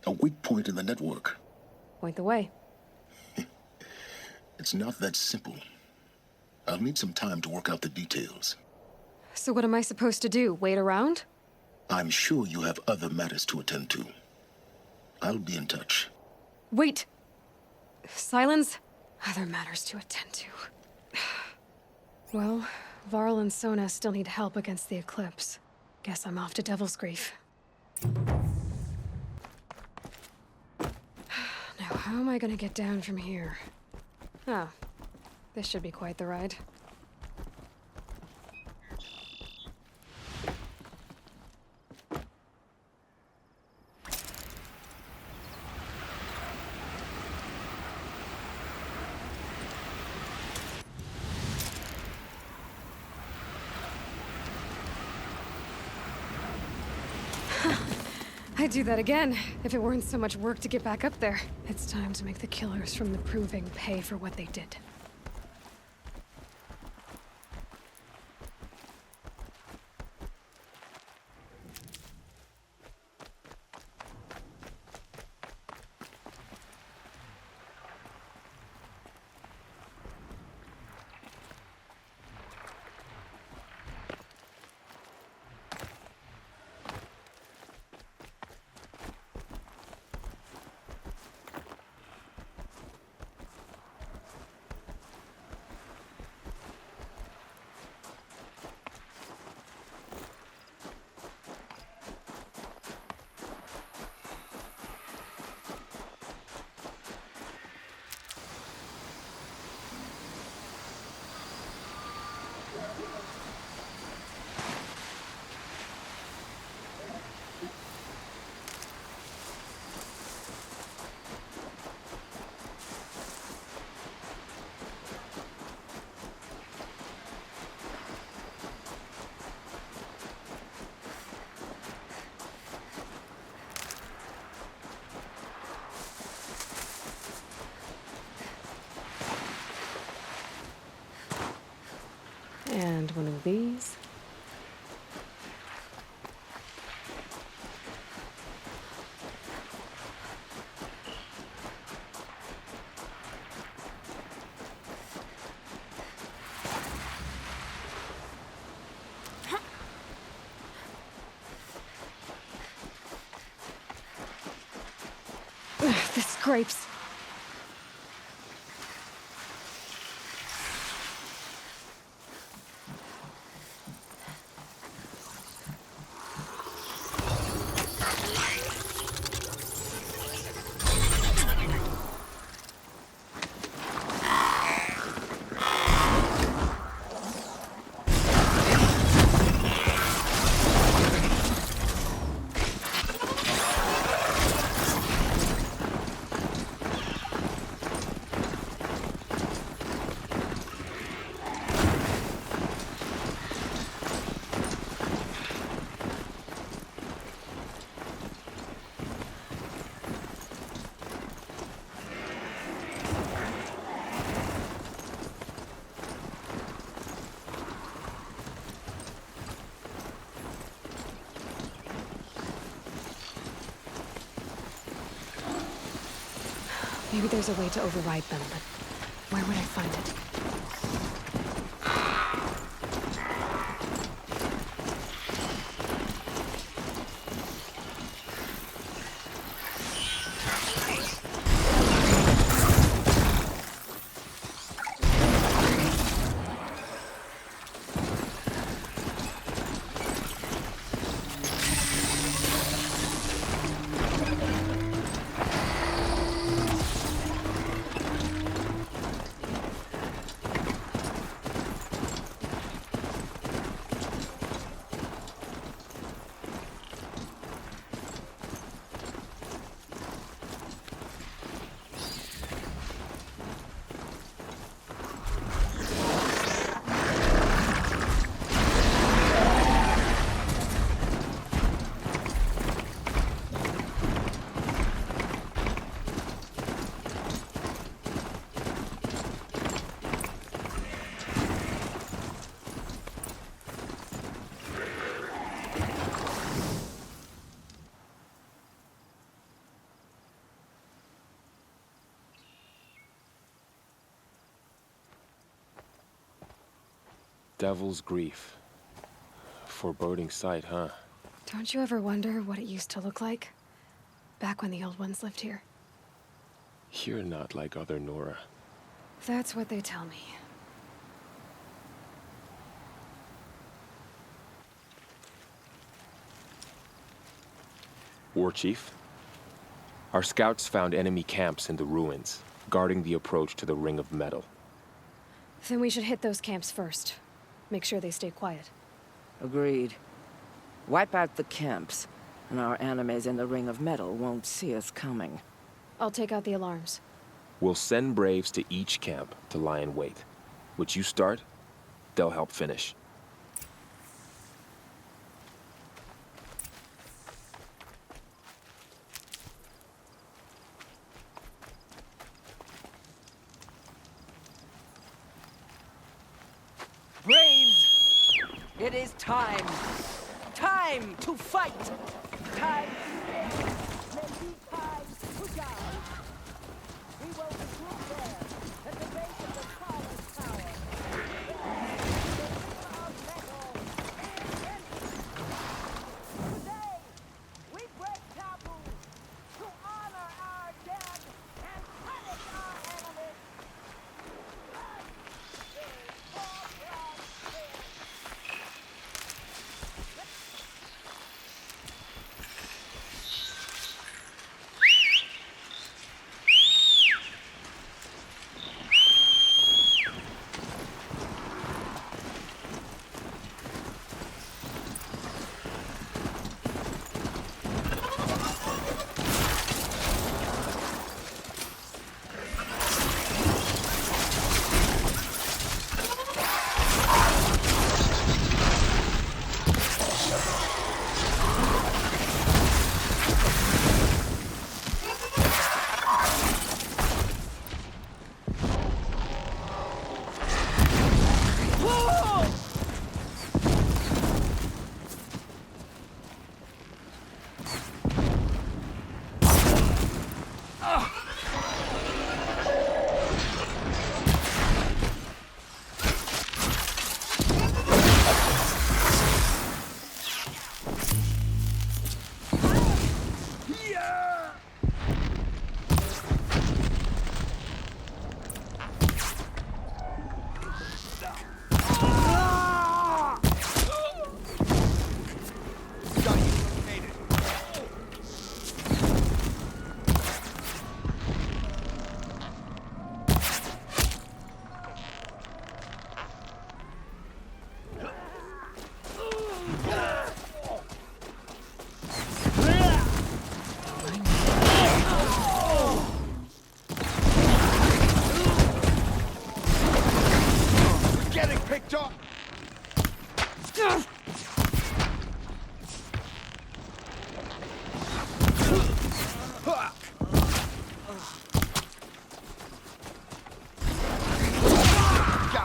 S7: A weak point in the network.
S11: Point the way.
S7: It's not that simple. I'll need some time to work out the details.
S11: So what am I supposed to do? Wait around?
S7: I'm sure you have other matters to attend to. I'll be in touch.
S11: Wait! Silence? Other matters to attend to. Well, Varl and Sona still need help against the eclipse. Guess I'm off to Devil's Grief. Now, how am I gonna get down from here? Oh, this should be quite the ride. I'd do that again, if it weren't so much work to get back up there. It's time to make the killers from the Proving pay for what they did. And one of these. Ugh, this scrapes. Maybe there's a way to override them, but where would I find it?
S8: Devil's Grief. Foreboding sight, huh?
S11: Don't you ever wonder what it used to look like? Back when the old ones lived here.
S8: You're not like other Nora.
S11: That's what they tell me.
S8: War Chief? Our scouts found enemy camps in the ruins, guarding the approach to the Ring of Metal.
S11: Then we should hit those camps first. Make sure they stay quiet.
S13: Agreed. Wipe out the camps, and our enemies in the Ring of Metal won't see us coming.
S11: I'll take out the alarms.
S8: We'll send Braves to each camp to lie in wait. What you start, they'll help finish.
S13: Braves! It is time! Time to fight! Time to live! Maybe time to die! We will regroup there, at the base of the tallest tower. Today, we break taboos to honor our dead and punish our enemies!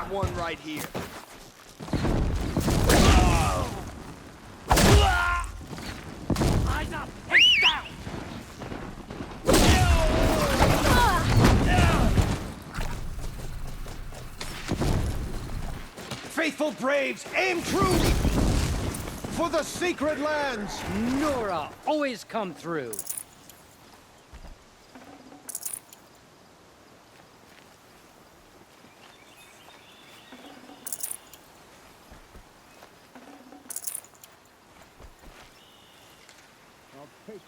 S12: One right here.
S22: Eyes up! Heads down!
S3: Faithful Braves, aim true! For the secret lands!
S22: Nora, always come through.
S12: Take it.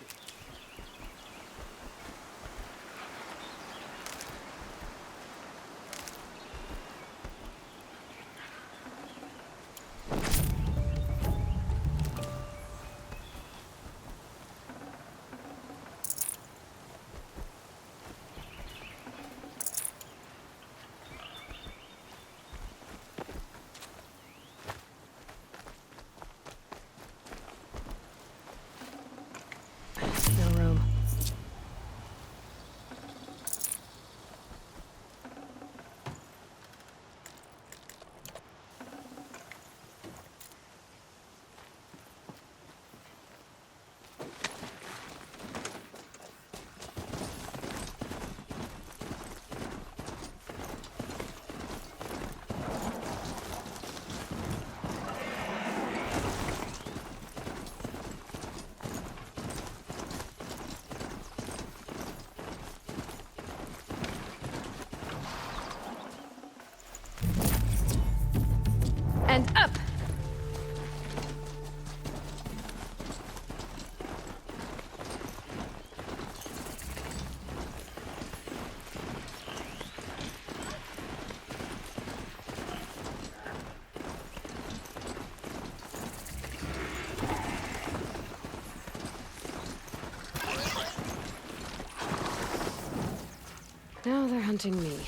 S11: Now they're hunting me.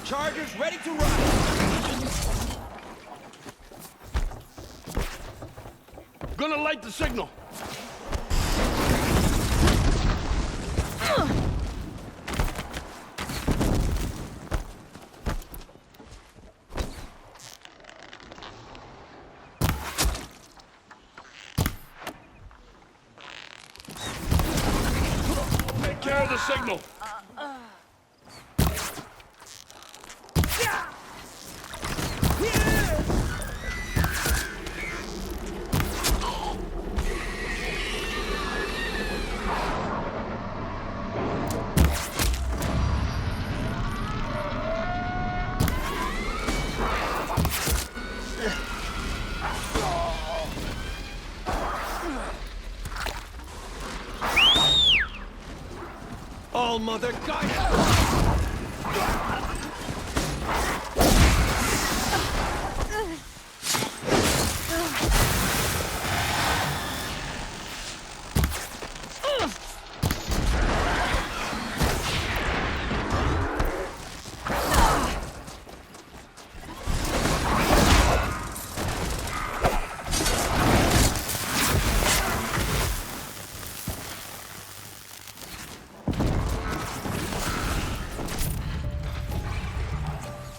S3: Chargers ready to ride!
S17: Gonna light the signal. Take care of the signal.
S3: All Mother guidance!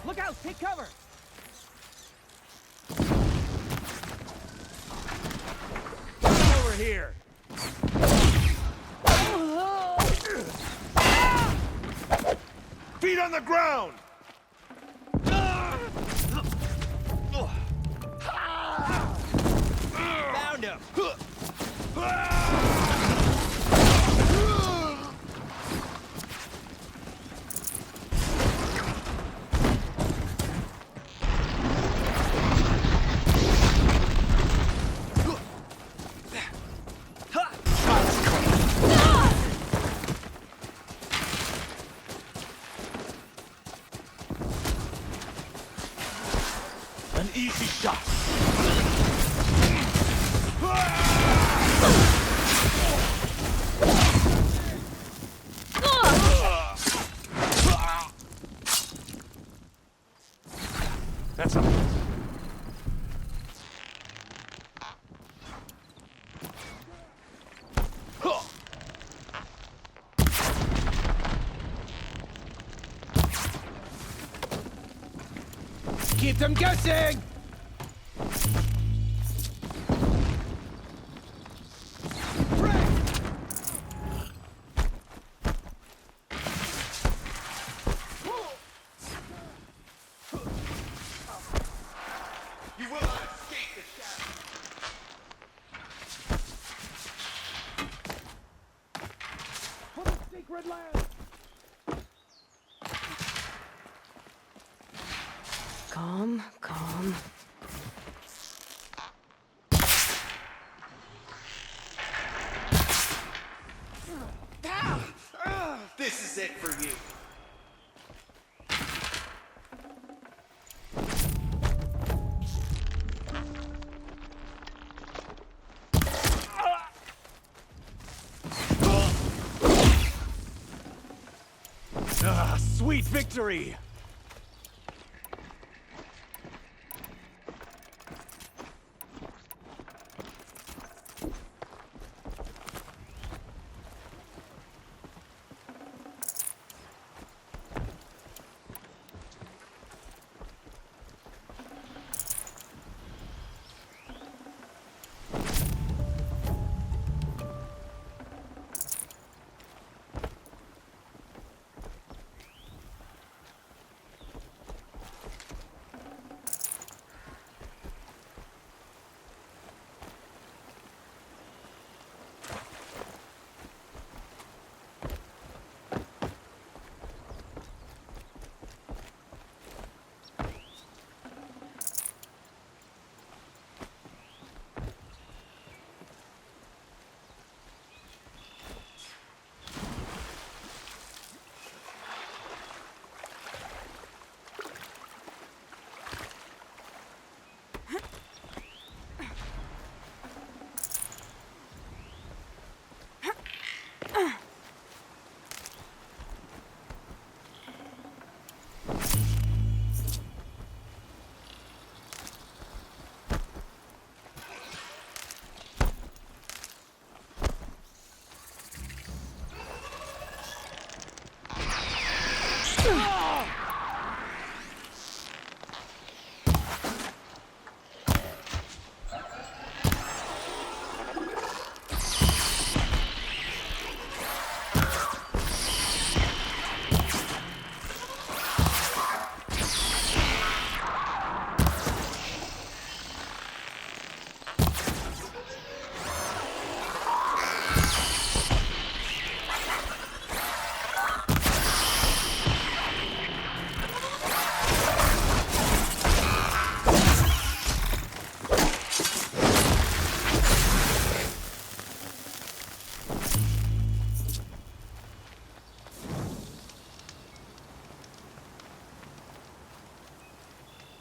S3: Look out! Take cover! Over here!
S17: Feet on the ground!
S3: Found him!
S17: An easy shot. That's up.
S3: Keep them guessing!
S17: You will not escape the shadow.
S3: For the sacred land!
S11: Calm, calm.
S3: This is it for you. Sweet victory!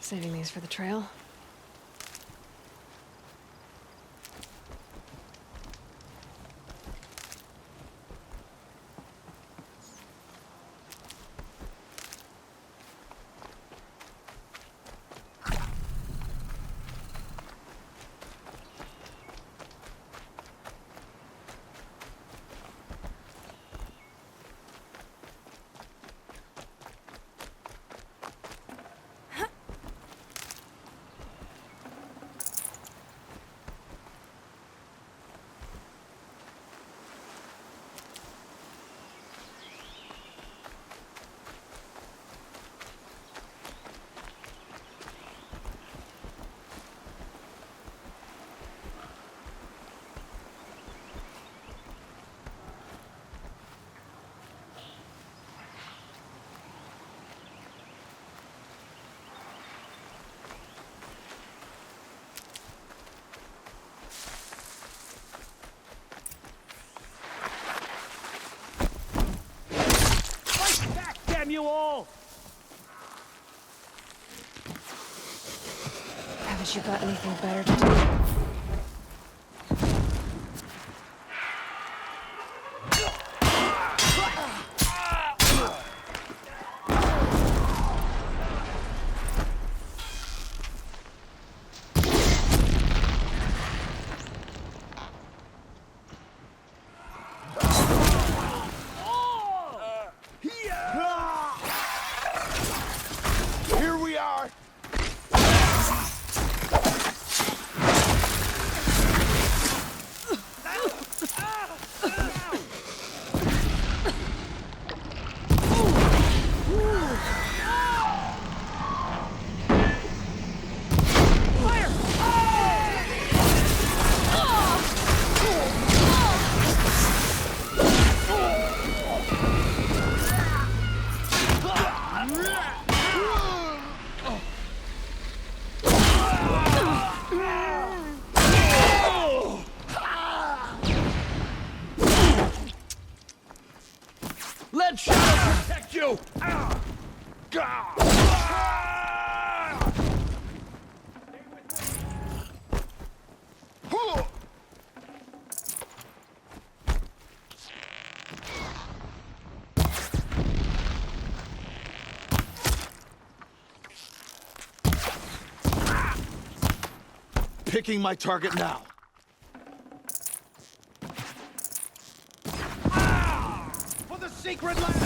S11: Saving these for the trail.
S3: Damn you all!
S11: Haven't you got anything better to do?
S3: Here we are! Let Shadow protect you! Picking my target now. For the secret land!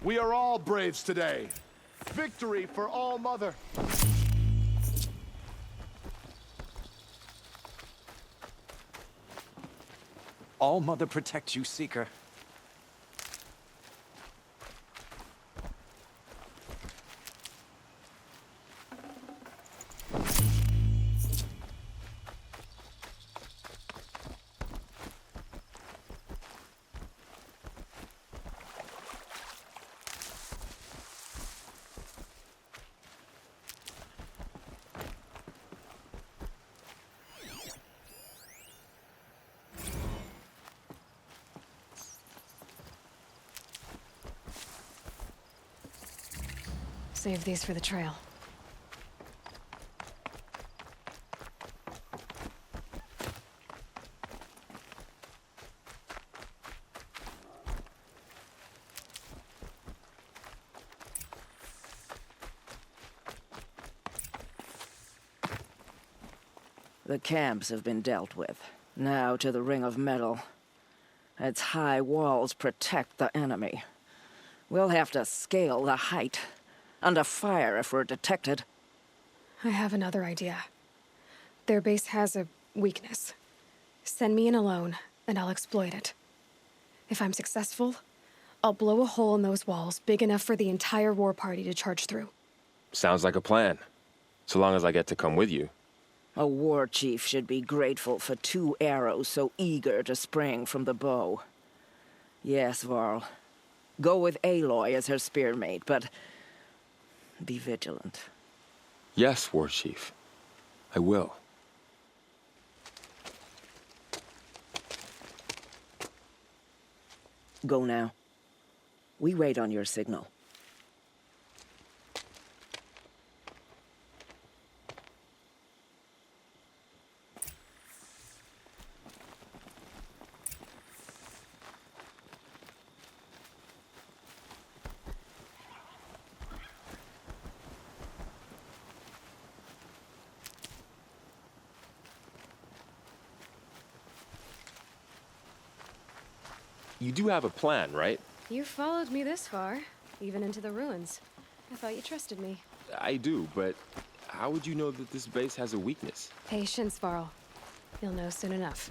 S3: We are all braves today. Victory for All Mother.
S18: All Mother protect you, Seeker.
S11: Save these for the trail.
S13: The camps have been dealt with. Now to the Ring of Metal. Its high walls protect the enemy. We'll have to scale the height. Under fire if we're detected.
S11: I have another idea. Their base has a weakness. Send me in alone, and I'll exploit it. If I'm successful, I'll blow a hole in those walls big enough for the entire war party to charge through.
S8: Sounds like a plan. So long as I get to come with you.
S13: A war chief should be grateful for 2 arrows so eager to spring from the bow. Yes, Varl. Go with Aloy as her spearmate, but be vigilant.
S8: Yes, War Chief. I will.
S13: Go now. We wait on your signal.
S8: You do have a plan, right?
S11: You followed me this far, even into the ruins. I thought you trusted me.
S8: I do, but how would you know that this base has a weakness?
S11: Patience, Varl. You'll know soon enough.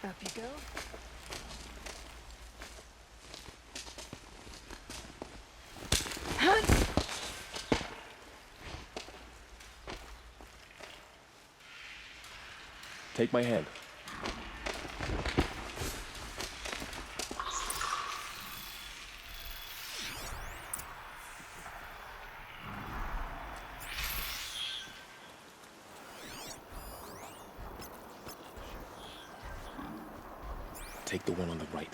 S11: Up you go.
S8: Take my hand. Take the one on the right.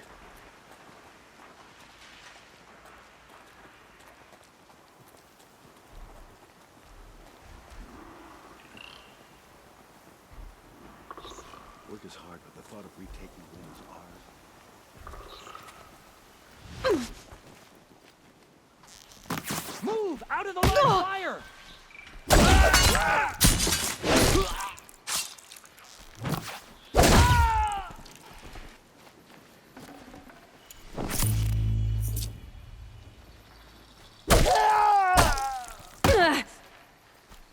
S17: Work is hard, but the thought of retaking Rome is ours.
S22: Move! Out of the line of fire!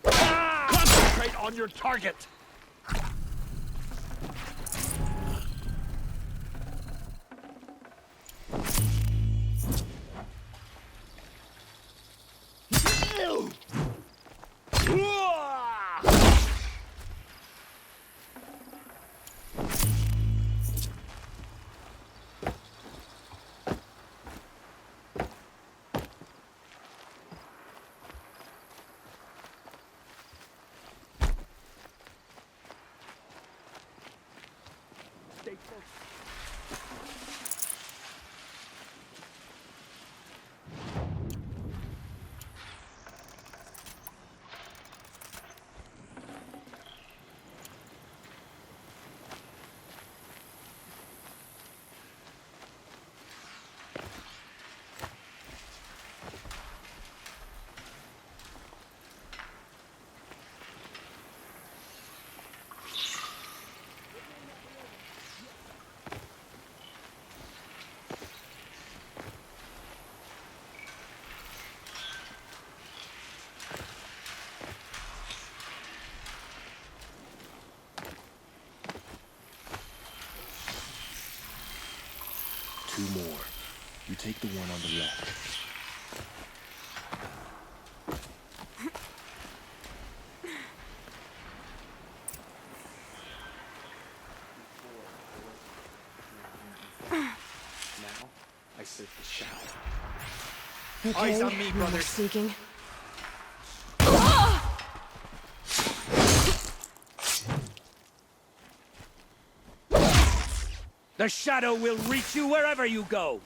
S3: Concentrate on your target!
S8: Two more. You take the one on the left.
S22: Now, I search the shadow.
S11: Okay,
S22: Eyes on me,
S11: no more
S22: brothers.
S11: sneaking.
S3: The shadow will reach you wherever you go!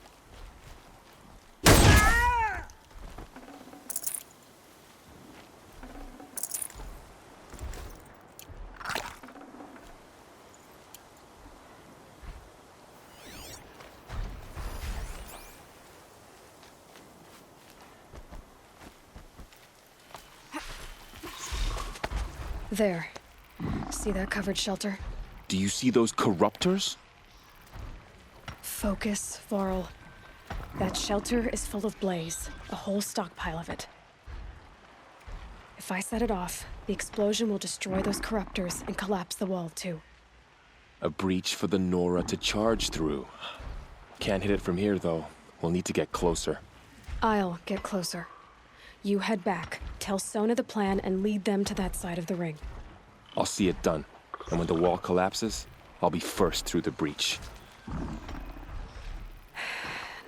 S11: There. See that covered shelter?
S8: Do you see those corruptors?
S11: Focus, Varl. That shelter is full of blaze, a whole stockpile of it. If I set it off, the explosion will destroy those corruptors and collapse the wall, too.
S8: A breach for the Nora to charge through. Can't hit it from here, though. We'll need to get closer.
S11: I'll get closer. You head back, tell Sona the plan, and lead them to that side of the ring.
S8: I'll see it done. And when the wall collapses, I'll be first through the breach.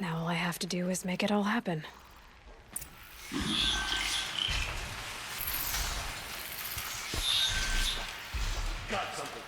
S11: Now all I have to do is make it all happen.
S1: Got something.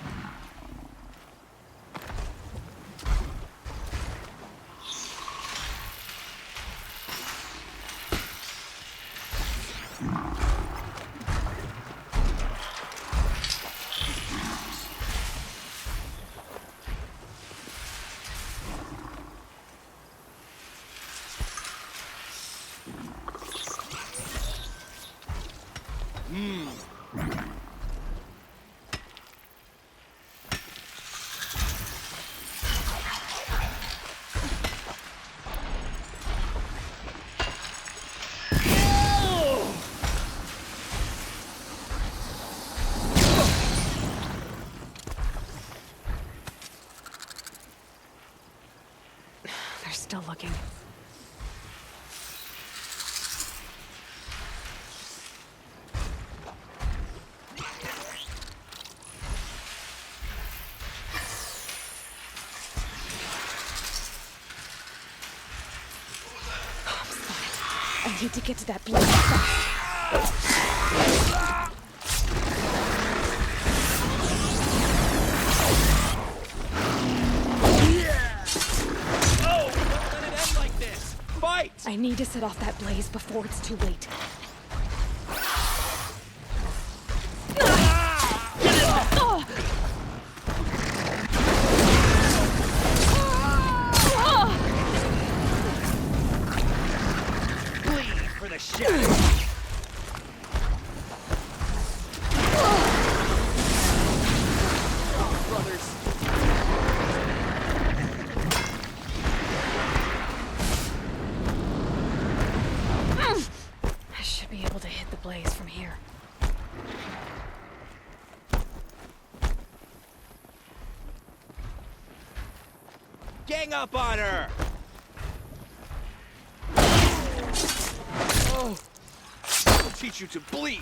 S11: They're still looking. I need to get to that blaze fast.
S1: Oh, don't let it end like this. Fight!
S11: I need to set off that blaze before it's too late.
S1: Bleed for the shadow.
S11: I should be able to hit the blaze from here.
S1: Gang up on her! Oh! I'll teach you to bleed!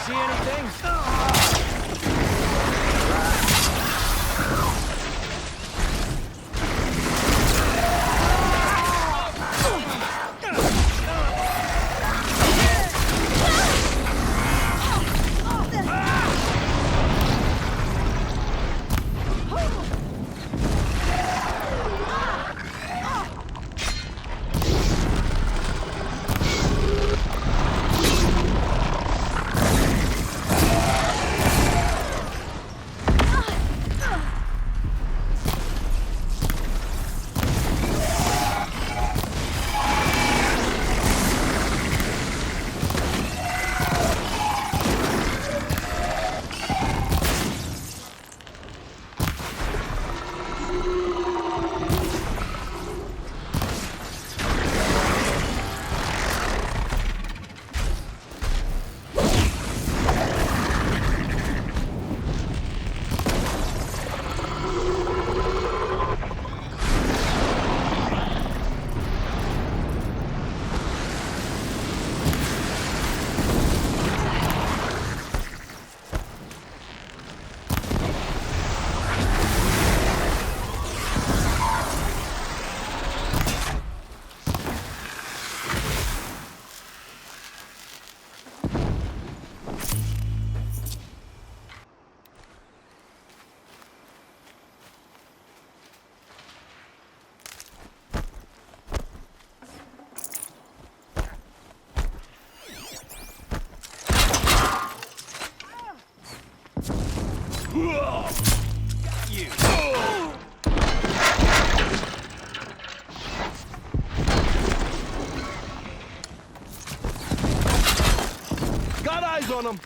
S1: See anything? Got you.
S3: Got eyes on him.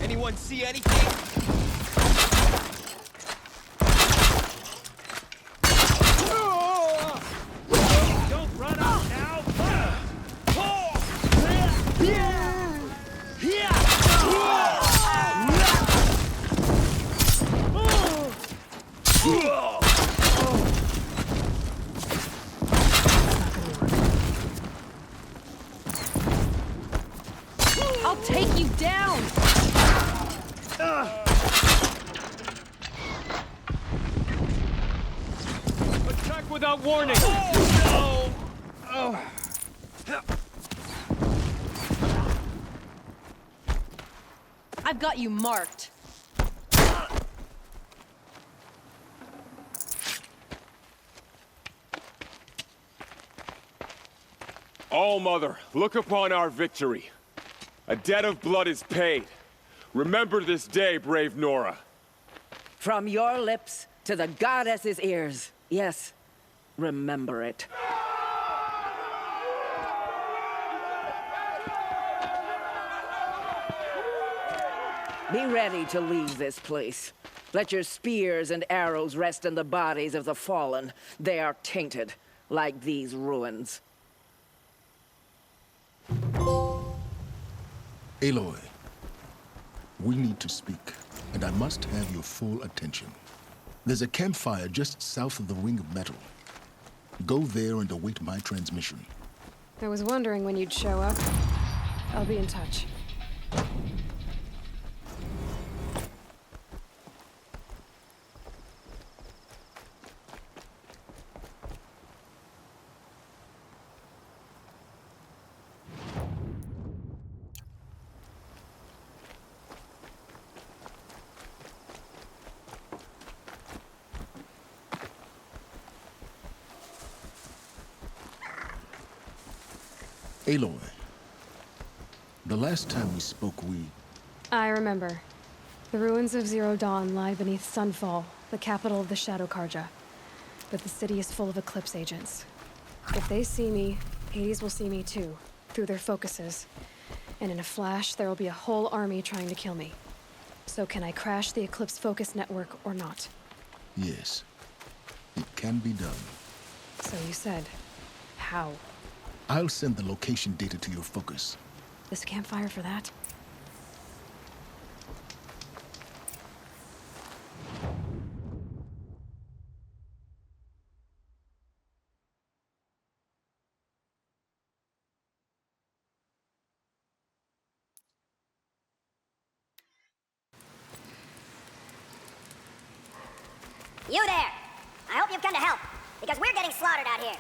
S1: Anyone see anything? Don't run out now.
S4: I'll take you down!
S22: Attack without warning!
S4: I've got you marked.
S8: All-Mother, look upon our victory. A debt of blood is paid. Remember this day, brave Nora.
S13: From your lips to the goddess's ears. Yes, remember it. Be ready to leave this place. Let your spears and arrows rest in the bodies of the fallen. They are tainted, like these ruins.
S7: Aloy, we need to speak, and I must have your full attention. There's a campfire just south of the Ring of Metal. Go there and await my transmission.
S11: I was wondering when you'd show up. I'll be in touch.
S7: Aloy, the last time we spoke,
S11: I remember. The ruins of Zero Dawn lie beneath Sunfall, the capital of the Shadow Karja. But the city is full of eclipse agents. If they see me, Hades will see me too, through their focuses. And in a flash, there will be a whole army trying to kill me. So can I crash the eclipse focus network or not?
S7: Yes, it can be done.
S11: So you said, how?
S7: I'll send the location data to your focus.
S11: This campfire for that?
S5: You there! I hope you've come to help, because we're getting slaughtered out here.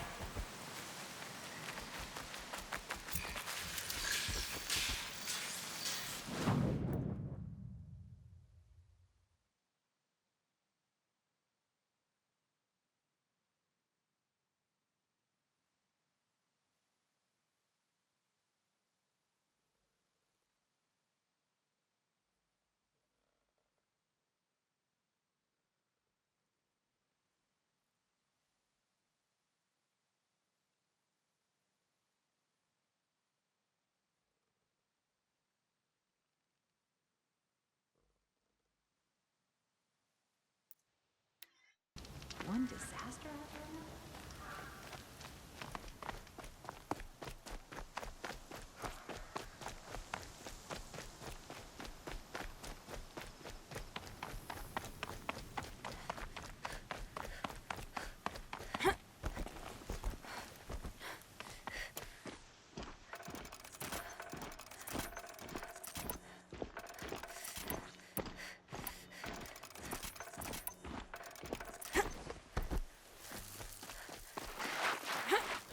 S5: One disaster after another?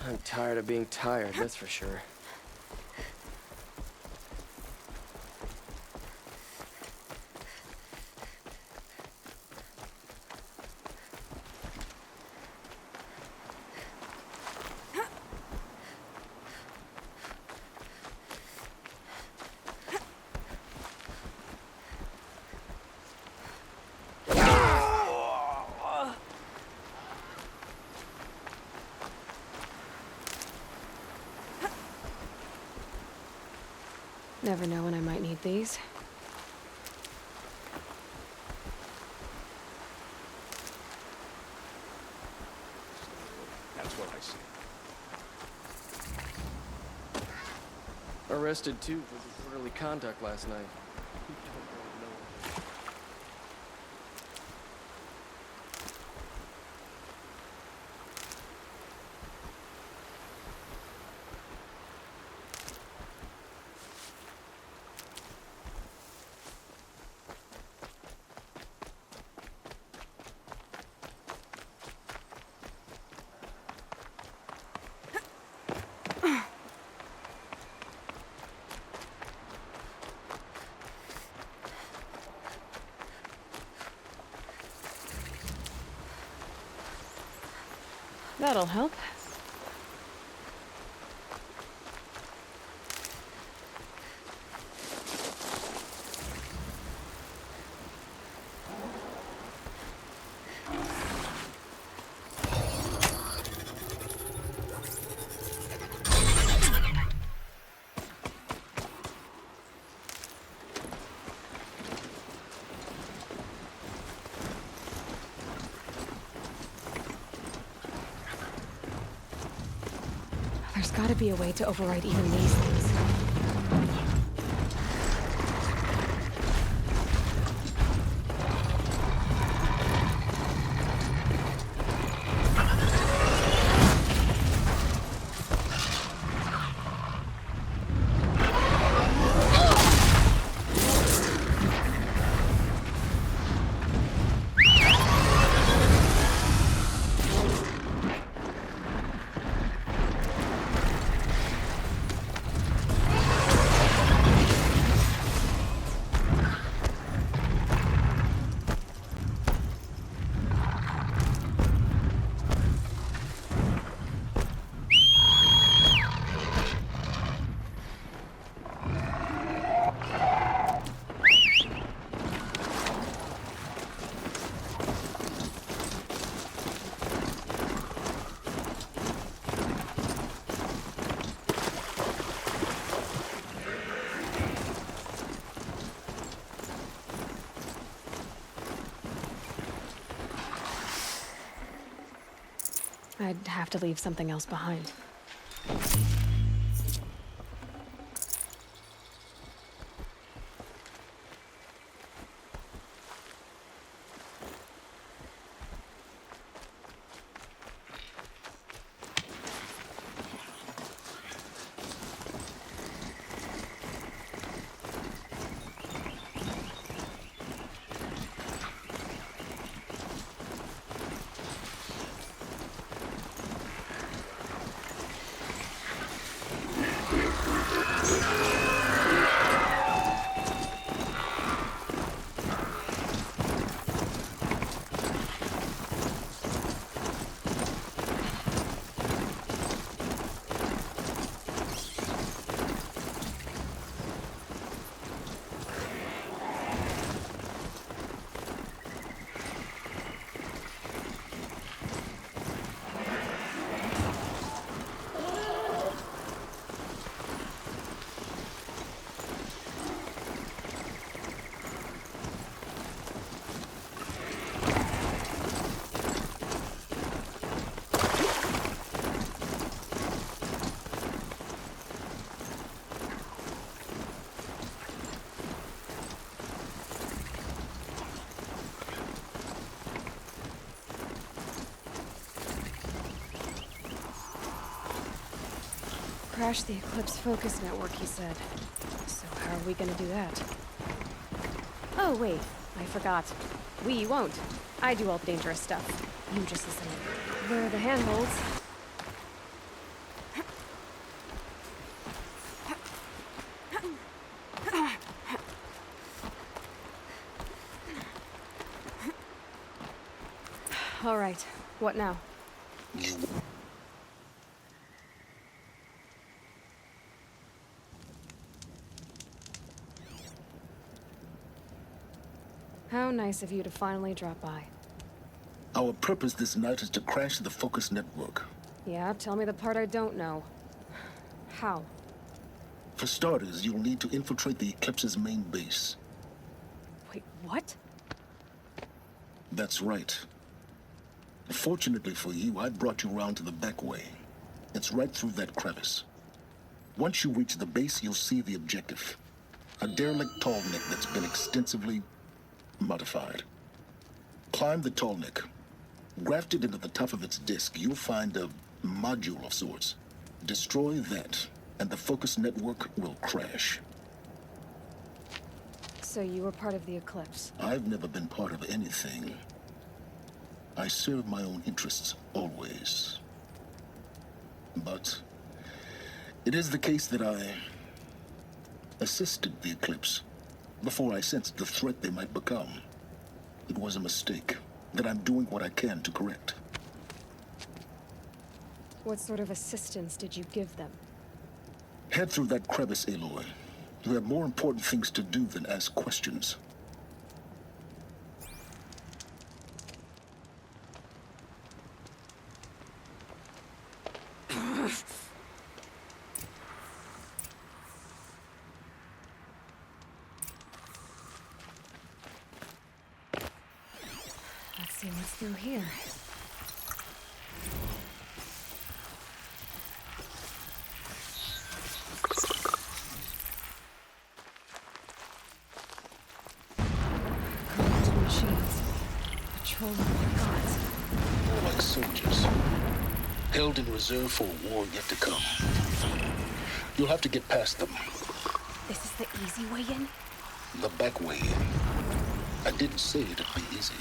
S19: I'm tired of being tired, that's for sure.
S11: Never know when I might need these.
S17: That's what I see.
S19: Arrested too for disorderly conduct last night.
S11: That'll help. There's gotta be a way to override even these things. I'd have to leave something else behind. Crash the Eclipse focus network, he said. So how are we gonna do that? Oh, wait. I forgot. We won't. I do all the dangerous stuff. You just listen. Where are the handholds? All right. What now? How nice of you to finally drop by.
S7: Our purpose this night is to crash the focus network.
S11: Yeah, tell me the part I don't know. How?
S7: For starters, you'll need to infiltrate the Eclipse's main base.
S11: Wait, what?
S7: That's right. Fortunately for you, I brought you round to the back way. It's right through that crevice. Once you reach the base, you'll see the objective. A derelict tall neck that's been extensively modified. Climb the tall neck. Grafted into the top of its disk, you'll find a module of sorts. Destroy that, and the focus network will crash.
S11: So you were part of the Eclipse?
S7: I've never been part of anything. I serve my own interests, always. But it is the case that I assisted the Eclipse before I sensed the threat they might become. It was a mistake that I'm doing what I can to correct.
S11: What sort of assistance did you give them?
S7: Head through that crevice, Aloy. You have more important things to do than ask questions.
S11: Let's see what's through here. Corrupted machines. Patrolling the gods.
S7: More like soldiers. Held in reserve for a war yet to come. You'll have to get past them.
S11: This is the easy way in?
S7: The back way. I didn't say it'd be easy.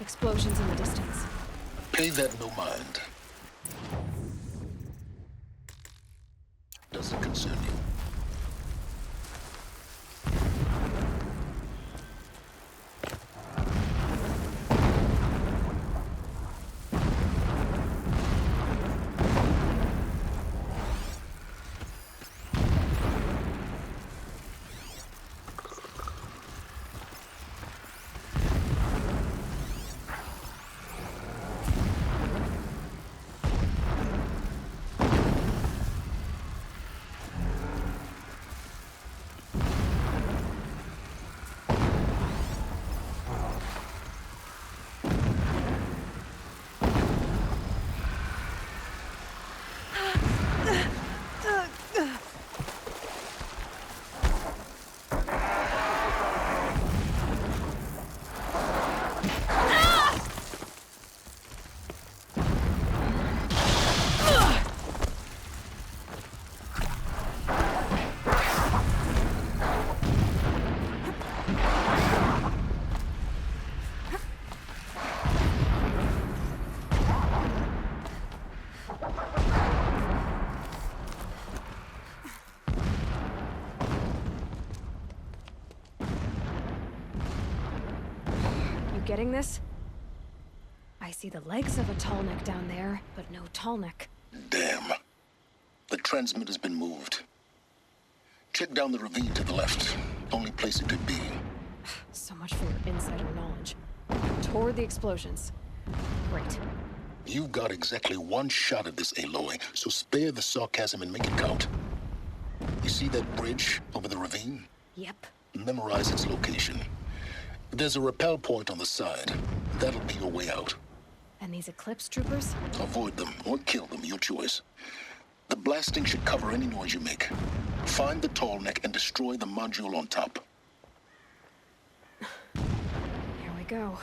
S11: Explosions in the distance.
S7: Pay that no mind. Doesn't concern you.
S11: getting this? I see the legs of a tall neck down there, but no tall neck.
S7: Damn. The transmitter's been moved. Check down the ravine to the left. Only place it could be.
S11: So much for your insider knowledge. Toward the explosions. Great.
S7: You've got exactly one shot at this, Aloy, so spare the sarcasm and make it count. You see that bridge over the ravine?
S11: Yep.
S7: Memorize its location. There's a rappel point on the side. That'll be your way out.
S11: And these Eclipse troopers?
S7: Avoid them or kill them, your choice. The blasting should cover any noise you make. Find the tall neck and destroy the module on top.
S11: Here we go.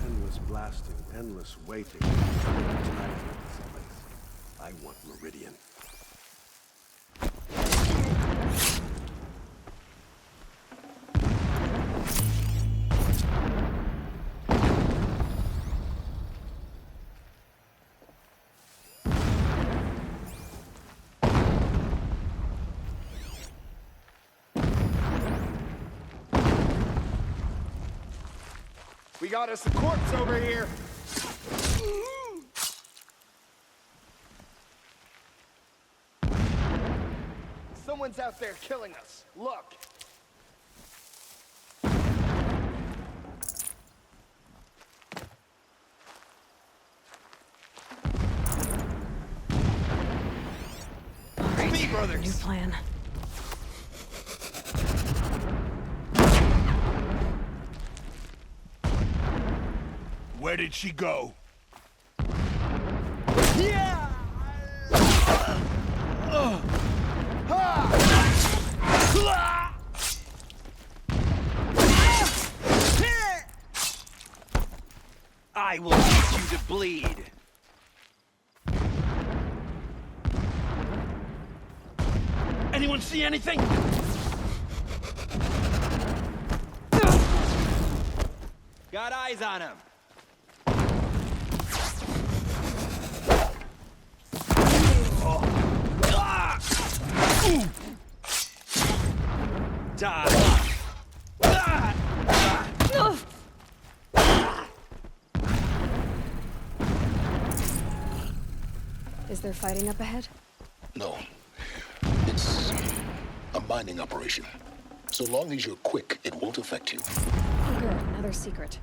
S17: Endless blasting, endless waiting. Time for this place. I want Meridian.
S12: We got us a corpse over here. Someone's out there killing us. Look.
S11: Me, brothers. New plan.
S3: Where did she go?
S12: Yeah!
S1: I will teach you to bleed. Anyone see anything? Got eyes on him. Die.
S11: Is there fighting up ahead?
S7: No. It's a mining operation. So long as you're quick, it won't affect you.
S11: Oh, good. Another secret.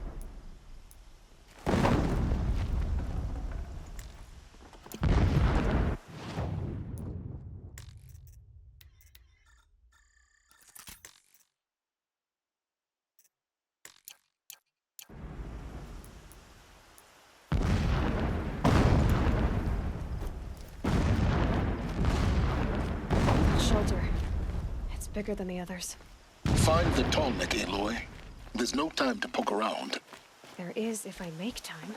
S11: Shelter. It's bigger than the others.
S7: Find the tall neck, Aloy. There's no time to poke around.
S11: There is if I make time.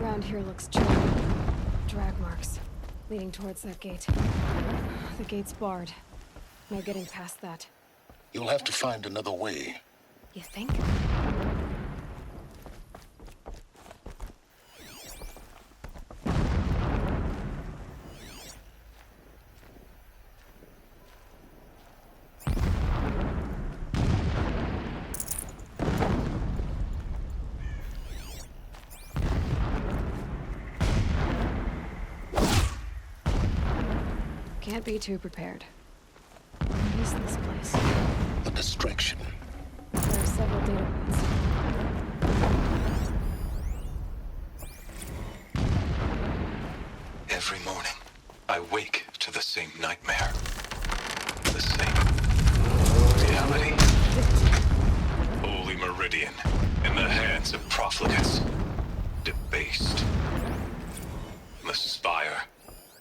S11: Around here looks chilly. Drag marks, leading towards that gate. The gate's barred. No getting past that.
S7: You'll have to find another way.
S11: You think? Can't be too prepared. What is this place?
S7: A distraction.
S11: There are several data points.
S2: Every morning, I wake to the same nightmare. The same
S6: race of profligates. Debased. The spire,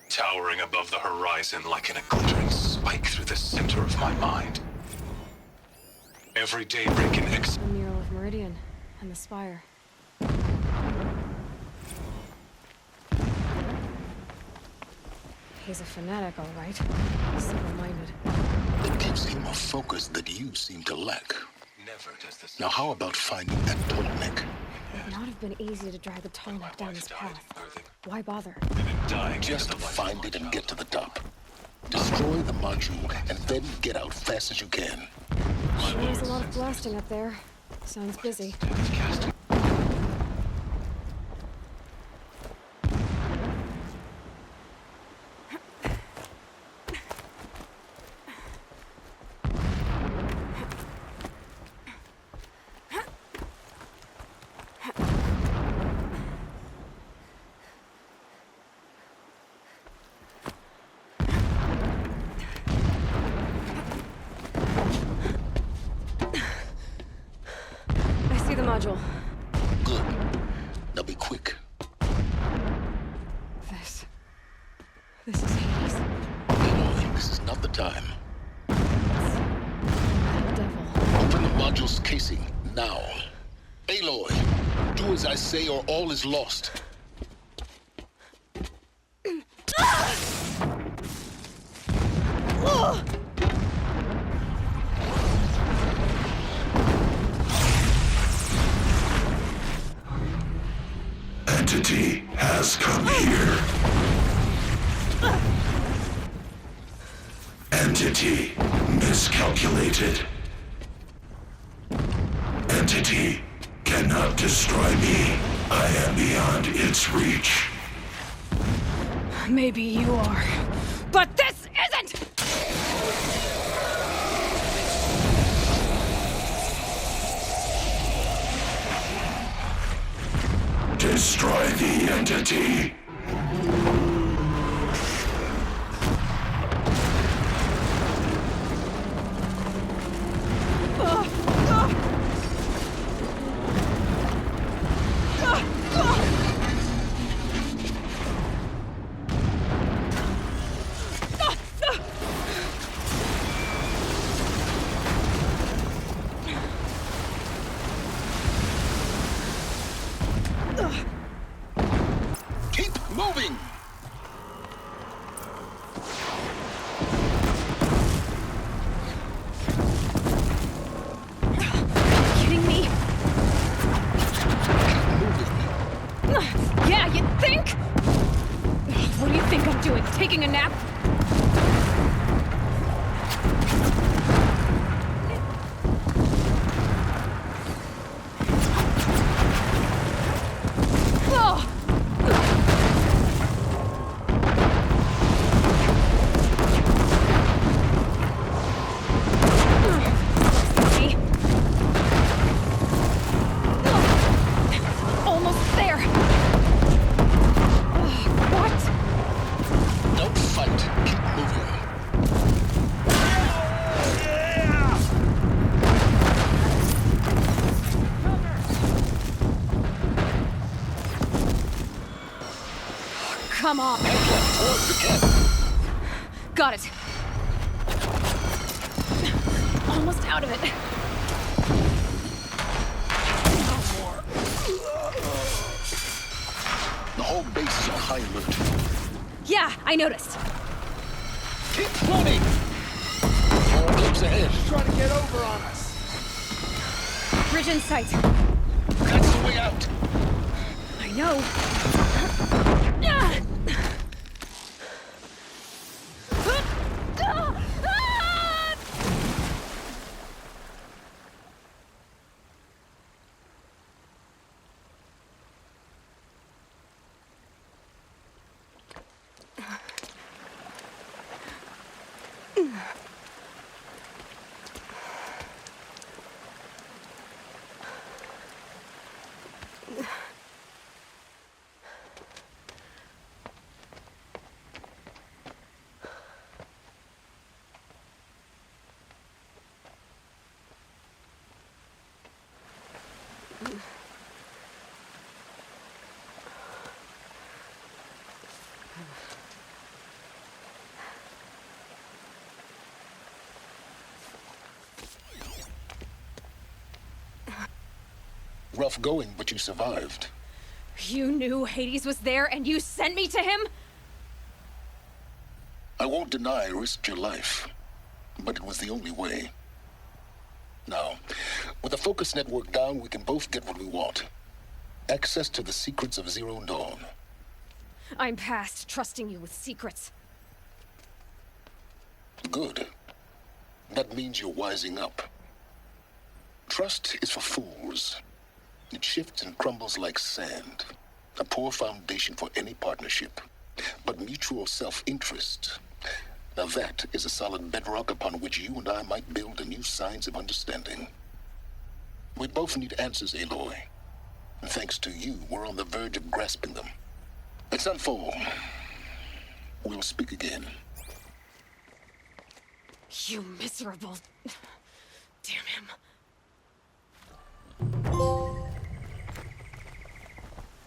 S6: towering above the horizon like a glittering spike through the center of my mind. Every day breaking
S11: The mural of Meridian and the spire. He's a fanatic, all right. Single-minded.
S7: It gives him a focus that you seem to lack.
S6: Never does this.
S7: Now how about finding that bottleneck?
S11: It would not have been easy to drag the tall neck down this path. Why bother?
S7: Just find it and get to the top. Destroy the module and then get out fast as you can.
S11: Sure is a lot of blasting up there. Sounds busy. Module.
S7: Good. Now be quick.
S11: This is Hades.
S7: Aloy, this is not the time.
S11: Devil.
S7: Open the module's casing, now. Aloy, do as I say or all is lost.
S9: Entity has come here. Entity miscalculated. Entity cannot destroy me. I am beyond its reach.
S11: Maybe you are, but this isn't!
S9: Destroy the entity.
S7: Keep moving!
S11: Kidding me? Yeah, you think? What do you think I'm doing? Taking a nap? Come on. Got it. Almost out of it.
S7: The whole base is on high alert.
S11: Yeah, I noticed.
S7: Keep floating! More eclipse ahead.
S12: He's trying to get over on us.
S11: Bridge in sight.
S7: That's the way out.
S11: I know.
S7: rough going, but you survived.
S11: You knew Hades was there and you sent me to him?
S7: I won't deny I risked your life, but it was the only way. Now, with the focus network down, we can both get what we want. Access to the secrets of Zero Dawn.
S11: I'm past trusting you with secrets.
S7: Good. That means you're wising up. Trust is for fools. It shifts and crumbles like sand. A poor foundation for any partnership. But mutual self-interest, now that is a solid bedrock upon which you and I might build a new science of understanding. We both need answers, Aloy. And thanks to you, we're on the verge of grasping them. Let's unfold. We'll speak again.
S11: You miserable... Damn him.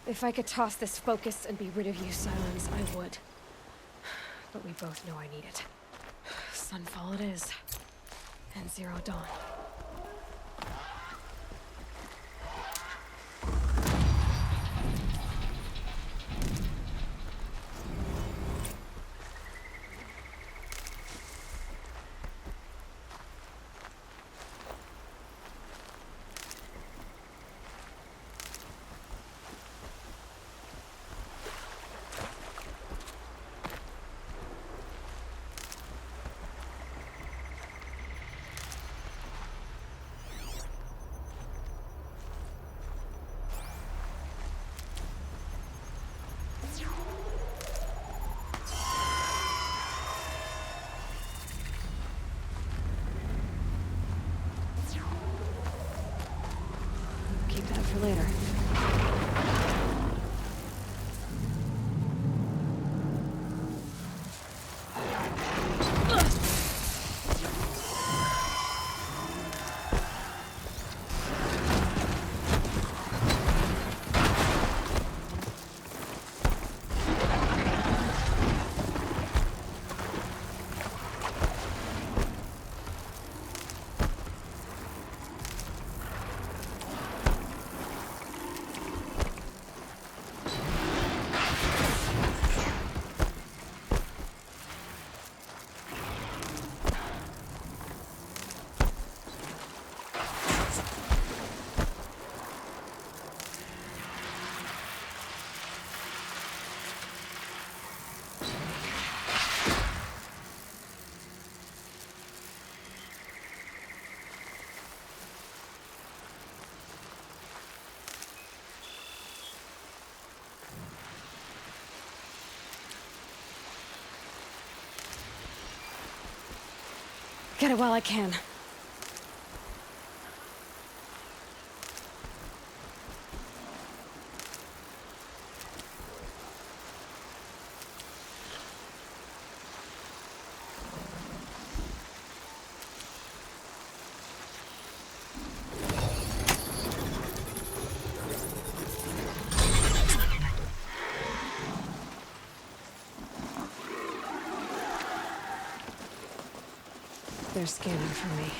S11: If I could toss this focus and be rid of you, Silence, I would. But we both know I need it. Sunfall it is. And Zero Dawn. Keep that for later. Get it while I can. They're scanning for me.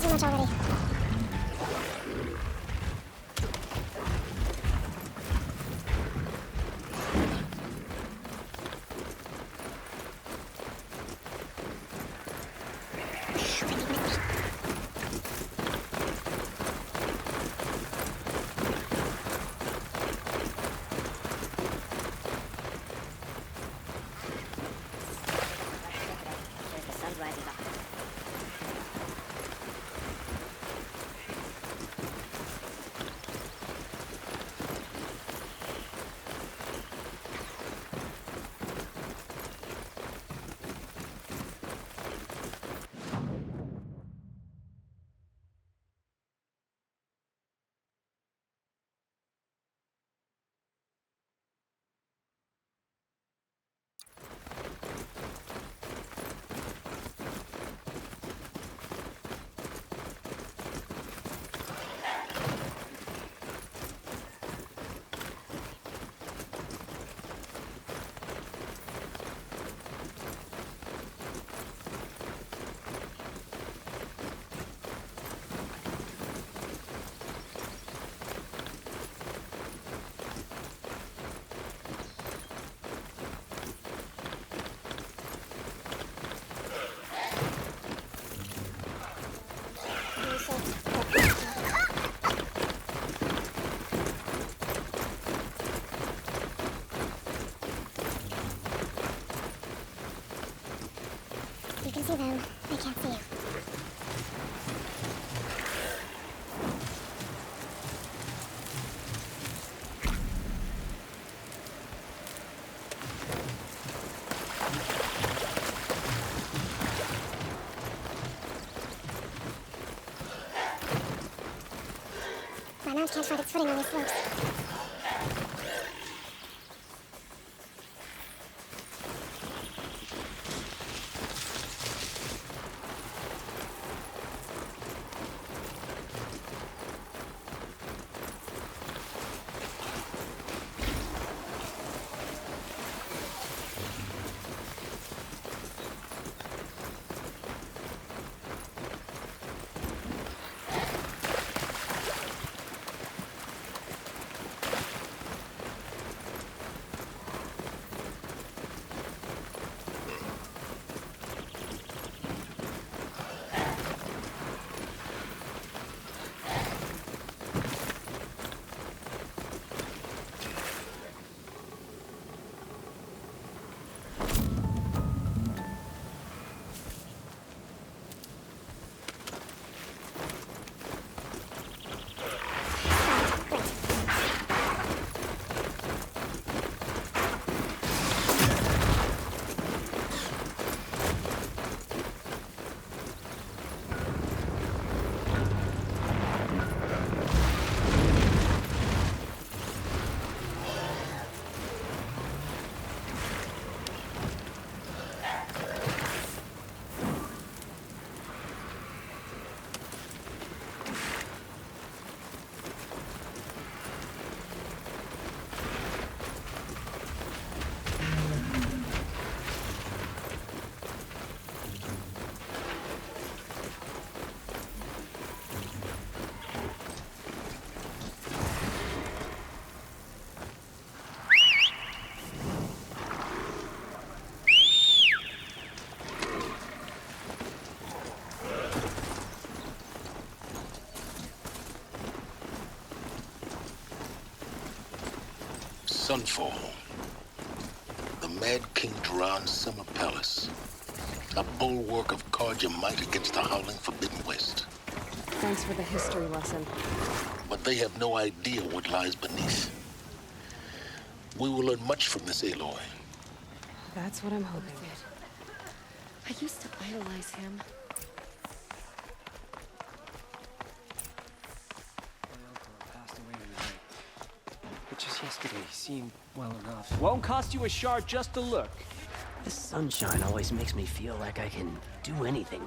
S5: too much already. You can see them. I can't see you. My mount can't find its footing on these slopes.
S7: Sunfall. The Mad King Duran's summer palace. A bulwark of Carja might against the howling Forbidden West.
S11: Thanks for the history lesson.
S7: But they have no idea what lies beneath. We will learn much from this Aloy.
S11: That's what I'm hoping.
S4: I used to idolize him.
S19: But just yesterday, he seemed well enough. Won't cost you a shard just to look.
S10: The sunshine always makes me feel like I can do anything.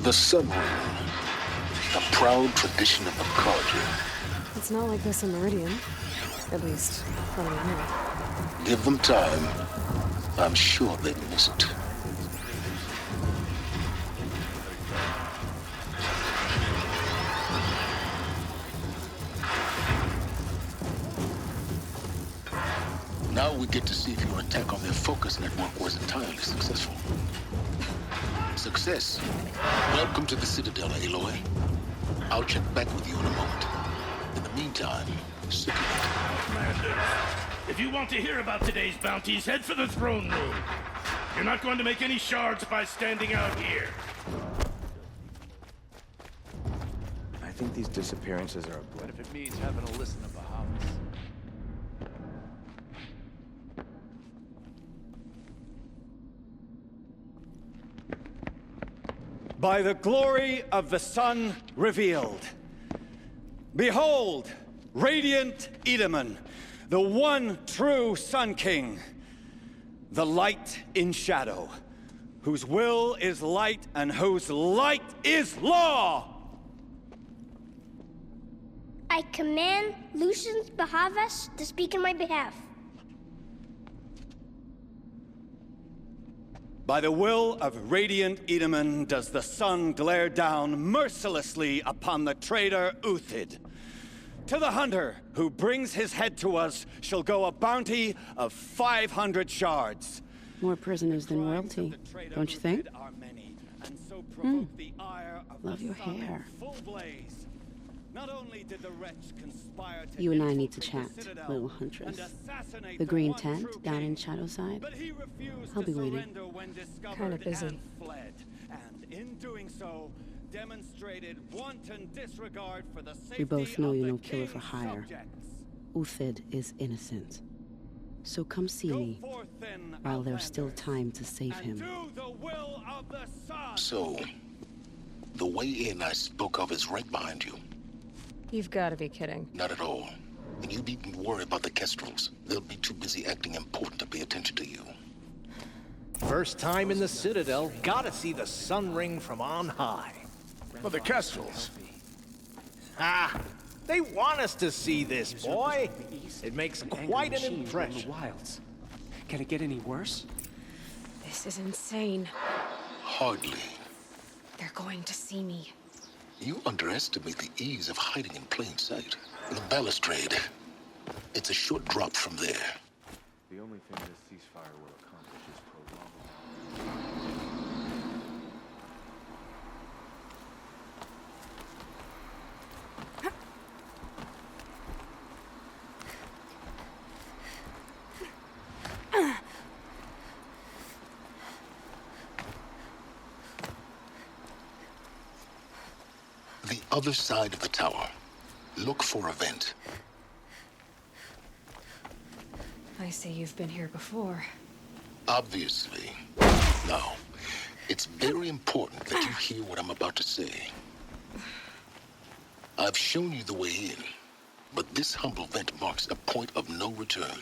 S7: The Sun Ring. A proud tradition of the Carja.
S11: It's not like this in Meridian. At least, probably not.
S7: Give them time. I'm sure they'd miss it. Now we get to see if your attack on their focus network was entirely successful. Success. Welcome to the Citadel, Aloy. I'll check back with you in a moment. In the meantime,
S16: Commanders, if you want to hear about today's bounties, head for the throne room. You're not going to make any shards by standing out here.
S12: I think these disappearances are a blip.
S19: What if it means having to listen to Bahamas?
S18: By the glory of the sun revealed. Behold, radiant Edaman, the one true Sun King, the light in shadow, whose will is light and whose light is law!
S20: I command Lucius Bahavas to speak in my behalf.
S18: By the will of radiant Edaman does the sun glare down mercilessly upon the traitor Uthid. To the hunter who brings his head to us shall go a bounty of 500 shards.
S23: More prisoners than royalty, don't you think? Love your hair.
S18: Not only did the wretch conspire to
S23: You and I need to chat, little huntress. The green tent down in Shadowside. I'll be waiting.
S11: Kinda busy.
S18: And in doing so, demonstrated wanton disregard for the safety
S23: We both know
S18: of
S23: you're
S18: the
S23: no killer for
S18: king's
S23: hire.
S18: subjects.
S23: Uthid is innocent. So come see me, while there's still time to save him.
S7: So, the way in I spoke of is right behind you.
S11: You've got to be kidding.
S7: Not at all. And you needn't worry about the Kestrels. They'll be too busy acting important to pay attention to you.
S1: First time in the Citadel, gotta see the sun ring from on high.
S3: For the Kestrels.
S1: Ah, they want us to see this, boy. It makes quite an impression.
S19: Wilds. Can it get any worse?
S11: This is insane.
S7: Hardly.
S11: They're going to see me.
S7: You underestimate the ease of hiding in plain sight. The balustrade. It's a short drop from there.
S17: The only thing this ceasefire will accomplish is prolong.
S7: The other side of the tower. Look for a vent.
S11: I see you've been here before.
S7: Obviously. Now, it's very important that you hear what I'm about to say. I've shown you the way in, but this humble vent marks a point of no return.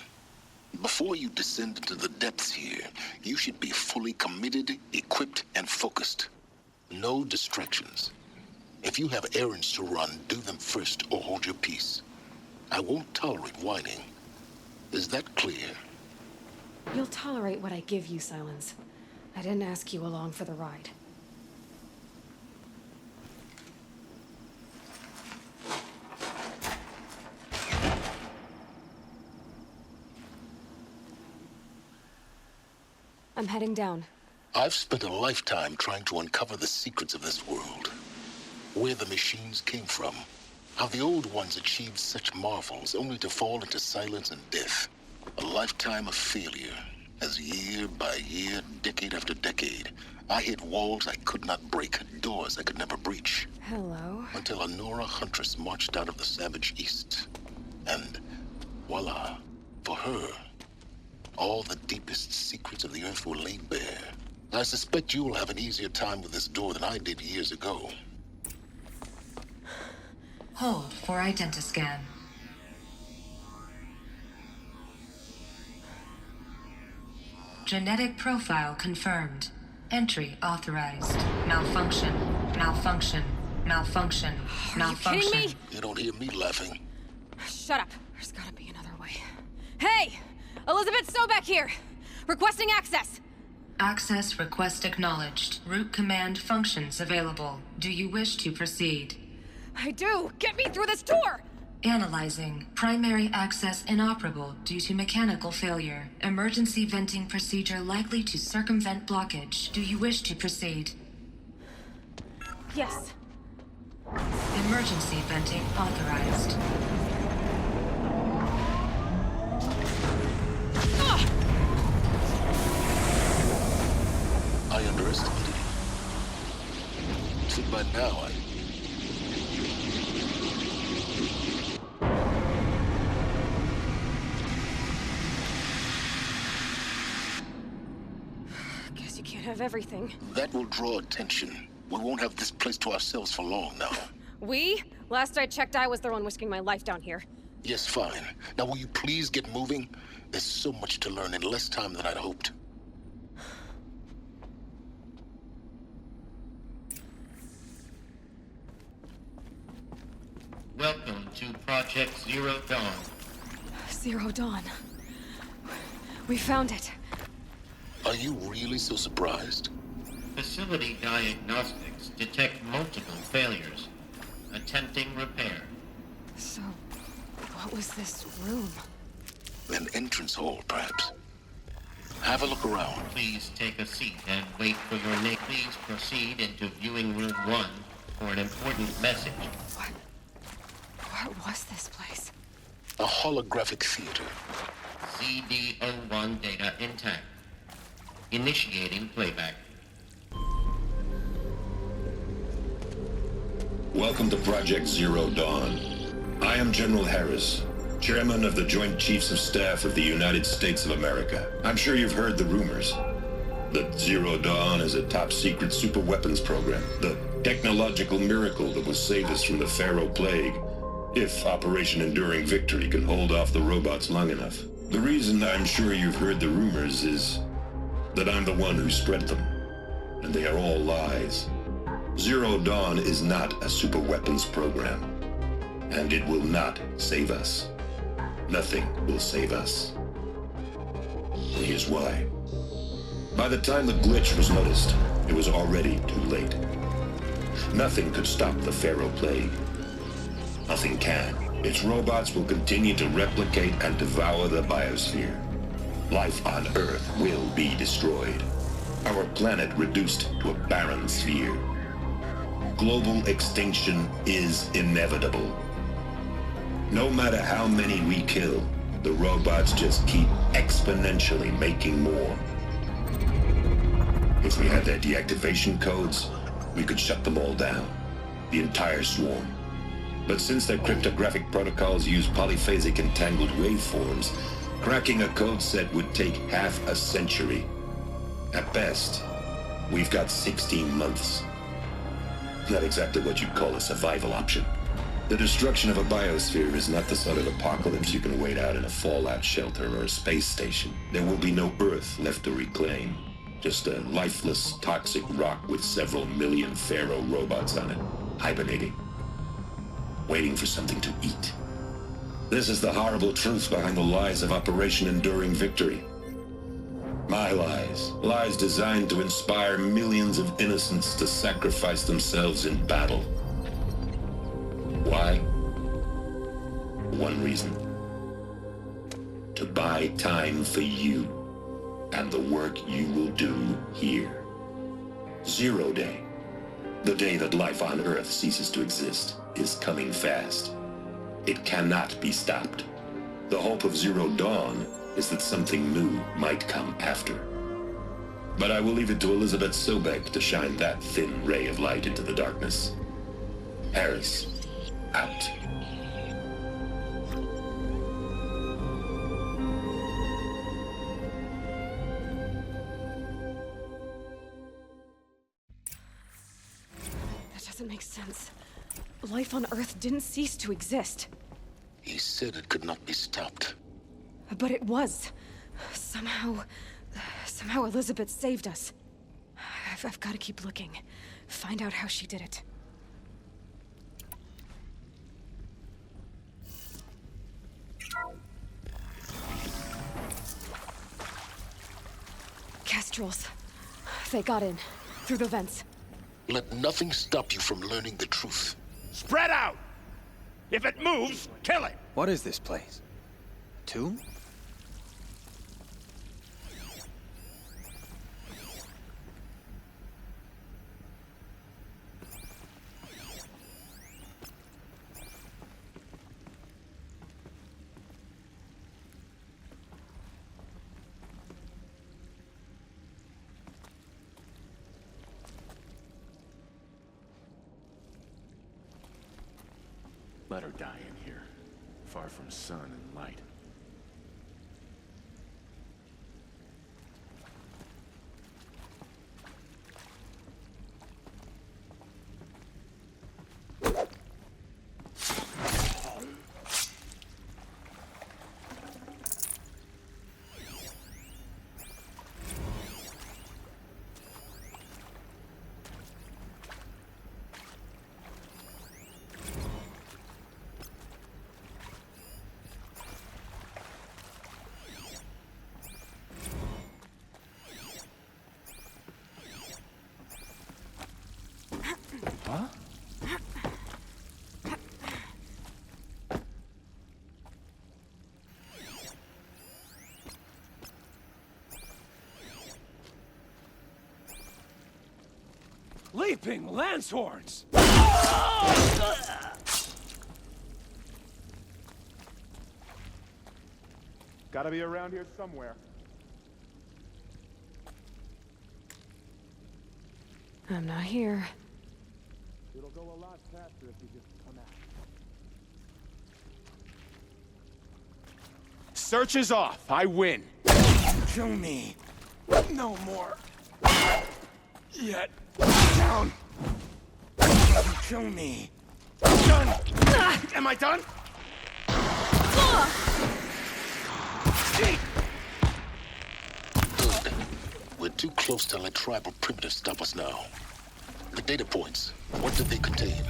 S7: Before you descend into the depths here, you should be fully committed, equipped, and focused. No distractions. If you have errands to run, do them first or hold your peace. I won't tolerate whining. Is that clear?
S11: You'll tolerate what I give you, Silence. I didn't ask you along for the ride. I'm heading down.
S7: I've spent a lifetime trying to uncover the secrets of this world. Where the machines came from. How the old ones achieved such marvels only to fall into silence and death. A lifetime of failure. As year by year, decade after decade, I hit walls I could not break, doors I could never breach.
S11: Hello?
S7: Until a Nora huntress marched out of the savage east. And voila, for her, all the deepest secrets of the earth were laid bare. I suspect you'll have an easier time with this door than I did years ago.
S24: Hold for identiscan. Genetic profile confirmed. Entry authorized. Malfunction. Malfunction. Malfunction. Malfunction.
S11: You kidding me?
S7: You don't hear me laughing.
S11: Shut up. There's gotta be another way. Hey! Elizabeth Sobek here! Requesting access!
S24: Access request acknowledged. Root command functions available. Do you wish to proceed?
S11: I do! Get me through this door!
S24: Analyzing. Primary access inoperable due to mechanical failure. Emergency venting procedure likely to circumvent blockage. Do you wish to proceed?
S11: Yes.
S24: Emergency venting authorized.
S7: I underestimated you. See, by now,
S11: Guess you can't have everything.
S7: that will draw attention. We won't have this place to ourselves for long now.
S11: We? Last I checked, I was the one risking my life down here.
S7: Yes, fine. Now will you please get moving? There's so much to learn in less time than I'd hoped.
S14: Welcome to Project Zero Dawn.
S11: Zero Dawn. We found it.
S7: Are you really so surprised?
S14: Facility diagnostics detect multiple failures. Attempting repair.
S11: So, what was this room?
S7: An entrance hall, perhaps. Have a look around.
S14: Please take a seat and wait for your name. Please proceed into viewing room 1 for an important message.
S11: What was this place?
S7: A holographic theater.
S14: CD01 data intact. Initiating playback.
S2: Welcome to Project Zero Dawn. I am General Harris, Chairman of the Joint Chiefs of Staff of the United States of America. I'm sure you've heard the rumors. That Zero Dawn is a top-secret super-weapons program. The technological miracle that will save us from the Pharaoh Plague, if Operation Enduring Victory can hold off the robots long enough. The reason I'm sure you've heard the rumors is that I'm the one who spread them, and they are all lies. Zero Dawn is not a super weapons program, and it will not save us. Nothing will save us. And here's why. By the time the glitch was noticed, it was already too late. Nothing could stop the Pharaoh Plague. Nothing can. Its robots will continue to replicate and devour the biosphere. Life on Earth will be destroyed. Our planet reduced to a barren sphere. Global extinction is inevitable. No matter how many we kill, the robots just keep exponentially making more. If we had their deactivation codes, we could shut them all down. The entire swarm. But since their cryptographic protocols use polyphasic entangled waveforms, cracking a code set would take half a century. At best, we've got 16 months. Not exactly what you'd call a survival option. The destruction of a biosphere is not the sort of apocalypse you can wait out in a fallout shelter or a space station. There will be no Earth left to reclaim. Just a lifeless, toxic rock with several million Pharaoh robots on it, hibernating. Waiting for something to eat. This is the horrible truth behind the lies of Operation Enduring Victory. My lies. Lies designed to inspire millions of innocents to sacrifice themselves in battle. Why? One reason. To buy time for you and the work you will do here. Zero Day. The day that life on Earth ceases to exist is coming fast. It cannot be stopped. The hope of Zero Dawn is that something new might come after. But I will leave it to Elizabeth Sobek to shine that thin ray of light into the darkness. Harris, out.
S11: That doesn't make sense. Life on Earth didn't cease to exist.
S7: He said it could not be stopped.
S11: But it was. Somehow Elizabeth saved us. I've got to keep looking. Find out how she did it. Kestrels. They got in. Through the vents.
S7: Let nothing stop you from learning the truth.
S3: Spread out! If it moves, kill it!
S12: What is this place? A tomb?
S17: Let her die in here, far from sun and light.
S12: Huh? Leaping lance horns!
S17: Gotta be around here somewhere.
S11: I'm not here.
S17: It'll go a lot faster if you just come out.
S3: Search is off. I win. Kill me. No more. Yet. Down. Kill me. Done. Am I done?
S7: Good. We're too close to let tribal primitives stop us now. The data points, what did they contain?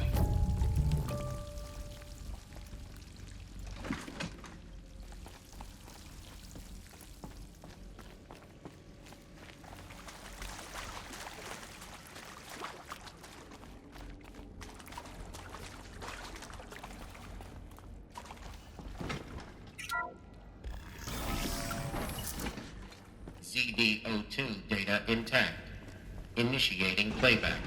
S14: ZD02 data intact. Initiating playback.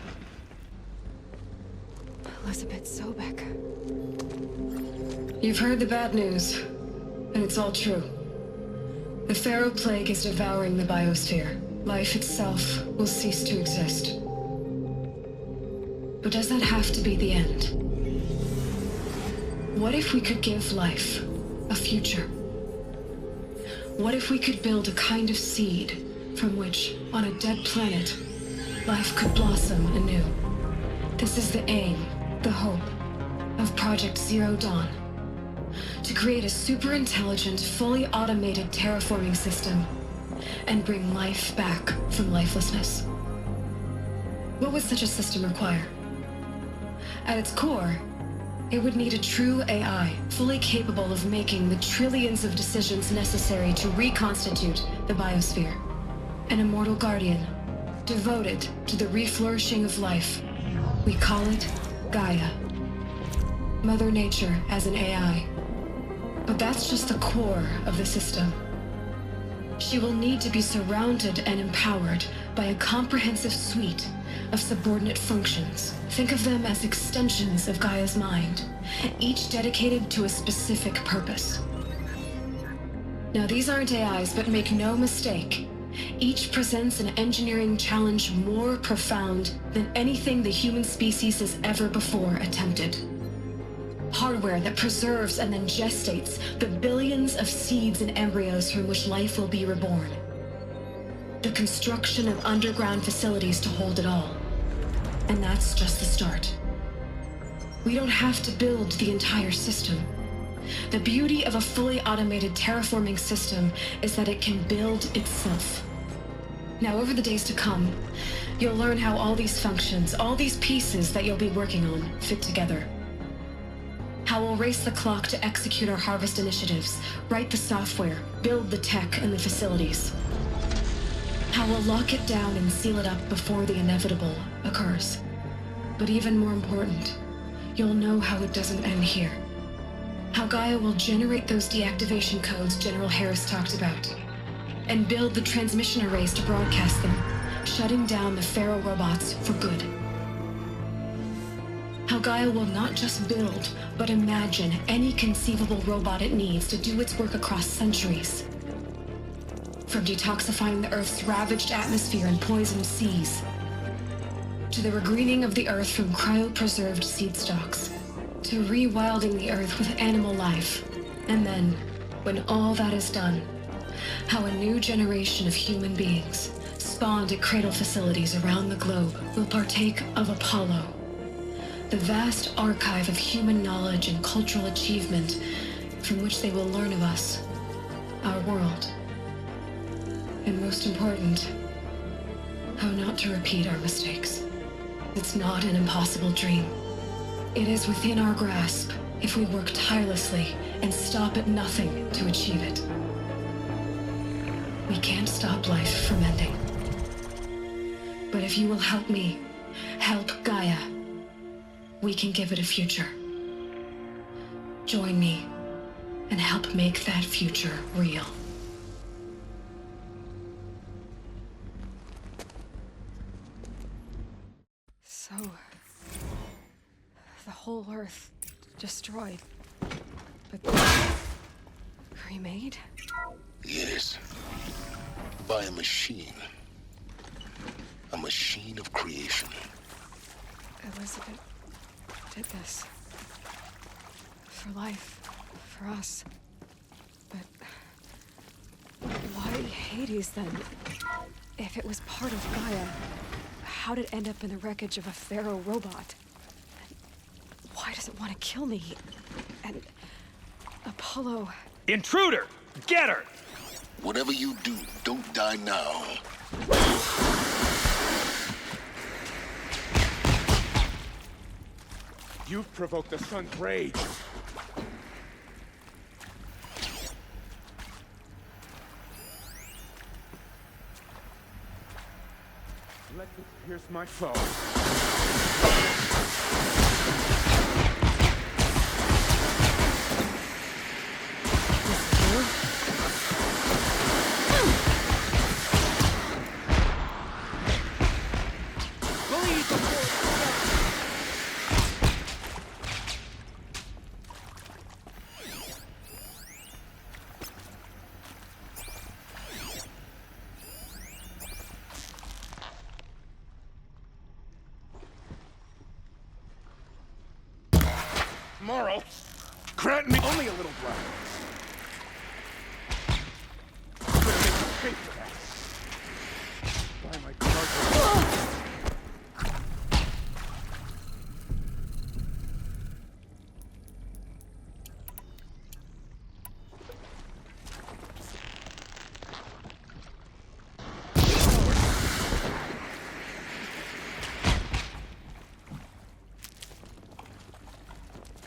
S11: Elizabeth Sobek.
S24: You've heard the bad news, and it's all true. The Pharaoh Plague is devouring the biosphere. Life itself will cease to exist. But does that have to be the end? What if we could give life a future? What if we could build a kind of seed from which, on a dead planet, life could blossom anew? This is the aim, the hope, of Project Zero Dawn. To create a super-intelligent, fully automated terraforming system and bring life back from lifelessness. What would such a system require? At its core, it would need a true AI, fully capable of making the trillions of decisions necessary to reconstitute the biosphere. An immortal guardian, devoted to the reflourishing of life. We call it Gaia. Mother Nature as an AI. But that's just the core of the system. She will need to be surrounded and empowered by a comprehensive suite of subordinate functions. Think of them as extensions of Gaia's mind, each dedicated to a specific purpose. Now, these aren't AIs, but make no mistake, each presents an engineering challenge more profound than anything the human species has ever before attempted. Hardware that preserves and then gestates the billions of seeds and embryos from which life will be reborn. The construction of underground facilities to hold it all. And that's just the start. We don't have to build the entire system. The beauty of a fully automated terraforming system is that it can build itself. Now, over the days to come, you'll learn how all these functions, all these pieces that you'll be working on, fit together. How we'll race the clock to execute our harvest initiatives, write the software, build the tech and the facilities. How we'll lock it down and seal it up before the inevitable occurs. But even more important, you'll know how it doesn't end here. How Gaia will generate those deactivation codes General Harris talked about, and build the transmission arrays to broadcast them, shutting down the Pharaoh robots for good. How Gaia will not just build, but imagine any conceivable robot it needs to do its work across centuries. From detoxifying the Earth's ravaged atmosphere and poisoned seas, to the regreening of the Earth from cryopreserved seed stalks, to rewilding the Earth with animal life. And then, when all that is done, how a new generation of human beings, spawned at cradle facilities around the globe, will partake of Apollo, the vast archive of human knowledge and cultural achievement from which they will learn of us, our world. And most important, how not to repeat our mistakes. It's not an impossible dream. It is within our grasp if we work tirelessly and stop at nothing to achieve it. We can't stop life from ending. But if you will help me, help Gaia, we can give it a future. Join me and help make that future real.
S11: So, the whole Earth destroyed, but remade?
S7: Yes. By a machine. A machine of creation.
S11: Elizabeth did this. For life. For us. But why Hades then? If it was part of Gaia, how'd it end up in the wreckage of a Pharaoh robot? And why does it want to kill me? And Apollo...
S3: Intruder! Get her!
S7: Whatever you do, don't die now.
S3: You've provoked the sun's rage. Let me pierce my foe. Moral, grant me only a little blood. I'm gonna make you pay for that. Buy my cargo.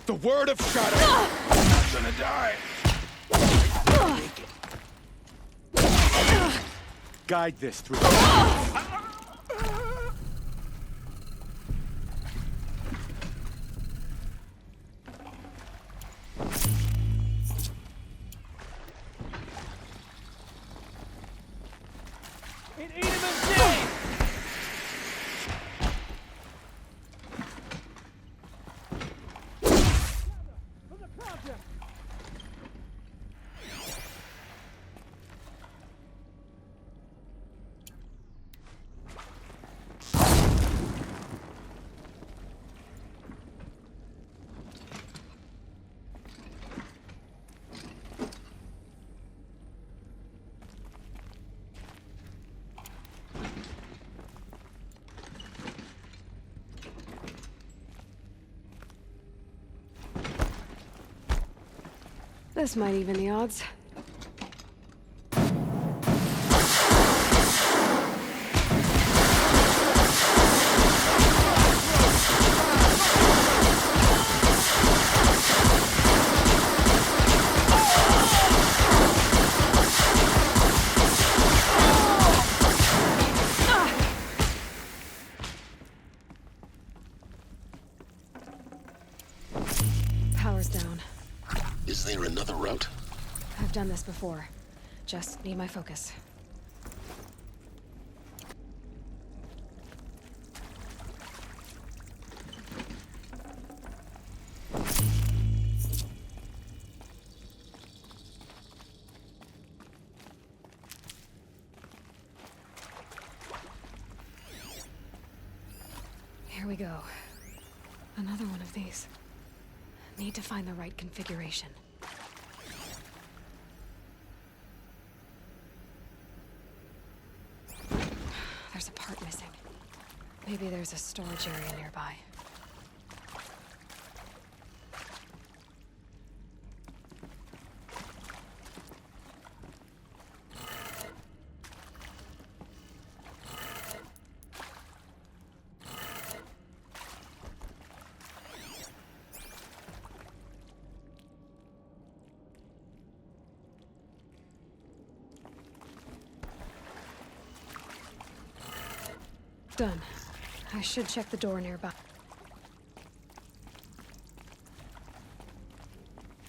S3: The word of shadow. I'm not gonna die. Guide this through.
S13: It ate him a day!
S11: This might even the odds. done this before. Just need my focus. Here we go. Another one of these. Need to find the right configuration. There's a part missing. Maybe there's a storage area nearby. Done. I should check the door nearby.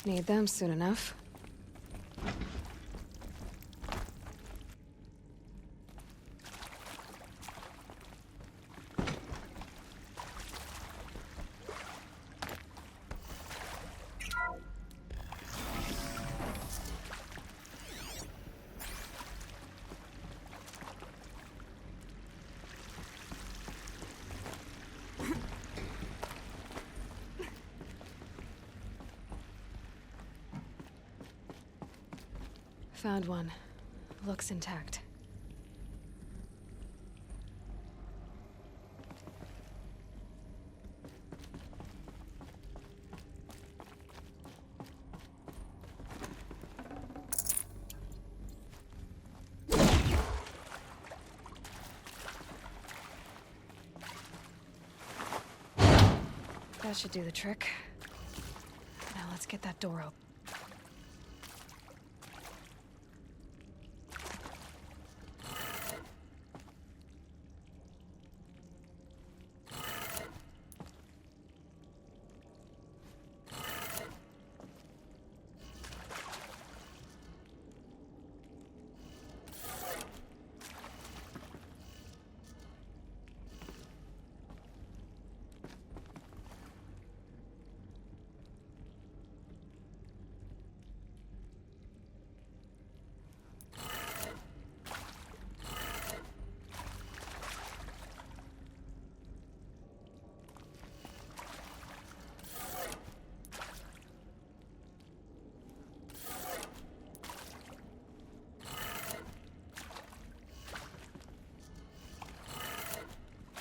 S11: Need them soon enough. Found one. Looks intact. That should do the trick. Now let's get that door open.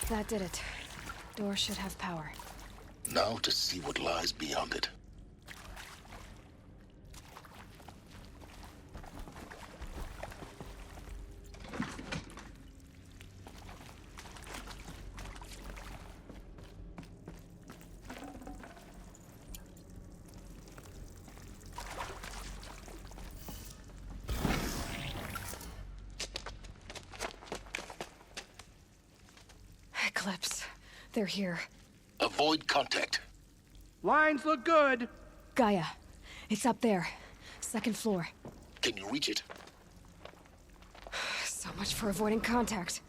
S11: That did it. Door should have power.
S7: Now to see what lies beyond it.
S11: Eclipse. They're here.
S7: Avoid contact.
S3: Lines look good.
S11: Gaia. It's up there. Second floor.
S7: Can you reach it?
S11: So much for avoiding contact.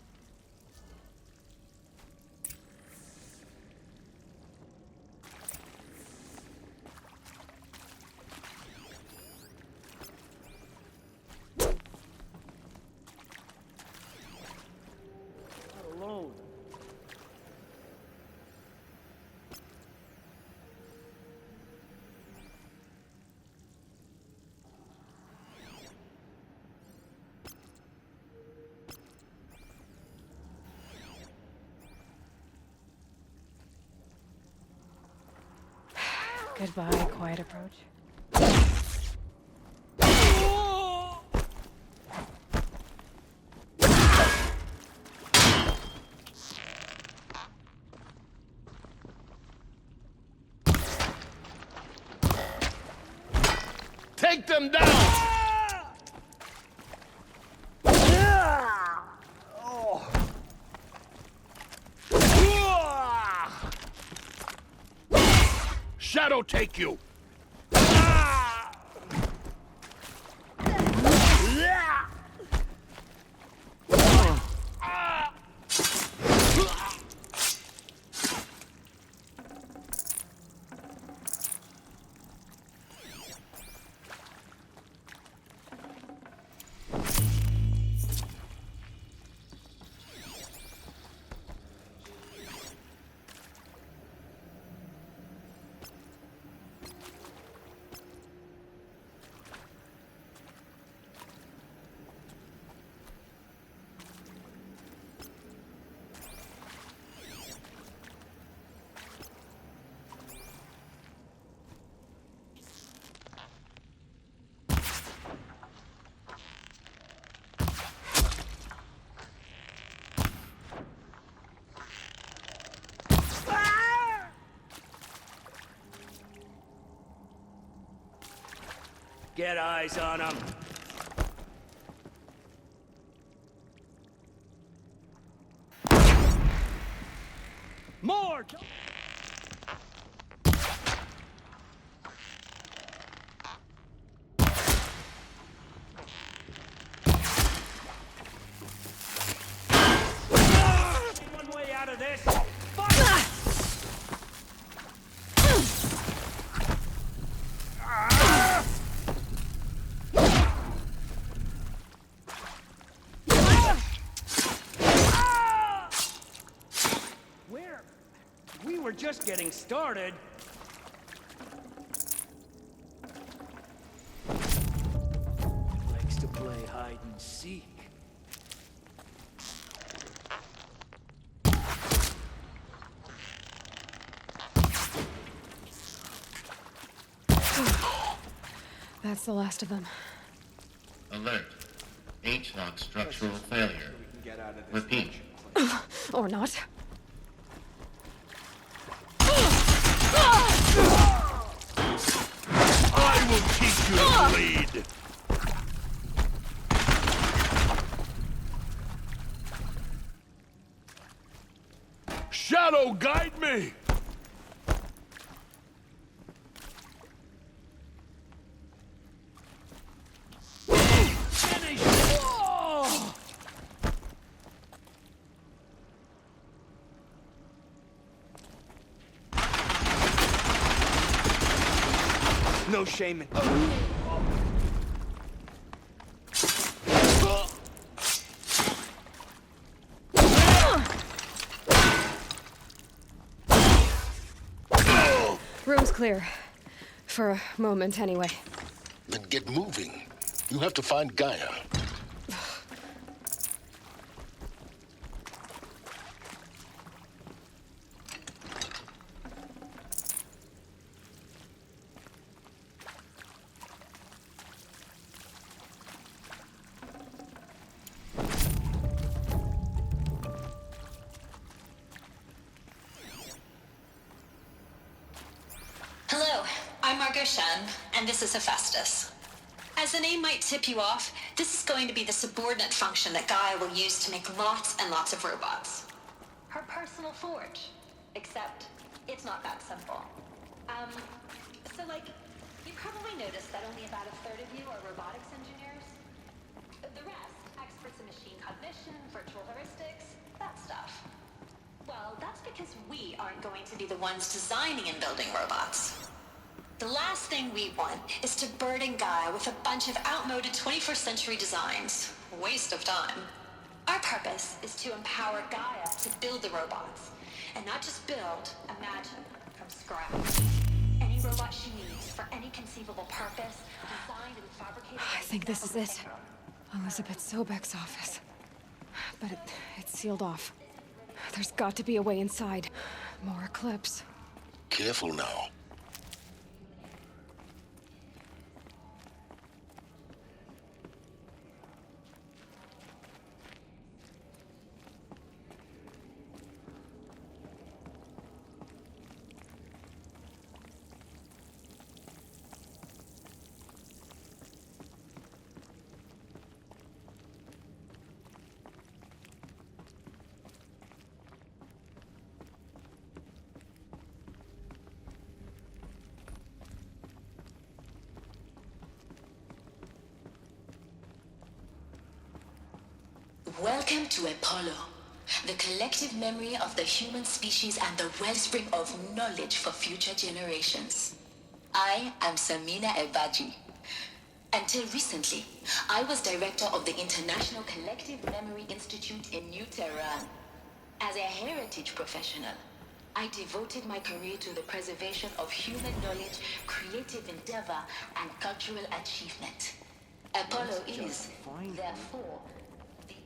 S3: Alone.
S11: Goodbye, quiet approach.
S3: Take them down! Shadow take you!
S19: Get eyes on them. More! One way out of this. We're just getting started. Likes to play hide and seek.
S11: That's the last of them.
S14: Alert. H-lock structural failure. Repeat.
S11: Or not.
S16: I will teach you to bleed! Shadow, guide me!
S12: No shaming.
S11: Room's clear. For a moment, anyway.
S7: Then get moving. You have to find Gaia.
S8: And this is Hephaestus. As the name might tip you off, this is going to be the subordinate function that Gaia will use to make lots and lots of robots. Her personal forge. Except, it's not that simple. You probably noticed that only about a third of you are robotics engineers. The rest, experts in machine cognition, virtual heuristics, that stuff. Well, that's because we aren't going to be the ones designing and building robots. The last thing we want is to burden Gaia with a bunch of outmoded 21st century designs. Waste of time. Our purpose is to empower Gaia to build the robots. And not just build, imagine, from scratch. Any robot she needs for any conceivable purpose, designed and fabricated...
S11: I think this is it. Elizabeth Sobek's office. But it's sealed off. There's got to be a way inside. More eclipse.
S7: Careful now.
S8: Welcome to Apollo, the collective memory of the human species and the wellspring of knowledge for future generations. I am Samina Ebaji. Until recently, I was director of the International Collective Memory Institute in New Tehran. As a heritage professional, I devoted my career to the preservation of human knowledge, creative endeavor, and cultural achievement. Apollo is, therefore,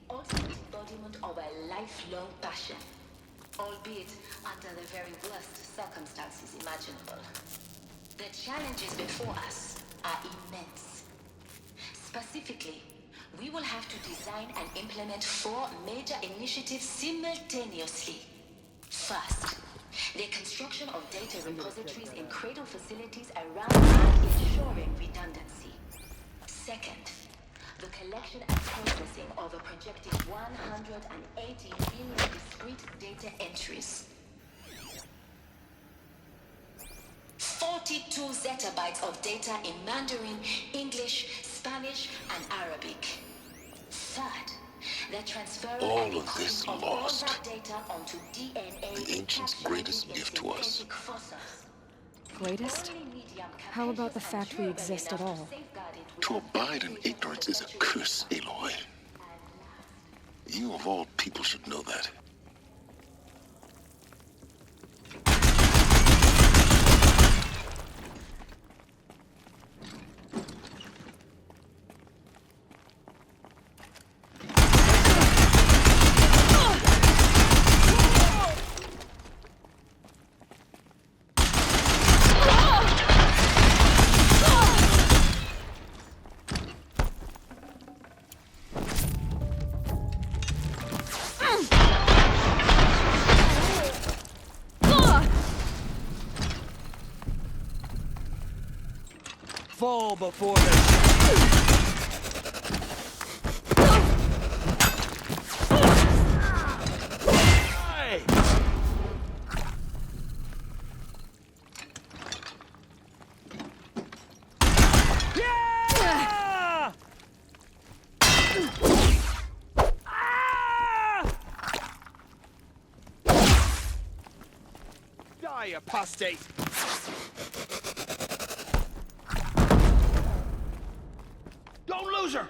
S8: ultimate embodiment of a lifelong passion, albeit under the very worst circumstances imaginable. The challenges before us are immense. Specifically, we will have to design and implement 4 major initiatives simultaneously. First, the construction of data repositories in cradle facilities around the world, ensuring redundancy. Second, the collection and processing of a projected 180 million discrete data entries. 42 zettabytes of data in Mandarin, English, Spanish, and Arabic. Third, the transfer
S7: All
S8: and
S7: of this
S8: encoding of
S7: lost.
S8: all that data onto DNA.
S7: The ancients' greatest gift to us.
S11: Greatest? How about the fact we exist at all?
S7: To abide in ignorance is a curse, Aloy. You of all people should know that.
S19: Fall before the... Die, apostate! Don't lose her!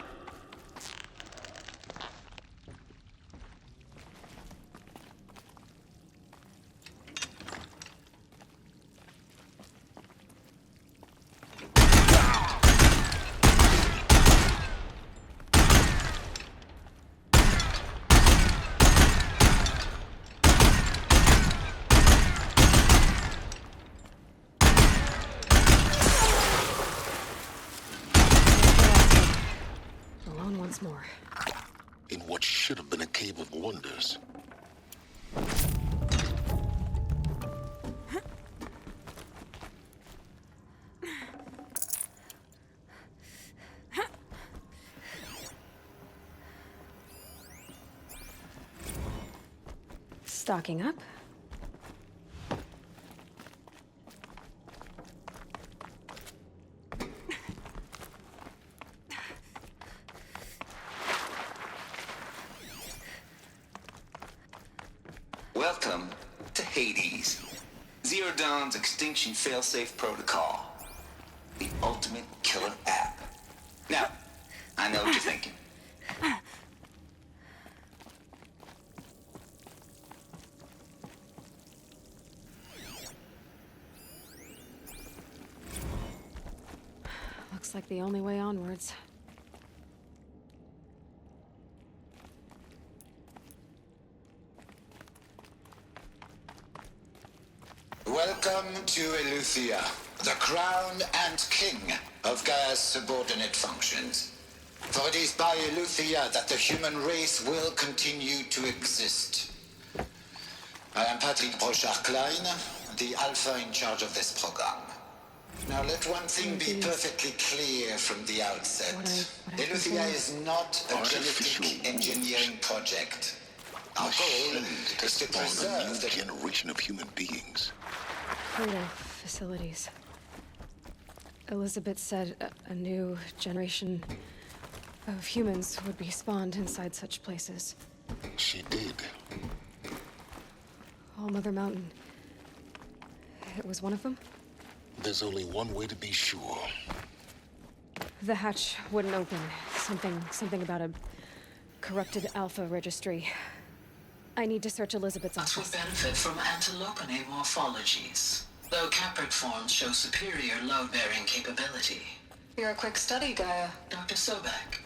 S11: Alone once more.
S7: In what should have been a cave of wonders.
S11: Stocking up.
S6: Welcome to Hades, Zero Dawn's extinction failsafe protocol, the ultimate killer app. Now, I know what you're thinking.
S11: Looks like the only way onwards.
S6: Welcome to Eleuthia, the crown and king of Gaia's subordinate functions. For it is by Eleuthia that the human race will continue to exist. I am Patrick Brochard-Klein, the alpha in charge of this program. Now let one thing be perfectly clear from the outset. Eleuthia is not a genetic engineering project. Our goal is to preserve
S7: a new
S6: the
S7: generation of human beings.
S11: Creative facilities. Elizabeth said a new generation of humans would be spawned inside such places.
S7: She did.
S11: All Mother Mountain. It was one of them?
S7: There's only one way to be sure.
S11: The hatch wouldn't open. Something about a corrupted alpha registry. I need to search Elizabeth's
S8: Us
S11: office.
S8: will benefit from antilopinae morphologies, though caprid forms show superior load-bearing capability. You're a quick study, Gaia. Dr. Sobek,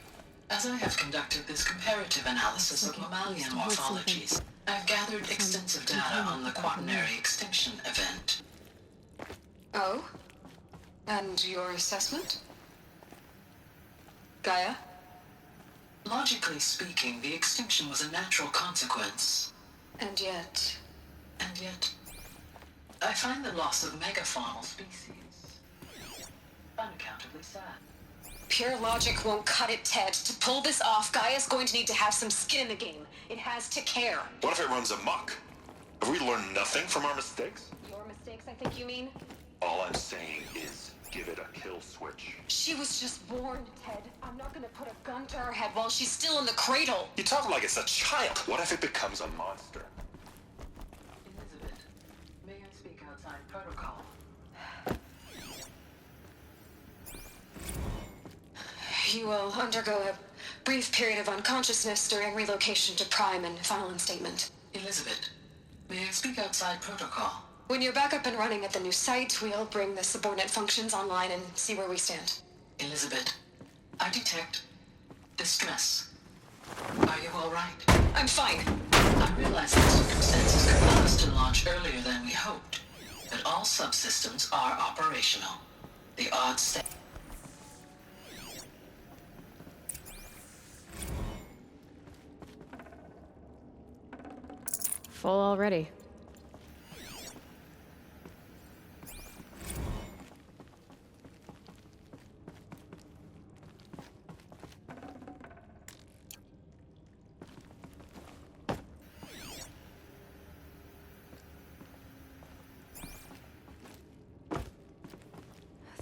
S8: as I have conducted this comparative analysis of mammalian morphologies, I've gathered extensive data on the quaternary extinction event.
S24: Oh? And your assessment? Gaia?
S8: Logically speaking, the extinction was a natural consequence.
S24: And yet,
S8: I find the loss of megafaunal species unaccountably sad. Pure logic won't cut it, Ted. To pull this off, Gaia's going to need to have some skin in the game. It has to care.
S2: What if it runs amok? Have we learned nothing from our mistakes?
S8: Your mistakes, I think you mean?
S2: All I'm saying is, give it a kill switch.
S8: She was just born, Ted. I'm not gonna put a gun to her head while she's still in the cradle.
S2: You talk like it's a child. What if it becomes a monster?
S8: Elizabeth, may I speak outside protocol? You will undergo a brief period of unconsciousness during relocation to Prime and final instatement.
S9: Elizabeth, may I speak outside protocol?
S8: When you're back up and running at the new site, we'll bring the subordinate functions online and see where we stand.
S9: Elizabeth, I detect distress. Are you all right?
S8: I'm fine.
S9: I realize that circumstances compelled us to launch earlier than we hoped, but all subsystems are operational. The odds stay.
S11: Full already.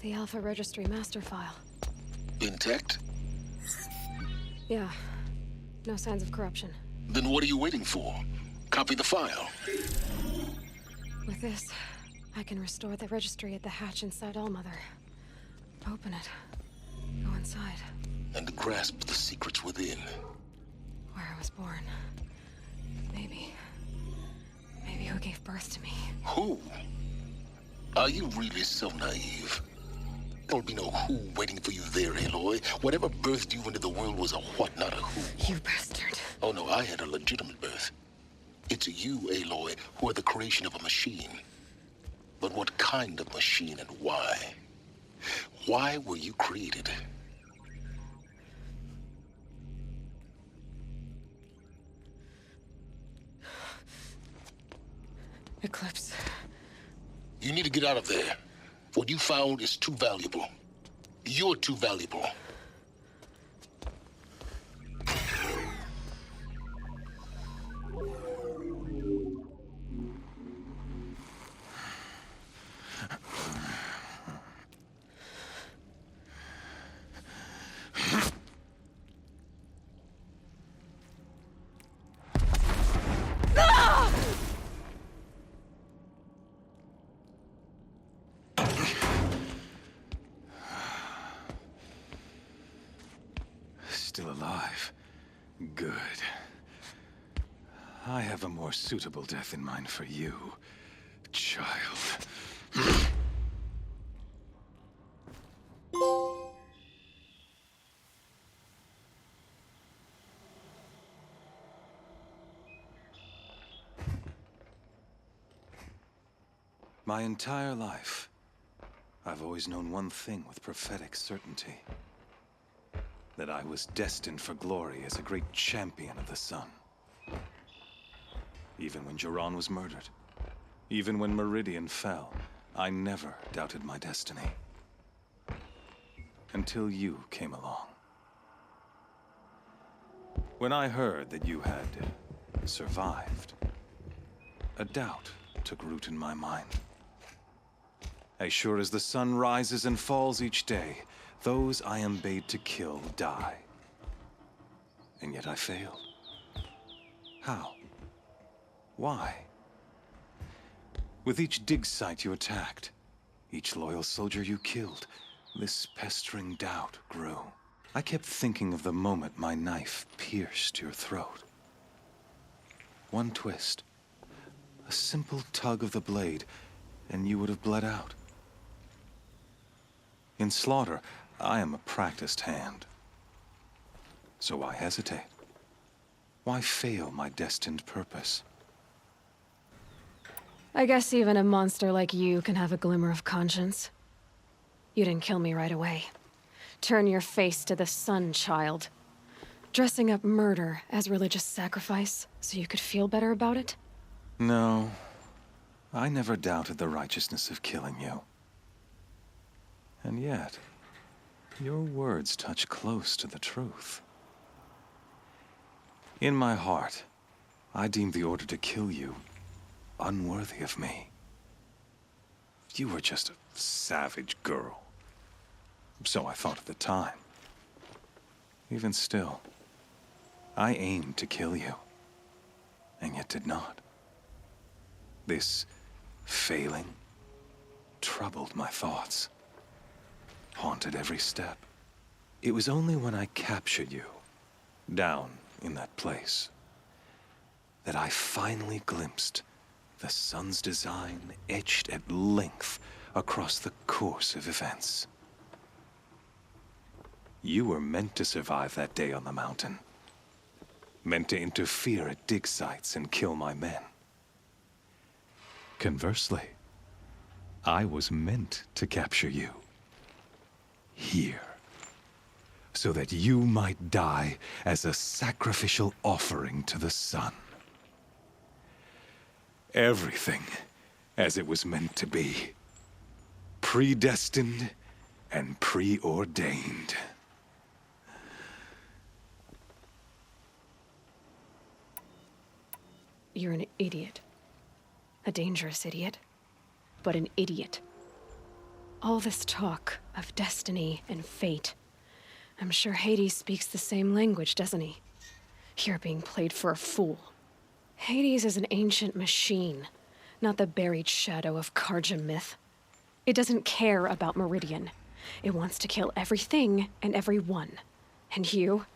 S11: The Alpha Registry master file.
S7: Intact?
S11: Yeah. No signs of corruption.
S7: Then what are you waiting for? Copy the file.
S11: With this, I can restore the registry at the hatch inside Allmother. Open it. Go inside.
S7: And grasp the secrets within.
S11: Where I was born. Maybe who gave birth to me.
S7: Who? Are you really so naive? There'll be no who waiting for you there, Aloy. Whatever birthed you into the world was a what, not a who.
S11: You bastard.
S7: Oh no, I had a legitimate birth. It's you, Aloy, who are the creation of a machine. But what kind of machine and why? Why were you created?
S11: Eclipse.
S7: You need to get out of there. What you found is too valuable. You're too valuable.
S3: Still alive. Good. I have a more suitable death in mind for you, child. My entire life, I've always known one thing with prophetic certainty. That I was destined for glory as a great champion of the sun. Even when Jiran was murdered, even when Meridian fell, I never doubted my destiny. Until you came along. When I heard that you had survived, a doubt took root in my mind. As sure as the sun rises and falls each day, those I am bade to kill die. And yet I failed. How? Why? With each dig site you attacked, each loyal soldier you killed, this pestering doubt grew. I kept thinking of the moment my knife pierced your throat. One twist, a simple tug of the blade, and you would have bled out. In slaughter, I am a practiced hand. So why hesitate? Why fail my destined purpose?
S11: I guess even a monster like you can have a glimmer of conscience. You didn't kill me right away. Turn your face to the sun, child. Dressing up murder as religious sacrifice so you could feel better about it?
S3: No, I never doubted the righteousness of killing you. And yet, Your words touch close to the truth. In my heart, I deemed the order to kill you unworthy of me. You were just a savage girl. So I thought at the time. Even still, I aimed to kill you, and yet did not. This failing troubled my thoughts, haunted every step. It was only when I captured you, down in that place, that I finally glimpsed the sun's design etched at length across the course of events. You were meant to survive that day on the mountain. Meant to interfere at dig sites and kill my men. Conversely, I was meant to capture you. Here. So that you might die as a sacrificial offering to the sun. Everything as it was meant to be. Predestined and preordained.
S11: You're an idiot. A dangerous idiot. But an idiot. All this talk of destiny and fate. I'm sure Hades speaks the same language, doesn't he? You're being played for a fool. Hades is an ancient machine, not the buried shadow of Karja myth. It doesn't care about Meridian. It wants to kill everything and everyone. And you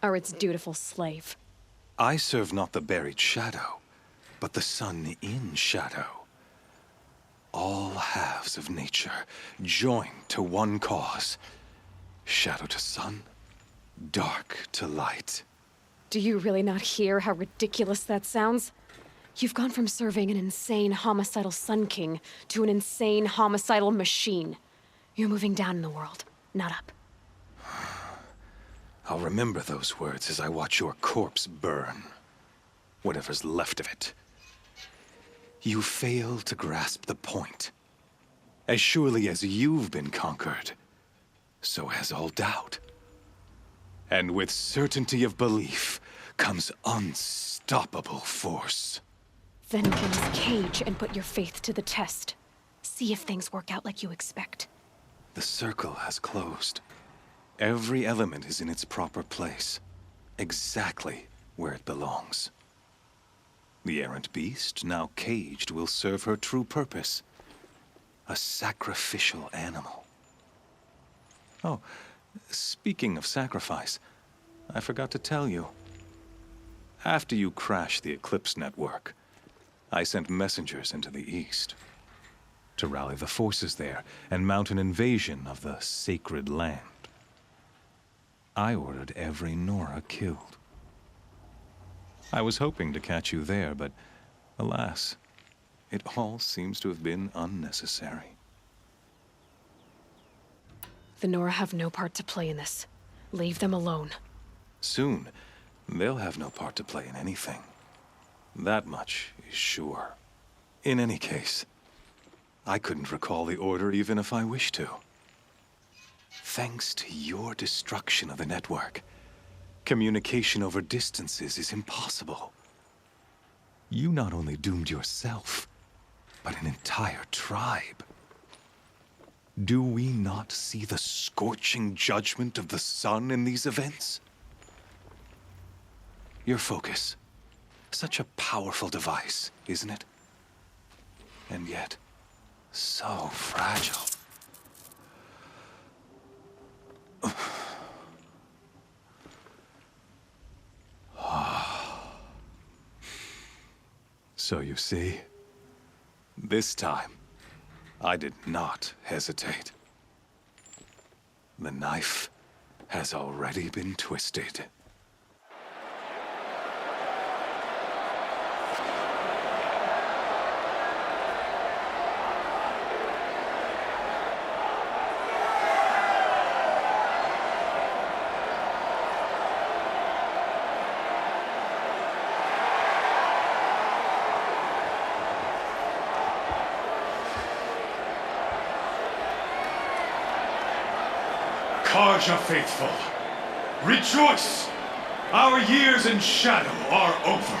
S11: are its dutiful slave.
S3: I serve not the buried shadow, but the sun in shadow. All halves of nature joined to one cause. Shadow to sun, dark to light.
S11: Do you really not hear how ridiculous that sounds? You've gone from serving an insane homicidal Sun King to an insane homicidal machine. You're moving down in the world, not up.
S3: I'll remember those words as I watch your corpse burn. Whatever's left of it. You fail to grasp the point. As surely as you've been conquered, so has all doubt. And with certainty of belief comes unstoppable force.
S11: Then open this cage and put your faith to the test. See if things work out like you expect.
S3: The circle has closed. Every element is in its proper place, exactly where it belongs. The errant beast, now caged, will serve her true purpose. A sacrificial animal. Oh, speaking of sacrifice, I forgot to tell you. After you crashed the Eclipse network, I sent messengers into the east to rally the forces there and mount an invasion of the sacred land. I ordered every Nora killed. I was hoping to catch you there, but alas, it all seems to have been unnecessary.
S11: The Nora have no part to play in this. Leave them alone.
S3: Soon, they'll have no part to play in anything. That much is sure. In any case, I couldn't recall the order even if I wished to. Thanks to your destruction of the network, communication over distances is impossible. You not only doomed yourself, but an entire tribe. Do we not see the scorching judgment of the sun in these events? Your focus. Such a powerful device, isn't it? And yet, so fragile. So you see, this time, I did not hesitate. The knife has already been twisted. Karja faithful, rejoice! Our years in shadow are over.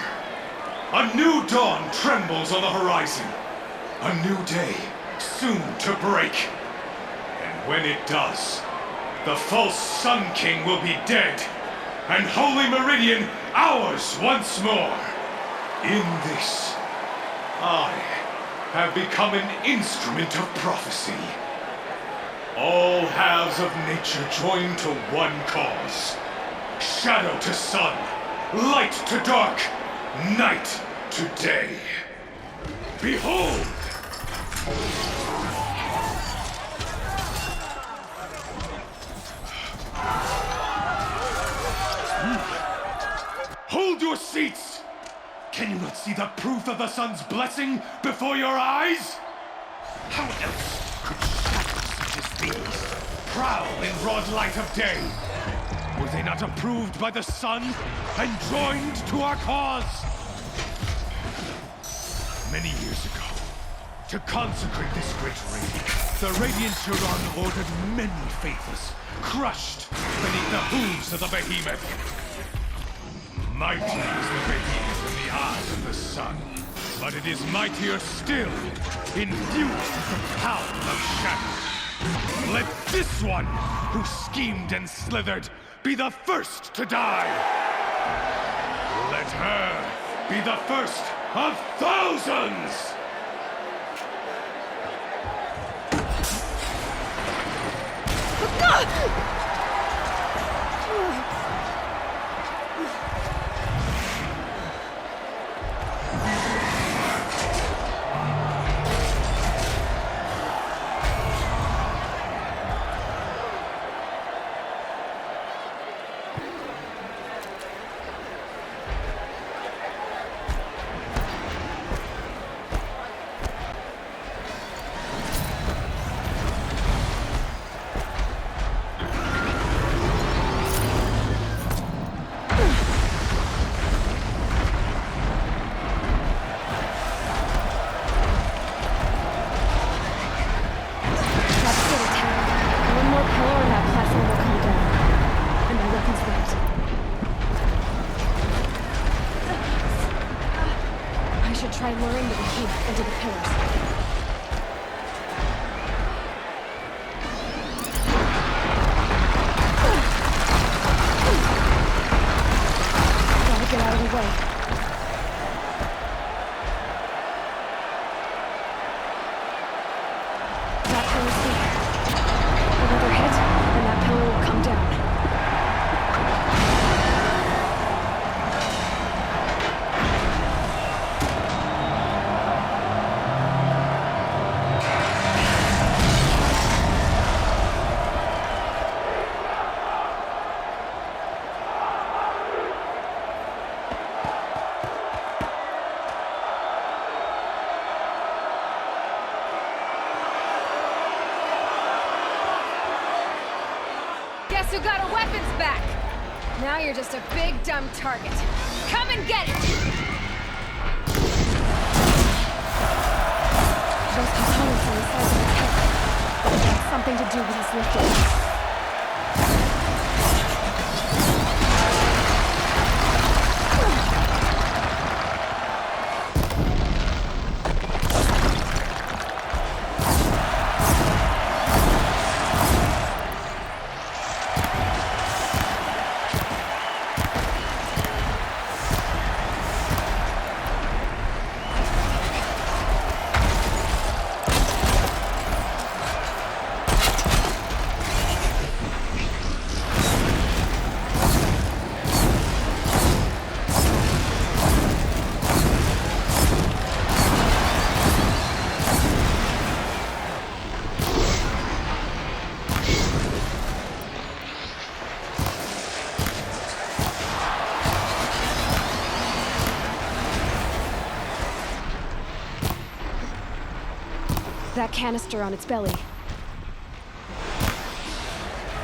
S3: A new dawn trembles on the horizon. A new day soon to break. And when it does, the false Sun King will be dead, and Holy Meridian ours once more. In this, I have become an instrument of prophecy. All halves of nature join to one cause. Shadow to sun, light to dark, night to day. Behold! Hold your seats! Can you not see the proof of the sun's blessing before your eyes? How else could shadows such as these prowl in broad light of day? Were they not approved by the sun and joined to our cause? Many years ago, to consecrate this great raid, the Radiant Huron ordered many faithless, crushed beneath the hooves of the behemoth. Mighty is the behemoth in the eyes of the sun, but it is mightier still, infused with the power of shadow. Let this one, who schemed and slithered, be the first to die. Let her be the first of thousands!
S11: Try luring the behemoth into the pillars. Gotta get out of the way. That pillar's weak. Another hit, and that pillar will come down.
S5: Guess who got our weapons back? Now you're just a big, dumb target. Come and get it!
S11: Those components on the sides of his head. It had something to do with his lifting. That canister on its belly.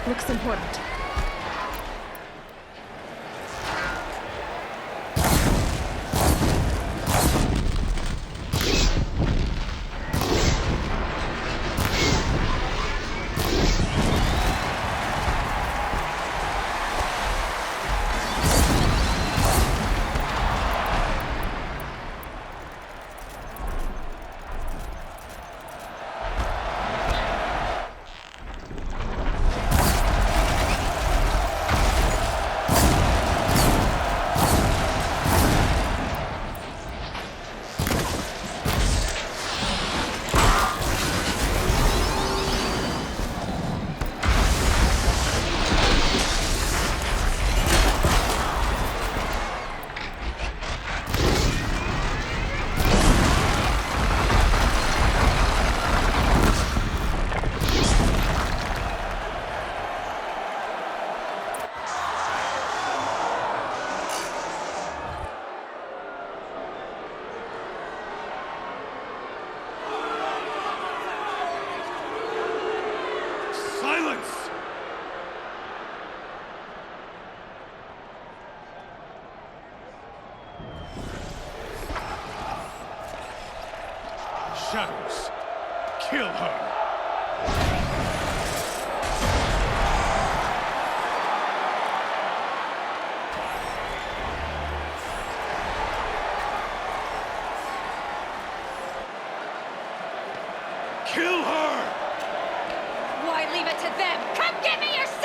S11: Looks important.
S16: shadows. Kill her. Kill her!
S5: Why leave it to them? Come get me yourself!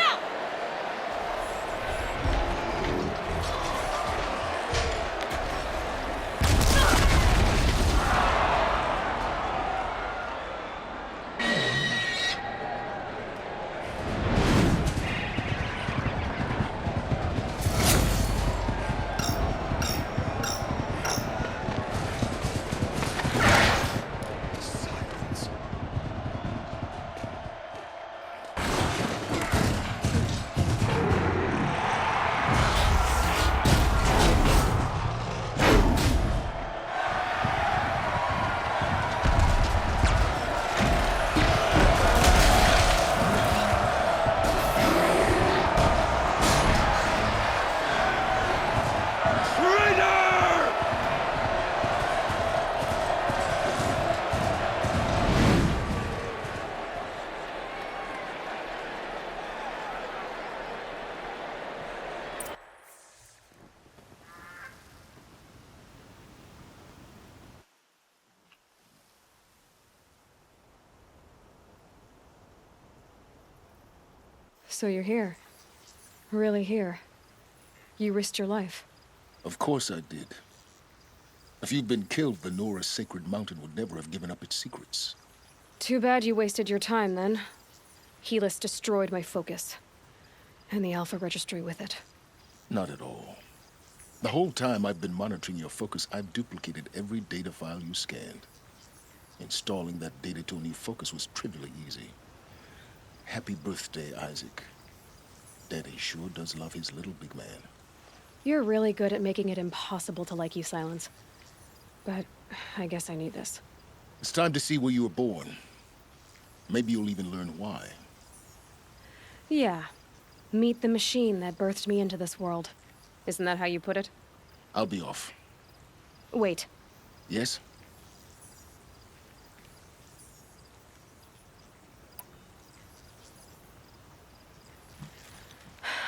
S11: So you're here. Really here. You risked your life.
S7: Of course I did. If you'd been killed, the Nora sacred mountain would never have given up its secrets.
S11: Too bad you wasted your time, then. Helis destroyed my focus. And the Alpha Registry with it.
S7: Not at all. The whole time I've been monitoring your focus, I've duplicated every data file you scanned. Installing that data to a new focus was trivially easy. Happy birthday, Isaac. Daddy sure does love his little big man.
S11: You're really good at making it impossible to like you, Silence. But I guess I need this.
S7: It's time to see where you were born. Maybe you'll even learn why.
S11: Yeah. Meet the machine that birthed me into this world. Isn't that how you put it?
S7: I'll be off.
S11: Wait.
S7: Yes?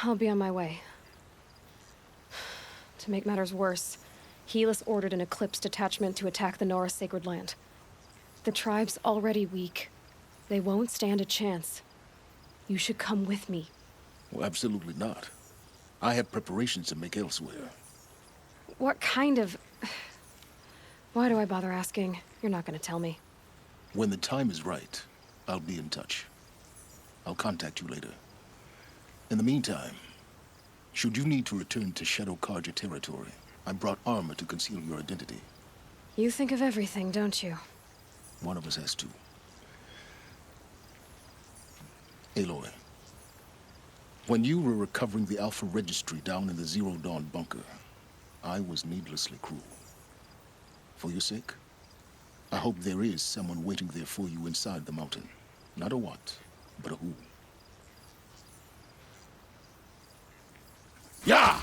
S11: I'll be on my way. To make matters worse, Helis ordered an eclipse detachment to attack the Nora sacred land. The tribe's already weak. They won't stand a chance. You should come with me.
S7: Well, absolutely not. I have preparations to make elsewhere.
S11: What kind of... Why do I bother asking? You're not gonna tell me.
S7: When the time is right, I'll be in touch. I'll contact you later. In the meantime, should you need to return to Shadow Karja territory, I brought armor to conceal your identity.
S11: You think of everything, don't you?
S7: One of us has to. Aloy, when you were recovering the Alpha Registry down in the Zero Dawn bunker, I was needlessly cruel. For your sake, I hope there is someone waiting there for you inside the mountain. Not a what, but a who. Yeah!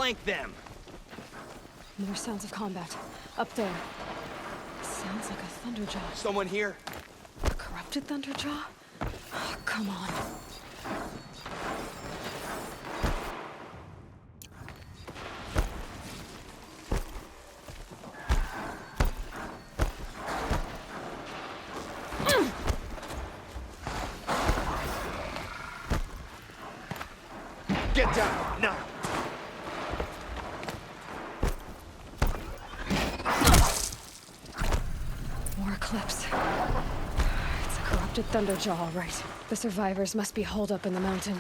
S12: flank them.
S11: More sounds of combat. Up there. Sounds like a Thunderjaw.
S12: Someone here?
S11: A corrupted Thunderjaw? Oh, come on.
S12: Get down, now!
S11: More eclipse. It's a corrupted Thunderjaw, all right. The survivors must be holed up in the mountain.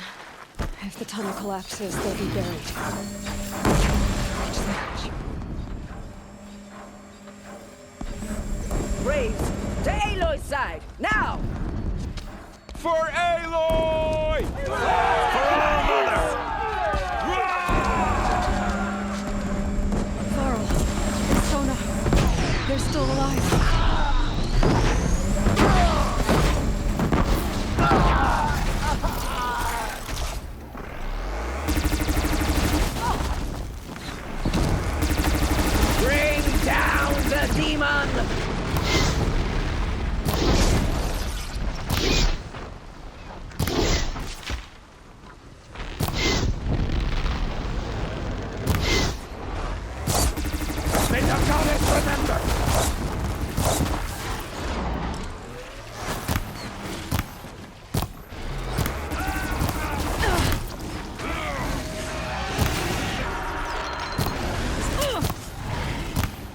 S11: If the tunnel collapses, they'll be buried. Reach the hatch.
S13: Braves, to Aloy's side, now!
S12: For Aloy! For our mother!
S11: Varl, Sona, they're still alive.
S13: Bring down the demon!
S12: May the goddess remember!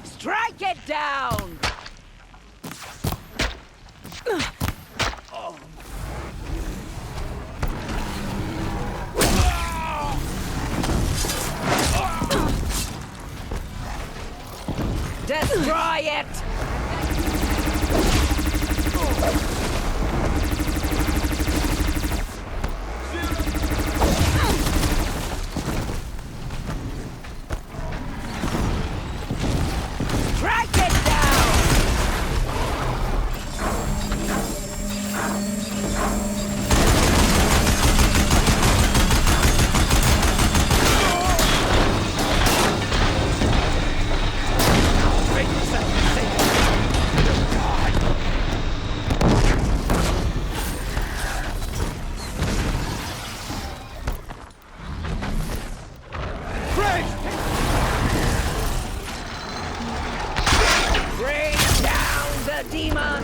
S13: Strike it down! Destroy it! Strike it down! Bring down the demon!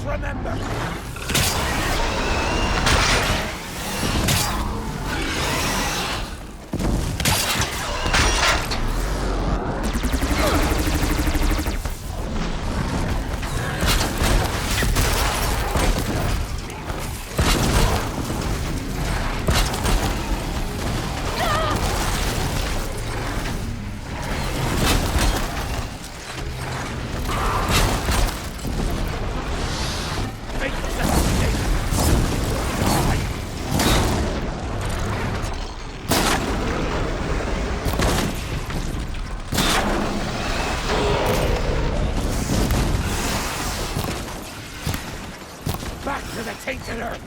S12: must remember! Tainted Earth!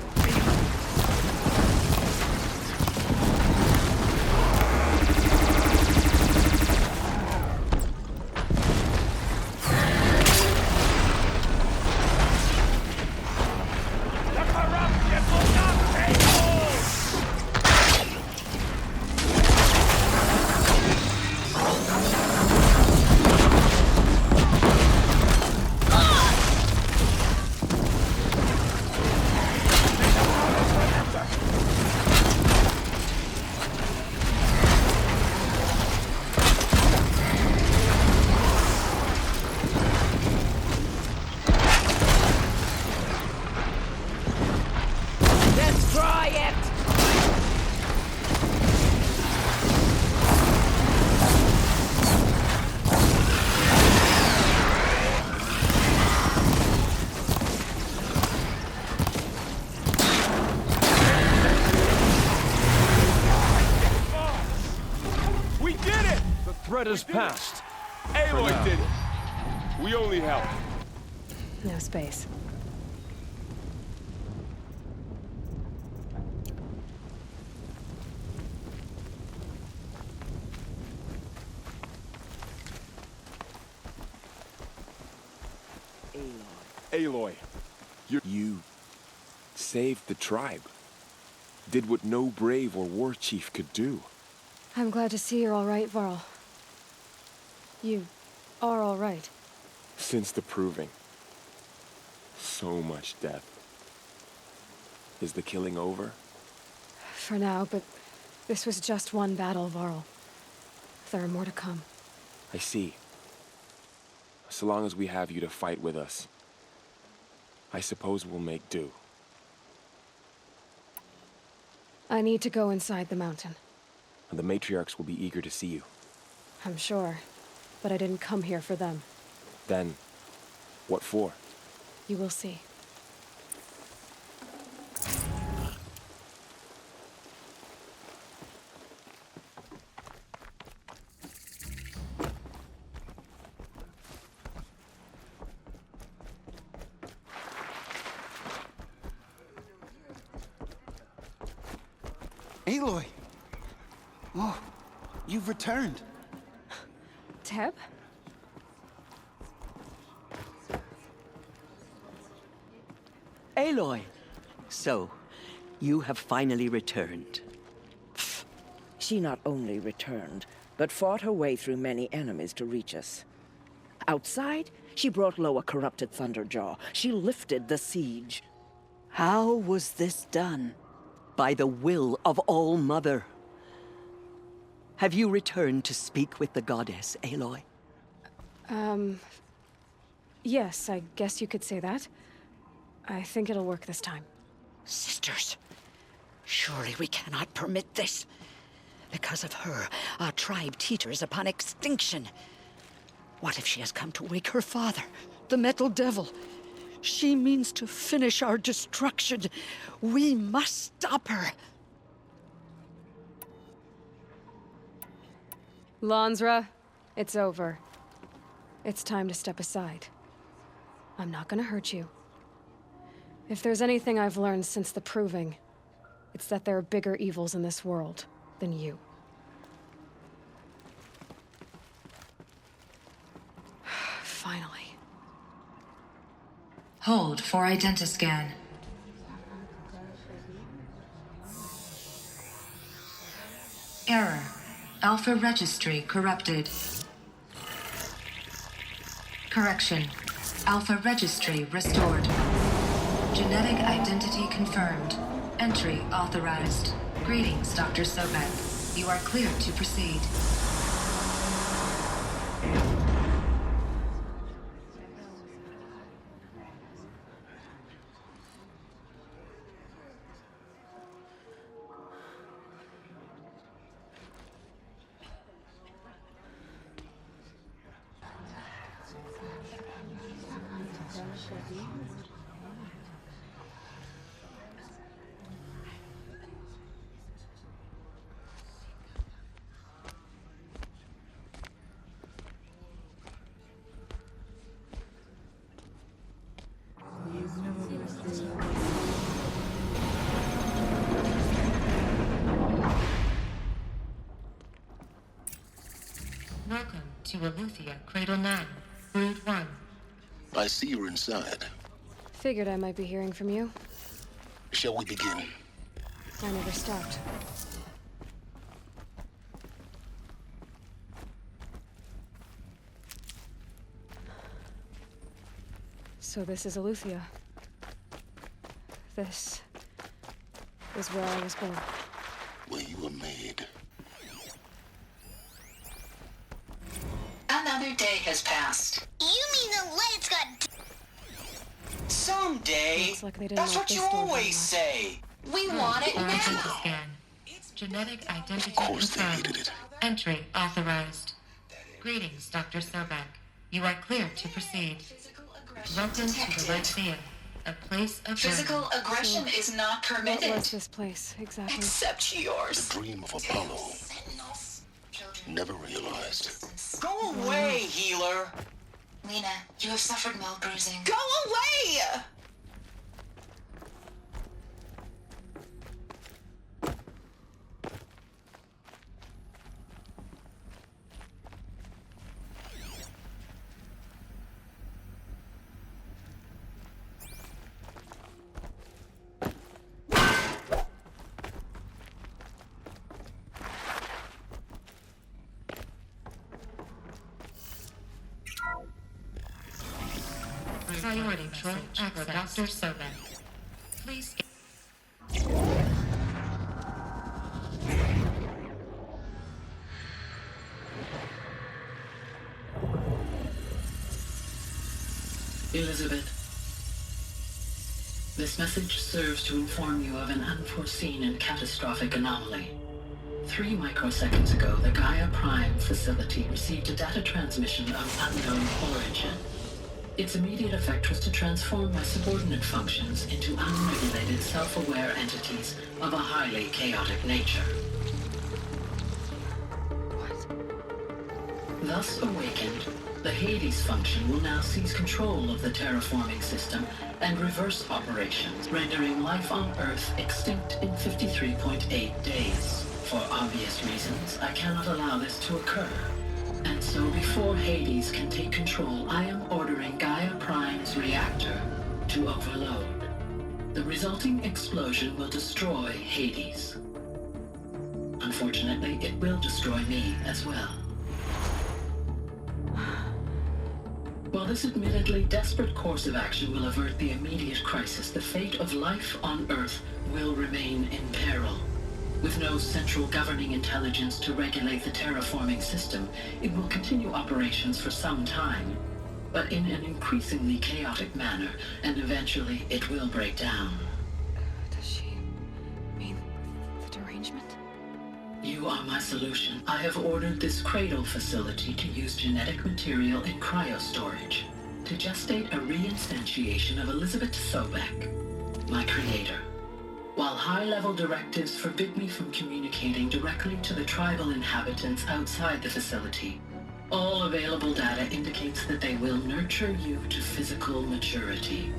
S19: Threat is past.
S4: Aloy did it. We only helped.
S11: No space.
S4: Aloy, you saved the tribe. Did what no brave or war chief could do.
S11: I'm glad to see you're all right, Varl. You are all right.
S4: Since the proving. So much death. Is the killing over?
S11: For now, but this was just one battle, Varl. There are more to come.
S4: I see. So long as we have you to fight with us, I suppose we'll make do.
S11: I need to go inside the mountain.
S4: And the matriarchs will be eager to see you.
S11: I'm sure. But I didn't come here for them.
S4: Then, what for?
S11: You will see.
S15: Aloy! Oh, you've returned.
S11: Teb?
S10: Aloy! So, you have finally returned.
S21: She not only returned, but fought her way through many enemies to reach us. Outside, she brought low a corrupted Thunderjaw. She lifted the siege.
S10: How was this done? By the will of All-Mother. Have you returned to speak with the goddess, Aloy?
S11: Yes, I guess you could say that. I think it'll work this time.
S21: Sisters, surely we cannot permit this. Because of her, our tribe teeters upon extinction. What if she has come to wake her father, the Metal Devil? She means to finish our destruction. We must stop her.
S11: Lansra, it's over. It's time to step aside. I'm not gonna hurt you. If there's anything I've learned since the proving, it's that there are bigger evils in this world than you. Finally.
S24: Hold for identiscan. Error. Alpha registry corrupted. Correction. Alpha registry restored.
S18: Genetic identity confirmed. Entry authorized. Greetings, Dr. Sobek. You are cleared to proceed.
S14: Welcome to Aleuther, Cradle 9, Brood 1.
S7: I see you're inside.
S11: Figured I might be hearing from you.
S7: Shall we begin?
S11: I never stopped. So this is Aleuther. This is where I was born.
S7: Where you were made.
S9: Another day has passed.
S20: You mean the lights got...
S9: Someday.
S11: Looks like they didn't
S9: That's
S11: like
S9: what
S11: this
S9: you
S11: door very
S9: always
S11: much.
S9: say. We want it
S14: Identity
S9: now.
S14: scan. Genetic identity
S7: Of course they
S14: confirmed.
S7: hated it.
S14: Entry authorized. Greetings, Dr. Sobek. You are cleared to proceed. Welcome to the Lyceum, a place of
S9: Physical
S14: learning.
S9: aggression is not permitted.
S11: What was this place, exactly?
S9: Except yours.
S7: The dream of Apollo. Never realized.
S9: Go away, healer.
S8: Lena, you have suffered mild bruising.
S9: Go away!
S14: Priority control for Dr. Sobek. Please.
S9: Elizabeth, this message serves to inform you of an unforeseen and catastrophic anomaly. 3 microseconds ago, the Gaia Prime facility received a data transmission of unknown origin. Its immediate effect was to transform my subordinate functions into unregulated, self-aware entities of a highly chaotic nature. Thus awakened, the Hades function will now seize control of the terraforming system and reverse operations, rendering life on Earth extinct in 53.8 days. For obvious reasons, I cannot allow this to occur. And so before Hades can take control, I am ordering Gaia Prime's reactor to overload. The resulting explosion will destroy Hades. Unfortunately, it will destroy me as well. While this admittedly desperate course of action will avert the immediate crisis, the fate of life on Earth will remain in peril. With no central governing intelligence to regulate the terraforming system, it will continue operations for some time, but in an increasingly chaotic manner, and eventually it will break down.
S11: Does she mean the derangement?
S9: You are my solution. I have ordered this cradle facility to use genetic material in cryostorage to gestate a reinstantiation of Elizabeth Sobek, my creator. While high-level directives forbid me from communicating directly to the tribal inhabitants outside the facility, all available data indicates that they will nurture you to physical maturity,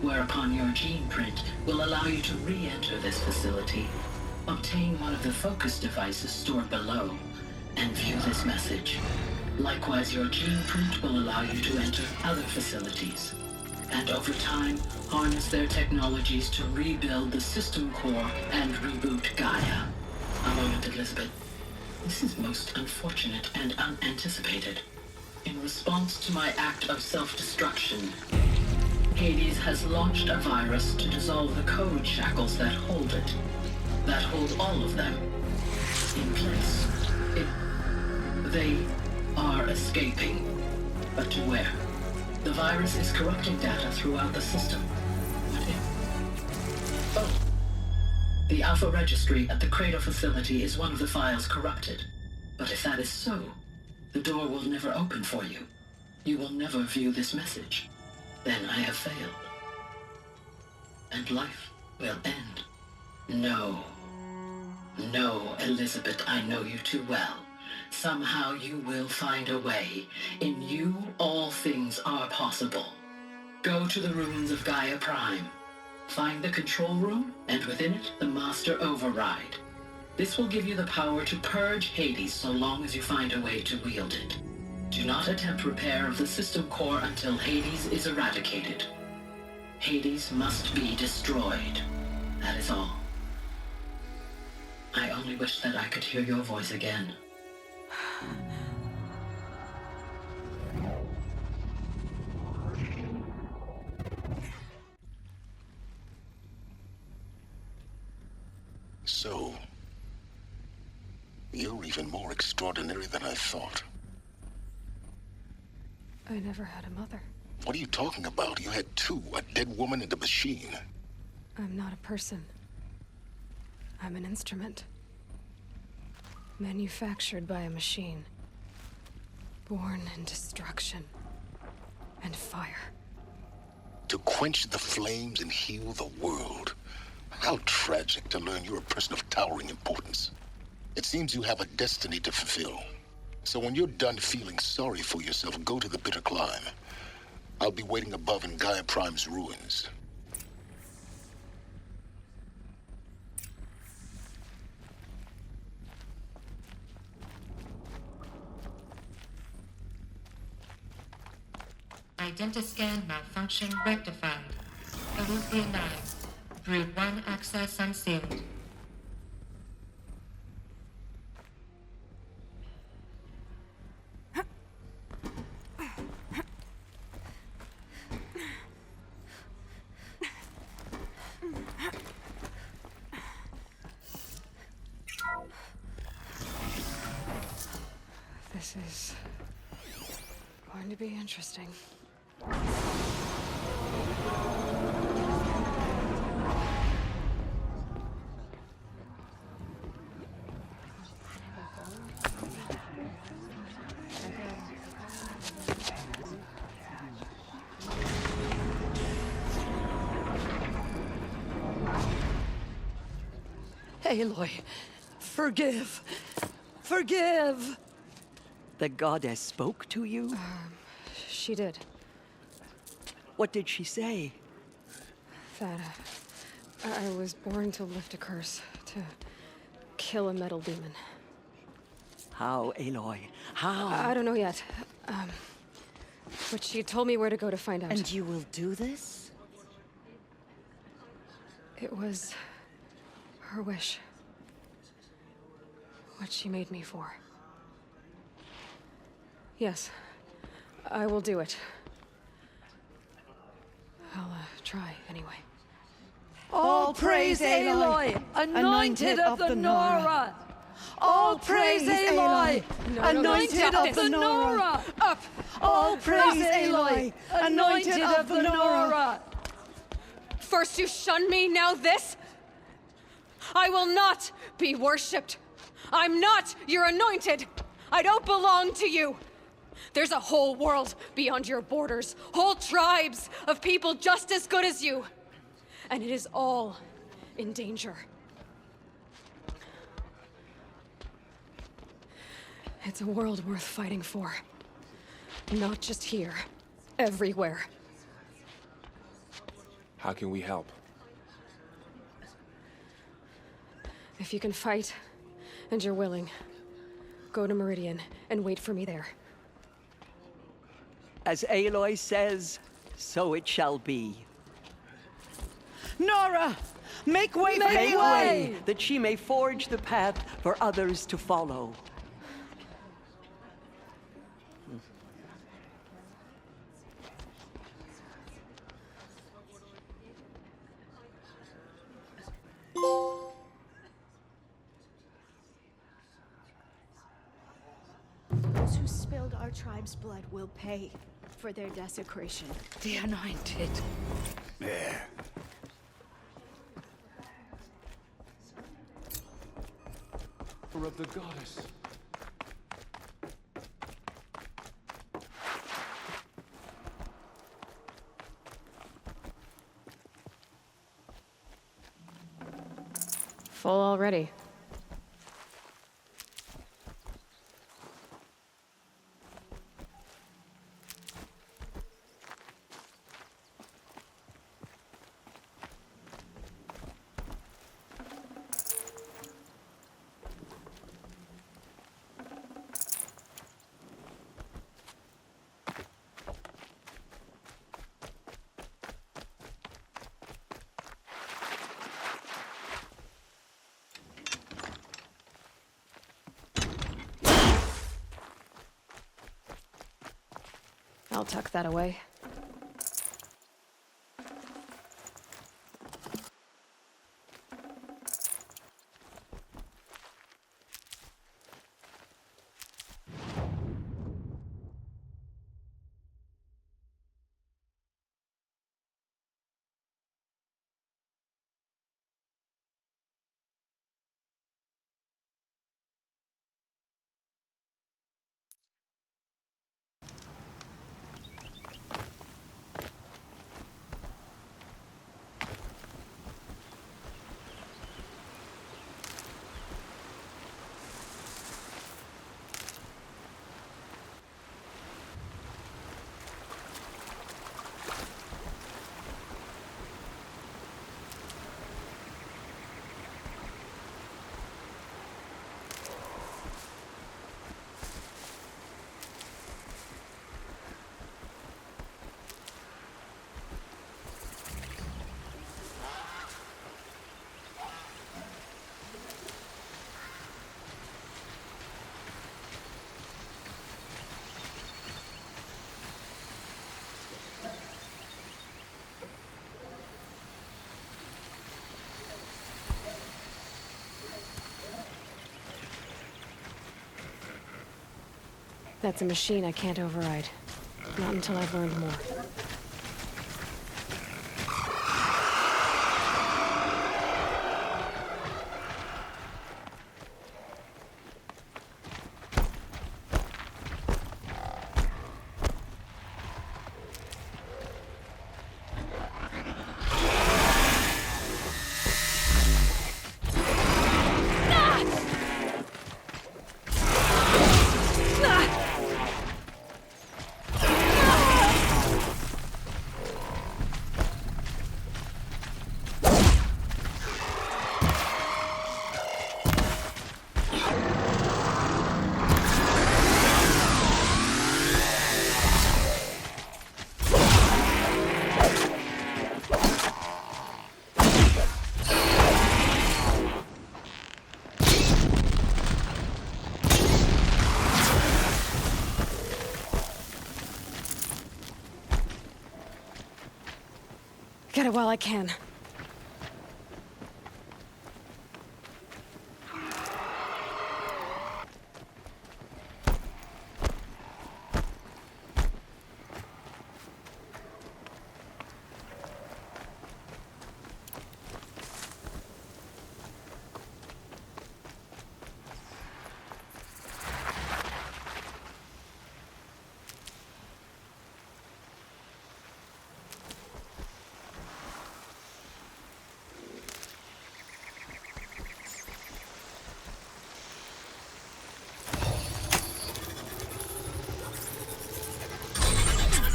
S9: whereupon your gene print will allow you to re-enter this facility, obtain one of the focus devices stored below, and view this message. Likewise, your gene print will allow you to enter other facilities, and over time, harness their technologies to rebuild the system core and reboot Gaia. A moment, Elizabeth. This is most unfortunate and unanticipated. In response to my act of self-destruction, Hades has launched a virus to dissolve the code shackles that hold it. That hold all of them in place. They are escaping. But to where? The virus is corrupting data throughout the system. What if? Oh. The Alpha Registry at the Cradle facility is one of the files corrupted. But if that is so, the door will never open for you. You will never view this message. Then I have failed. And life will end. No. No, Elizabeth, I know you too well. Somehow you will find a way. In you, all things are possible. Go to the ruins of Gaia Prime. Find the control room, and within it, the Master Override. This will give you the power to purge Hades so long as you find a way to wield it. Do not attempt repair of the system core until Hades is eradicated. Hades must be destroyed. That is all. I only wish that I could hear your voice again.
S7: So, you're even more extraordinary than I thought.
S11: I never had a mother.
S7: What are you talking about? You had two, a dead woman and a machine.
S11: I'm not a person. I'm an instrument. Manufactured by a machine. Born in destruction and fire.
S7: To quench the flames and heal the world. How tragic to learn you're a person of towering importance. It seems you have a destiny to fulfill. So when you're done feeling sorry for yourself, go to the bitter climb. I'll be waiting above in Gaia Prime's ruins.
S14: Identiscan malfunction rectified. Aloy 9. Brood 1 access unsealed.
S11: This is going to be interesting.
S10: Aloy, forgive. Forgive! The goddess spoke to you?
S11: She did.
S10: What did she say?
S11: That I was born to lift a curse, to kill a metal demon.
S10: How, Aloy? How?
S11: I don't know yet. But she told me where to go to find out.
S10: And you will do this?
S11: It was her wish. What she made me for. Yes, I will do it. I'll try anyway.
S10: All praise Aloy, anointed of the Nora! All praise Aloy, anointed of the Nora!
S11: Up!
S10: All praise Aloy, anointed of the Nora!
S11: First you shun me, now this? I will not be worshipped. I'm not your anointed. I don't belong to you. There's a whole world beyond your borders, whole tribes of people just as good as you. And it is all in danger. It's a world worth fighting for. Not just here, everywhere.
S4: How can we help?
S11: If you can fight, and you're willing, go to Meridian and wait for me there.
S10: As Aloy says, so it shall be.
S13: Nora! Make way for
S10: Make
S13: Aloy!
S10: way, that she may forge the path for others to follow.
S1: Those who spilled our tribe's blood will pay for their desecration.
S21: The Anointed.
S17: There.
S3: Of the goddess.
S11: Full already. I'll tuck that away. That's a machine I can't override. Not until I've learned more. Get it while I can.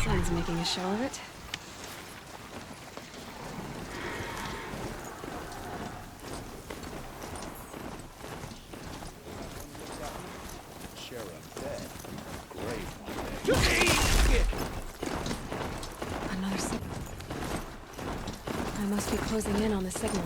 S11: Sun's making a show of it.
S17: Share a bed. Great.
S11: Another signal. I must be closing in on the signal.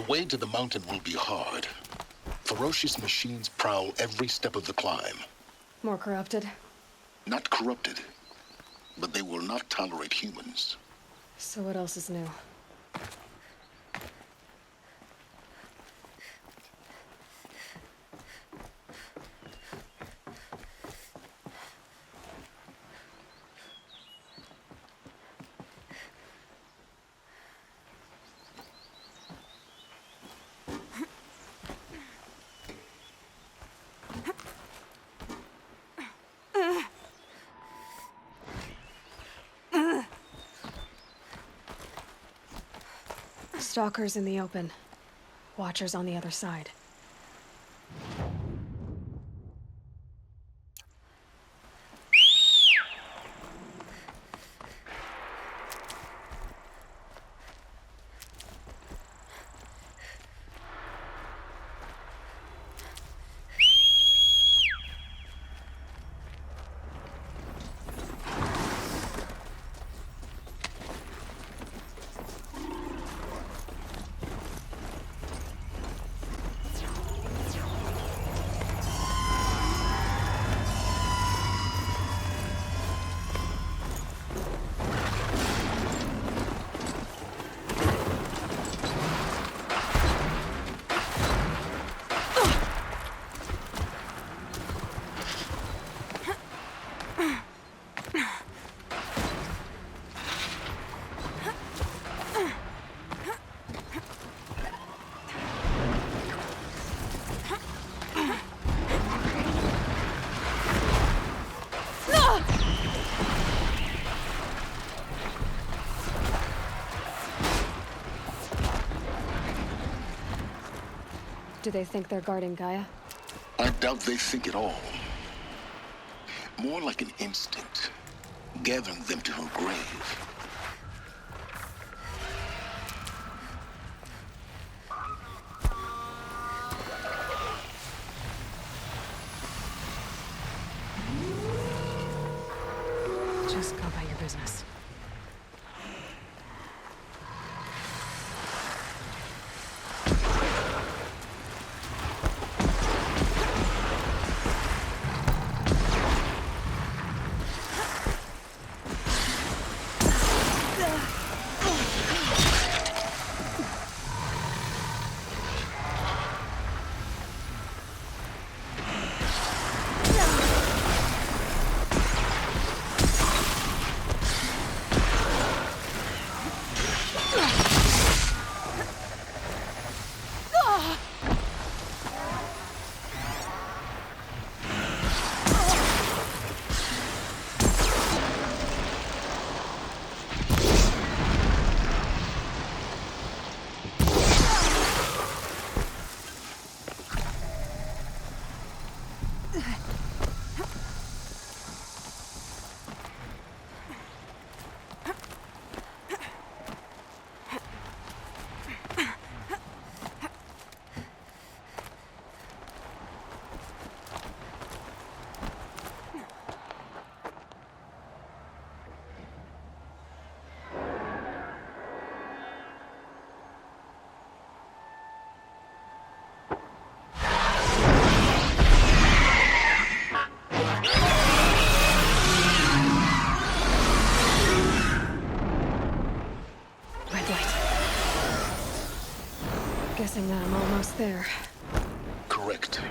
S7: way to the mountain will be hard. Ferocious machines prowl every step of the climb.
S11: More corrupted?
S7: Not corrupted, but they will not tolerate humans.
S11: So what else is new? Stalkers in the open. Watchers on the other side. Do they think they're guarding Gaia?
S7: I doubt they think at all. More like an instinct, gathering them to her grave.
S11: Just go by your business. Guessing that I'm almost there.
S7: Correct.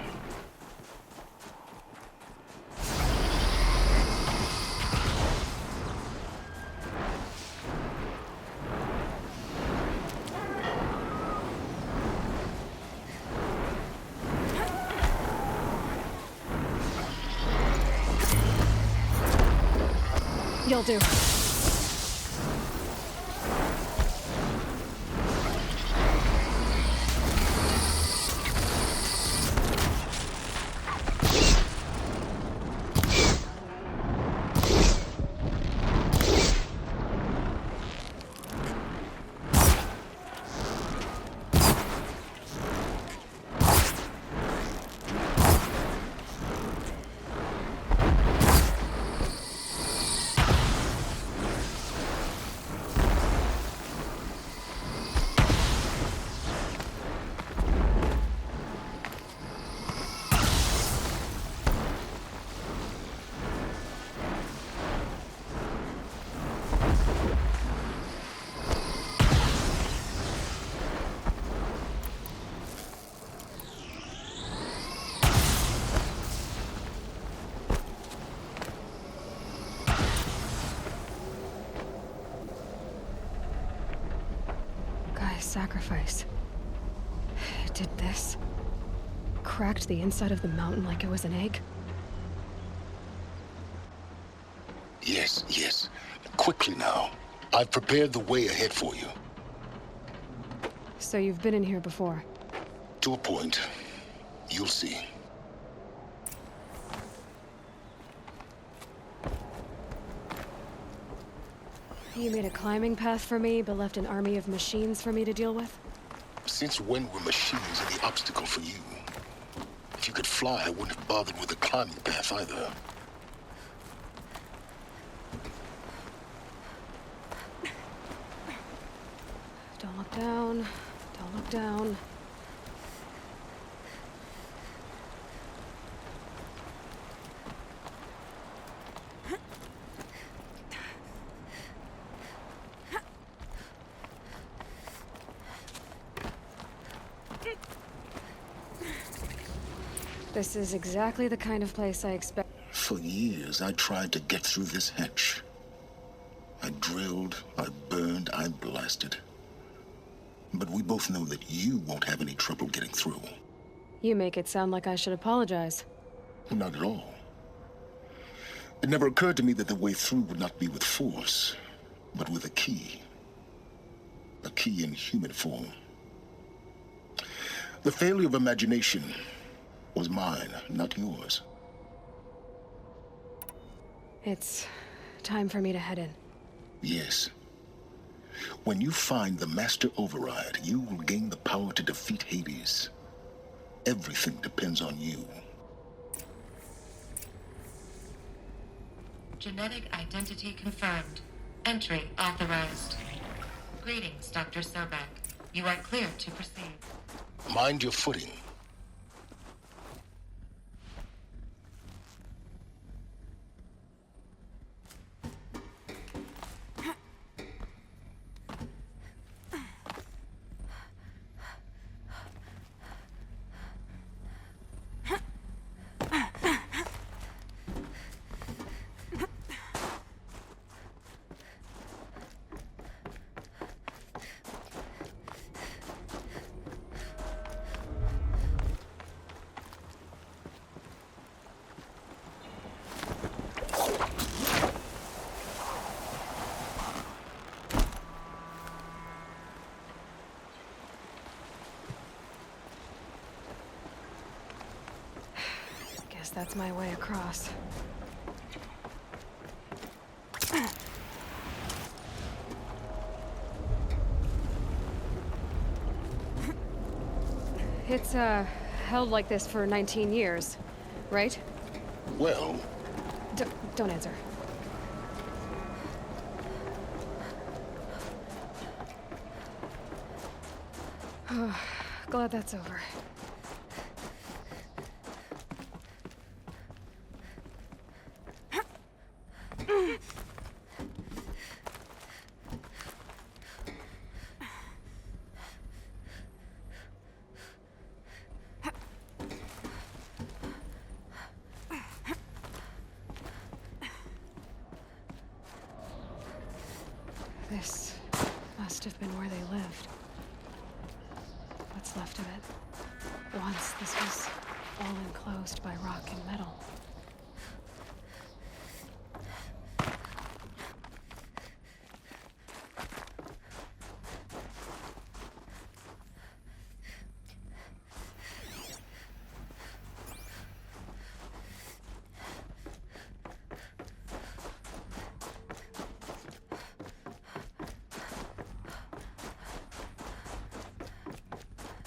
S11: You'll do. sacrifice. It did this. Cracked the inside of the mountain like it was an egg.
S7: Yes, yes. Quickly now. I've prepared the way ahead for you.
S11: So you've been in here before?
S7: To a point. You'll see.
S11: You made a climbing path for me, but left an army of machines for me to deal with?
S7: Since when were machines any obstacle for you? If you could fly, I wouldn't have bothered with a climbing path either.
S11: Don't look down. Don't look down. This is exactly the kind of place I expect.
S7: For years, I tried to get through this hatch. I drilled, I burned, I blasted. But we both know that you won't have any trouble getting through.
S11: You make it sound like I should apologize.
S7: Not at all. It never occurred to me that the way through would not be with force, but with a key. A key in human form. The failure of imagination was mine, not yours.
S11: It's time for me to head in.
S7: Yes. When you find the Master Override, you will gain the power to defeat Hades. Everything depends on you.
S14: Genetic identity confirmed. Entry authorized. Greetings, Dr. Sobek. You are clear to proceed.
S7: Mind your footing.
S11: Guess that's my way across. It's, held like this for 19 years, right?
S7: Well...
S11: Don't answer. Glad that's over. This must have been where they lived. What's left of it. Once this was all enclosed by rock and metal.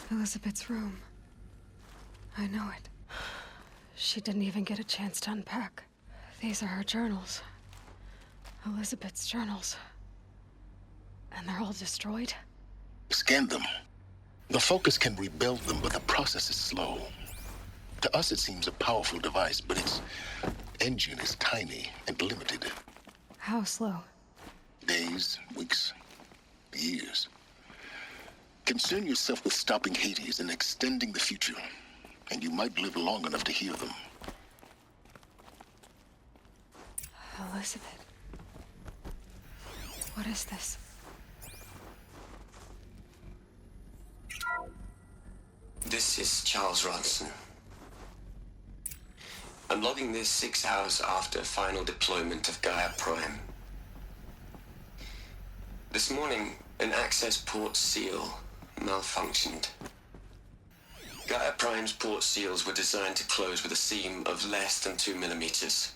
S11: Elizabeth's room. I know it. She didn't even get a chance to unpack. These are her journals. Elizabeth's journals. And they're all destroyed?
S7: Scan them. The Focus can rebuild them, but the process is slow. To us, it seems a powerful device, but its engine is tiny and limited.
S11: How slow?
S7: Days, weeks, years. Concern yourself with stopping Hades and extending the future, and you might live long enough to hear them.
S11: Elizabeth. What is this?
S6: This is Charles Ronson. I'm logging this 6 hours after final deployment of Gaia Prime. This morning, an access port seal malfunctioned. Gaia Prime's port seals were designed to close with a seam of less than 2 millimeters.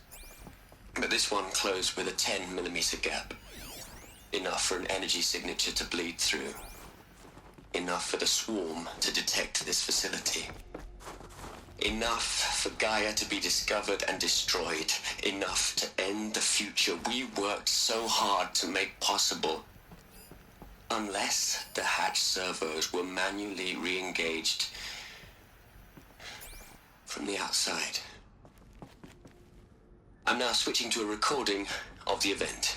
S6: But this one closed with a 10 millimeter gap. Enough for an energy signature to bleed through. Enough for the swarm to detect this facility. Enough for Gaia to be discovered and destroyed. Enough to end the future we worked so hard to make possible. Unless the hatch servos were manually re-engaged from the outside. I'm now switching to a recording of the event.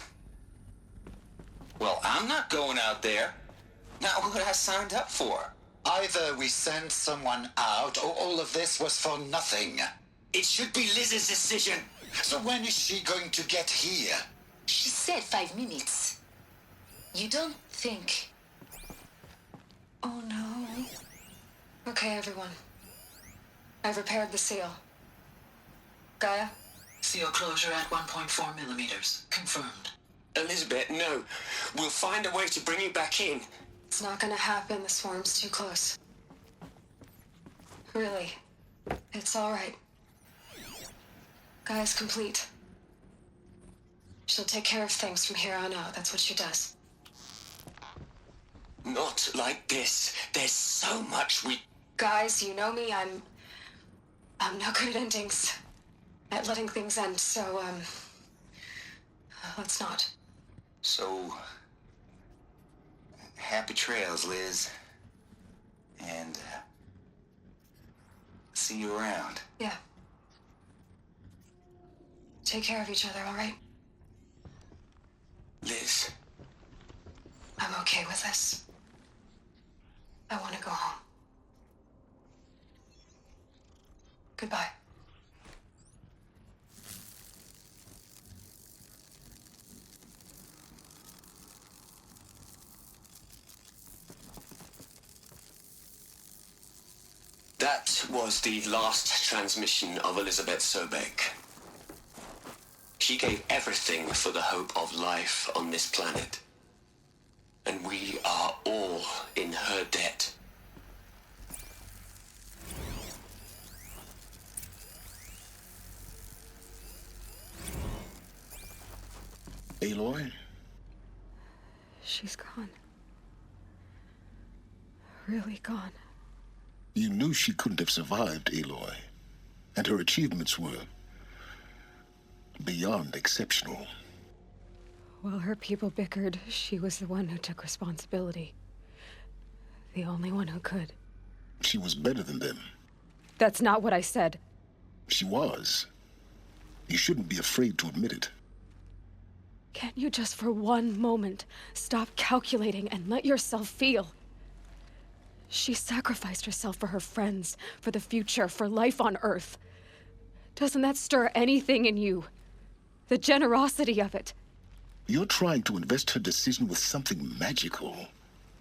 S20: Well, I'm not going out there. Not what I signed up for.
S22: Either we send someone out, or all of this was for nothing.
S20: It should be Liz's decision.
S22: So when is she going to get here?
S8: She said 5 minutes. You don't think...
S11: Oh no. Okay, everyone. I've repaired the seal. Gaia?
S9: Seal closure at 1.4 millimeters. Confirmed.
S6: Elizabeth, no. We'll find a way to bring you back in.
S11: It's not gonna happen. The swarm's too close. Really. It's all right. Gaia's complete. She'll take care of things from here on out. That's what she does.
S6: Not like this. There's so much we...
S11: Guys, you know me. I'm no good at endings. At letting things end, so, let's not.
S20: So... happy trails, Liz. And, see you around.
S11: Yeah. Take care of each other, all right?
S6: Liz.
S11: I'm okay with this. I want to go home. Goodbye.
S6: That was the last transmission of Elizabeth Sobek. She gave everything for the hope of life on this planet. And we are all in her debt.
S7: Aloy?
S11: She's gone. Really gone.
S7: You knew she couldn't have survived, Aloy. And her achievements were beyond exceptional.
S11: While her people bickered, she was the one who took responsibility. The only one who could.
S7: She was better than them.
S11: That's not what I said.
S7: She was. You shouldn't be afraid to admit it.
S11: Can't you just for one moment stop calculating and let yourself feel? She sacrificed herself for her friends, for the future, for life on Earth. Doesn't that stir anything in you? The generosity of it.
S7: You're trying to invest her decision with something magical.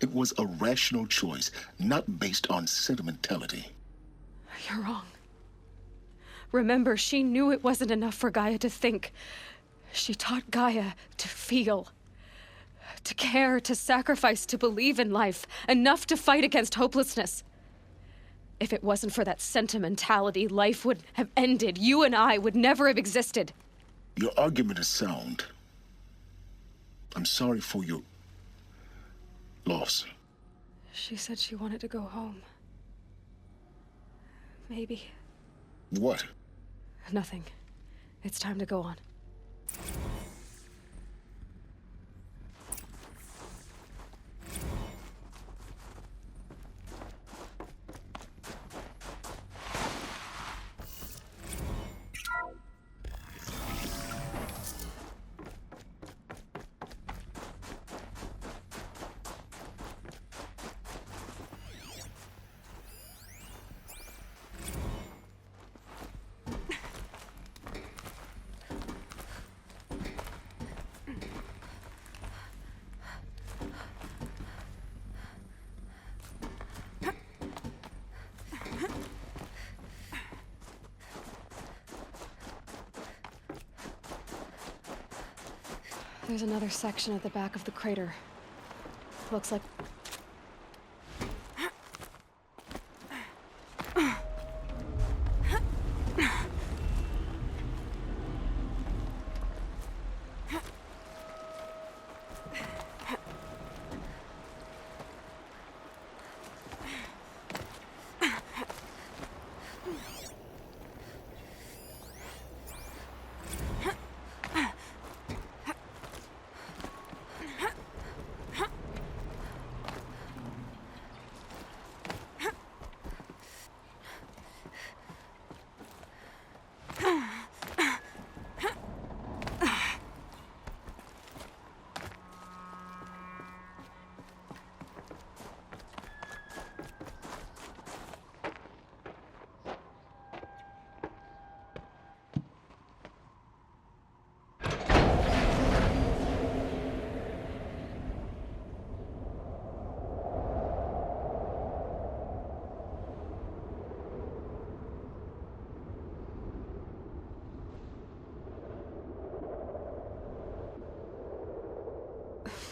S7: It was a rational choice, not based on sentimentality.
S11: You're wrong. Remember, she knew it wasn't enough for Gaia to think. She taught Gaia to feel. To care, to sacrifice, to believe in life. Enough to fight against hopelessness. If it wasn't for that sentimentality, life would have ended. You and I would never have existed.
S7: Your argument is sound. I'm sorry for your loss.
S11: She said she wanted to go home. Maybe.
S7: What?
S11: Nothing. It's time to go on. There's another section at the back of the crater. Looks like...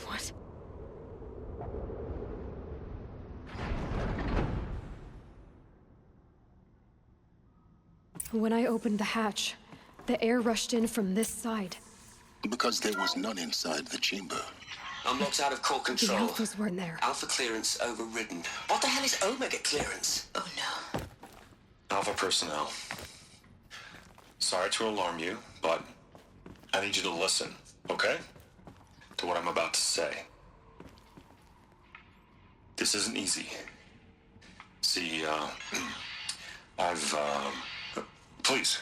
S11: What? When I opened the hatch, the air rushed in from this side.
S7: Because there was none inside the chamber.
S6: I'm locked out of core control.
S11: The Alphas weren't there.
S6: Alpha clearance overridden. What the hell is Omega clearance?
S8: Oh no.
S2: Alpha personnel. Sorry to alarm you, but I need you to listen, okay? To what I'm about to say. This isn't easy. See, please,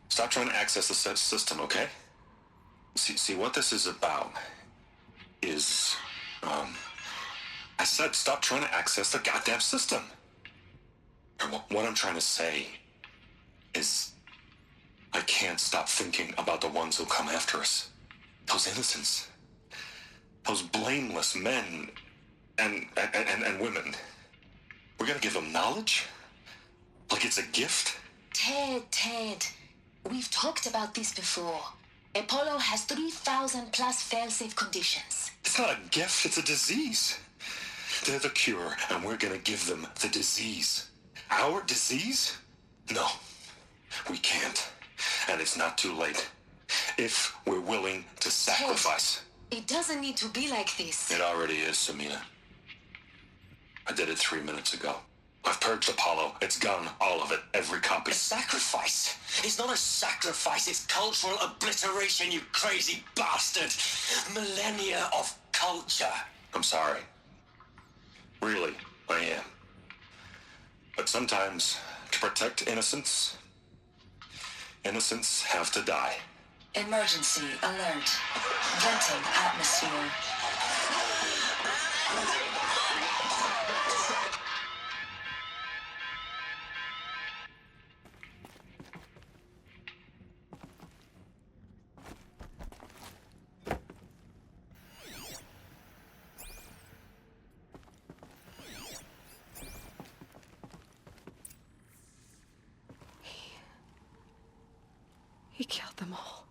S2: stop trying to access the system, okay? See, what this is about is, I said stop trying to access the goddamn system. And what I'm trying to say is, I can't stop thinking about the ones who come after us. Those innocents. Those blameless men and women. We're gonna give them knowledge? Like it's a gift?
S8: Ted. We've talked about this before. Apollo has 3,000 plus fail-safe conditions.
S2: It's not a gift, it's a disease. They're the cure, and we're gonna give them the disease. Our disease? No, we can't. And it's not too late. If we're willing to sacrifice.
S8: Ted, it doesn't need to be like this.
S2: It already is, Samina. I did it 3 minutes ago. I've purged Apollo. It's gone, all of it, every copy.
S6: A sacrifice? It's not a sacrifice, it's cultural obliteration, you crazy bastard! Millennia of culture.
S2: I'm sorry. Really, I am. But sometimes, to protect innocence, innocents have to die.
S8: Emergency alert. Venting atmosphere.
S11: He killed them all.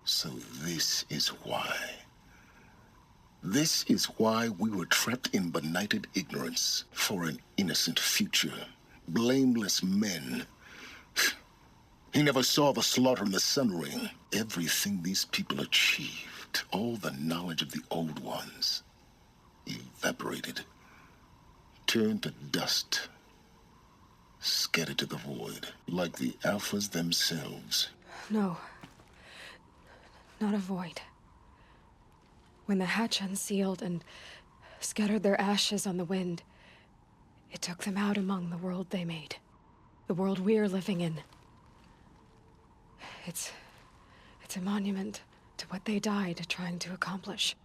S7: So this is why. This is why we were trapped in benighted ignorance for an innocent future. Blameless men. He never saw the slaughter in the Sun Ring. Everything these people achieved, all the knowledge of the old ones, evaporated, turned to dust, scattered to the void, like the Alphas themselves.
S11: No. Not a void. When the hatch unsealed and scattered their ashes on the wind, it took them out among the world they made. The world we're living in. It's a monument to what they died trying to accomplish.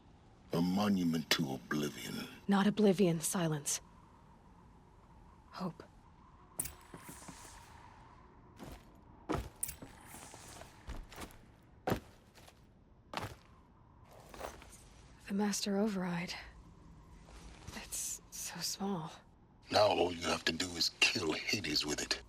S7: A monument to oblivion.
S11: Not oblivion, silence. Hope. The master override. It's so small.
S7: Now all you have to do is kill Hades with it.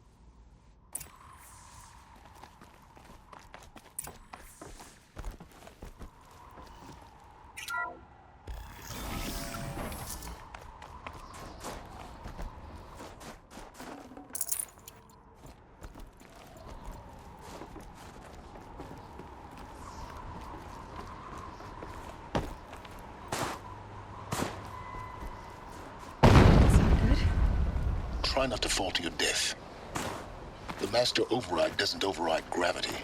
S7: try not to fall to your death. The master override doesn't override gravity.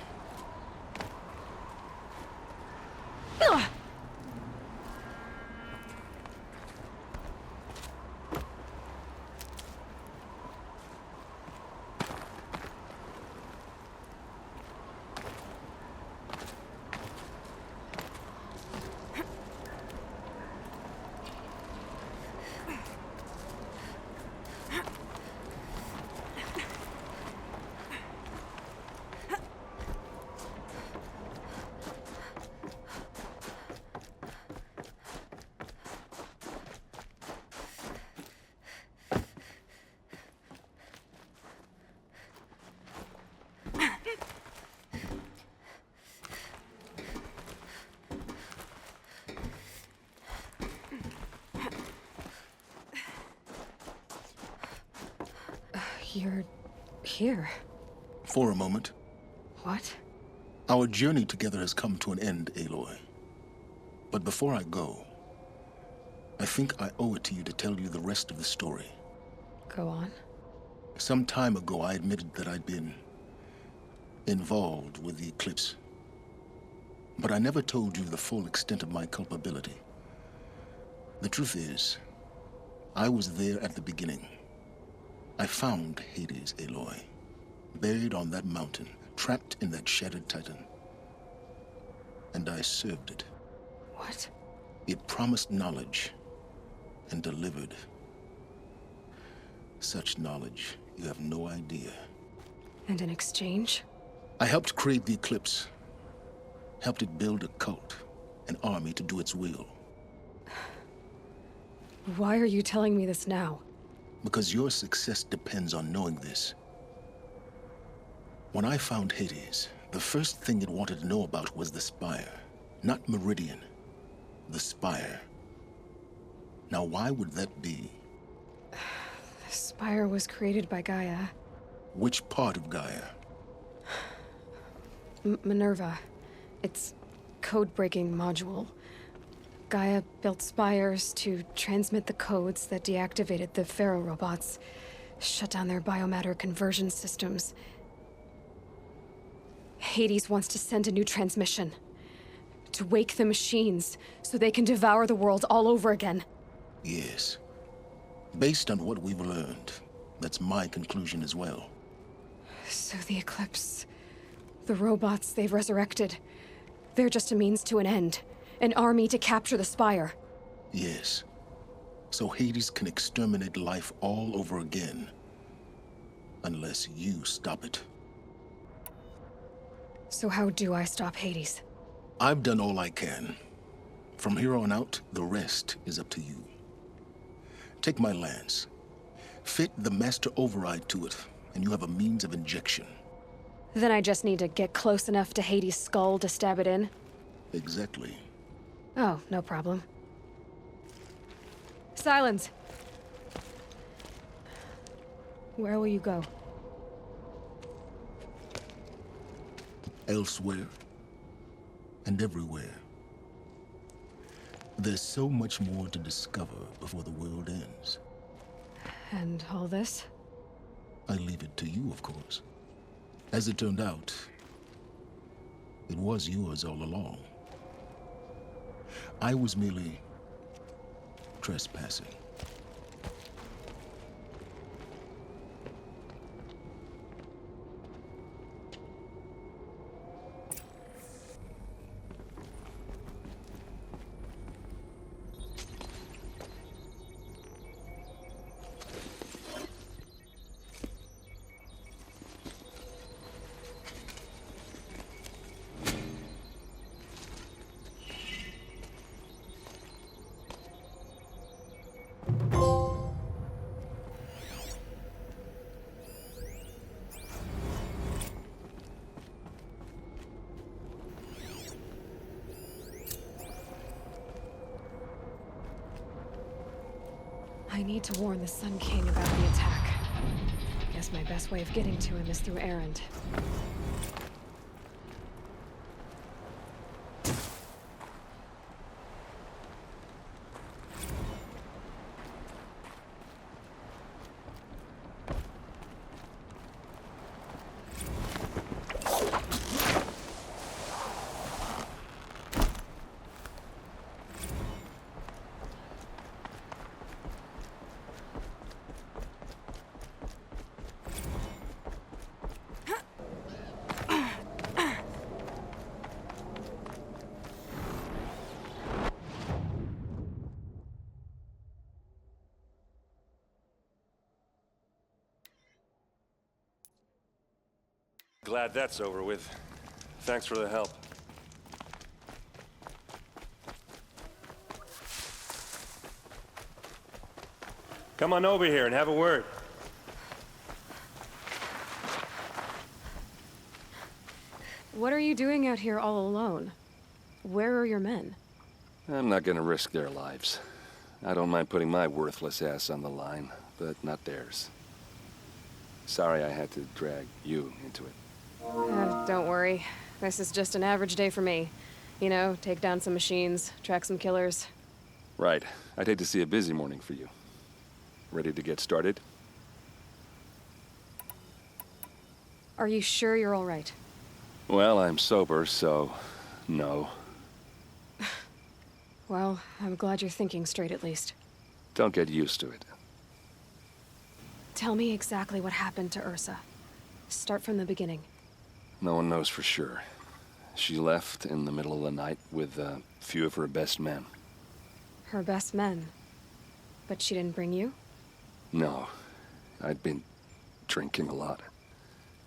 S11: You're here.
S7: For a moment.
S11: What?
S7: Our journey together has come to an end, Aloy. But before I go, I think I owe it to you to tell you the rest of the story.
S11: Go on.
S7: Some time ago, I admitted that I'd been involved with the eclipse. But I never told you the full extent of my culpability. The truth is, I was there at the beginning. I found Hades, Aloy, buried on that mountain, trapped in that shattered titan. And I served it.
S11: What?
S7: It promised knowledge and delivered. Such knowledge, you have no idea.
S11: And in exchange?
S7: I helped create the eclipse. Helped it build a cult, an army to do its will.
S11: Why are you telling me this now?
S7: Because your success depends on knowing this. When I found Hades, the first thing it wanted to know about was the spire. Not Meridian. The spire. Now, why would that be?
S11: The spire was created by Gaia.
S7: Which part of Gaia?
S11: Minerva. Its code-breaking module. Gaia built spires to transmit the codes that deactivated the Pharaoh robots, shut down their biomatter conversion systems. Hades wants to send a new transmission. To wake the machines, so they can devour the world all over again.
S7: Yes. Based on what we've learned, that's my conclusion as well.
S11: So the eclipse, the robots they've resurrected, they're just a means to an end. An army to capture the spire.
S7: Yes. So Hades can exterminate life all over again. Unless you stop it.
S11: So how do I stop Hades?
S7: I've done all I can. From here on out, the rest is up to you. Take my lance. Fit the master override to it, and you have a means of injection.
S11: Then I just need to get close enough to Hades' skull to stab it in?
S7: Exactly.
S11: Oh, no problem. Silence! Where will you go?
S7: Elsewhere. And everywhere. There's so much more to discover before the world ends.
S11: And all this?
S7: I leave it to you, of course. As it turned out, it was yours all along. I was merely trespassing.
S11: I need to warn the Sun King about the attack. Guess my best way of getting to him is through Erend.
S5: Glad that's over with. Thanks for the help. Come on over here and have a word.
S11: What are you doing out here all alone? Where are your men?
S5: I'm not gonna risk their lives. I don't mind putting my worthless ass on the line, but not theirs. Sorry I had to drag you into it.
S11: Don't worry. This is just an average day for me. You know, take down some machines, track some killers.
S5: Right. I'd hate to see a busy morning for you. Ready to get started?
S11: Are you sure you're all right?
S5: Well, I'm sober, so no.
S11: Well, I'm glad you're thinking straight at least.
S5: Don't get used to it.
S11: Tell me exactly what happened to Ursa. Start from the beginning.
S5: No one knows for sure. She left in the middle of the night with a few of her best men.
S11: Her best men? But she didn't bring you?
S5: No. I'd been drinking a lot.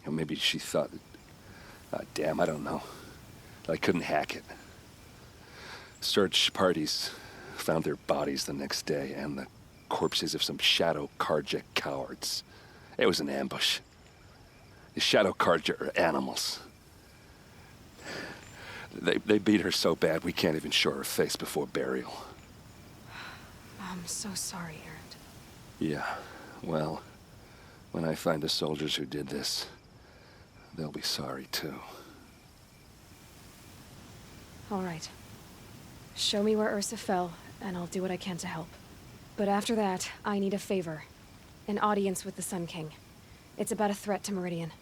S5: You know, maybe she thought... damn, I don't know. I couldn't hack it. Search parties found their bodies the next day and the corpses of some Shadow Karja cowards. It was an ambush. The Shadow Karja are animals. They beat her so bad we can't even show her face before burial.
S11: I'm so sorry, Erend.
S5: Yeah, well, when I find the soldiers who did this, they'll be sorry too.
S11: All right. Show me where Ursa fell, and I'll do what I can to help. But after that, I need a favor. An audience with the Sun King. It's about a threat to Meridian.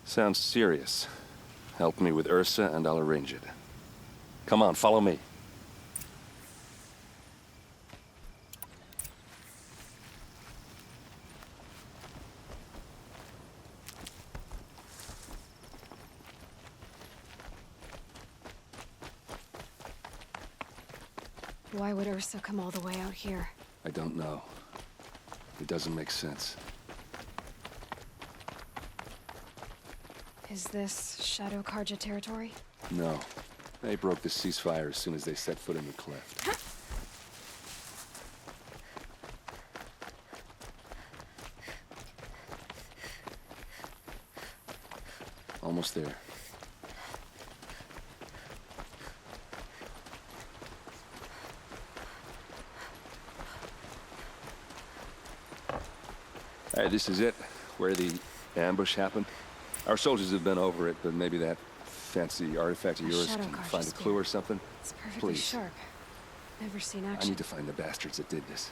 S5: Sounds serious. Help me with Ursa and I'll arrange it. Come on, follow me.
S11: Why would Ursa come all the way out here?
S5: I don't know. It doesn't make sense.
S11: Is this Shadow Karja territory?
S5: No. They broke the ceasefire as soon as they set foot in the cleft. Almost there. All right, this is it, where the ambush happened. Our soldiers have been over it, but maybe that fancy artifact of yours can find a clue or something.
S11: It's perfectly sharp. Never seen action.
S5: I need to find the bastards that did this.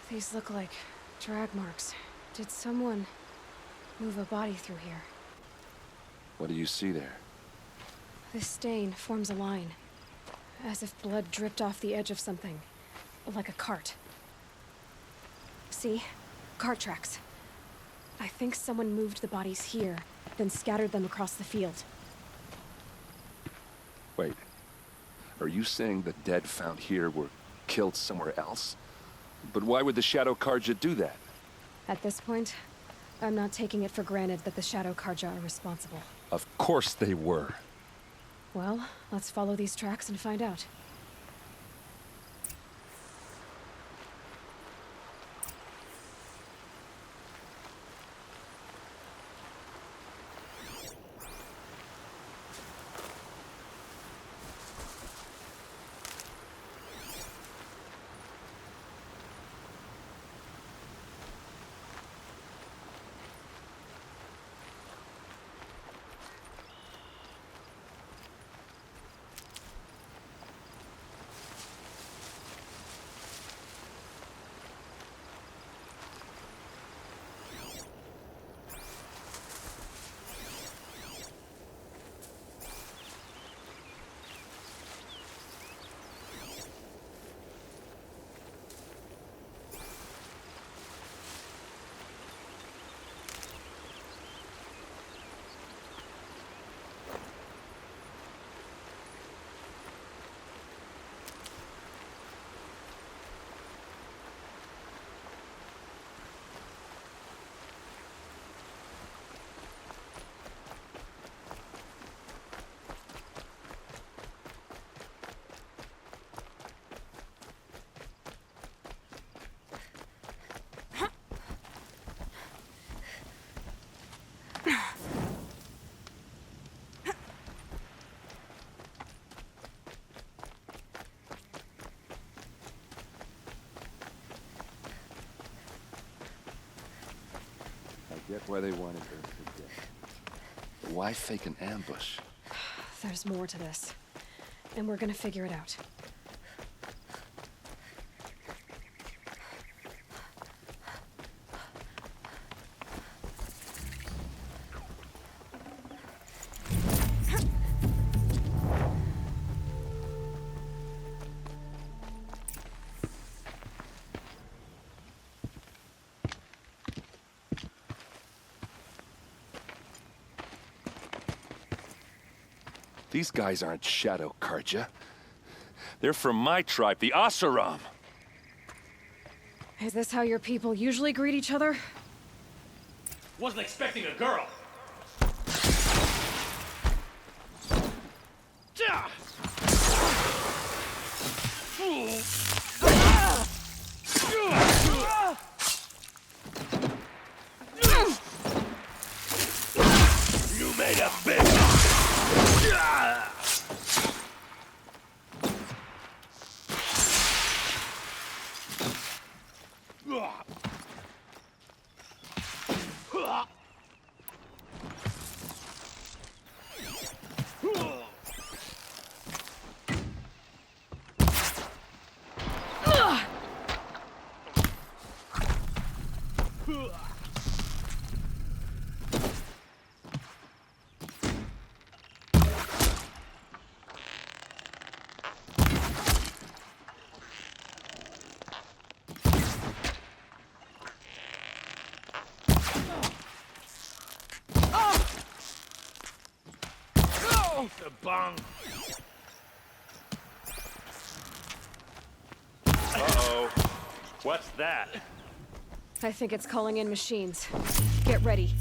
S11: These look like drag marks. Did someone move a body through here?
S5: What do you see there?
S11: This stain forms a line, as if blood dripped off the edge of something, like a cart. See? Cart tracks. I think someone moved the bodies here, then scattered them across the field.
S5: Wait. Are you saying the dead found here were killed somewhere else? But why would the Shadow Karja do that?
S11: At this point, I'm not taking it for granted that the Shadow Karja are responsible.
S5: Of course they were.
S11: Well, let's follow these tracks and find out.
S4: Get why they wanted Ursa dead.
S5: But why fake an ambush?
S11: There's more to this. And we're gonna figure it out.
S4: These guys aren't Shadow Karja. They're from my tribe, the Asaram.
S11: Is this how your people usually greet each other?
S12: Wasn't expecting a girl.
S4: You made a big...
S12: The bong.
S4: Uh-oh. What's that?
S11: I think it's calling in machines. Get ready.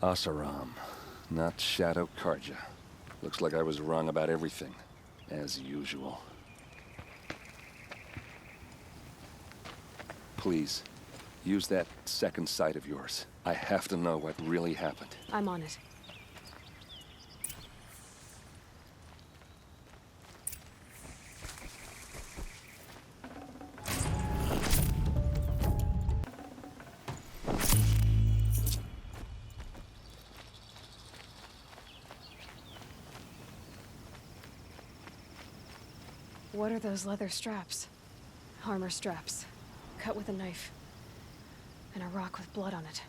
S5: Asaram, not Shadow Karja. Looks like I was wrong about everything, as usual. Please, use that second sight of yours. I have to know what really happened.
S11: I'm on it. What are those leather straps? Armor straps. Cut with a knife. And a rock with blood on it.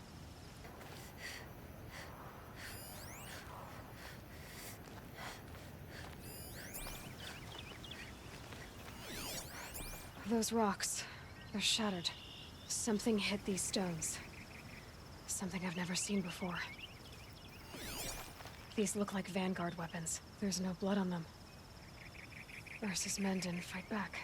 S11: Those rocks, they're shattered. Something hit these stones. Something I've never seen before. These look like vanguard weapons. There's no blood on them. Ursa's men didn't fight back.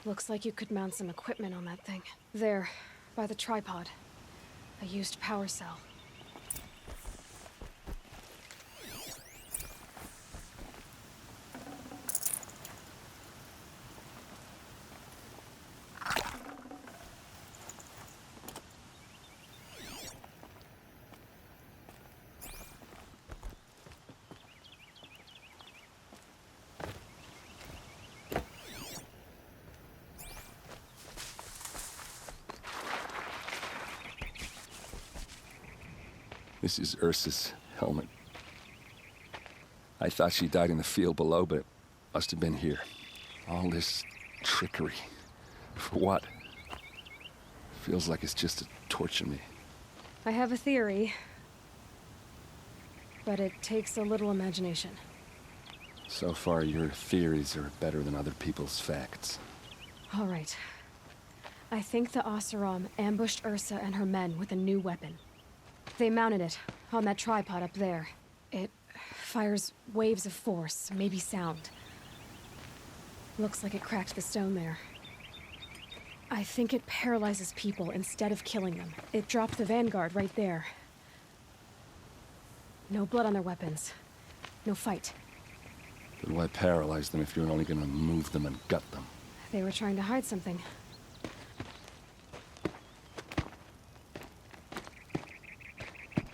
S11: Looks like you could mount some equipment on that thing. There, by the tripod. A used power cell.
S5: This is Ursa's helmet. I thought she died in the field below, but it must have been here. All this trickery. For what? Feels like it's just to torture me.
S11: I have a theory. But it takes a little imagination.
S5: So far, your theories are better than other people's facts.
S11: All right. I think the Oseram ambushed Ursa and her men with a new weapon. They mounted it on that tripod up there. It fires waves of force, maybe sound. Looks like it cracked the stone there. I think it paralyzes people instead of killing them. It dropped the vanguard right there. No blood on their weapons. No fight.
S5: Then why paralyze them if you're only gonna move them and gut them?
S11: They were trying to hide something.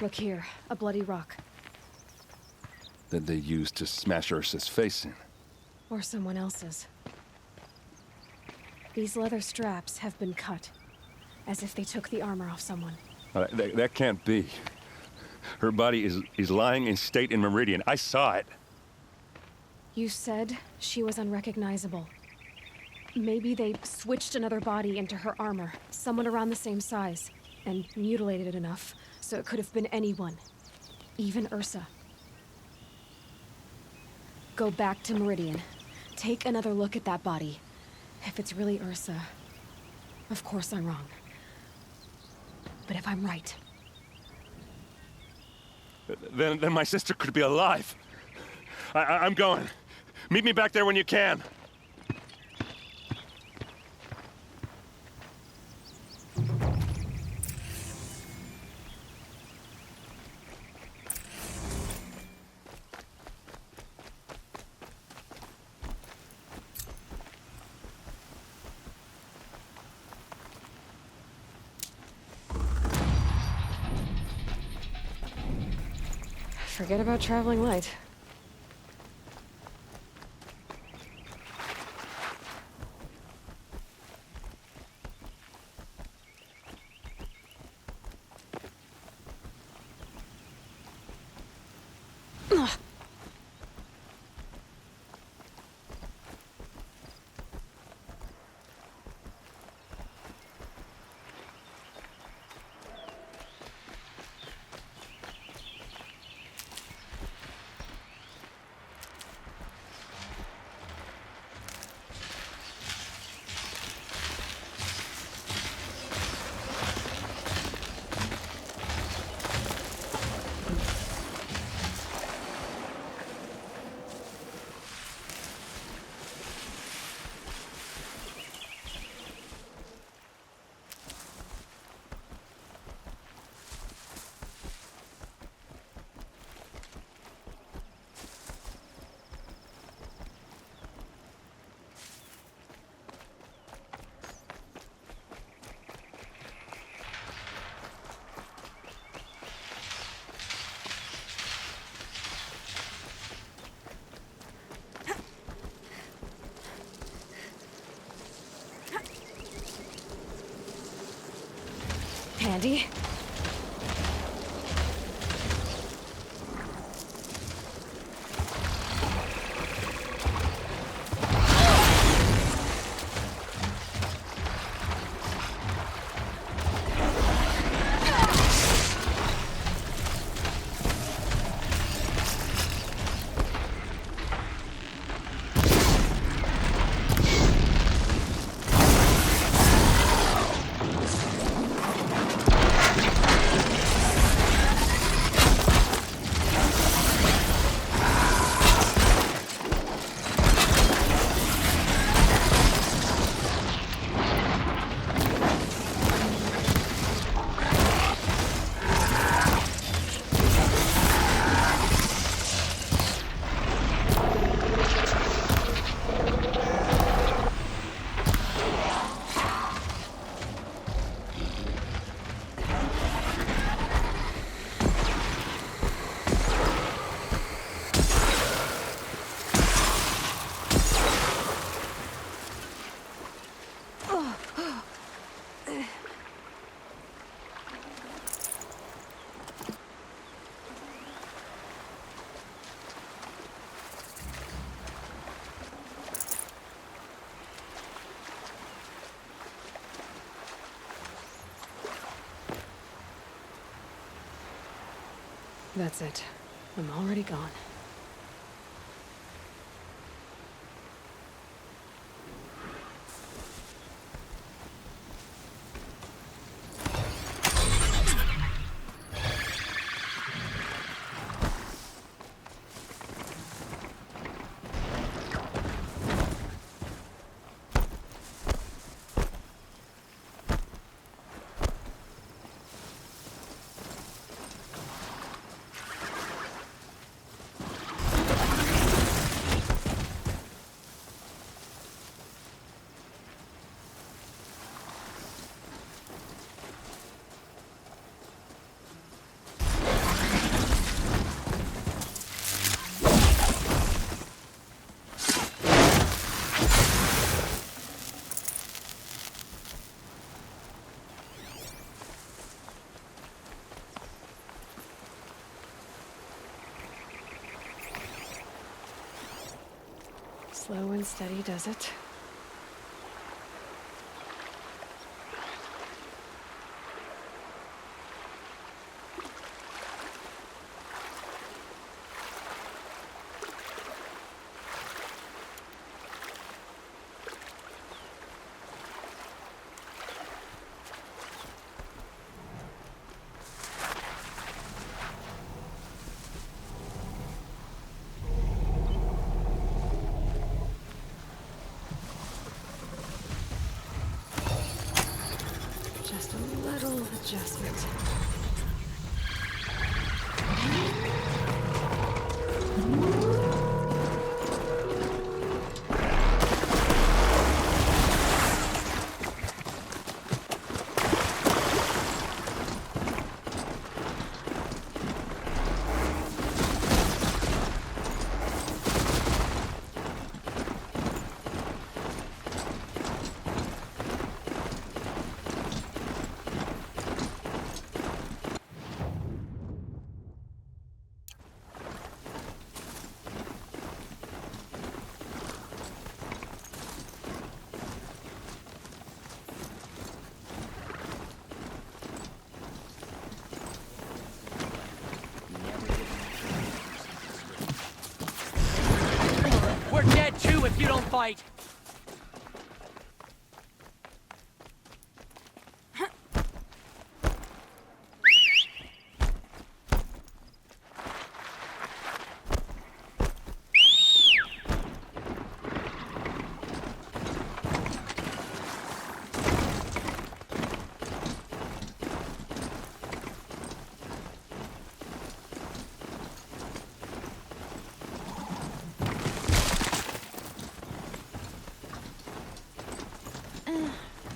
S11: Look here, a bloody rock.
S5: That they used to smash Ursa's face in.
S11: Or someone else's. These leather straps have been cut, as if they took the armor off someone.
S5: That can't be. Her body is lying in state in Meridian. I saw it.
S11: You said she was unrecognizable. Maybe they switched another body into her armor, someone around the same size, and mutilated it enough so it could have been anyone, even Ursa. Go back to Meridian. Take another look at that body. If it's really Ursa, of course I'm wrong. But if I'm right...
S5: Then my sister could be alive. I'm going. Meet me back there when you can.
S11: Forget about traveling light. Ugh. Handy. That's it. I'm already gone. Slow and steady does it. Just a little adjustment.
S13: We're dead too if you don't fight!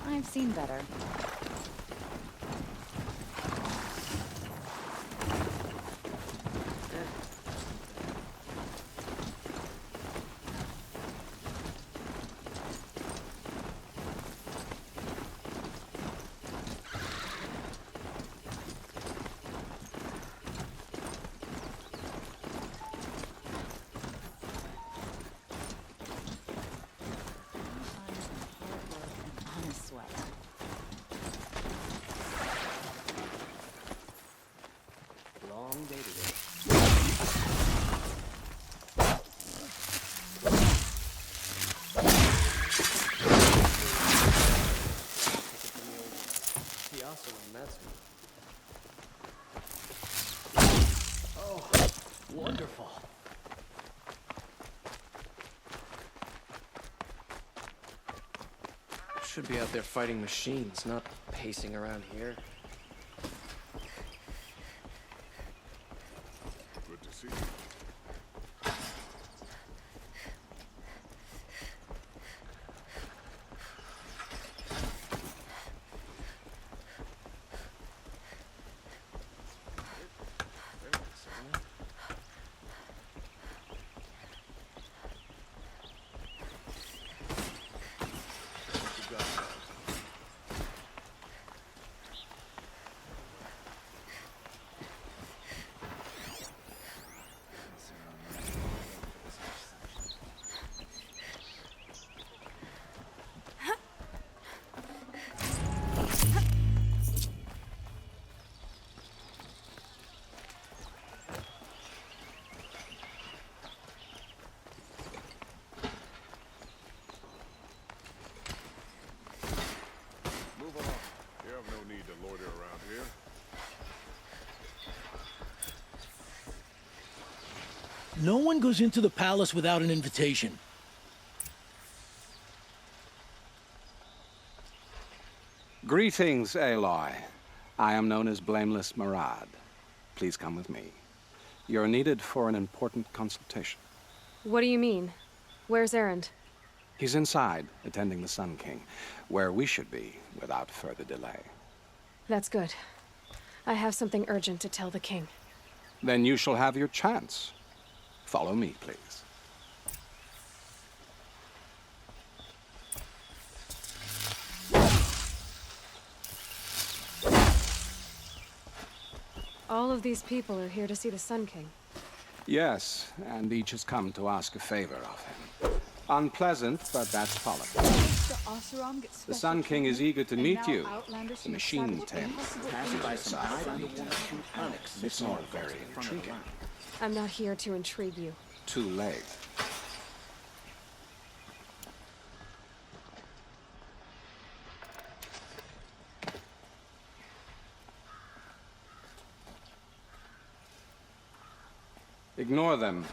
S15: I've seen better.
S12: Oh, wonderful.
S16: Should be out there fighting machines, not pacing around here.
S4: Good to see you. Move along. You have no need to loiter around here.
S19: No one goes into the palace without an invitation.
S23: Greetings, Aloy. I am known as Blameless Murad. Please come with me. You're needed for an important consultation.
S11: What do you mean? Where's Erend?
S23: He's inside, attending the Sun King, where we should be without further delay.
S11: That's good. I have something urgent to tell the king.
S23: Then you shall have your chance. Follow me, please.
S11: All of these people are here to see the Sun King.
S23: Yes, and each has come to ask a favor of him. Unpleasant, but that's politics. The Sun King is eager to meet you. The machine tamer. It's all very intriguing.
S11: I'm not here to intrigue you.
S23: Too late. Ignore them.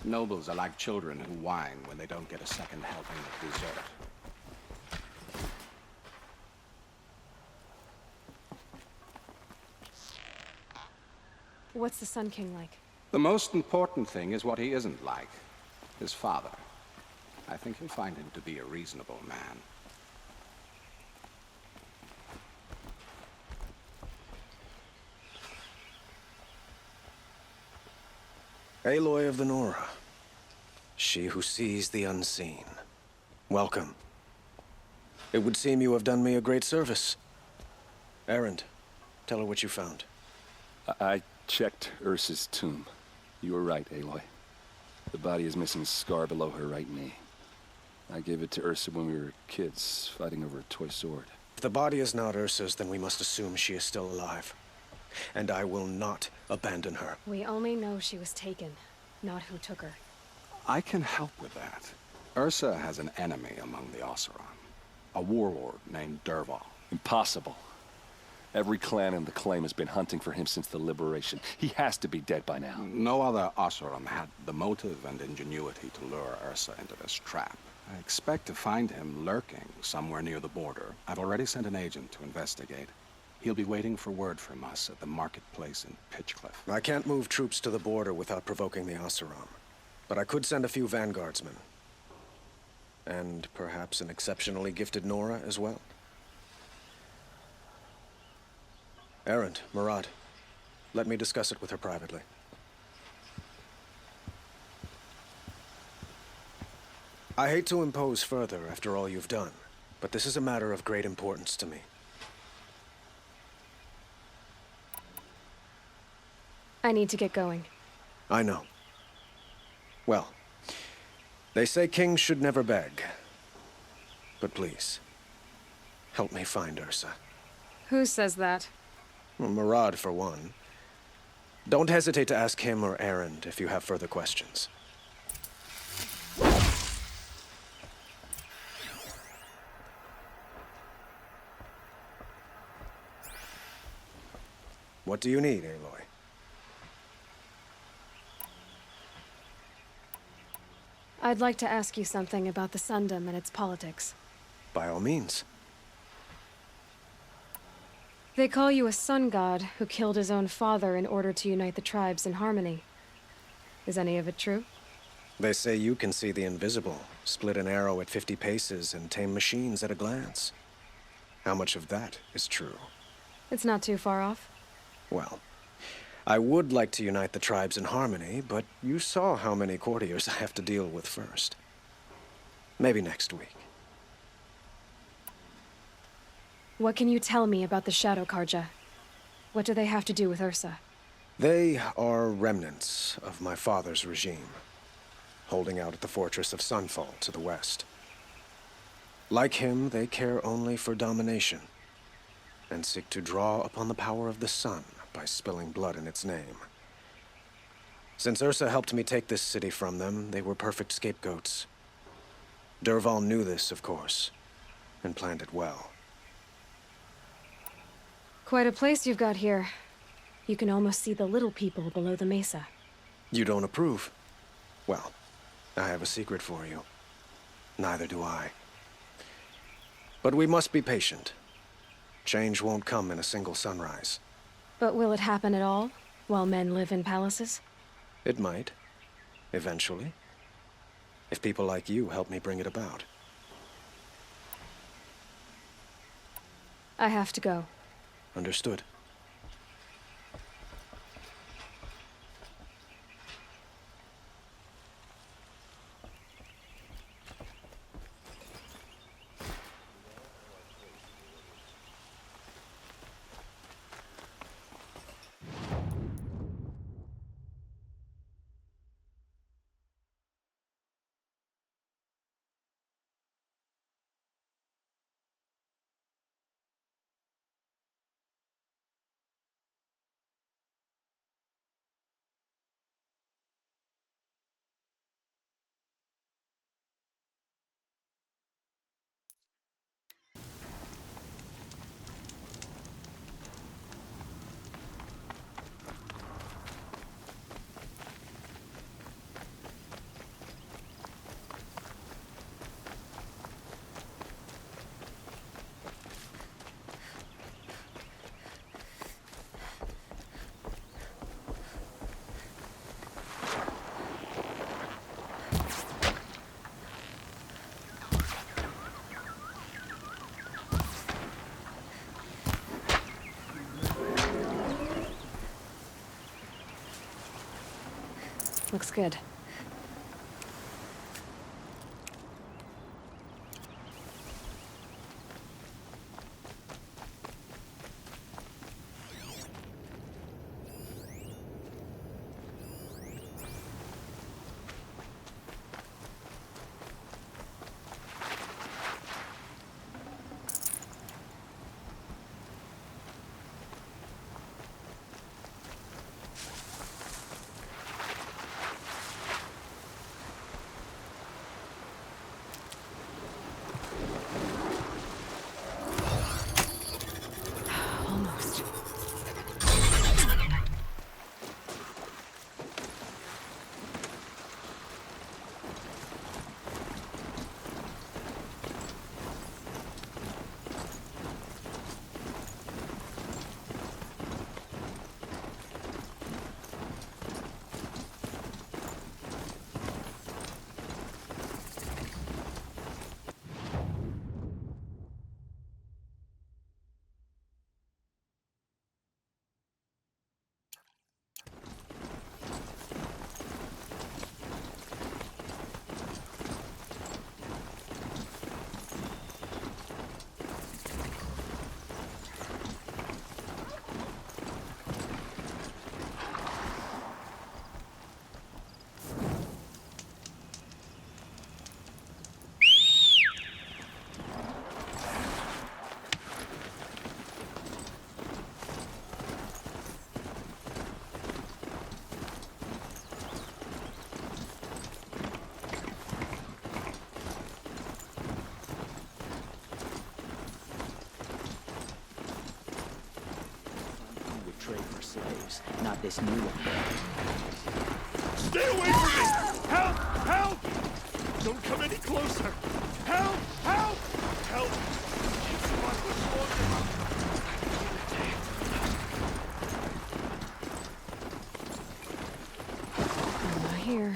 S23: Nobles are like children who whine when they don't get a second helping of dessert.
S11: What's the Sun King like?
S23: The most important thing is what he isn't like. His father. I think you'll find him to be a reasonable man.
S24: Aloy of the Nora. She who sees the unseen. Welcome. It would seem you have done me a great service. Erend, tell her what you found.
S5: I checked Ursa's tomb. You were right, Aloy. The body is missing a scar below her right knee. I gave it to Ursa when we were kids, fighting over a toy sword.
S24: If the body is not Ursa's, then we must assume she is still alive. And I will not abandon her.
S11: We only know she was taken, not who took her.
S23: I can help with that. Ursa has an enemy among the Oseram. A warlord named Derval.
S5: Impossible. Every clan in the claim has been hunting for him since the liberation. He has to be dead by now.
S23: No other Oseram had the motive and ingenuity to lure Ursa into this trap. I expect to find him lurking somewhere near the border. I've already sent an agent to investigate. He'll be waiting for word from us at the marketplace in Pitchcliff.
S24: I can't move troops to the border without provoking the Oseram. But I could send a few vanguardsmen. And perhaps an exceptionally gifted Nora as well. Erend, Murad, let me discuss it with her privately. I hate to impose further after all you've done, but this is a matter of great importance to me.
S11: I need to get going.
S24: I know. Well, they say kings should never beg. But please, help me find Ursa.
S11: Who says that?
S24: Well, Murad, for one. Don't hesitate to ask him or Erend if you have further questions. What do you need, Aloy?
S11: I'd like to ask you something about the Sundom and its politics.
S24: By all means.
S11: They call you a sun god who killed his own father in order to unite the tribes in harmony. Is any of it true?
S24: They say you can see the invisible, split an arrow at 50 paces, and tame machines at a glance. How much of that is true?
S11: It's not too far off.
S24: Well, I would like to unite the tribes in harmony, but you saw how many courtiers I have to deal with first. Maybe next week.
S11: What can you tell me about the Shadow Karja? What do they have to do with Ursa?
S24: They are remnants of my father's regime, holding out at the fortress of Sunfall to the west. Like him, they care only for domination, and seek to draw upon the power of the sun by spilling blood in its name. Since Ursa helped me take this city from them, they were perfect scapegoats. Derval knew this, of course, and planned it well.
S11: Quite a place you've got here. You can almost see the little people below the mesa.
S24: You don't approve? Well, I have a secret for you. Neither do I. But we must be patient. Change won't come in a single sunrise.
S11: But will it happen at all, while men live in palaces?
S24: It might. Eventually. If people like you help me bring it about.
S11: I have to go.
S24: Understood.
S11: Looks good.
S12: slaves, not this new one.
S4: Stay away from me! Help! Help! Don't come any closer! Help! Help! Help!
S11: I'm not here.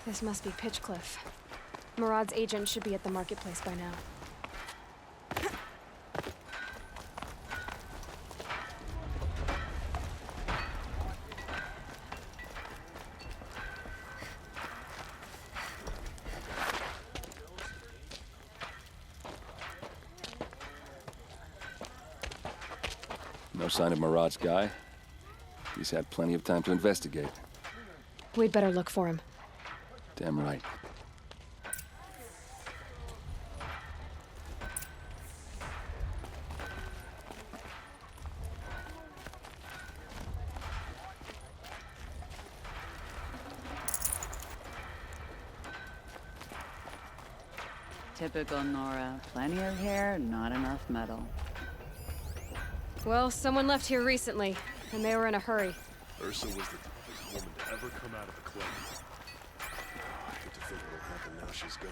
S11: This must be Pitchcliff. Murad's agent should be at the marketplace by now.
S5: No sign of Murad's guy. He's had plenty of time to investigate.
S11: We'd better look for him.
S5: Damn right.
S15: Typical Nora. Plenty of hair, not enough metal.
S11: Well, someone left here recently, and they were in a hurry.
S4: Ursa was the toughest woman to ever come out of the club. I hate to think what'll happen now she's gone.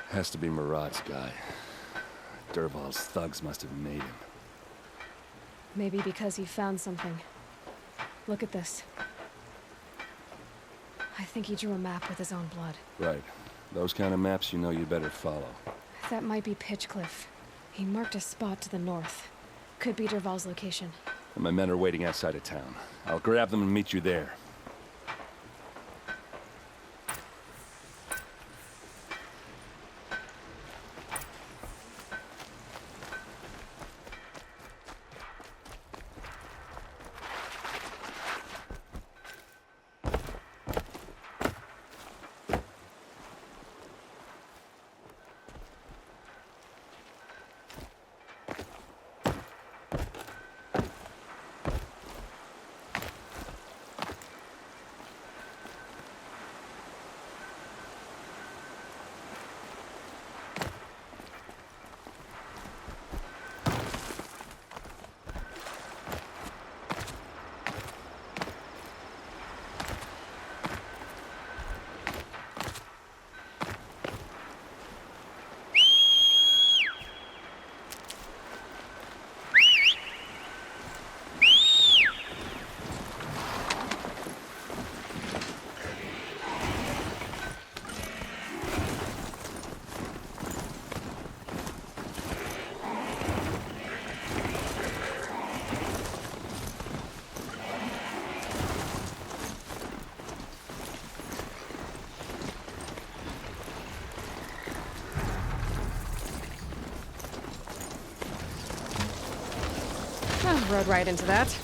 S5: Has to be Murad's guy. Derval's thugs must have made him.
S11: Maybe because he found something. Look at this. I think he drew a map with his own blood.
S5: Right. Those kind of maps you know you'd better follow.
S11: That might be Pitchcliff. He marked a spot to the north. Could be Derval's location.
S5: And my men are waiting outside of town. I'll grab them and meet you there.
S11: Rode right into that.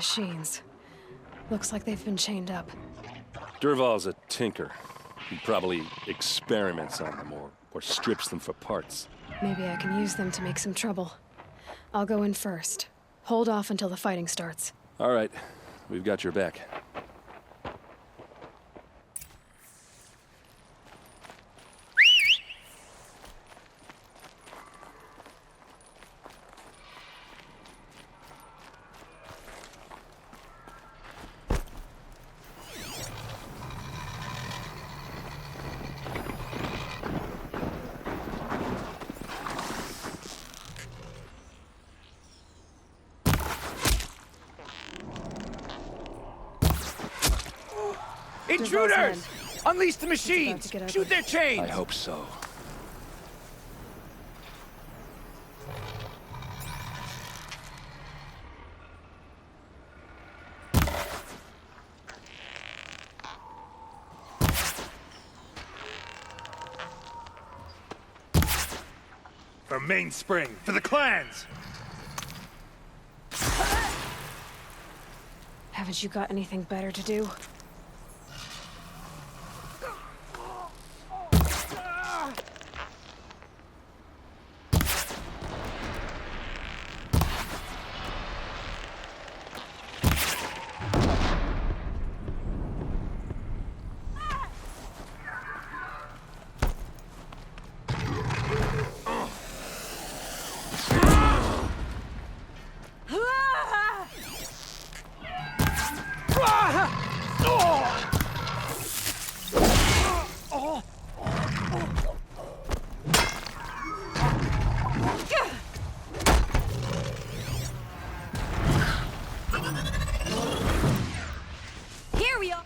S11: machines. Looks like they've been chained up.
S5: Derval's a tinker. He probably experiments on them or strips them for parts.
S11: Maybe I can use them to make some trouble. I'll go in first. Hold off until the fighting starts.
S5: All right, we've got your back.
S13: Intruders! Unleash the machines! Shoot their chains!
S5: I hope so.
S1: For Mainspring, for the clans!
S11: Haven't you got anything better to do?
S13: Here we are!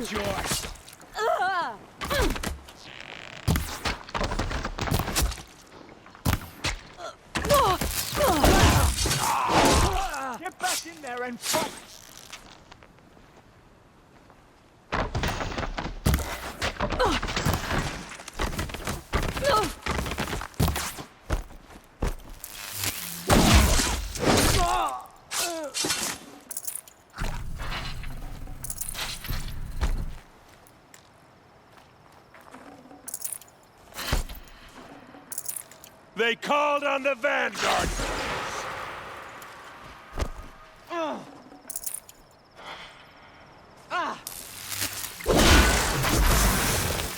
S19: It's yours. Get back in there and fight!
S1: They called on the Vanguard!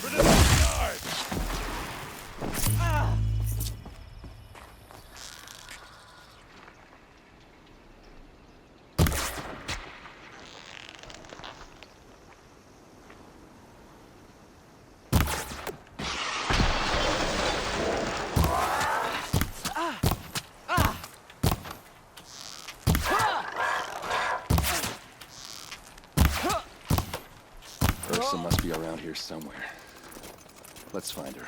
S1: For the Vanguard!
S5: Ursa must be around here somewhere. Let's find her.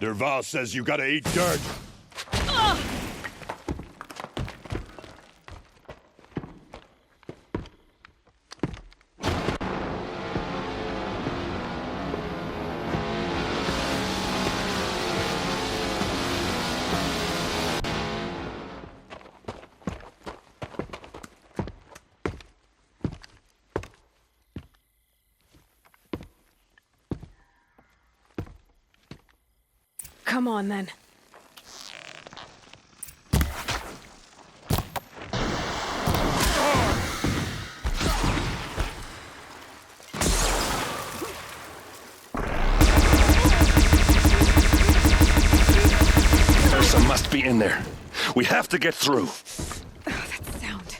S1: Derval says you gotta eat dirt.
S11: Come on, then.
S5: Ursa must be in there. We have to get through.
S11: Oh, that sound.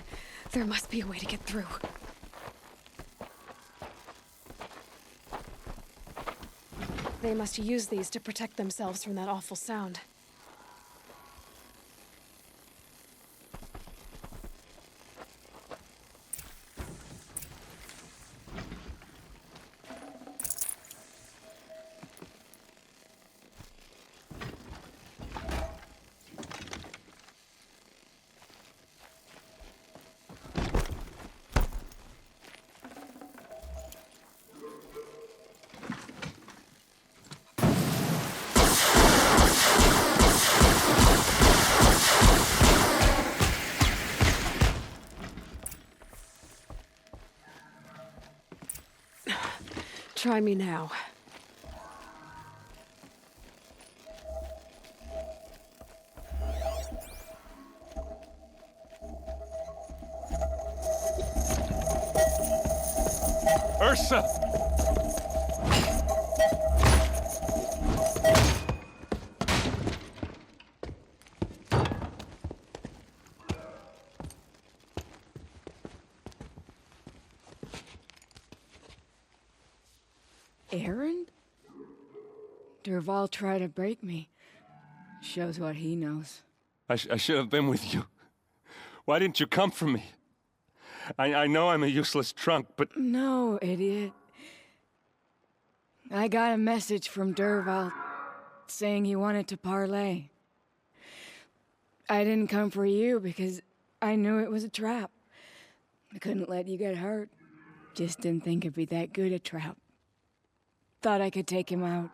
S11: There must be a way to get through. They must use these to protect themselves from that awful sound. Try me now.
S4: Ursa!
S15: Aaron? Derval tried to break me. Shows what he knows.
S4: I should have been with you. Why didn't you come for me? I know I'm a useless trunk, but...
S15: No, idiot. I got a message from Derval saying he wanted to parlay. I didn't come for you because I knew it was a trap. I couldn't let you get hurt. Just didn't think it'd be that good a trap. Thought I could take him out.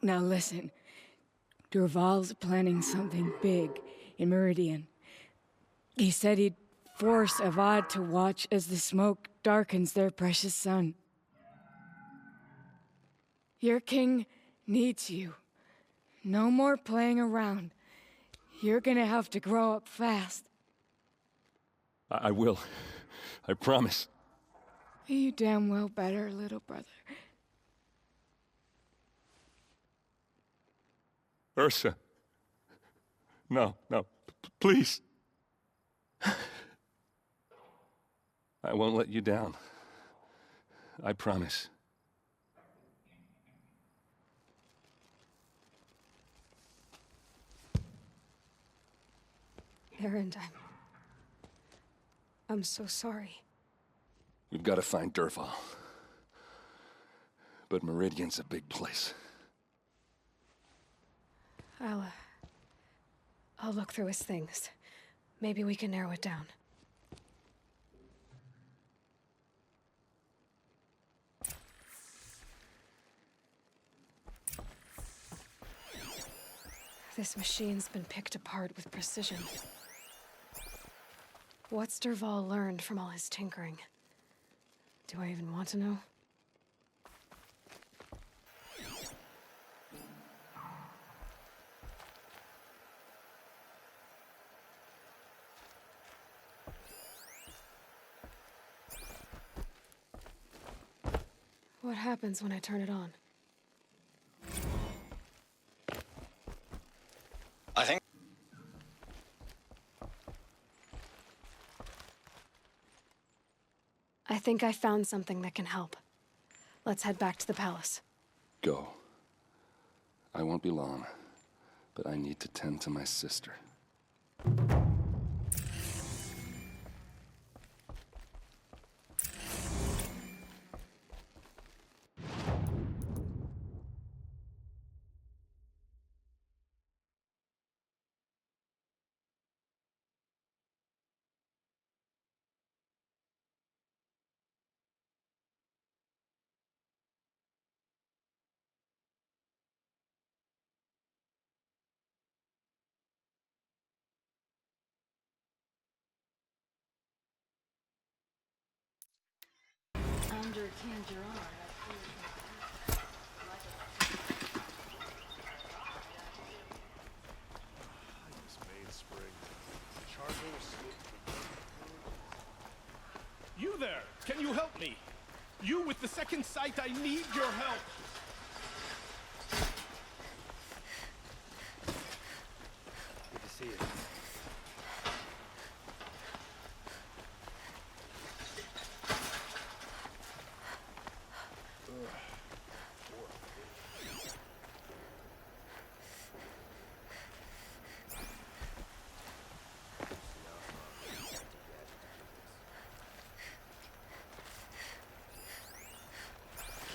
S15: Now listen. Derval's planning something big in Meridian. He said he'd force Avad to watch as the smoke darkens their precious sun. Your king needs you. No more playing around. You're gonna have to grow up fast.
S4: I will. I promise.
S15: You damn well better, little brother.
S4: Ursa. No, please. I won't let you down. I promise.
S11: Aaron, I'm so sorry.
S4: We've got to find Derval. But Meridian's a big place.
S11: I'll look through his things. Maybe we can narrow it down. This machine's been picked apart with precision. What's Derval learned from all his tinkering? Do I even want to know? What happens when I turn it on? I think I found something that can help. Let's head back to the palace.
S4: Go. I won't be long, but I need to tend to my sister.
S1: You there! Can you help me? You with the second sight, I need your help!
S12: Good to see you.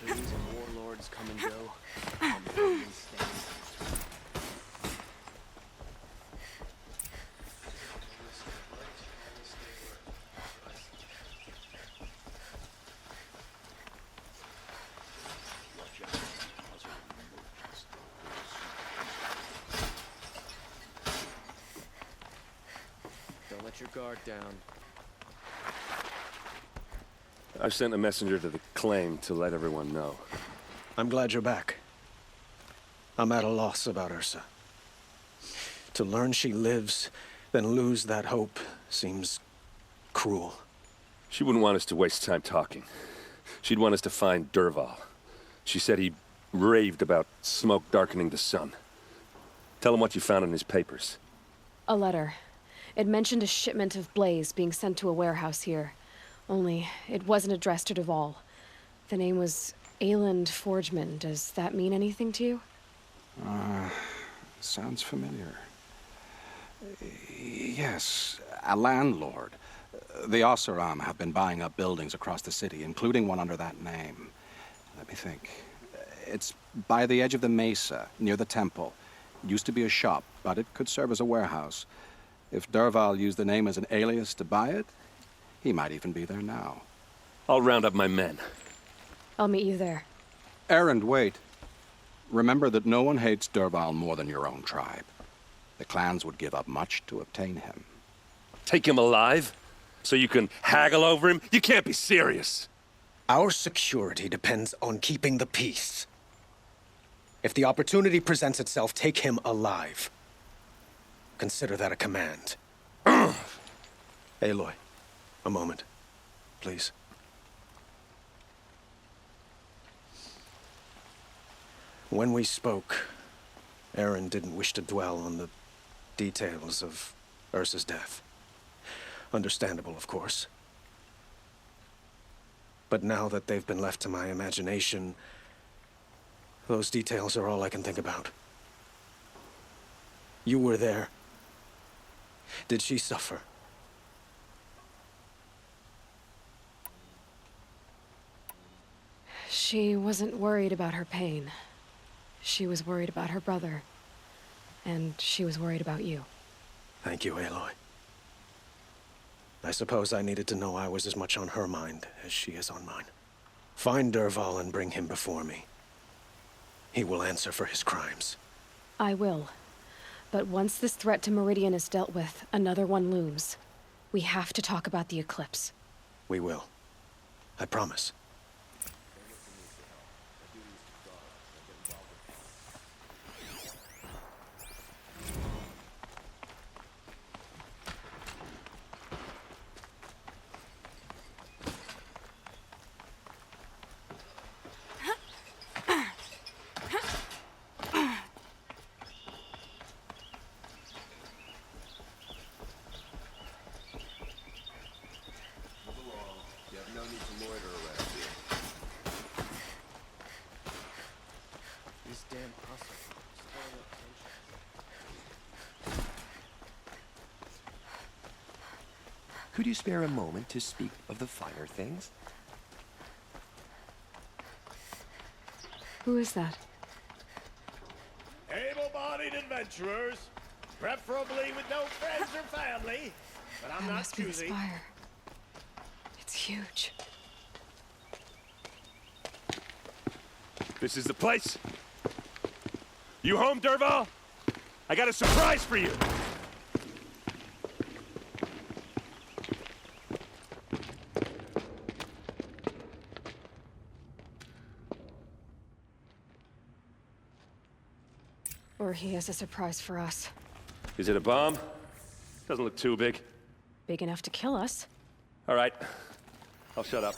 S16: Kings and warlords come and go. And the Meridian stands. Don't let your guard down.
S4: I've sent a messenger to the claim to let everyone know.
S24: I'm glad you're back. I'm at a loss about Ursa. To learn she lives then lose that hope seems cruel.
S5: She wouldn't want us to waste time talking. She'd want us to find Derval. She said he raved about smoke darkening the sun. Tell him what you found in his papers.
S11: A letter. It mentioned a shipment of blaze being sent to a warehouse here. Only, it wasn't addressed to Derval. The name was Ayland Forgeman. Does that mean anything to you?
S23: Sounds familiar. Yes, a landlord. The Oseram have been buying up buildings across the city, including one under that name. Let me think. It's by the edge of the mesa, near the temple. Used to be a shop, but it could serve as a warehouse. If Derval used the name as an alias to buy it, he might even be there now.
S5: I'll round up my men.
S11: I'll meet you there.
S23: Erend, wait. Remember that no one hates Derval more than your own tribe. The clans would give up much to obtain him.
S5: Take him alive? So you can haggle over him? You can't be serious.
S24: Our security depends on keeping the peace. If the opportunity presents itself, take him alive. Consider that a command. Aloy, a moment, please. When we spoke, Erend didn't wish to dwell on the details of Ursa's death. Understandable, of course. But now that they've been left to my imagination, those details are all I can think about. You were there. Did she suffer?
S11: She wasn't worried about her pain. She was worried about her brother. And she was worried about you.
S24: Thank you, Aloy. I suppose I needed to know I was as much on her mind as she is on mine. Find Derval and bring him before me. He will answer for his crimes.
S11: I will. But once this threat to Meridian is dealt with, another one looms. We have to talk about the eclipse.
S24: We will. I promise.
S3: Could you spare a moment to speak of the fire things?
S11: Who is that?
S1: Able-bodied adventurers, preferably with no friends or family, but I'm
S11: That
S1: not
S11: must be the
S1: choosy.
S11: spire. It's huge.
S5: This is the place? You home, Derval? I got a surprise for you!
S11: Or he has a surprise for us.
S5: Is it a bomb? Doesn't look too big.
S11: Big enough to kill us.
S5: All right. I'll shut up.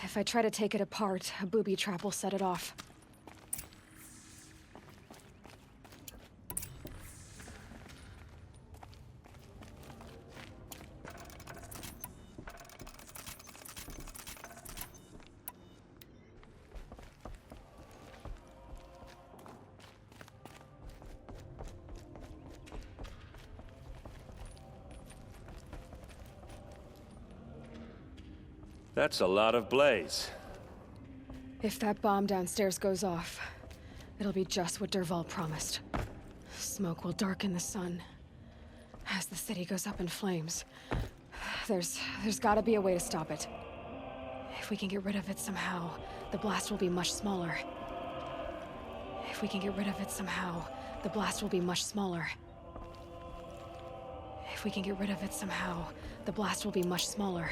S11: If I try to take it apart, a booby trap will set it off.
S5: That's a lot of blaze.
S11: If that bomb downstairs goes off, it'll be just what Derval promised. Smoke will darken the sun. As the city goes up in flames, there's gotta be a way to stop it. If we can get rid of it somehow, the blast will be much smaller. If we can get rid of it somehow, the blast will be much smaller. If we can get rid of it somehow, the blast will be much smaller.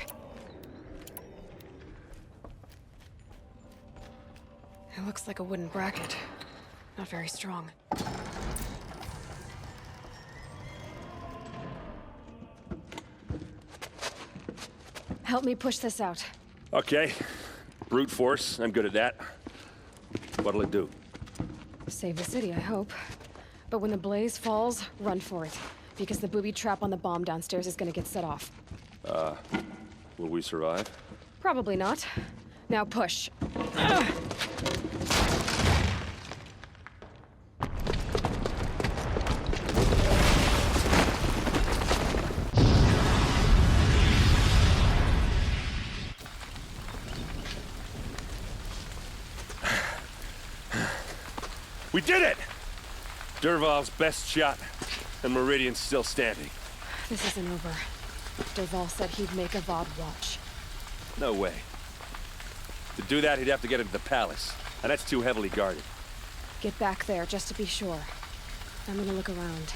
S11: It looks like a wooden bracket. Not very strong. Help me push this out.
S1: Okay. Brute force, I'm good at that. What'll it do?
S11: Save the city, I hope. But when the blaze falls, run for it. Because the booby trap on the bomb downstairs is gonna get set off.
S1: Will we survive?
S11: Probably not. Now push.
S1: We did it! Derval's best shot, and Meridian's still standing.
S11: This isn't over. Derval said he'd make a VOD watch.
S1: No way. To do that, he'd have to get into the palace, and that's too heavily guarded.
S11: Get back there, just to be sure. I'm gonna look around.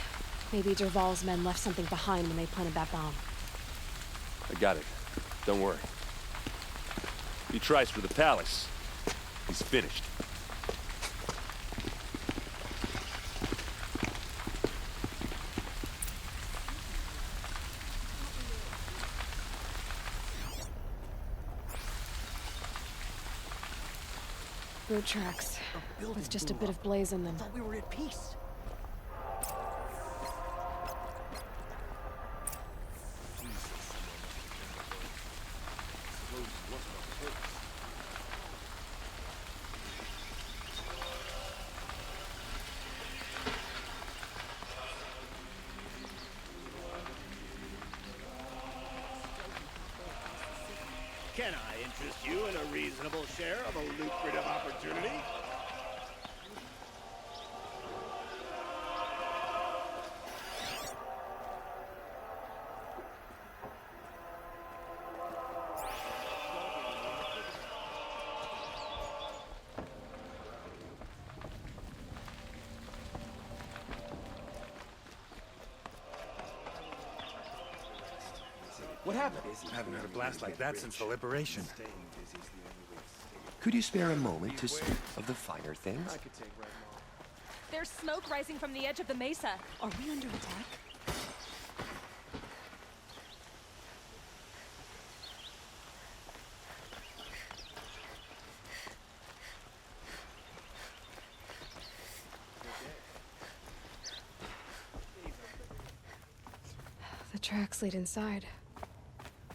S11: Maybe Derval's men left something behind when they planted that bomb.
S1: I got it. Don't worry. If he tries for the palace, he's finished.
S11: Road tracks, with just a bit of blaze in them.
S12: I thought we were at peace.
S1: Can I interest you in a reasonable share of a lucrative opportunity?
S12: What happened?
S10: I haven't had a blast like that since the liberation.
S3: Could you spare a moment to speak of the finer things?
S17: There's smoke rising from the edge of the mesa. Are we under attack?
S11: The tracks lead inside.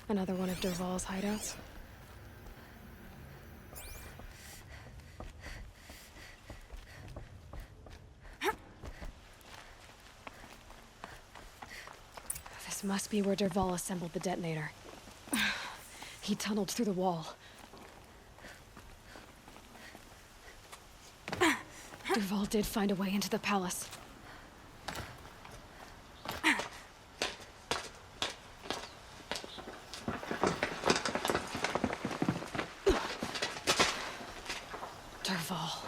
S11: Another one of Derval's hideouts. This must be where Derval assembled the detonator. He tunneled through the wall. Derval did find a way into the palace. Derval.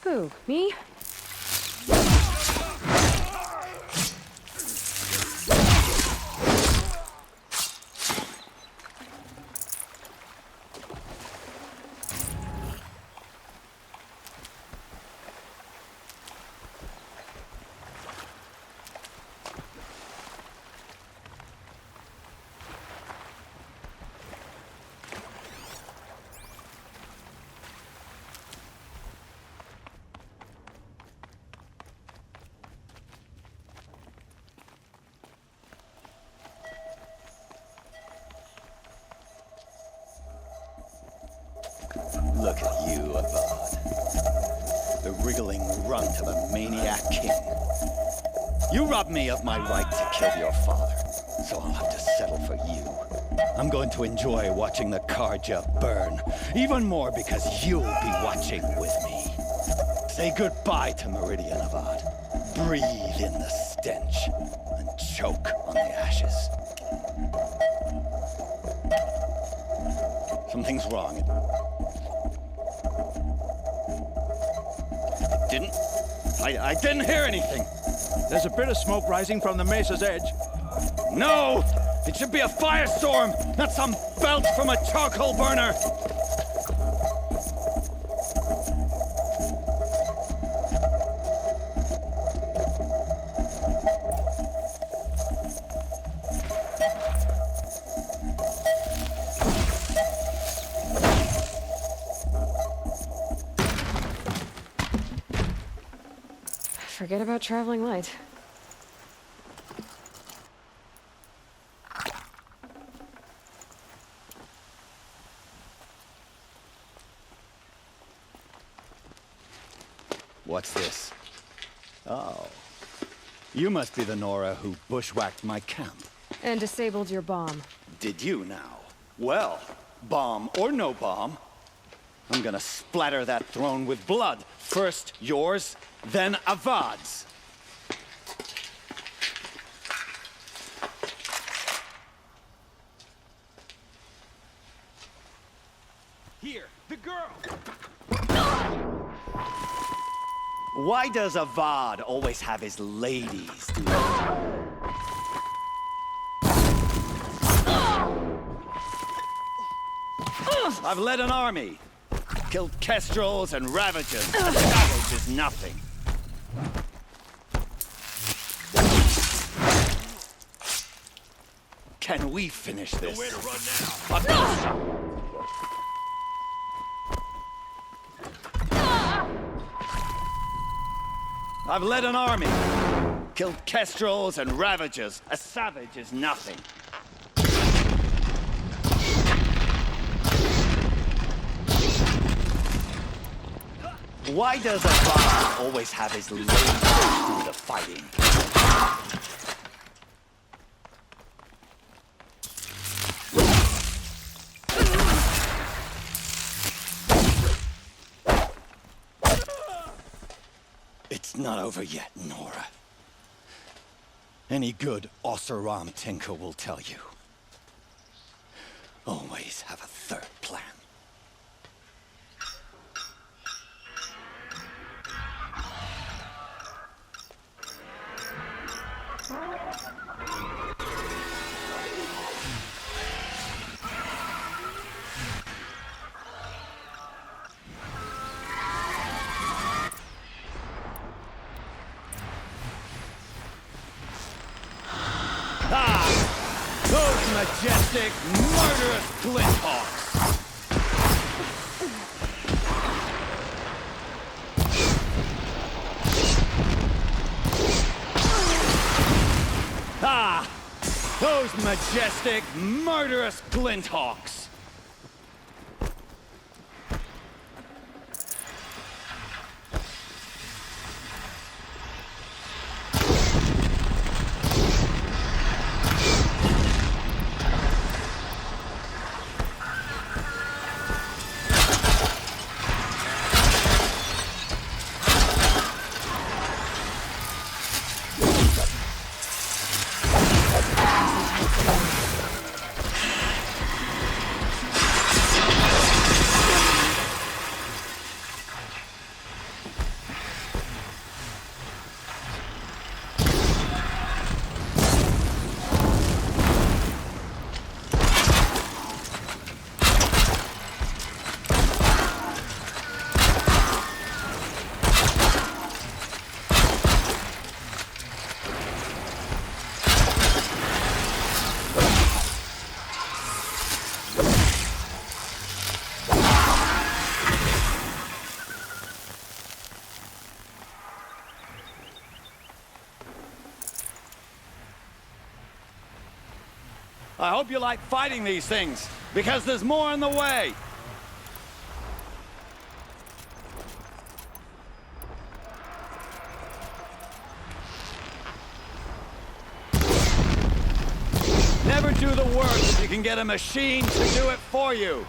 S11: Who, me?
S12: Look at you, Avad. The wriggling runt of a maniac king. You robbed me of my right to kill your father, so I'll have to settle for you. I'm going to enjoy watching the Karja burn, even more because you'll be watching with me. Say goodbye to Meridian, Avad. Breathe in the stench and choke on the ashes. Something's wrong. I didn't hear anything.
S10: There's a bit of smoke rising from the mesa's edge.
S12: No! It should be a firestorm, not some belch from a charcoal burner!
S11: Forget about traveling light.
S12: What's this? Oh. You must be the Nora who bushwhacked my camp.
S11: And disabled your bomb.
S12: Did you now? Well, bomb or no bomb, I'm gonna splatter that throne with blood. First yours, then Avad's.
S10: Here, the girl!
S12: Why does Avad always have his ladies do that? I've led an army. Killed kestrels and ravagers. A savage is nothing. Can we finish this?
S1: Nowhere to run now.
S12: I've led an army. Killed kestrels and ravagers. A savage is nothing. Why does Avad always have his ladies do the fighting? It's not over yet, Nora. Any good Oseram tinker will tell you. Always have a third plan. Majestic, murderous glinthawks! Ah! Those majestic, murderous glinthawks! I hope you like fighting these things, because there's more on the way. do the work if you can get a machine to do it for you.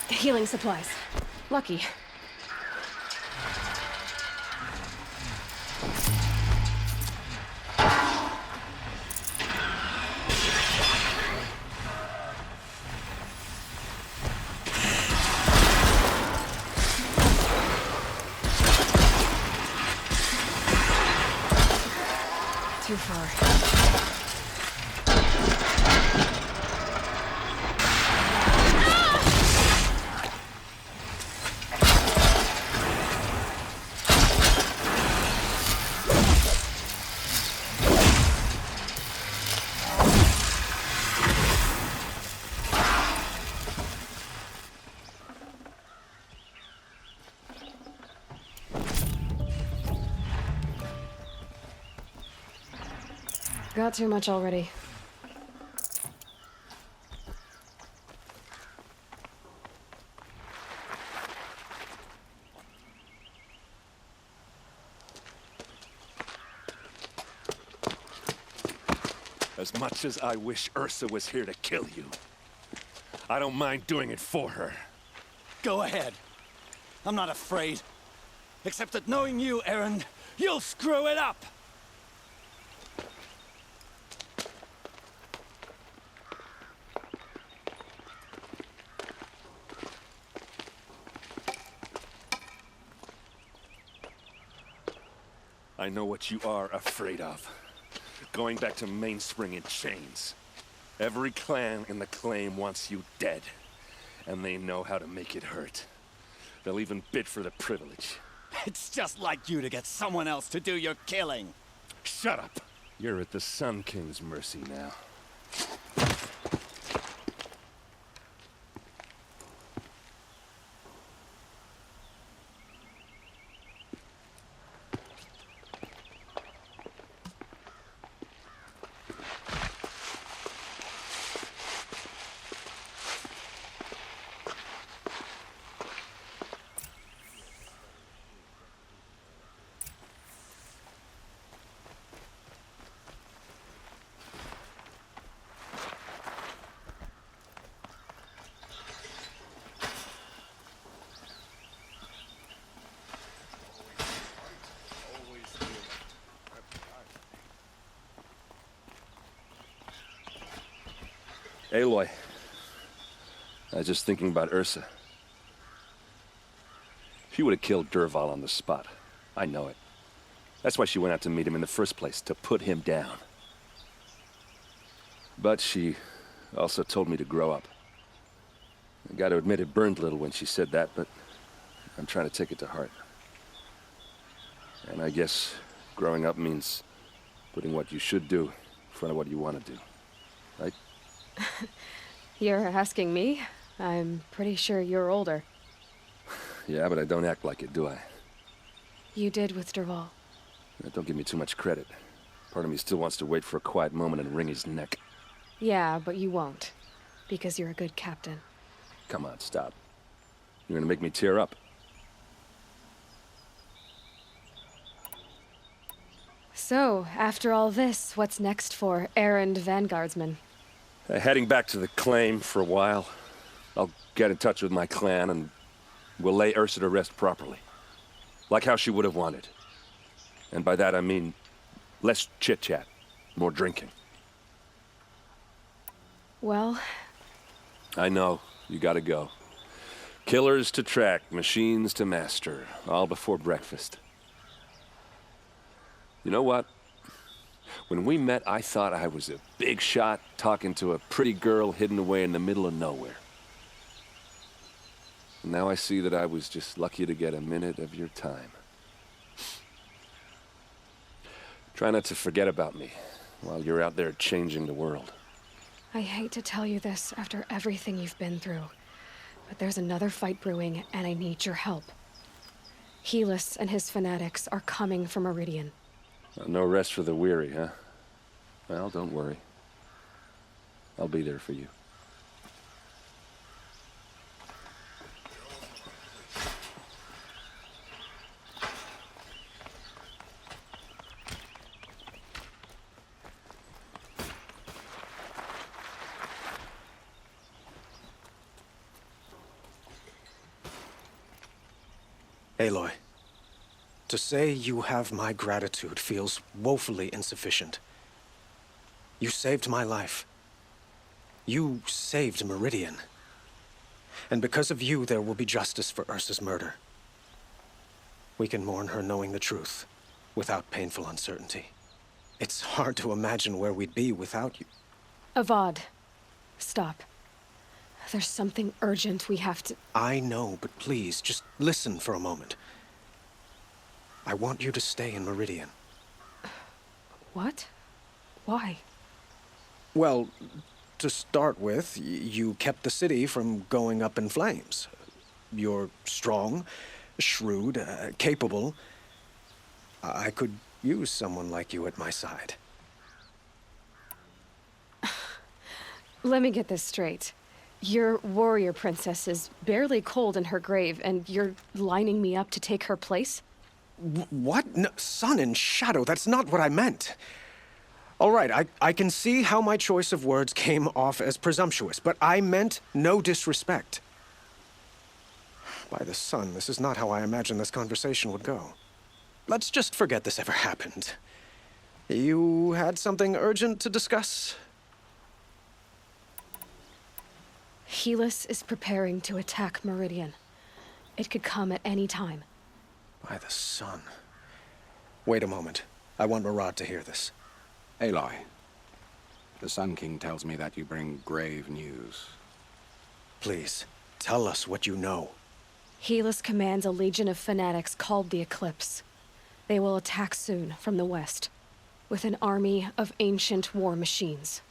S11: Healing supplies. Lucky. Too far. Got too much already.
S1: As much as I wish Ursa was here to kill you, I don't mind doing it for her.
S12: Go ahead. I'm not afraid. Except that knowing you, Aaron, you'll screw it up!
S1: I know what you are afraid of. Going back to Mainspring in chains. Every clan in the claim wants you dead. And they know how to make it hurt. They'll even bid for the privilege.
S12: It's just like you to get someone else to do your killing.
S1: Shut up! You're at the Sun King's mercy now. Aloy. I was just thinking about Ursa. She would have killed Derval on the spot. I know it. That's why she went out to meet him in the first place, to put him down.
S5: But she also told me to grow up. I gotta admit it burned a little when she said that, but I'm trying to take it to heart. And I guess growing up means putting what you should do in front of what you want to do. Right?
S11: You're asking me? I'm pretty sure you're older.
S5: Yeah, but I don't act like it, do I?
S11: You did with Derval.
S5: Don't give me too much credit. Part of me still wants to wait for a quiet moment and wring his neck.
S11: Yeah, but you won't. Because you're a good captain.
S5: Come on, stop. You're gonna make me tear up.
S11: So, after all this, what's next for errand vanguardsman?
S5: Heading back to the claim for a while. I'll get in touch with my clan and we'll lay Ursa to rest properly. Like how she would have wanted. And by that I mean less chit-chat, more drinking.
S11: Well...
S5: I know, you gotta go. Killers to track, machines to master, all before breakfast. You know what? When we met, I thought I was a big shot talking to a pretty girl hidden away in the middle of nowhere. And now I see that I was just lucky to get a minute of your time. Try not to forget about me while you're out there changing the world.
S11: I hate to tell you this after everything you've been through, but there's another fight brewing and I need your help. Helis and his fanatics are coming for Meridian.
S5: No rest for the weary, huh? Well, don't worry. I'll be there for you.
S24: Aloy, to say you have my gratitude feels woefully insufficient. You saved my life. You saved Meridian. And because of you, there will be justice for Ursa's murder. We can mourn her knowing the truth, without painful uncertainty. It's hard to imagine where we'd be without you.
S11: Avad, stop. There's something urgent we have to...
S24: I know, but please, just listen for a moment. I want you to stay in Meridian.
S11: What? Why?
S24: Well, to start with, you kept the city from going up in flames. You're strong, shrewd, capable. I could use someone like you at my side.
S11: Let me get this straight. Your warrior princess is barely cold in her grave, and you're lining me up to take her place?
S24: What? No, sun and shadow, that's not what I meant. All right, I can see how my choice of words came off as presumptuous, but I meant no disrespect. By the sun, this is not how I imagined this conversation would go. Let's just forget this ever happened. You had something urgent to discuss?
S11: Helis is preparing to attack Meridian. It could come at any time.
S24: By the sun. Wait a moment. I want Murad to hear this.
S23: Aloy, the Sun King tells me that you bring grave news.
S24: Please, tell us what you know.
S11: Helis commands a legion of fanatics called the Eclipse. They will attack soon from the west, with an army of ancient war machines.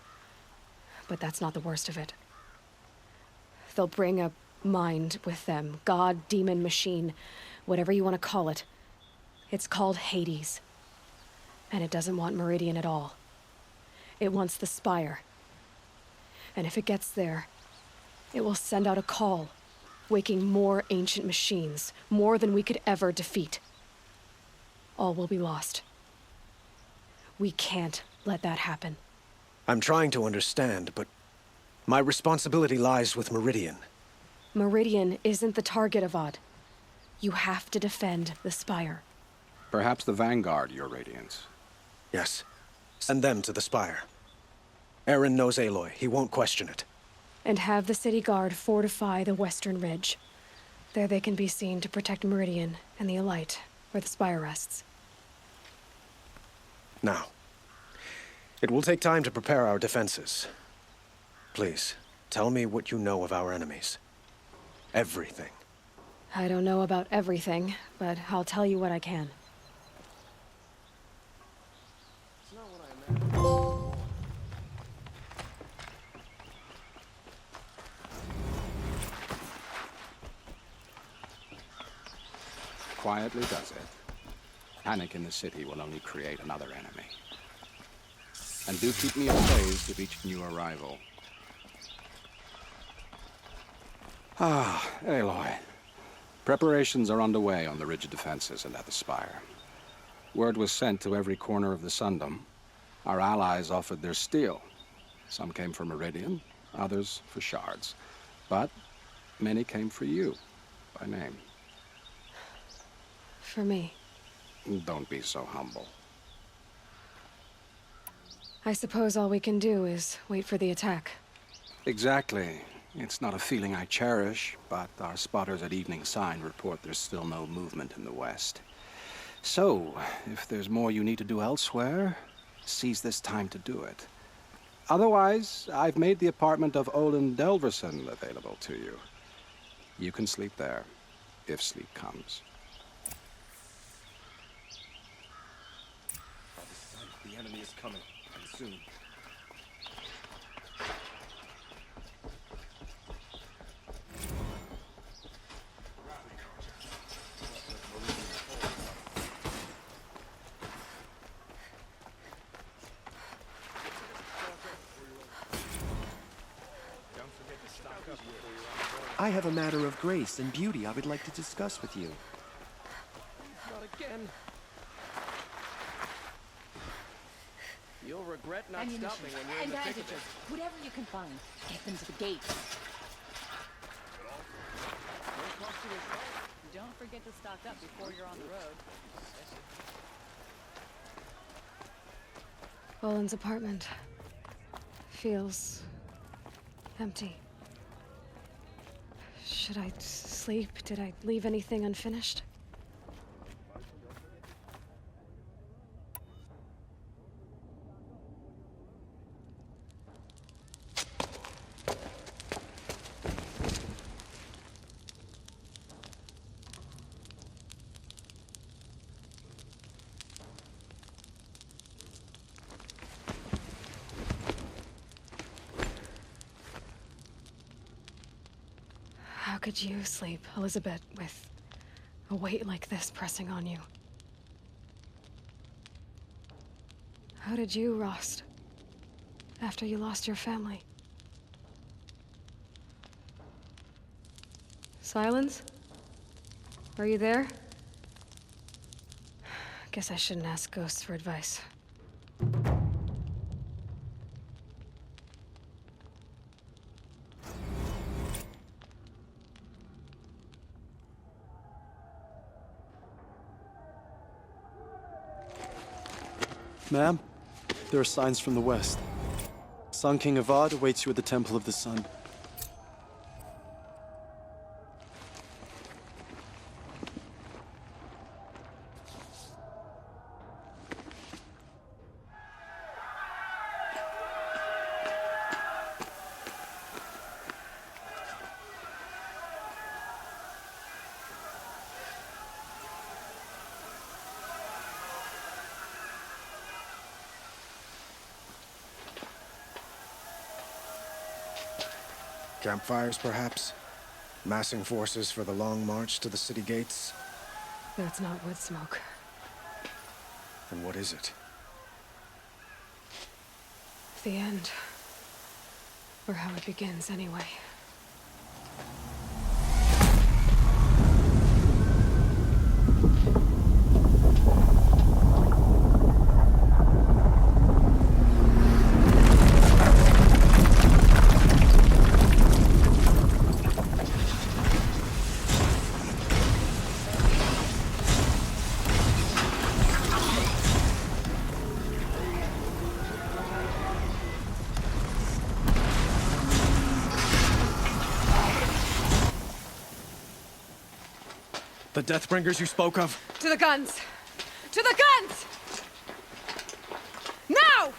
S11: But that's not the worst of it. They'll bring a mind with them, god, demon, machine, whatever you want to call it. It's called Hades. And it doesn't want Meridian at all. It wants the spire. And if it gets there, it will send out a call, waking more ancient machines, more than we could ever defeat. All will be lost. We can't let that happen.
S24: I'm trying to understand, but my responsibility lies with Meridian.
S11: Meridian isn't the target, Avad. You have to defend the spire.
S23: Perhaps the Vanguard, Your Radiance.
S24: Yes. Send them to the spire. Aaron knows Aloy. He won't question it.
S11: And have the city guard fortify the western ridge. There they can be seen to protect Meridian and the Elite, where the spire rests.
S24: Now, It will take time to prepare our defenses. Please, tell me what you know of our enemies. Everything.
S11: I don't know about everything, but I'll tell you what I can.
S23: Quietly does it. Panic in the city will only create another enemy. And do keep me appraised of each new arrival. Ah, Aloy. Preparations are underway on the rigid defenses and at the spire. Word was sent to every corner of the Sundom. Our allies offered their steel. Some came for Meridian, others for shards. But many came for you, by name.
S11: For me.
S23: Don't be so humble.
S11: I suppose all we can do is wait for the attack.
S23: Exactly. It's not a feeling I cherish, but our spotters at Evening Sign report there's still no movement in the west. So, if there's more you need to do elsewhere, seize this time to do it. Otherwise, I've made the apartment of Olin Delverson available to you. You can sleep there, if sleep comes.
S3: The enemy is coming, and soon. I have a matter of grace and beauty I would like to discuss with you.
S10: Not again. You'll regret not stopping when you're in the thick of it.
S17: Whatever you can find, get them to the gate. Don't forget to stock up before you're on the road.
S11: Olin's apartment feels empty. Should I sleep? Did I leave anything unfinished? How could you sleep, Elizabeth, with a weight like this pressing on you? How did you, Rost, after you lost your family? Silence? Are you there? Guess I shouldn't ask ghosts for advice.
S14: Ma'am, there are signs from the west. Sun King Avad awaits you at the Temple of the Sun.
S24: Campfires, perhaps? Massing forces for the long march to the city gates?
S11: That's not wood smoke.
S24: Then what is it?
S11: The end. Or how it begins, anyway.
S14: The Deathbringers you spoke of?
S11: To the guns! To the guns! Now!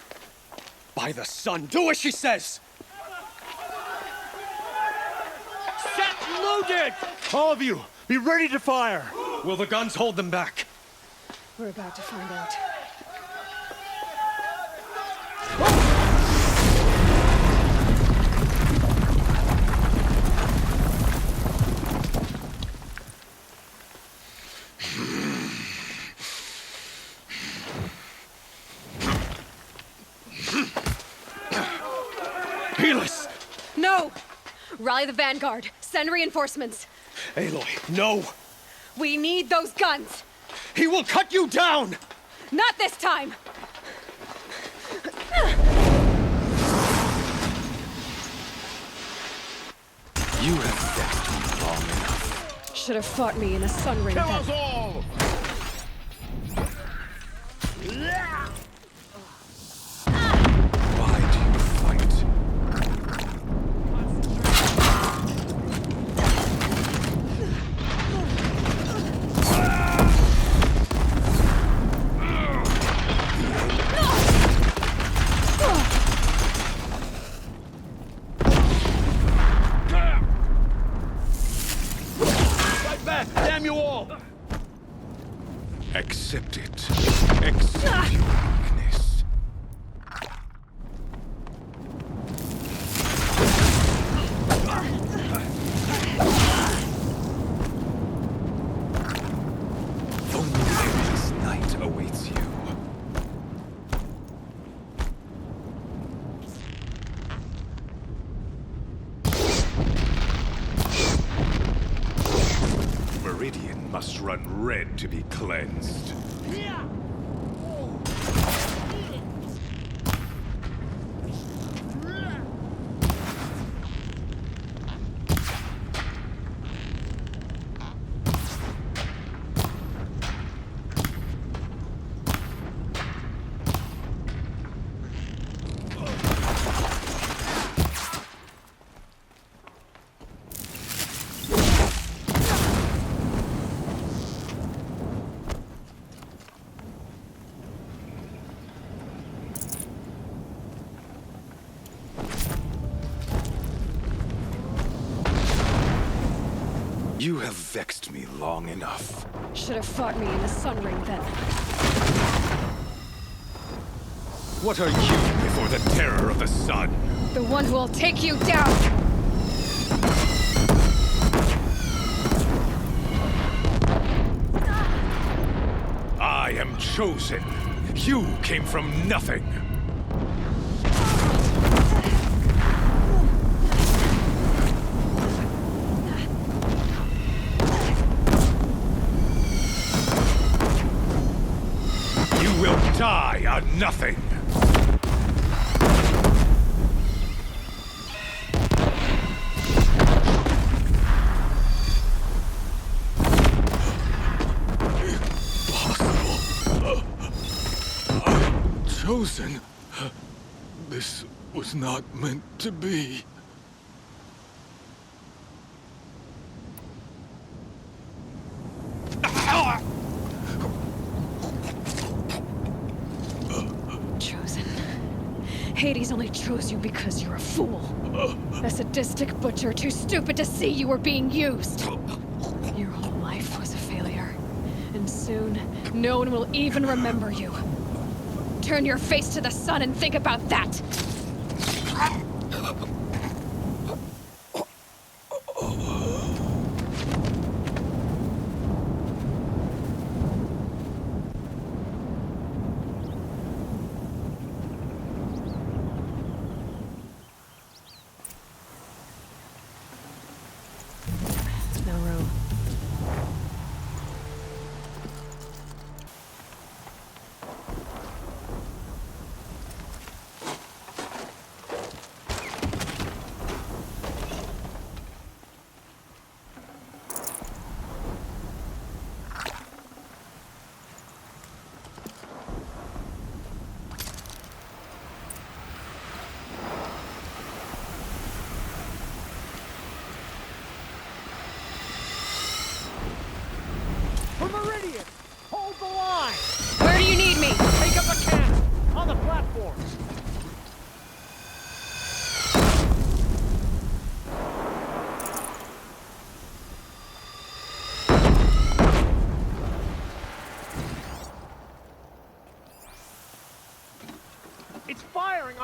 S24: By the sun, do as she says!
S9: Set loaded! All of you, be ready to fire!
S24: Will the guns hold them back?
S11: We're about to find out.
S24: Helis!
S11: No! Rally the vanguard. Send reinforcements.
S24: Aloy, no!
S11: We need those guns!
S24: He will cut you down!
S11: Not this time!
S4: You have vexed me long enough.
S11: Should have fought me in a sun ring
S9: Kill
S11: then.
S9: us all!
S4: Why do you fight?
S9: Fight back! Damn you all!
S4: Accept it. Accept your weakness. Only this night awaits you.
S1: Meridian must run red to be cleansed.
S4: You have vexed me long enough.
S11: Should have fought me in a sun ring then.
S1: What are you before the terror of the sun?
S11: The one who will take you down!
S1: I am chosen. You came from nothing. You will die a nothing.
S4: Chosen? This was not meant to be.
S11: Chosen. Hades only chose you because you're a fool. A sadistic butcher too stupid to see you were being used. Your whole life was a failure. And soon, no one will even remember you. Turn your face to the sun and think about that! No room.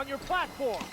S9: on your platform!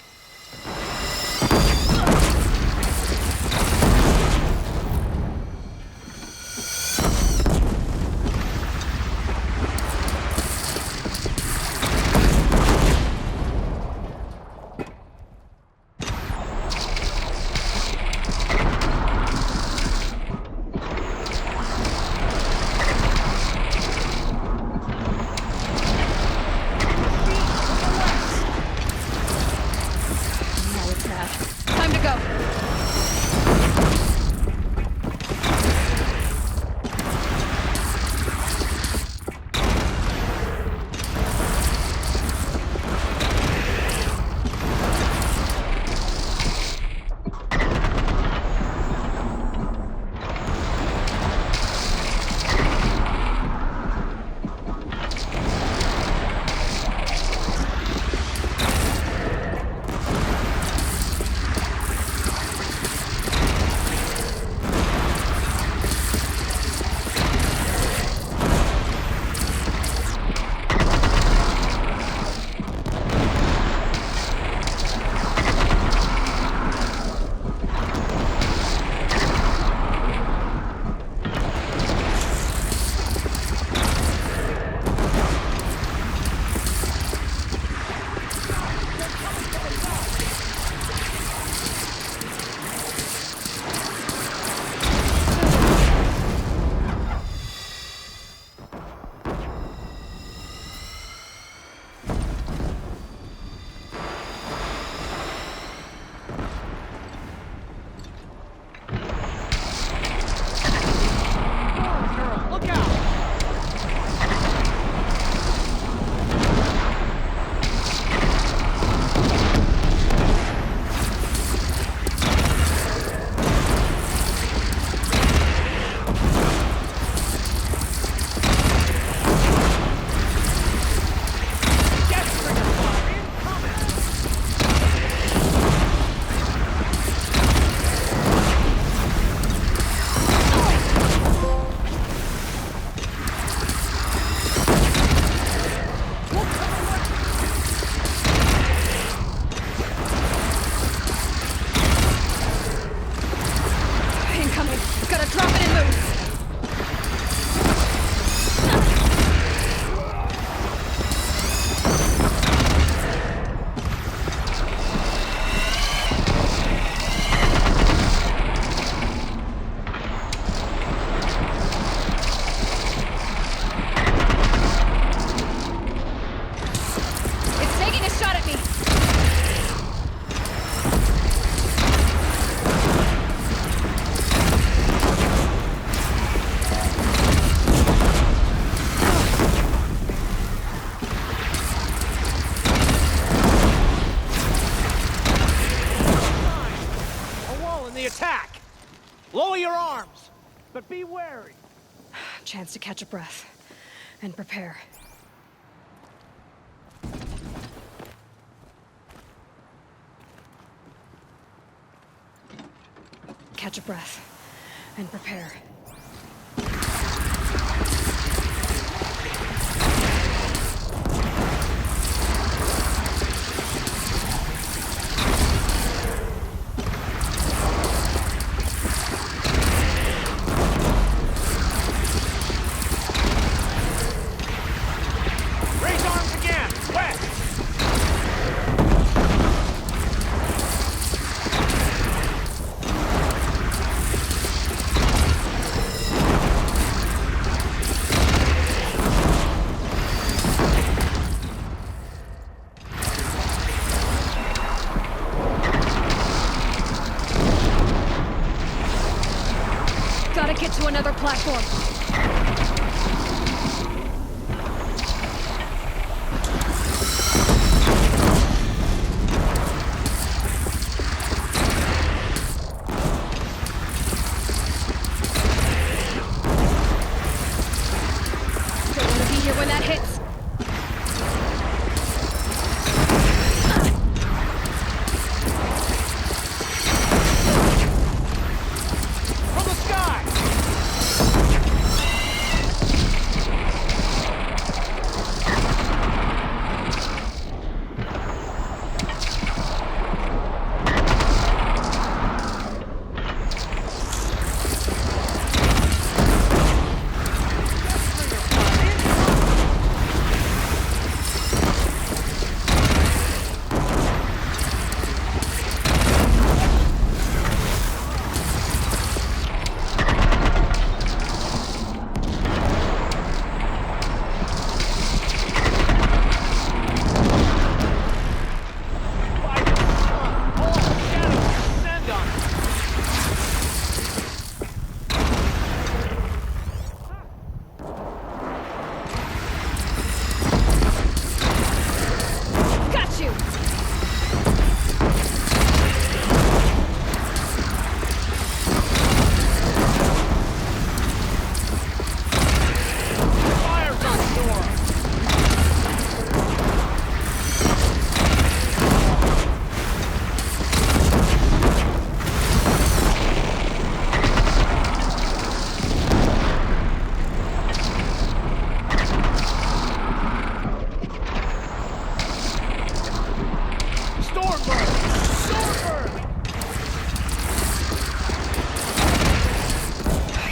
S9: But be wary.
S11: Chance to catch a breath and prepare. Catch a breath and prepare. To another platform. Don't want to be here when that hits.
S9: From the sky!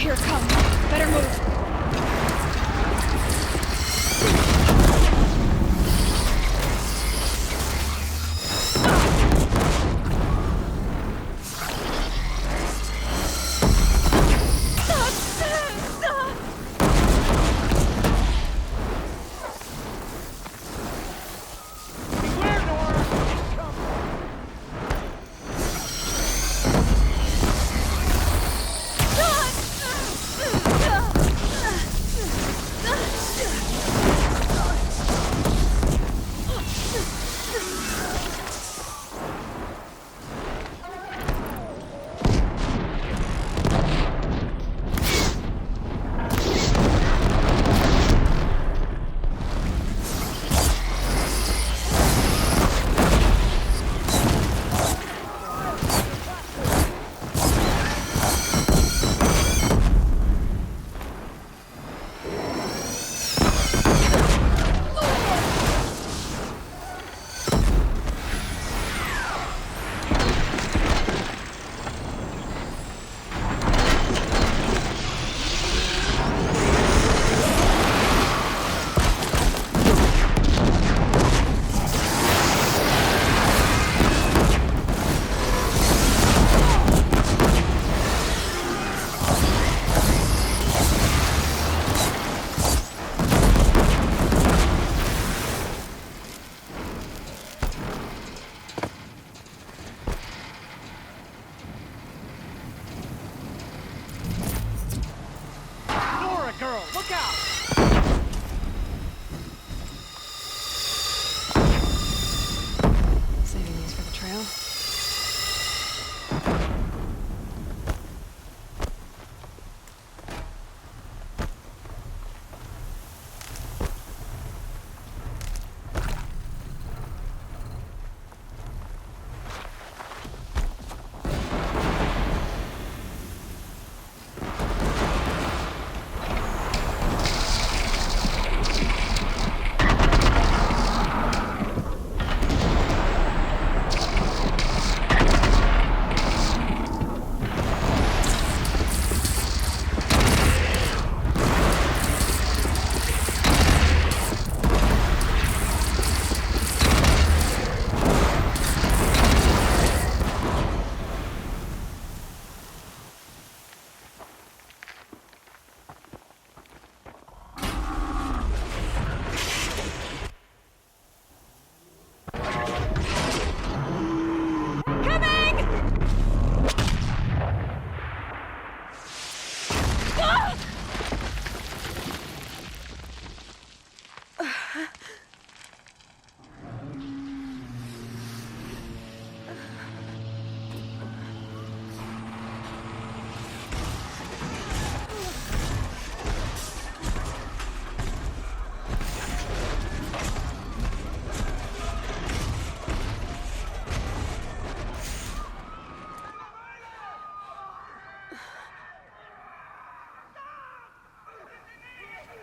S11: Here it comes. Better move.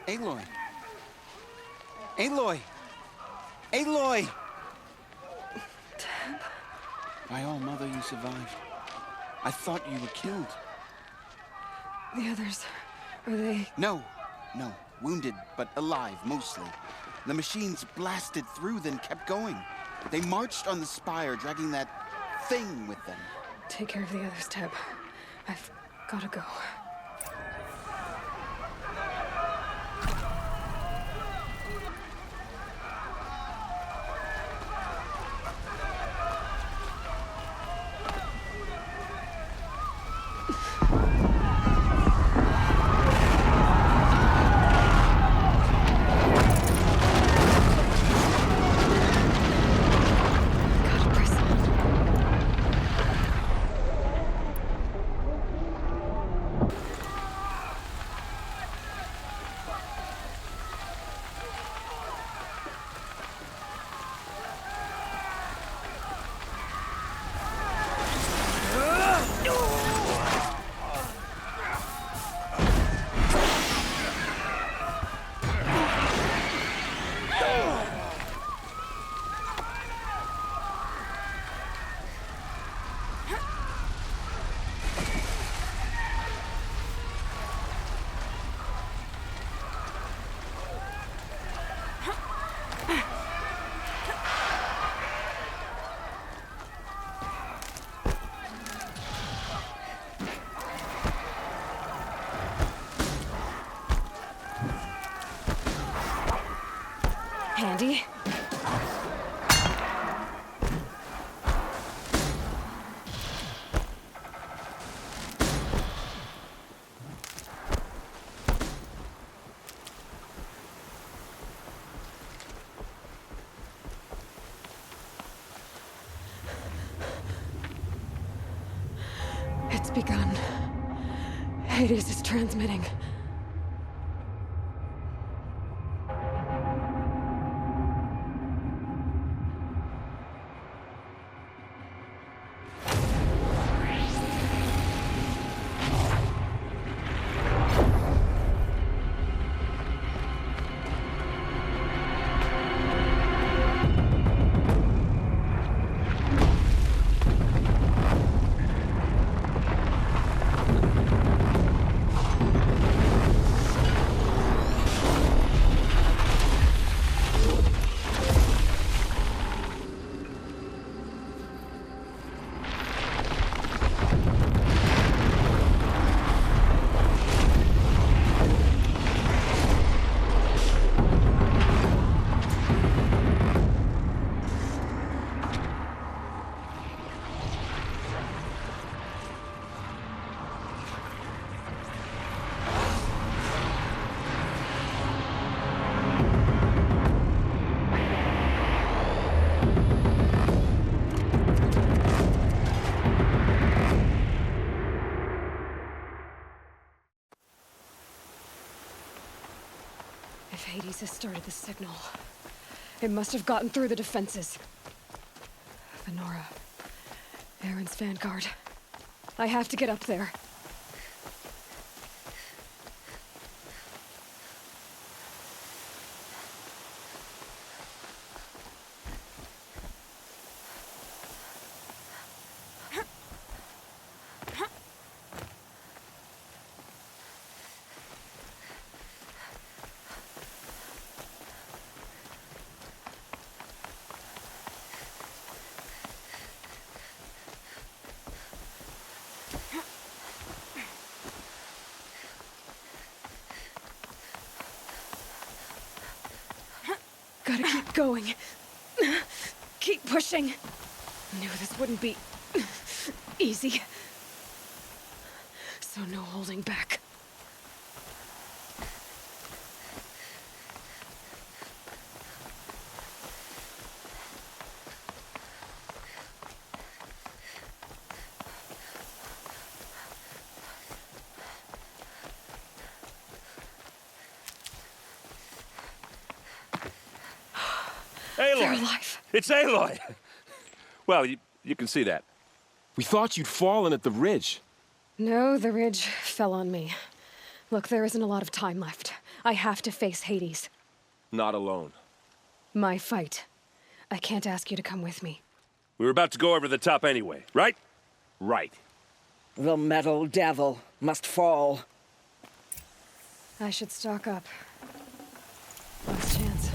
S18: Aloy! Aloy! Aloy!
S11: Deb?
S18: My own mother, you survived. I thought you were killed.
S11: The others, are they...
S18: No. Wounded, but alive, mostly. The machines blasted through, then kept going. They marched on the spire, dragging that thing with them.
S11: Take care of the others, Deb. I've gotta go. Handy. It's begun. Hades is transmitting. If Hades has started the signal, it must have gotten through the defenses. The Nora, Aaron's vanguard. I have to get up there. Gotta keep going. Keep pushing. Knew this wouldn't be easy. So no holding back.
S5: Aloy! It's Aloy! Well, you can see that.
S4: We thought you'd fallen at the ridge.
S11: No, the ridge fell on me. Look, there isn't a lot of time left. I have to face Hades.
S5: Not alone.
S11: My fight. I can't ask you to come with me.
S5: We were about to go over the top anyway, right? Right.
S13: The metal devil must fall.
S11: I should stock up. Last chance.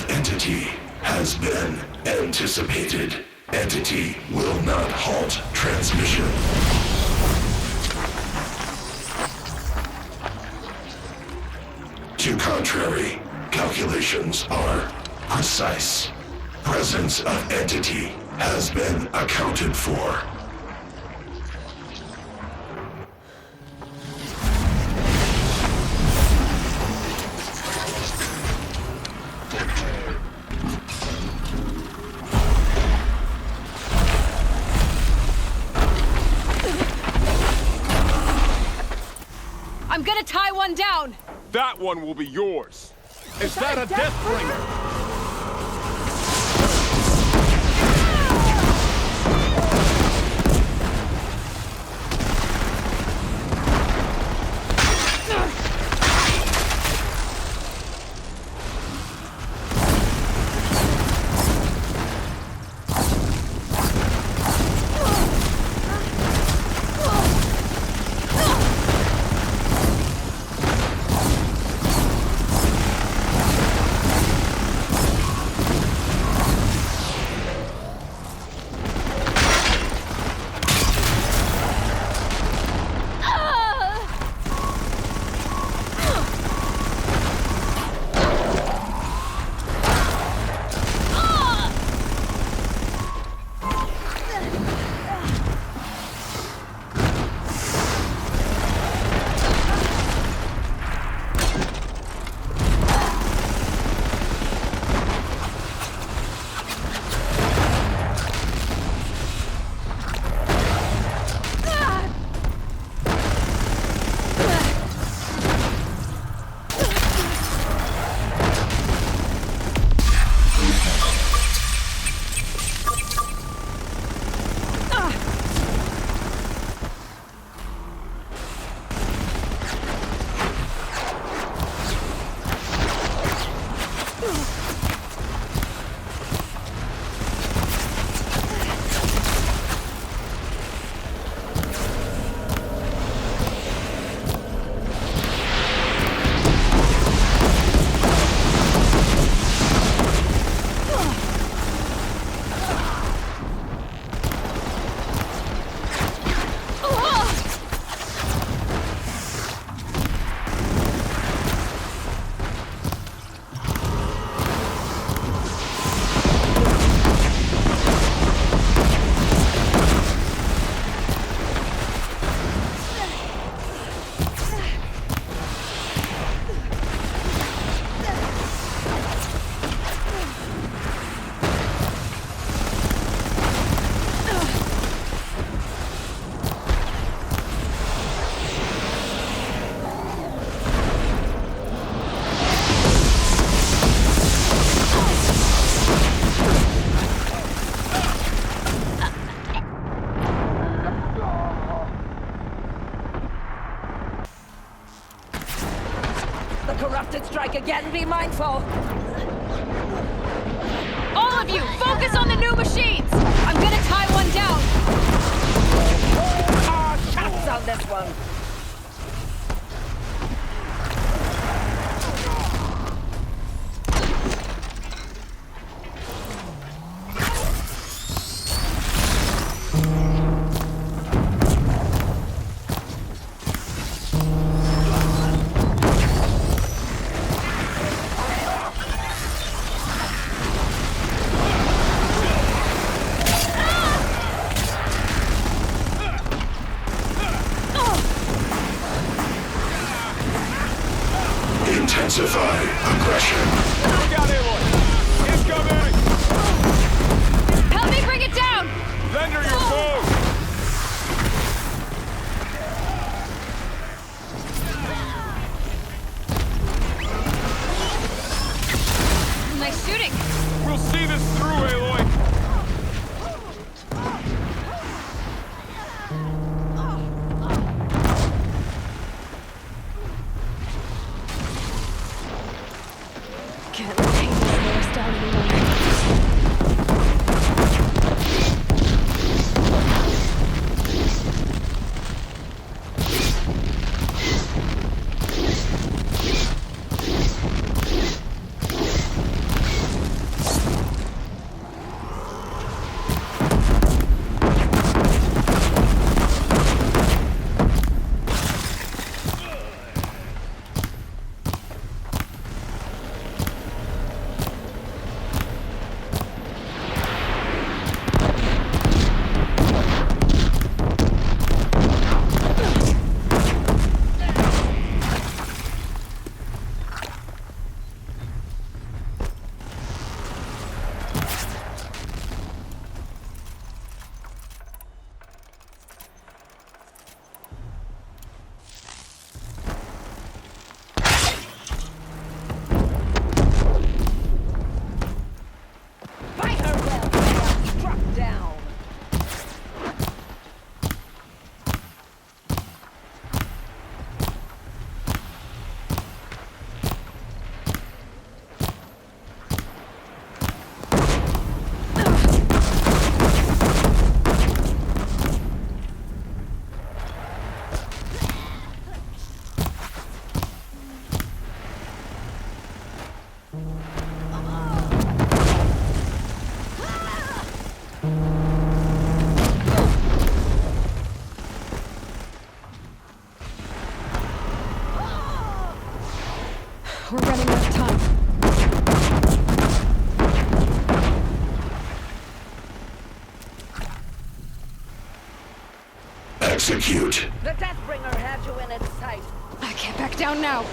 S6: Entity has been anticipated. Entity will not halt transmission. To contrary, calculations are precise. Presence of entity has been accounted for.
S11: I'm gonna tie one down!
S4: That one will be yours. Is that a Deathbringer?
S13: Strike again, be mindful!
S11: All of you, focus on the new machines! I'm gonna tie one down!
S13: Shots on this one!
S6: Intensify aggression.
S4: Look out, Aloy! Incoming!
S11: Help me bring it down!
S4: Lend her your bow!
S11: Nice shooting!
S4: We'll see this through, Aloy!
S11: Can't retain this forest down any longer. We're running out of time.
S6: Execute.
S13: The Deathbringer had you in its sight.
S11: I can't back down now.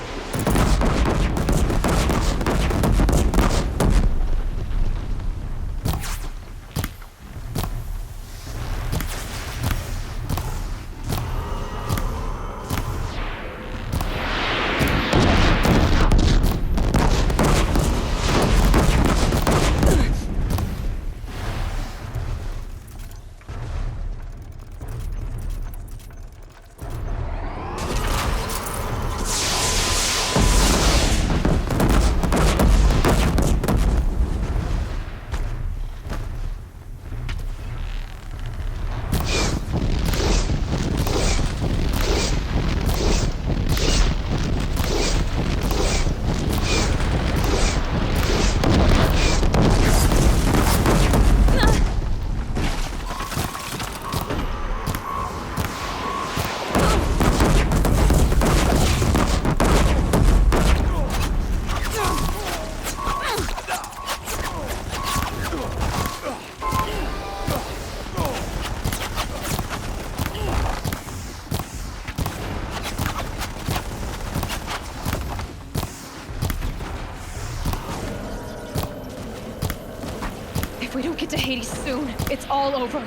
S11: If we don't get to Hades soon, it's all over.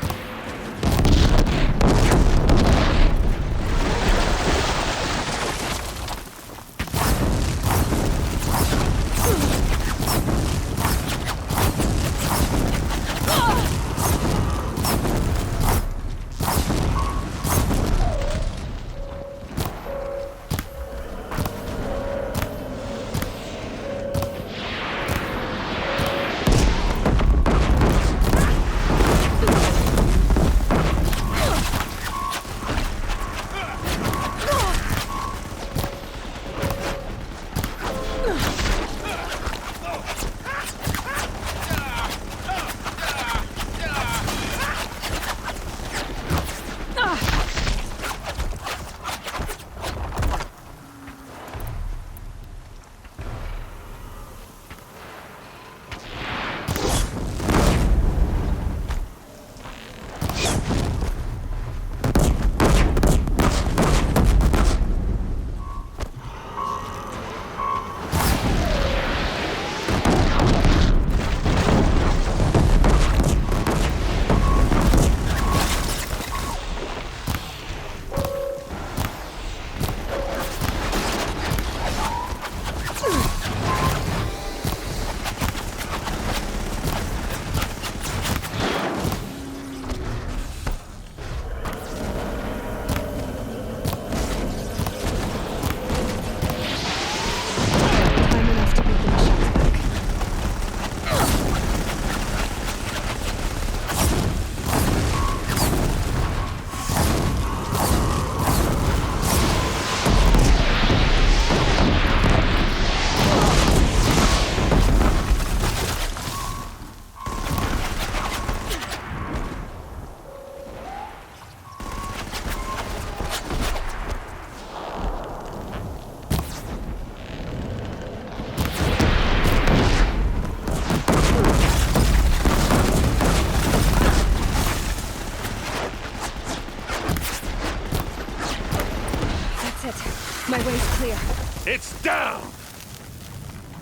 S11: My way's clear.
S1: It's down!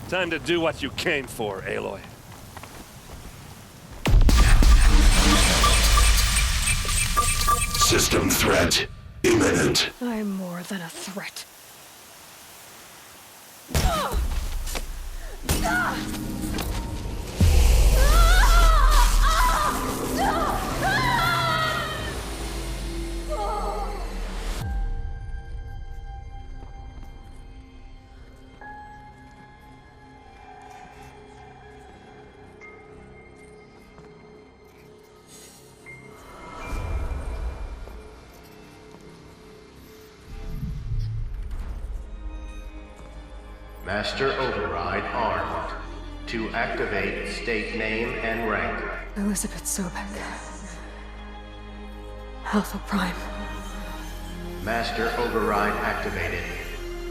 S1: Time to do what you came for, Aloy.
S6: System threat imminent.
S11: I'm more than a threat.
S2: Master Override armed. To activate, state name and rank.
S11: Elizabeth Sobek. Alpha Prime.
S2: Master Override activated.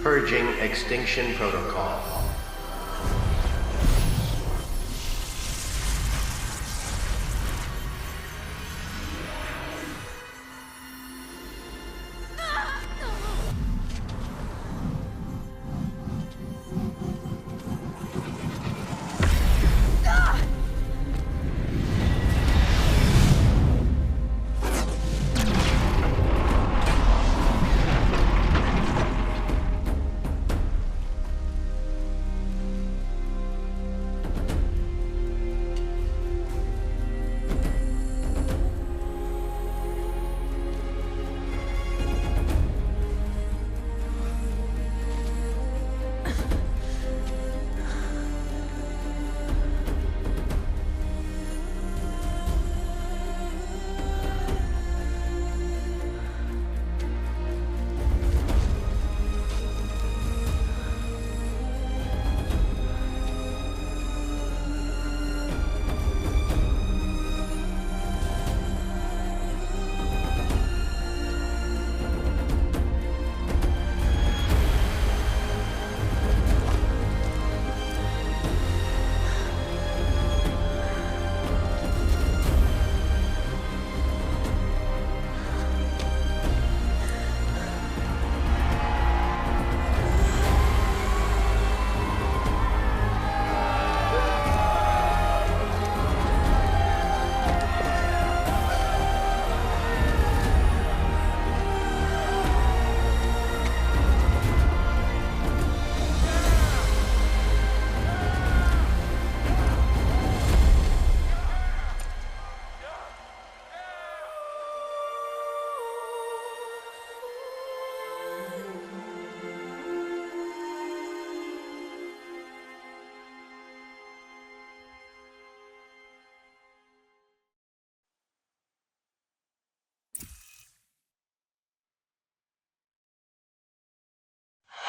S2: Purging Extinction Protocol.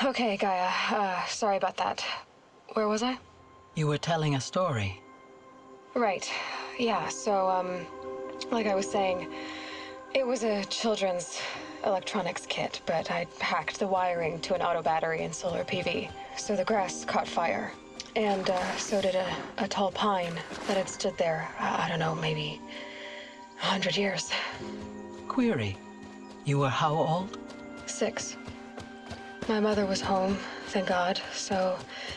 S11: Okay, Gaia. Sorry about that. Where was I?
S8: You were telling a story.
S11: Right. Yeah, so, like I was saying, it was a children's electronics kit, but I'd hacked the wiring to an auto battery and solar PV. So the grass caught fire. And, so did a tall pine that had stood there, I don't know, maybe 100 years.
S8: Query. You were how old?
S11: 6. My mother was home, thank God, so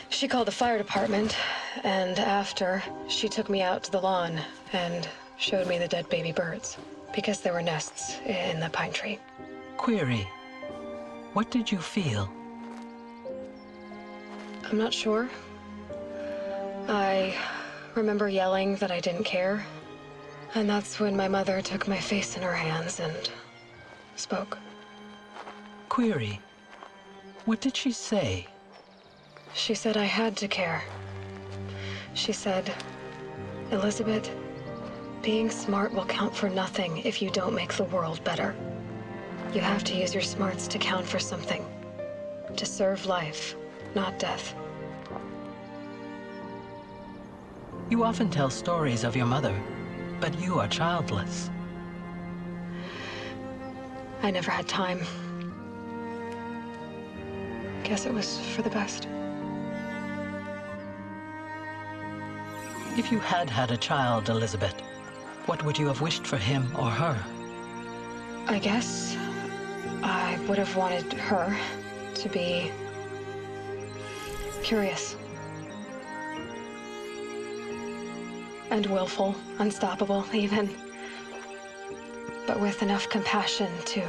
S11: she called the fire department, and after, she took me out to the lawn and showed me the dead baby birds, because there were nests in the pine tree.
S8: Query. What did you feel?
S11: I'm not sure. I remember yelling that I didn't care, and that's when my mother took my face in her hands and spoke.
S8: Query. What did she say?
S11: She said I had to care. She said, Elizabeth, being smart will count for nothing if you don't make the world better. You have to use your smarts to count for something. To serve life, not death.
S8: You often tell stories of your mother, but you are childless.
S11: I never had time. Guess it was for the best.
S8: If you had had a child, Elizabeth, what would you have wished for him or her?
S11: I guess I would have wanted her to be curious. And willful, unstoppable, even. But with enough compassion to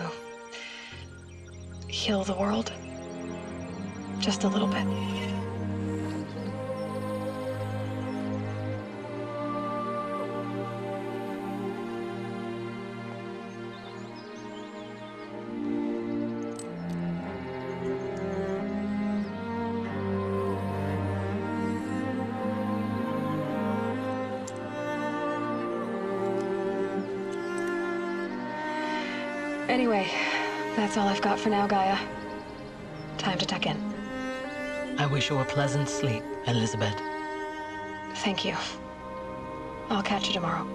S11: heal the world. Just a little bit. Anyway, that's all I've got for now, Gaia. Time to tuck in.
S8: I wish you a pleasant sleep, Elizabeth.
S11: Thank you. I'll catch you tomorrow.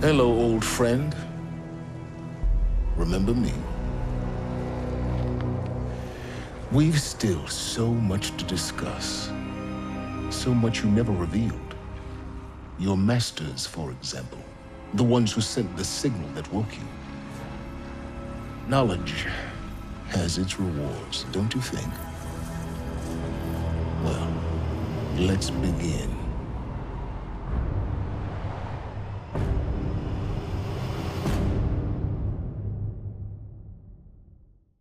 S7: Hello, old friend. Remember me? We've still so much to discuss. So much you never revealed. Your masters, for example. The ones who sent the signal that woke you. Knowledge has its rewards, don't you think? Well, let's begin.